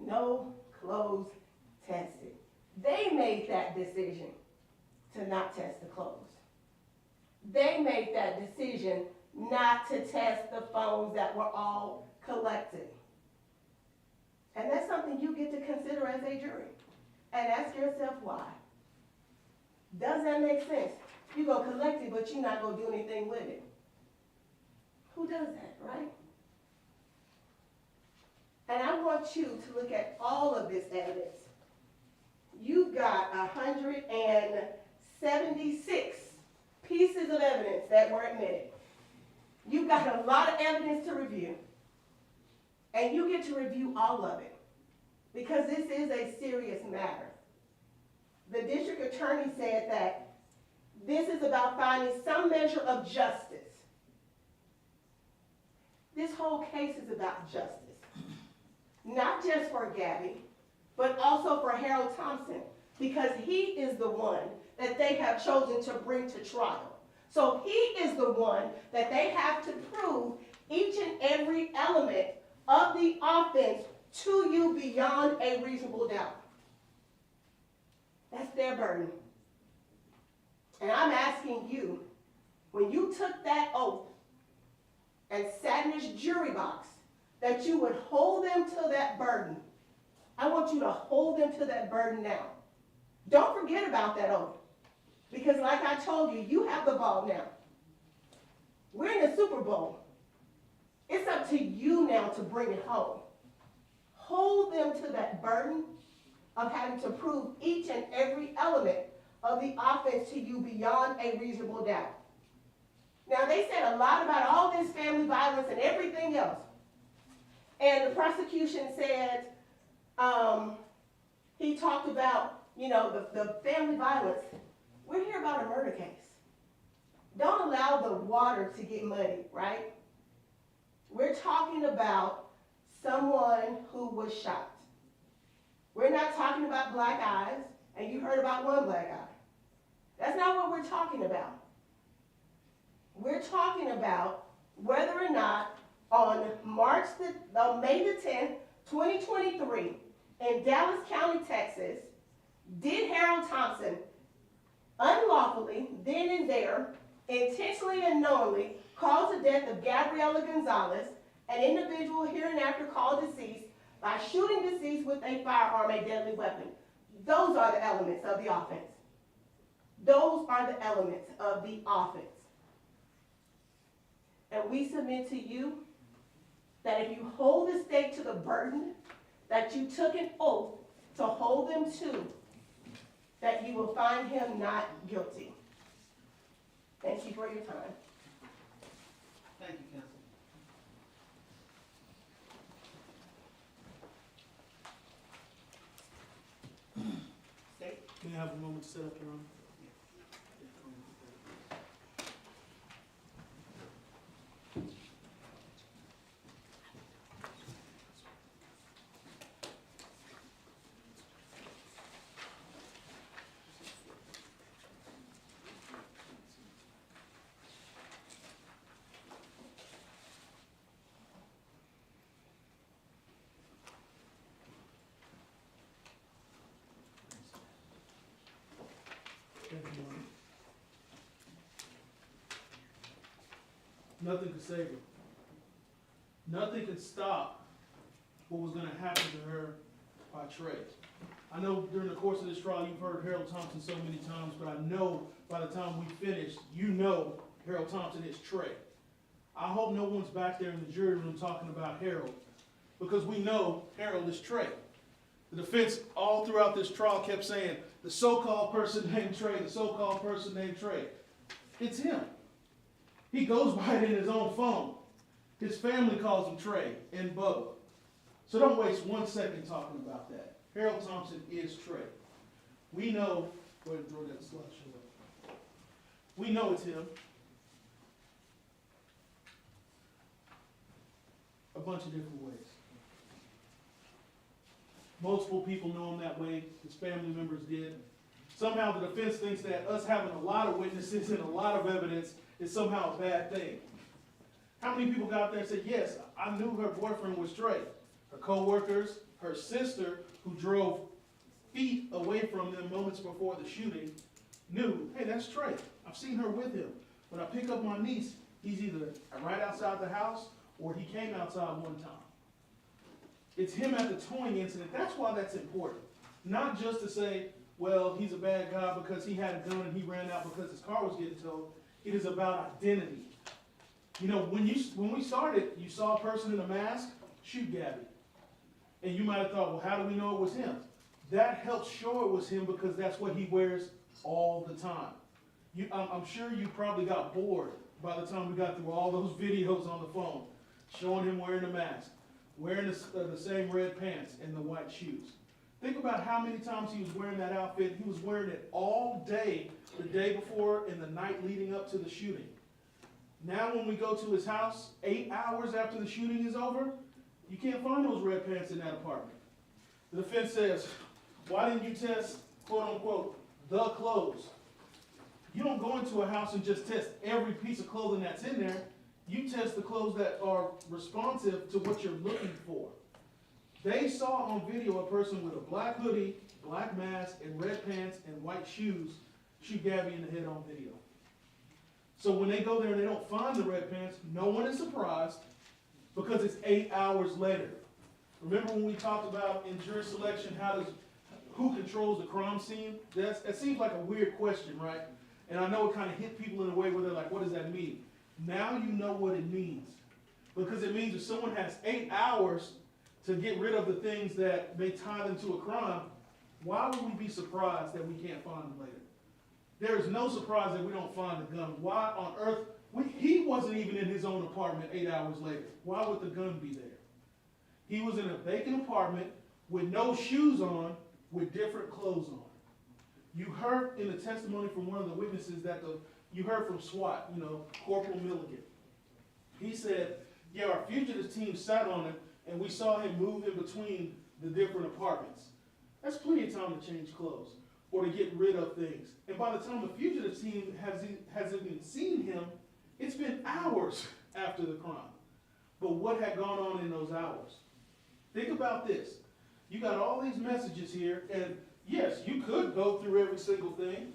no clothes tested. They made that decision to not test the clothes. they made that decision not to test the phones that were all collected. And that's something you get to consider as a jury. And ask yourself why. Does that make sense? You go collect it, but you're not gonna do anything with it. Who does that, right? And I want you to look at all of this evidence. You've got 176 pieces of evidence that were admitted. You've got a lot of evidence to review. And you get to review all of it. Because this is a serious matter. The district attorney said that this is about finding some measure of justice. This whole case is about justice. Not just for Gabby, but also for Harold Thompson, because he is the one that they have chosen to bring to trial. So he is the one that they have to prove each and every element of the offense to you beyond a reasonable doubt. That's their burden. And I'm asking you, when you took that oath and sat in this jury box, that you would hold them to that burden. I want you to hold them to that burden now. Don't forget about that oath. Because like I told you, you have the ball now. We're in the Super Bowl. It's up to you now to bring it home. Hold them to that burden of having to prove each and every element of the offense to you beyond a reasonable doubt. Now, they said a lot about all this family violence and everything else. And the prosecution said, he talked about, the family violence. We're here about a murder case. Don't allow the water to get muddy, right? We're talking about someone who was shot. We're not talking about black eyes, and you heard about one black eye. That's not what we're talking about. We're talking about whether or not on May the 10th, 2023, in Dallas County, Texas, did Harold Thompson unlawfully, then and there, intentionally and knowingly, cause the death of Gabriela Gonzalez, an individual hereinafter called deceased, by shooting deceased with a firearm, a deadly weapon. Those are the elements of the offense. Those are the elements of the offense. And we submit to you that if you hold the state to the burden that you took an oath to hold them to, that you will find him not guilty. Thank you for your time. Thank you, counsel. State. May I have a moment to set up, Your Honor? Thank you, Your Honor. Nothing could save her. Nothing could stop what was gonna happen to her by Trey. I know during the course of this trial, you've heard Harold Thompson so many times, but I know by the time we finish, you know Harold Thompson is Trey. I hope no one's back there in the jury room talking about Harold, because we know Harold is Trey. The defense all throughout this trial kept saying, the so-called person named Trey, the so-called person named Trey. It's him. He goes by it in his own phone. His family calls him Trey and Bubba. So don't waste 1 second talking about that. Harold Thompson is Trey. We know, go ahead and throw that slideshow up. We know it's him. A bunch of different ways. Multiple people know him that way. His family members did. Somehow the defense thinks that us having a lot of witnesses and a lot of evidence is somehow a bad thing. How many people got out there and said, yes, I knew her boyfriend was Trey. Her co-workers, her sister, who drove feet away from them moments before the shooting, knew, hey, that's Trey. I've seen her with him. When I pick up my niece, he's either right outside the house or he came outside one time. It's him at the towing incident. That's why that's important. Not just to say, well, he's a bad guy because he had a gun and he ran out because his car was getting towed. It is about identity. You know, when we started, you saw a person in a mask, shoot Gabby. And you might have thought, well, how do we know it was him? That helps show it was him because that's what he wears all the time. I'm sure you probably got bored by the time we got through all those videos on the phone, showing him wearing a mask, wearing the same red pants and the white shoes. Think about how many times he was wearing that outfit. He was wearing it all day, the day before and the night leading up to the shooting. Now when we go to his house, 8 hours after the shooting is over, you can't find those red pants in that apartment. The defense says, why didn't you test, quote unquote, the clothes? You don't go into a house and just test every piece of clothing that's in there. You test the clothes that are responsive to what you're looking for. They saw on video a person with a black hoodie, black mask, and red pants and white shoes shoot Gabby in the head on video. So when they go there and they don't find the red pants, no one is surprised because it's 8 hours later. Remember when we talked about in jury selection, who controls the crime scene? That seems like a weird question, right? And I know it kind of hit people in a way where they're like, what does that mean? Now you know what it means. Because it means if someone has 8 hours to get rid of the things that may tie them to a crime, why would we be surprised that we can't find them later? There is no surprise that we don't find the gun. Why on earth? He wasn't even in his own apartment 8 hours later. Why would the gun be there? He was in a vacant apartment with no shoes on, with different clothes on. You heard in the testimony from one of the witnesses that you heard from SWAT, Corporal Milligan. He said, yeah, our fugitive team sat on him and we saw him move in between the different apartments. That's plenty of time to change clothes or to get rid of things. And by the time the fugitive team has even seen him, it's been hours after the crime. But what had gone on in those hours? Think about this. You got all these messages here, and yes, you could go through every single thing.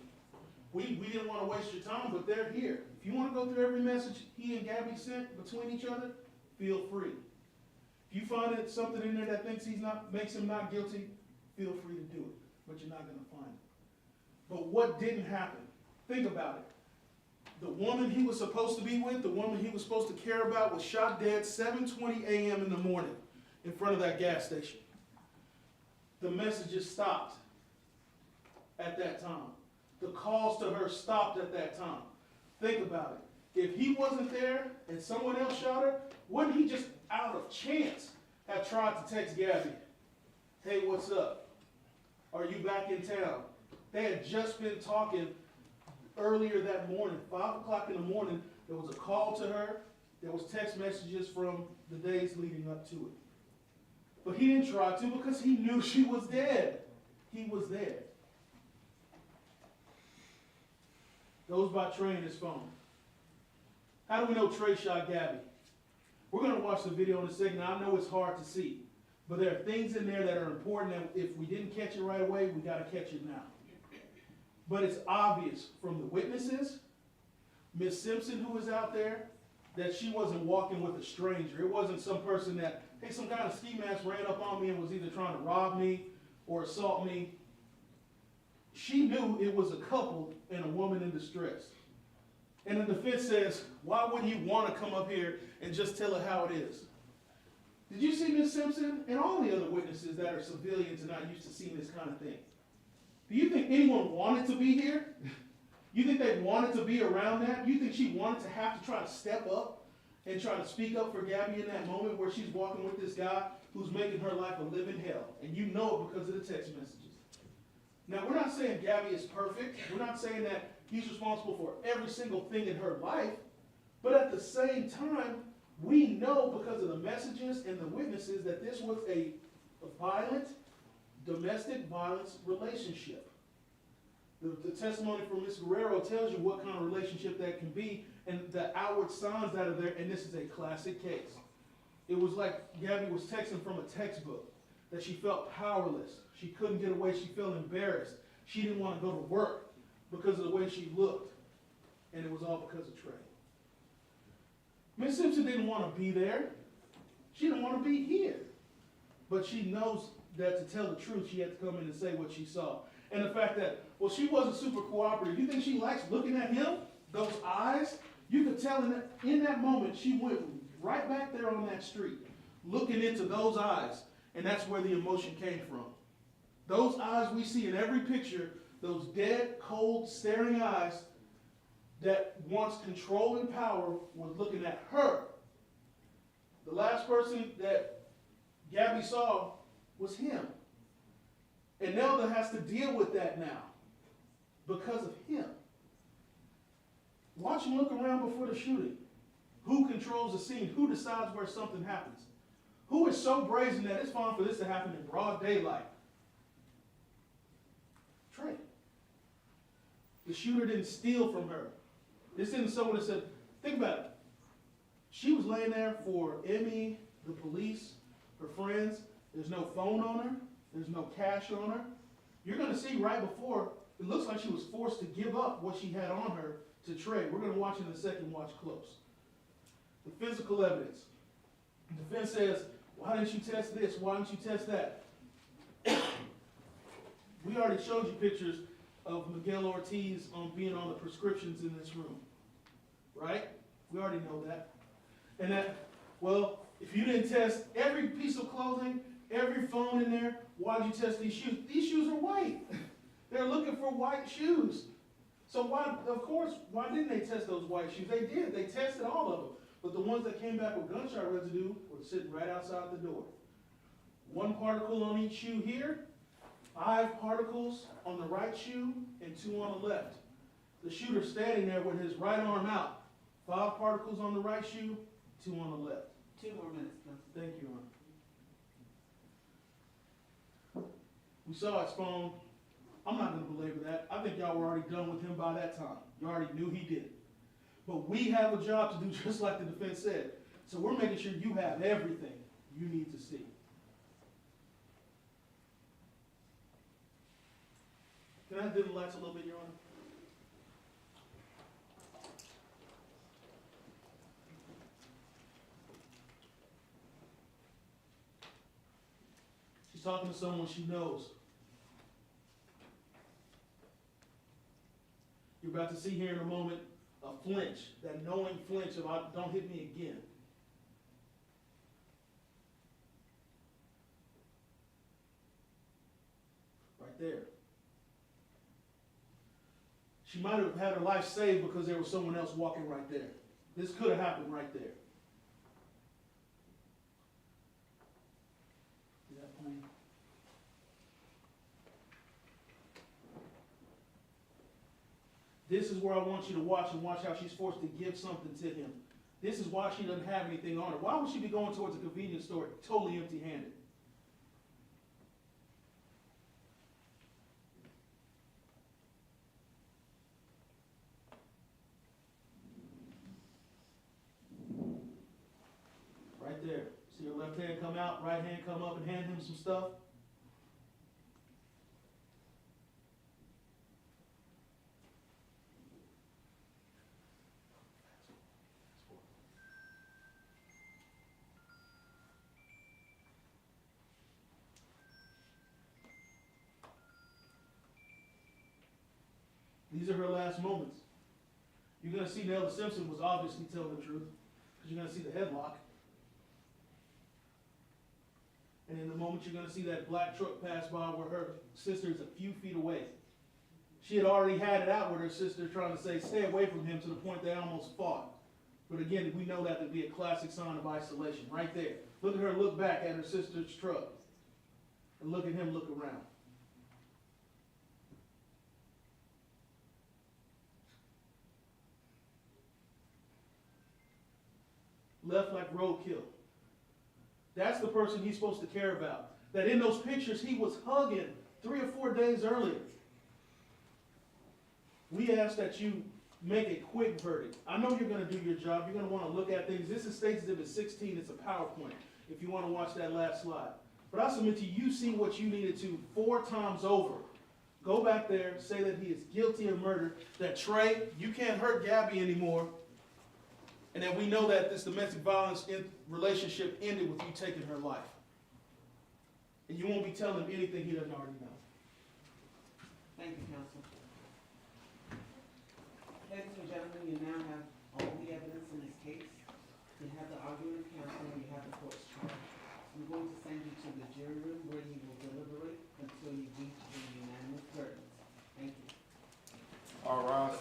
We didn't want to waste your time, but they're here. If you want to go through every message he and Gabby sent between each other, feel free. If you find something in there that makes him not guilty, feel free to do it, but you're not going to find it. But what didn't happen? Think about it. The woman he was supposed to be with, the woman he was supposed to care about, was shot dead 7:20 a.m. in the morning in front of that gas station. The messages stopped at that time. The calls to her stopped at that time. Think about it. If he wasn't there and someone else shot her, wouldn't he just out of chance have tried to text Gabby, hey, what's up? Are you back in town? They had just been talking earlier that morning, 5 o'clock in the morning. There was a call to her. There was text messages from the days leading up to it. But he didn't try to because he knew she was dead. He was there. Goes by Trey and his phone. How do we know Trey shot Gabby? We're going to watch the video in a second. I know it's hard to see, but there are things in there that are important that if we didn't catch it right away, we got to catch it now. But it's obvious from the witnesses, Miss Simpson, who was out there, that she wasn't walking with a stranger. It wasn't some person that, hey, some kind of ski mask ran up on me and was either trying to rob me or assault me. She knew it was a couple and a woman in distress. And the defense says, why wouldn't you want to come up here and just tell her how it is? Did you see Miss Simpson and all the other witnesses that are civilians and not used to seeing this kind of thing? Do you think anyone wanted to be here? You think they wanted to be around that? You think she wanted to have to try to step up and try to speak up for Gabby in that moment where she's walking with this guy who's making her life a living hell? And you know it because of the text messages. Now, we're not saying Gabby is perfect. We're not saying that he's responsible for every single thing in her life. But at the same time, we know because of the messages and the witnesses that this was a violent, domestic violence relationship. The testimony from Ms. Guerrero tells you what kind of relationship that can be and the outward signs that are there, and this is a classic case. It was like Gabby was texting from a textbook, that she felt powerless. She couldn't get away. She felt embarrassed. She didn't want to go to work because of the way she looked. and it was all because of Trey. Miss Simpson didn't want to be there. She didn't want to be here. But she knows that to tell the truth, she had to come in and say what she saw. And the fact that, well, she wasn't super cooperative. You think she likes looking at him? Those eyes? You could tell in that moment, she went right back there on that street, looking into those eyes. And that's where the emotion came from. Those eyes we see in every picture, those dead, cold, staring eyes that wants control and power, was looking at her. The last person that Gabby saw was him. And Nelda has to deal with that now because of him. Watch him look around before the shooting. Who controls the scene? Who decides where something happens? Who is so brazen that it's fine for this to happen in broad daylight? Trey. The shooter didn't steal from her. This isn't someone that said, think about it. She was laying there for Emmy, the police, her friends. There's no phone on her. There's no cash on her. You're going to see right before, it looks like she was forced to give up what she had on her to Trey. We're going to watch in a second, watch close. The physical evidence. The defense says, why didn't you test this? Why didn't you test that? We already showed you pictures of Miguel Ortiz being on the prescriptions in this room. Right? We already know that. And that, well, if you didn't test every piece of clothing, every phone in there, why did you test these shoes? These shoes are white. They're looking for white shoes. So why, of course, why didn't they test those white shoes? They did. They tested all of them. But the ones that came back with gunshot residue were sitting right outside the door. 1 particle on each shoe here, 5 particles on the right shoe, and 2 on the left. The shooter standing there with his right arm out. 5 particles on the right shoe, 2 on the left. 2 more minutes, please. Thank you, Ron. We saw his phone. I'm not going to belabor that. I think y'all were already done with him by that time. You already knew he did it. But we have a job to do, just like the defense said. So we're making sure you have everything you need to see. Can I dim the lights a little bit, Your Honor? She's talking to someone she knows. You're about to see here in a moment a flinch, that knowing flinch of don't hit me again. Right there. She might have had her life saved because there was someone else walking right there. This could have happened right there. See that plane? This is where I want you to watch and watch how she's forced to give something to him. This is why she doesn't have anything on her. Why would she be going towards a convenience store totally empty-handed? Right there. See her left hand come out, right hand come up and hand him some stuff? These are her last moments. You're going to see Nelda Simpson was obviously telling the truth, because you're going to see the headlock. And in the moment you're going to see that black truck pass by where her sister is a few feet away. She had already had it out with her sister trying to say, stay away from him, to the point they almost fought. But again, we know that to be a classic sign of isolation, right there. Look at her look back at her sister's truck. And look at him look around. Left like roadkill. That's the person he's supposed to care about. That in those pictures he was hugging 3 or 4 days earlier. We ask that you make a quick verdict. I know you're going to do your job. You're going to want to look at things. This is State's Exhibit 16. It's a PowerPoint if you want to watch that last slide. But I submit to you, you see what you needed to 4 times over. go back there, say that he is guilty of murder, that Trey, you can't hurt Gabby anymore, and that we know that this domestic violence relationship ended with you taking her life. And you won't be telling him anything he doesn't already know. Thank you, counsel. Ladies and gentlemen, you now have all the evidence in this case. You have the argument of counsel, and you have the court's trial. I'm going to send you to the jury room where you will deliberate until you reach a unanimous verdict. Thank you. All rise.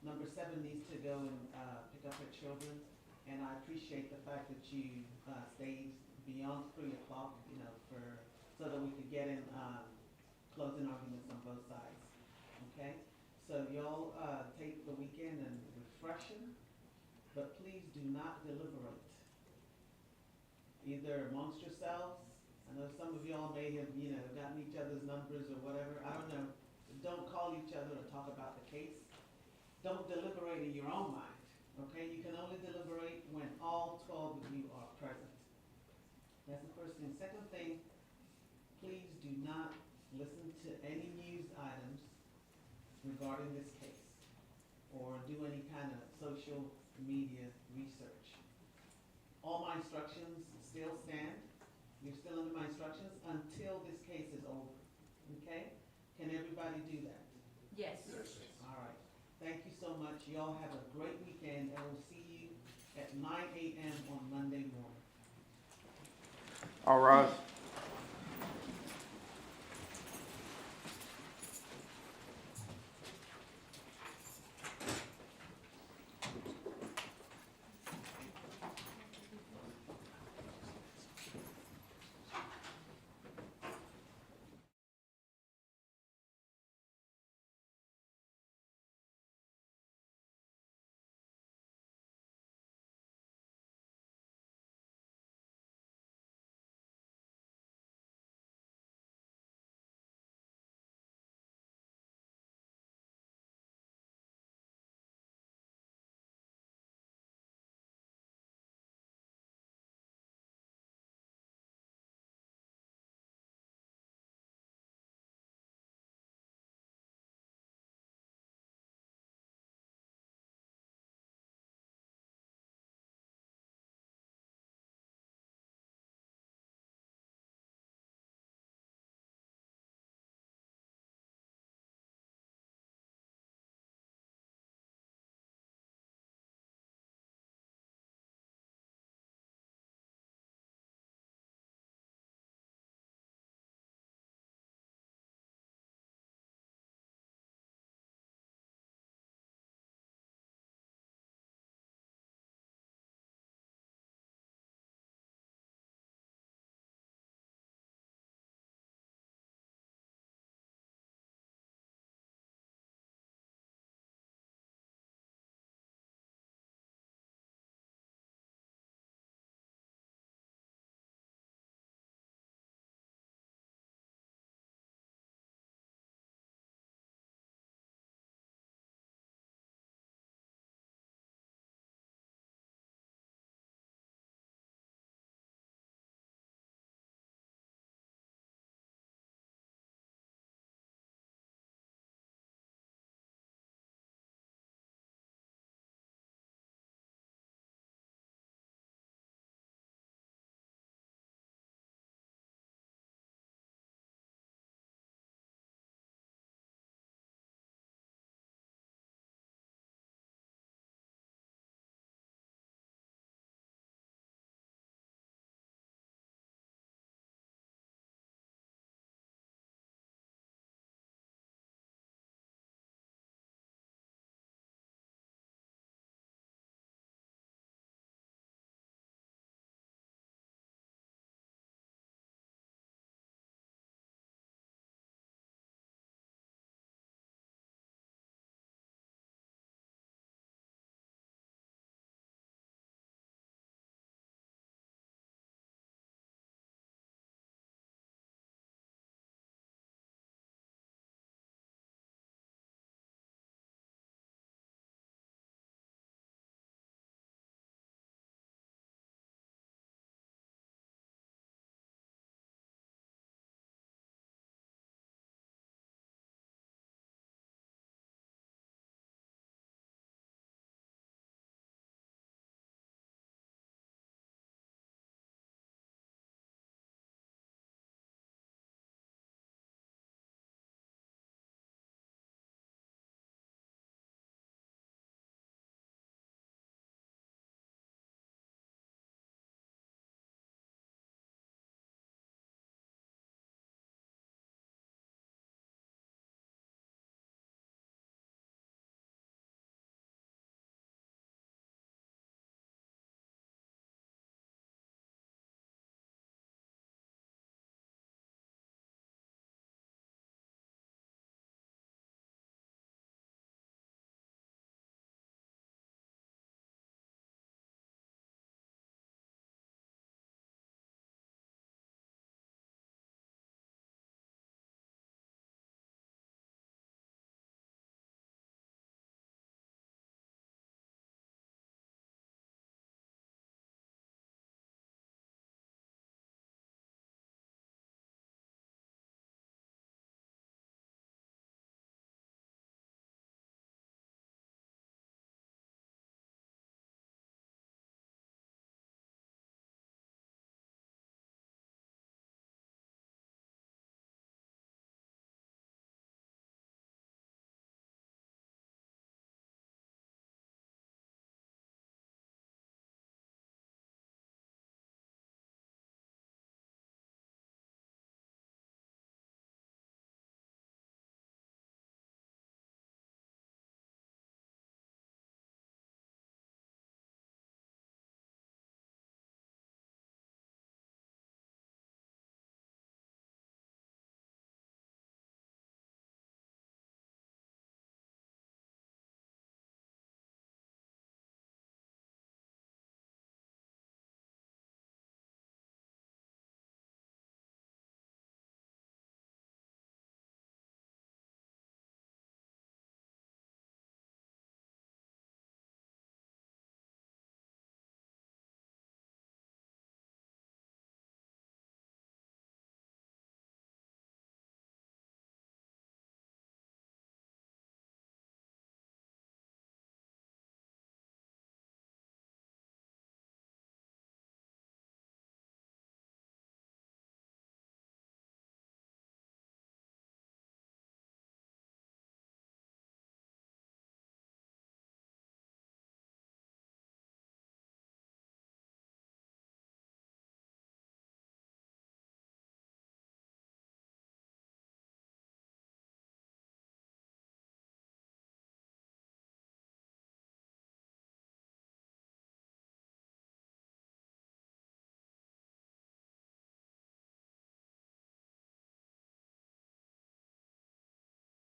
Number 7 needs to go and, pick up her children, and I appreciate the fact that you, stayed beyond 3 o'clock, so that we could get in, closing arguments on both sides, okay? So y'all, take the weekend and refreshing, but please do not deliberate. Either amongst yourselves, I know some of y'all may have, gotten each other's numbers or whatever, I don't know. Don't call each other to talk about the case. Don't deliberate in your own mind, okay? You can only deliberate when all 12 of you are present. That's the first thing. Second thing, please do not listen to any news items regarding this case or do any kind of social media research. All my instructions still stand. You're still under my instructions until this case is over, okay? Can everybody do that? Yes. All right. Thank you so much. Y'all have a great weekend, and we'll see you at 9 a.m. on Monday morning. All rise.